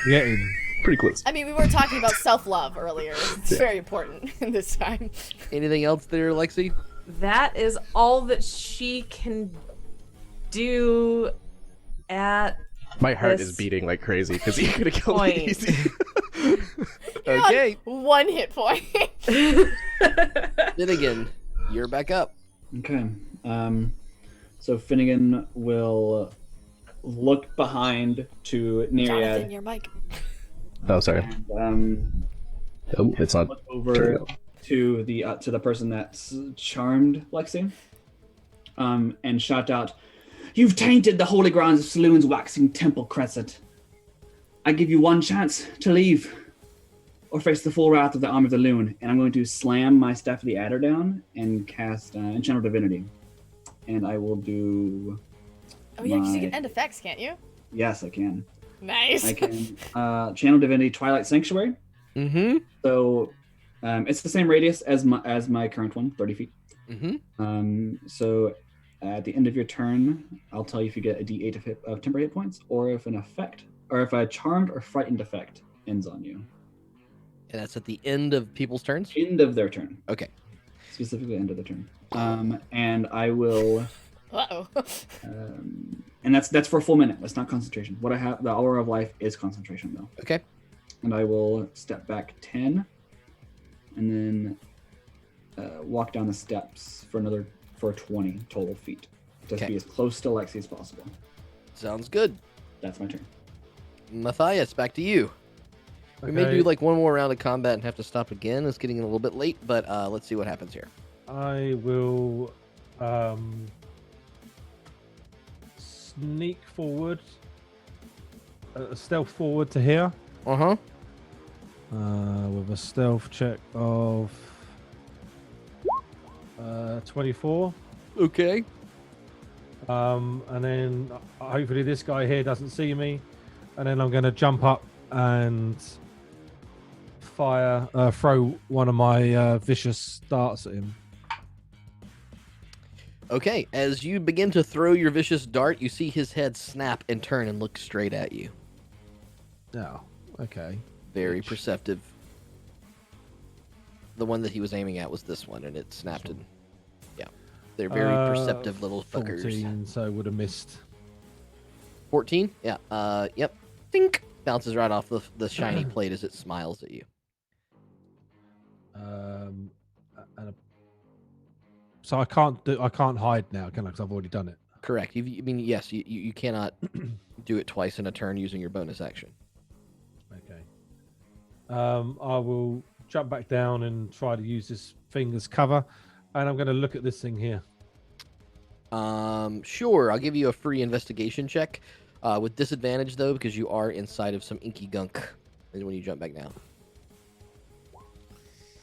Yetin. Pretty close. I mean, we were talking about self-love earlier. It's very important this time. Anything else there, Lexi? that is all that she can do at My heart this is beating like crazy because he could have killed me point. easy. You're Okay. on 1 hit point. Finnegan, you're back up. Okay. So Finnegan will look behind to Jonathan, Neriad your mic. Oh, sorry. and Oh, it's not. look turning over up. to the person that's charmed Lexi, and shout out, "You've tainted the holy grounds of Saloon's waxing temple crescent. I give you one chance to leave, or face the full wrath of the arm of the loon." And I'm going to slam my Staff of the Adder down and cast Enchanted Divinity, and I will do. Oh yeah, because you my- can end effects, can't you? Yes, I can. Nice. I can channel Divinity Twilight Sanctuary. Mm-hmm. So it's the same radius as my current one, 30 feet. Mm-hmm. So at the end of your turn, I'll tell you if you get a D8 of temporary hit points, or if an effect, or if a charmed or frightened effect ends on you. And that's at the end of people's turns? End of their turn. Okay. Specifically end of the turn. And I will. Uh-oh. And that's for a full minute. That's not concentration. What I have, the Aura of Life is concentration though. Okay. And I will step back 10, and then walk down the steps for 20 total feet. Just Okay. be as close to Lexi as possible. Sounds good. That's my turn. Matthias, back to you. We may Okay. do like one more round of combat and have to stop again. It's getting a little bit late, but let's see what happens here. I will sneak forward, stealth forward to here, Uh-huh. with a stealth check of 24. Okay. And then hopefully this guy here doesn't see me, and then I'm going to jump up and throw one of my vicious darts at him. Okay, as you begin to throw your vicious dart, you see his head snap and turn and look straight at you. Oh, okay. Very perceptive. The one that he was aiming at was this one, and it snapped and... Yeah. They're very perceptive little fuckers. 14, so would have missed. 14? Yeah. Yep. Dink! Bounces right off the shiny plate as it smiles at you. So I can't hide now, can I? Because I've already done it. Correct. Yes, you cannot do it twice in a turn using your bonus action. Okay. I will jump back down and try to use this thing as cover, and I'm going to look at this thing here. Sure. I'll give you a free investigation check, with disadvantage though, because you are inside of some inky gunk. Is when you jump back down.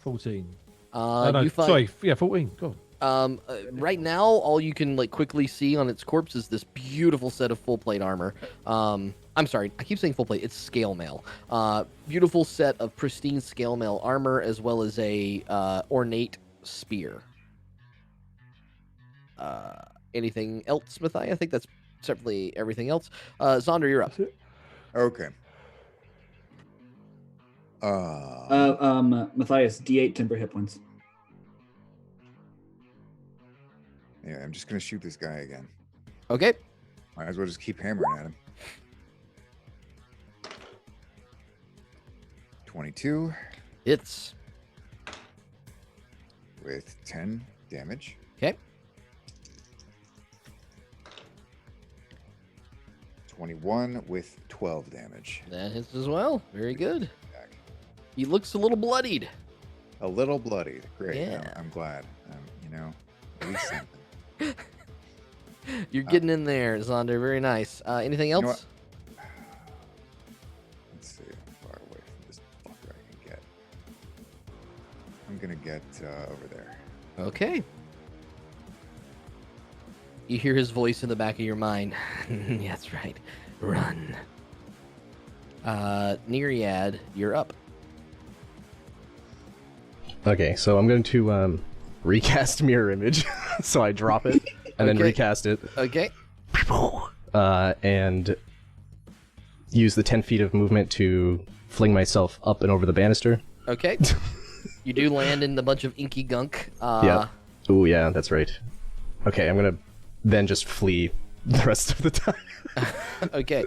14. No, you find, sorry, yeah, 14. Go on. Right now, all you can like quickly see on its corpse is this beautiful set of full plate armor. I'm sorry, I keep saying full plate. It's scale mail. Beautiful set of pristine scale mail armor, as well as a ornate spear. Anything else, Matthias? I think that's certainly everything else. Zaunder, you're up. Okay. Matthias, D8 temporary hit points. Yeah, I'm just gonna shoot this guy again. Okay. Might as well just keep hammering at him. 22 It's with 10 damage. okay. 21 with 12 damage. That hits as well. Very good. Back. He looks a little bloodied. A little bloodied. Great. Yeah. I'm glad. You know, at least something. You're getting in there, Zaunder. Very nice. Anything You know else? what? Let's see how far away from this fucker I can get. I'm gonna get over there. Okay. You hear his voice in the back of your mind. That's right. Run. Neriad, you're up. Okay, so I'm going to recast mirror image. So I drop it and then Okay. recast it. Okay. And use the 10 feet of movement to fling myself up and over the banister. Okay. You do land in a bunch of inky gunk. Yeah. Oh, yeah, that's right. Okay, I'm gonna then just flee the rest of the time. Okay.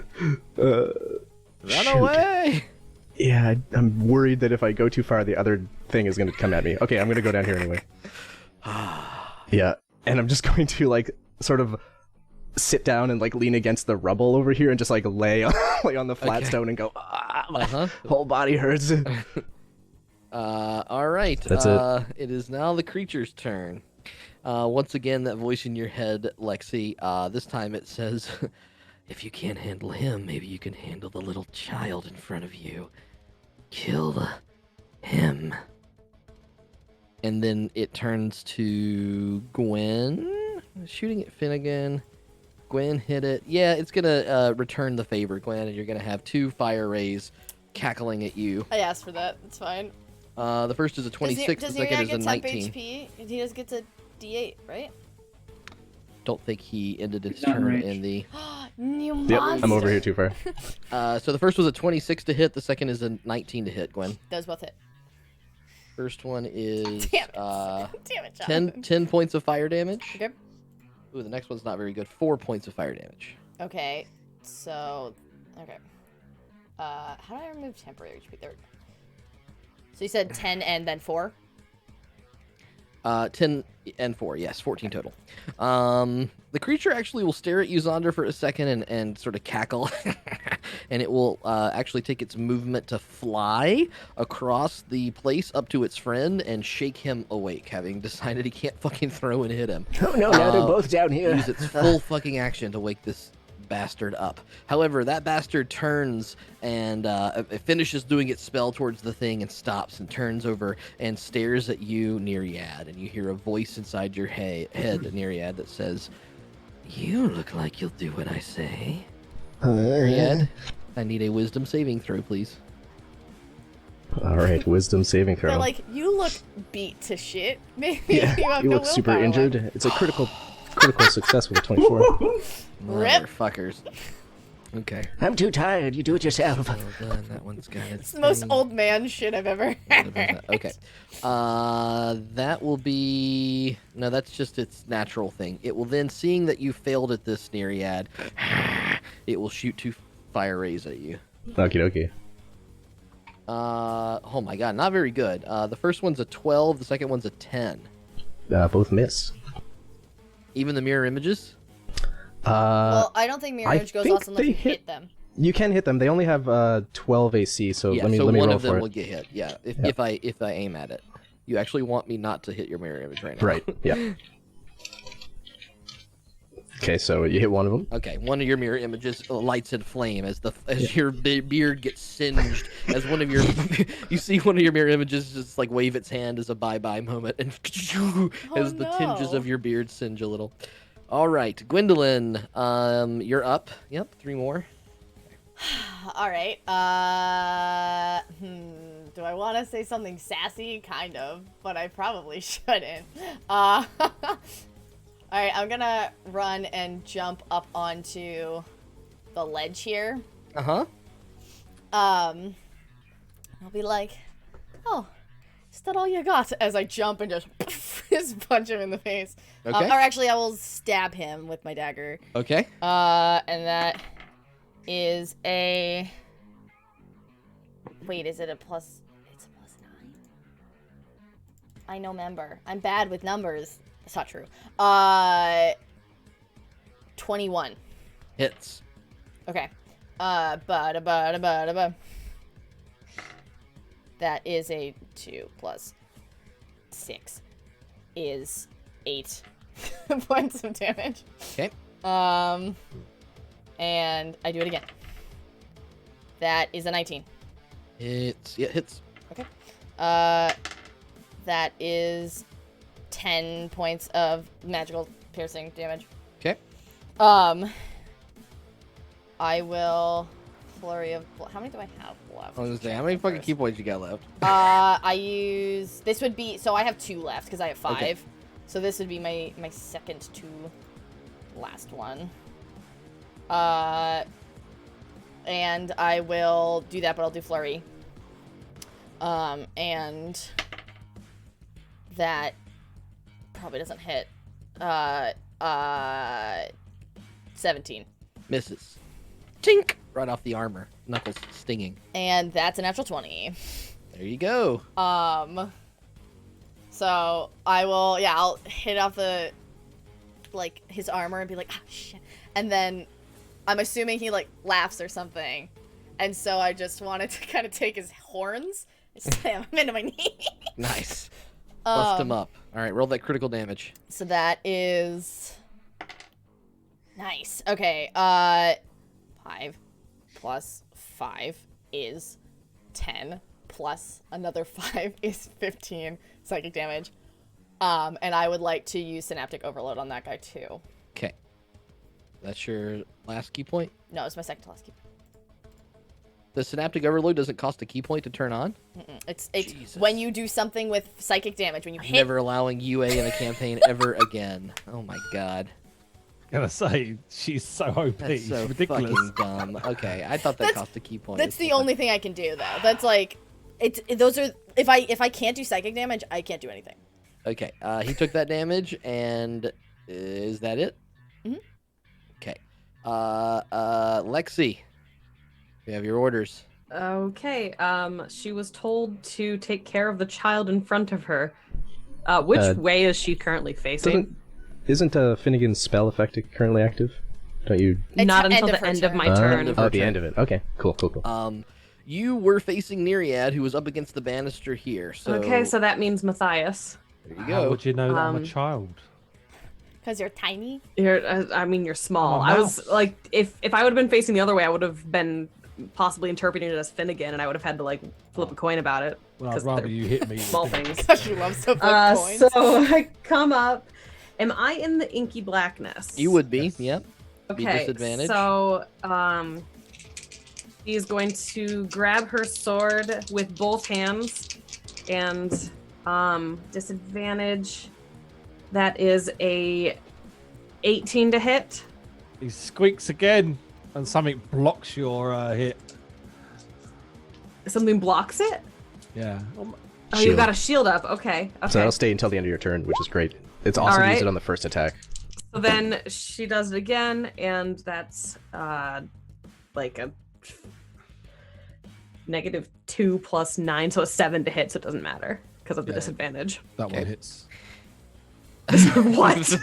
Run Run away! Yeah, I'm worried that if I go too far, the other thing is gonna come at me. Okay, I'm gonna go down here anyway. Yeah, and I'm just going to, like, sort of sit down and, like, lean against the rubble over here and just, like, lay on the flat Okay. stone and go, my whole body hurts. All right. That's it. It is now the creature's turn. Once again, that voice in your head, Lexi. This time it says, "If you can't handle him, maybe you can handle the little child in front of you. Kill him." And then it turns to Gwen, shooting at Finnegan. Gwen hit it. Yeah, it's gonna return the favor, Gwen, and you're gonna have 2 fire rays cackling at you. I asked for that. It's fine. The first is a 26, the second is a 19. HP? He just gets a D8, right? Don't think he ended his He's not in turn range. in the... New Yep, monster. I'm over here too far. So the first was a 26 to hit, the second is a 19 to hit, Gwen. Those both hit. First one is Damn it. Damn it, 10 points of fire damage. Okay. Ooh, the next one's not very good. 4 points of fire damage. Okay, so... Okay. How do I remove temporary HP? There we go. So you said 10 and then 4? 10 and 4, yes, 14 total. The creature actually will stare at you, Zaunder, for a second and sort of cackle. And it will actually take its movement to fly across the place up to its friend and shake him awake, having decided he can't fucking throw and hit him. Oh no, now they're both down here. Use its full fucking action to wake this bastard up. However, that bastard turns and it finishes doing its spell towards the thing and stops and turns over and stares at you, Neriad, and you hear a voice inside your head, Neriad, that says, "You look like you'll do what I say." Neriad, I need a wisdom saving throw, please. Alright, wisdom saving throw. They're like, you look beat to shit. Maybe Yeah, you have you no look super willpower injured. left. It's a critical success with a 24. Rip. Motherfuckers. Okay. I'm too tired. You do it yourself. Well done. That one's got its It's the most thing. old man shit I've ever heard. Okay. That will be... No, that's just its natural thing. It will then, seeing that you failed at this, Neriad, it will shoot 2 fire rays at you. Okie dokie. Oh my god, not very good. The first one's a 12, the second one's a 10. Both miss. Even the mirror images? Well, I don't think mirror I image goes think off unless they you hit hit- them. You can hit them. They only have 12 AC, so Yeah, let me so let me one roll of them for will it. get hit. Yeah, Yeah. if I aim at it. You actually want me not to hit your mirror image right now. Right. Yeah. Okay, so you hit one of them. Okay, one of your mirror images lights in flame as your beard gets singed. As one of your you see one of your mirror images just like wave its hand as a bye moment, and as the tinges no. of your beard singe a little. All right, Gwendolyn, you're up. Yep, 3 more. All right. Do I want to say something sassy? Kind of, but I probably shouldn't. All right, I'm gonna run and jump up onto the ledge here. Uh-huh. I'll be like, "Oh, is that all you got?" As I jump and just punch him in the face. Okay. Or actually, I will stab him with my dagger. Okay. And that is a... Wait, is it a plus... It's a +9? I know member. I'm bad with numbers. That's not true. 21. Hits. Okay. Ba-da-ba-da-ba-da-ba. That is a 2 plus 6 is 8 points of damage. Okay. And I do it again. That is a 19. Hits. Yeah, hits. Okay. That is 10 points of magical piercing damage. Okay. I will flurry of. How many do I have left? I was gonna say, how many fucking key points you got left? I use this would be so I have 2 left because I have 5. Okay. So this would be my second to last one. And I will do that, but I'll do flurry. And that probably doesn't hit. 17. Misses. Tink! Right off the armor. Knuckles stinging. And that's a natural 20. There you go. So I will, yeah, I'll hit off the, like, his armor and be like, ah, shit. And then I'm assuming he, like, laughs or something. And so I just wanted to kind of take his horns and slam him into my knee. Nice. Bust him up. All right, roll that critical damage. So that is nice. Okay, 5 plus 5 is 10 plus another 5 is 15 psychic damage. And I would like to use synaptic overload on that guy too. Okay. That's your last key point? No, it's my second to last key. The synaptic overload doesn't cost a key point to turn on? It's Jesus. when you do something with psychic damage, when you hit. Never allowing UA in a campaign ever again. Oh my god. Gonna say she's so OP. That's so ridiculous. fucking dumb. Okay, I thought that cost a key point. That's the only thing I can do though. That's like, those are if I can't do psychic damage, I can't do anything. Okay, he took that damage, and is that it? Mhm. Okay. Lexi, you have your orders. Okay. She was told to take care of the child in front of her. Which way is she currently facing? Isn't Finnegan's spell effect currently active? Don't you? Not until the end of my turn. Oh, the end of it. Okay, cool. You were facing Neriad, who was up against the banister here. So Okay, so that means Matthias. there you How go. would you know that I'm a child? Because you're tiny. You're small. I'm a I was mouse. like, if I would have been facing the other way, I would have been possibly interpreting it as Finnegan, and I would have had to like flip a coin about it. Well, I'd 'cause rather they're you hit me. Small things. Gosh, you love so much coins. So I come up. Am I in the inky blackness? You would be, Yes. yep. Be Okay. disadvantage. So she is going to grab her sword with both hands, and disadvantage. That is a 18 to hit. He squeaks again, and something blocks your hit. Something blocks it. Yeah. Oh, Shield. you got a shield up. Okay. So Okay. that'll stay until the end of your turn, which is great. It's awesome to use it on the first attack. So then she does it again, and that's like a -2 plus 9, so a 7 to hit, so it doesn't matter because of the Yeah. disadvantage. That Okay. one hits. What?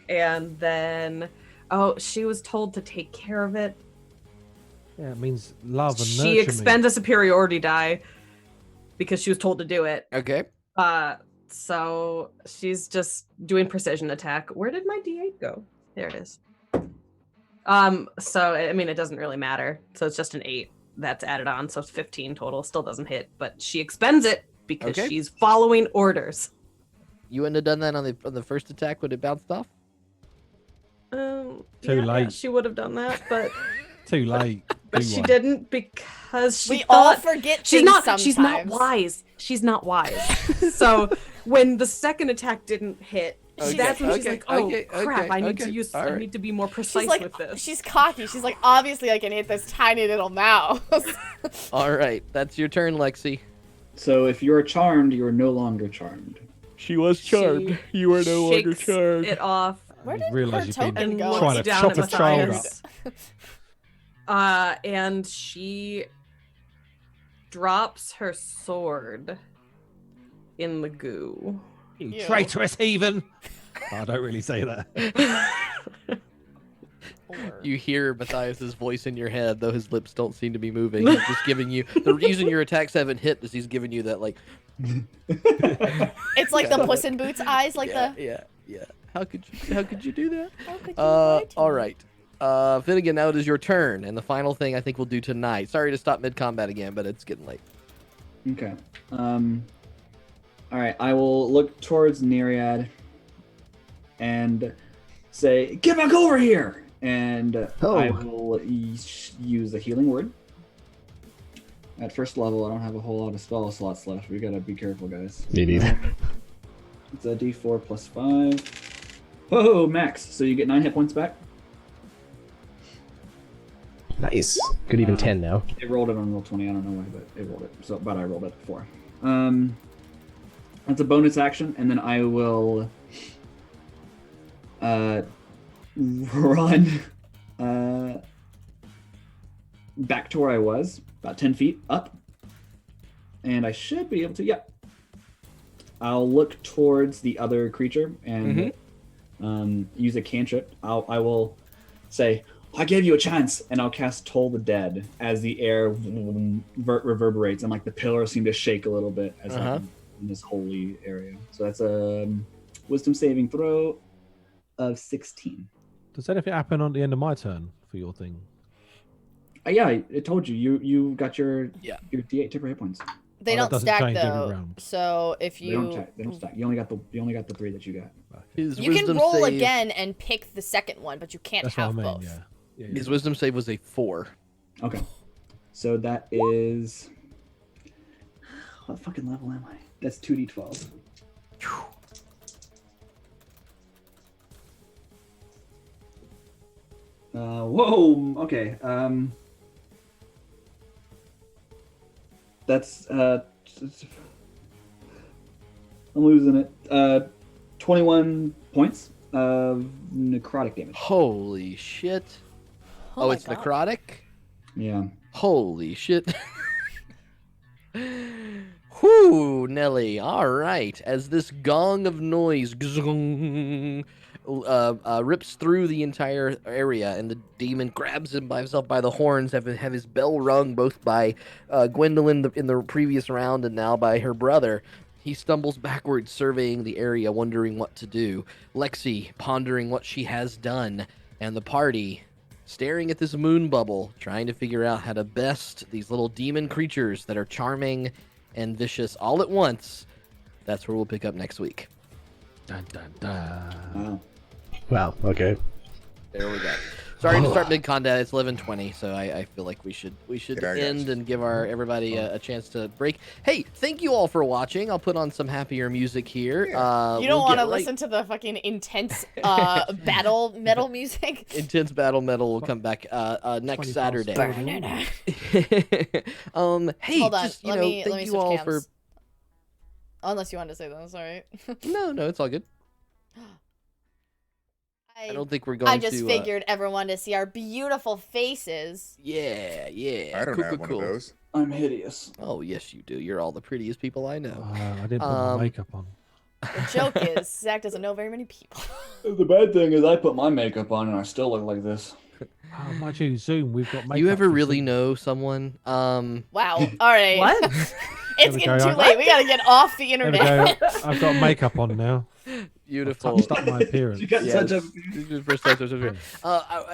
And then she was told to take care of it. Yeah, it means love and She nurture expends a superiority die because she was told to do it. Okay. So she's just doing precision attack. Where did my D8 go? There it is. So I mean, it doesn't really matter. So it's just an 8 that's added on, so it's 15 total. Still doesn't hit, but she expends it because Okay. she's following orders. You wouldn't have done that on the first attack when it bounced off? Too Yeah, late. she would have done that, but Too late. but Do she one. didn't because she We all thought forget she's things not sometimes. she's not wise. She's not wise. So when the second attack didn't hit, that's when she's like, "Oh crap! I need to use. all I right. need to be more precise She's like, with this." she's cocky. She's like, obviously I can hit this tiny little mouse. All right, that's your turn, Lexi. So if you're charmed, you are no longer charmed. She was charmed. You are Shakes it off Where You did realise her you've been token and go? trying looks to down chop at a child Matthias. And she drops her sword in the goo. You Ew. traitorous heathen. I don't really say that. You hear Matthias's voice in your head, though his lips don't seem to be moving. He's just giving you the reason your attacks haven't hit is he's giving you that like. It's like the Puss in Boots eyes, like yeah. How could you do that? How could you lie to All me? right. Finnegan, now it is your turn, and the final thing I think we'll do tonight. Sorry to stop mid combat again, but it's getting late. Okay. All right. I will look towards Neriad, and say, "Get back over here!" And Oh. I will use a healing word. At first level, I don't have a whole lot of spell slots left. We gotta be careful, guys. Me neither. It's a D4 plus 5. Whoa, max! So you get 9 hit points back. Nice. Could even 10 now. It rolled it on roll 20. I don't know why, but it rolled it. So, but I rolled it before. That's a bonus action, and then I will run back to where I was, about 10 feet up, and I should be able to. Yeah, I'll look towards the other creature and use a cantrip. I will say, "I gave you a chance," and I'll cast Toll the Dead as the air reverberates and like the pillars seem to shake a little bit as I'm in this holy area. So that's a wisdom saving throw of 16. Does anything happen on the end of my turn for your thing? Yeah, I told you. You got your D8 temporary hit points. They Oh, that don't doesn't stack change every though. round. So if They you don't stack. You only got the 3 that you got. His you can wisdom roll save, again and pick the second one, but you can't That's what I have mean. both. Yeah. His wisdom save was a 4. Okay. So that is. What fucking level am I? That's 2d12. Whoa. Okay. That's I'm losing it. 21 points of necrotic damage. Holy shit. Oh, my it's God. necrotic? Yeah. Holy shit. Whoo, Nelly. All right. As this gong of noise rips through the entire area, and the demon grabs him by himself by the horns, have his bell rung both by Gwendolyn in the previous round and now by her brother. He stumbles backwards, surveying the area, wondering what to do. Lexi pondering what she has done, and the party staring at this moon bubble, trying to figure out how to best these little demon creatures that are charming and vicious all at once. That's where we'll pick up next week. Dun, dun, dun. Wow. Wow, okay. There we go. Sorry to start mid-combat. It's 11:20, so I feel like we should Yeah, I end got and give everybody a chance to break. Hey, thank you all for watching. I'll put on some happier music here. You don't want to listen to the fucking intense battle metal music? Intense battle metal will come back next Saturday. Hey, Hold on. just, Let me thank you switch all cams. Unless you wanted to say that. Sorry. No, it's all good. I don't think we're going to. I just figured everyone to see our beautiful faces. Yeah. I don't cool, have cool, one cool. of those. I'm hideous. Oh, yes, you do. You're all the prettiest people I know. I didn't put my makeup on. The joke is, Zach doesn't know very many people. The bad thing is I put my makeup on and I still look like this. Oh, mind you, Zoom, we've got makeup. You ever for really Zoom. know someone? Wow. All right. What? It's we getting go. too late. We gotta get off the There we internet. go. I've got makeup on now. Beautiful. I've touched up my appearance. You got such a.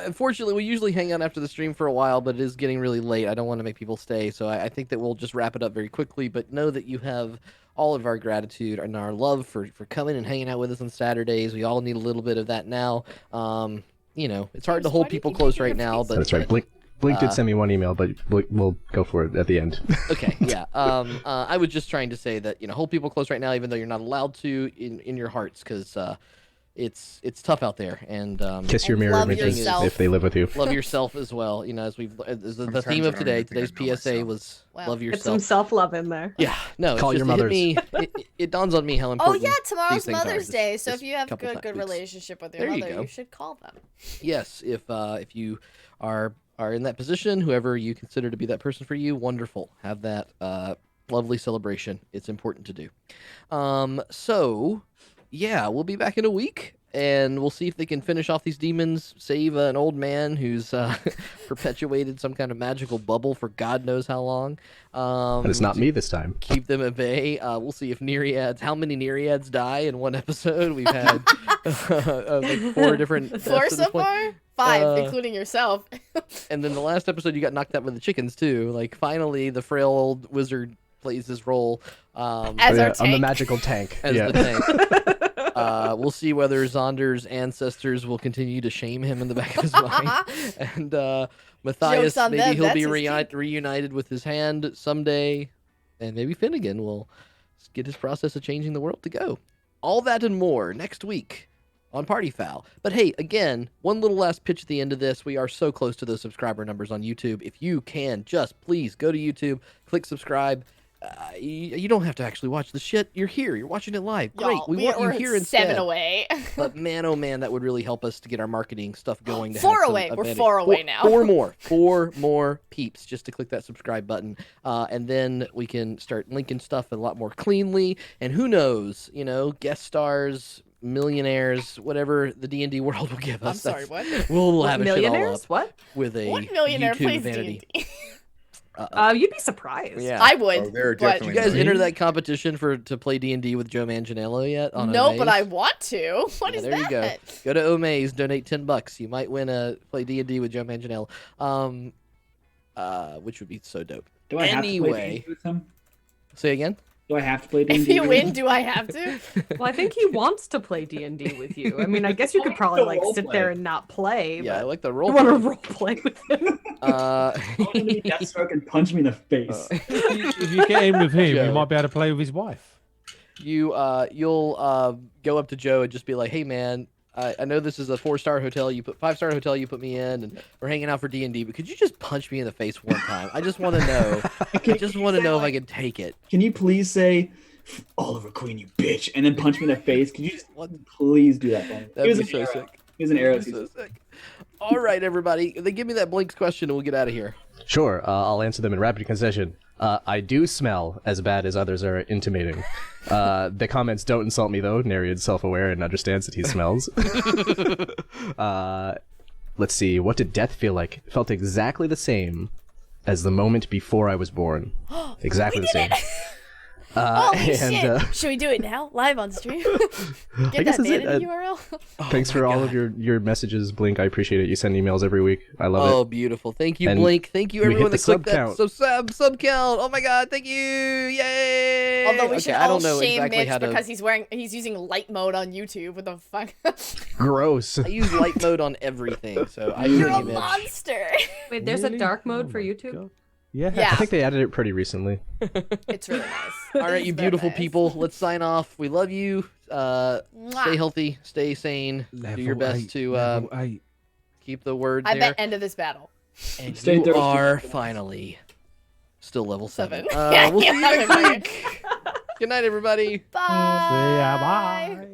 Unfortunately, we usually hang out after the stream for a while, but it is getting really late. I don't want to make people stay, so I think that we'll just wrap it up very quickly. But know that you have all of our gratitude and our love for coming and hanging out with us on Saturdays. We all need a little bit of that now. It's hard to hold people close right now, but That's right. Blink did send me one email, but we'll go for it at the end. Okay, yeah. I was just trying to say that hold people close right now, even though you're not allowed to in your hearts, because it's tough out there. And Kiss your And mirror love images yourself. if they live with you. love yourself as well. As the Sometimes theme I of don't today, even think I today's know PSA myself. was Wow. love Get some yourself. self-love in there. Yeah, no, Call it's your just, mothers. It dawns on me how Oh important. yeah, tomorrow's these things are Mother's this- Day. So this if you have couple good weeks. relationship with your There you mother, go. you should call them. Yes, if you are in that position, whoever you consider to be that person for you, wonderful. Have that lovely celebration. It's important to do. So yeah, we'll be back in a week, and we'll see if they can finish off these demons, save an old man who's perpetuated some kind of magical bubble for God knows how long. And it's not me this time. Keep them at bay. We'll see if how many Neriads die in one episode. We've had like 4 different deaths 4 at this so point. far? 5, including yourself. And then the last episode, you got knocked out with the chickens too. Like finally, the frail old wizard plays his role As our I'm the tank. magical tank. as yeah. the tank. We'll see whether Zaunder's ancestors will continue to shame him in the back of his mind. And Matthias, Joke's on maybe them, he'll be that's his reunited with his hand someday. And maybe Finnegan will get his process of changing the world to go. All that and more next week on Party Foul. But hey, again, one little last pitch at the end of this. We are so close to those subscriber numbers on YouTube. If you can, just please go to YouTube, click subscribe. You don't have to actually watch the shit. You're here. You're watching it live. Great. Y'all, We want you we're here instead. 7 away. But man, oh man, that would really help us to get our marketing stuff going. To 4 have some away. We're advantage. 4 away now. 4 more peeps just to click that subscribe button. And then we can start linking stuff a lot more cleanly. And who knows, guest stars, millionaires, whatever the D&D world will give us. I'm sorry, what? We'll What, lavish it all millionaires? up What? with a What millionaire YouTube plays vanity. D&D? You'd be surprised. Yeah. I would. Oh, there are but Did you definitely guys enter millionaires. that competition to play D&D with Joe Manganiello yet? On No, Omaze? but I want to. What is there that? you go. Go to Omaze, donate $10. You might win a play D&D with Joe Manganiello. Which would be so dope. Do I have to play Anyway. D&D with him? Say again? Do I have to play D&D? If you with win, him? do I have to? Well, I think he wants to play D&D with you. I mean, I guess you could probably like sit there and not play. Yeah, I but like the you role. want to role play with him. I want him to be Deathstroke and punch me in the face. If you get in with him, Joe. you might be able to play with his wife. You'll go up to Joe and just be like, "Hey man, I know this is a 4-star hotel. 5-star hotel you put me in, and we're hanging out for D&D. But could you just punch me in the face one time? I just want to know. I just want to know if I can take it." Can you please say, "Oliver Queen, you bitch," and then punch me in the face? Could you just please do that for me? That'd be so sick. He was an arrow. That'd be so sick. All right, everybody. Then give me that Blinks question, and we'll get out of here. Sure, I'll answer them in rapid concession. I do smell as bad as others are intimating. The comments don't insult me, though. Neriad's self-aware and understands that he smells. Let's see. What did death feel like? It felt exactly the same as the moment before I was born. Exactly the same. Holy shit! Should we do it now, live on stream? Get that vanity URL. Thanks for all of your messages, Blink. I appreciate it. You send emails every week. I love it. Oh, beautiful. Thank you, And Blink. Thank you, we hit everyone the that clicked sub that. count. So sub count. Oh my god, thank you. Yay. Although we should I all don't know shame exactly Mitch how to... because he's using light mode on YouTube. What the fuck? Gross. I use light mode on everything, so I You're hear a you, Mitch. monster. Wait, there's Really? a dark mode for my YouTube? God. Yeah. Yeah. I think they added it pretty recently. It's really nice. All right, you It's very beautiful nice. people. Let's sign off. We love you. Stay Mwah. healthy. Stay sane. Do your best to keep the words I here. bet end of this battle. And Stay you thirsty. are finally still level 7. 7. We'll see you Yeah, next week. Good night, everybody. Bye. See ya. Bye.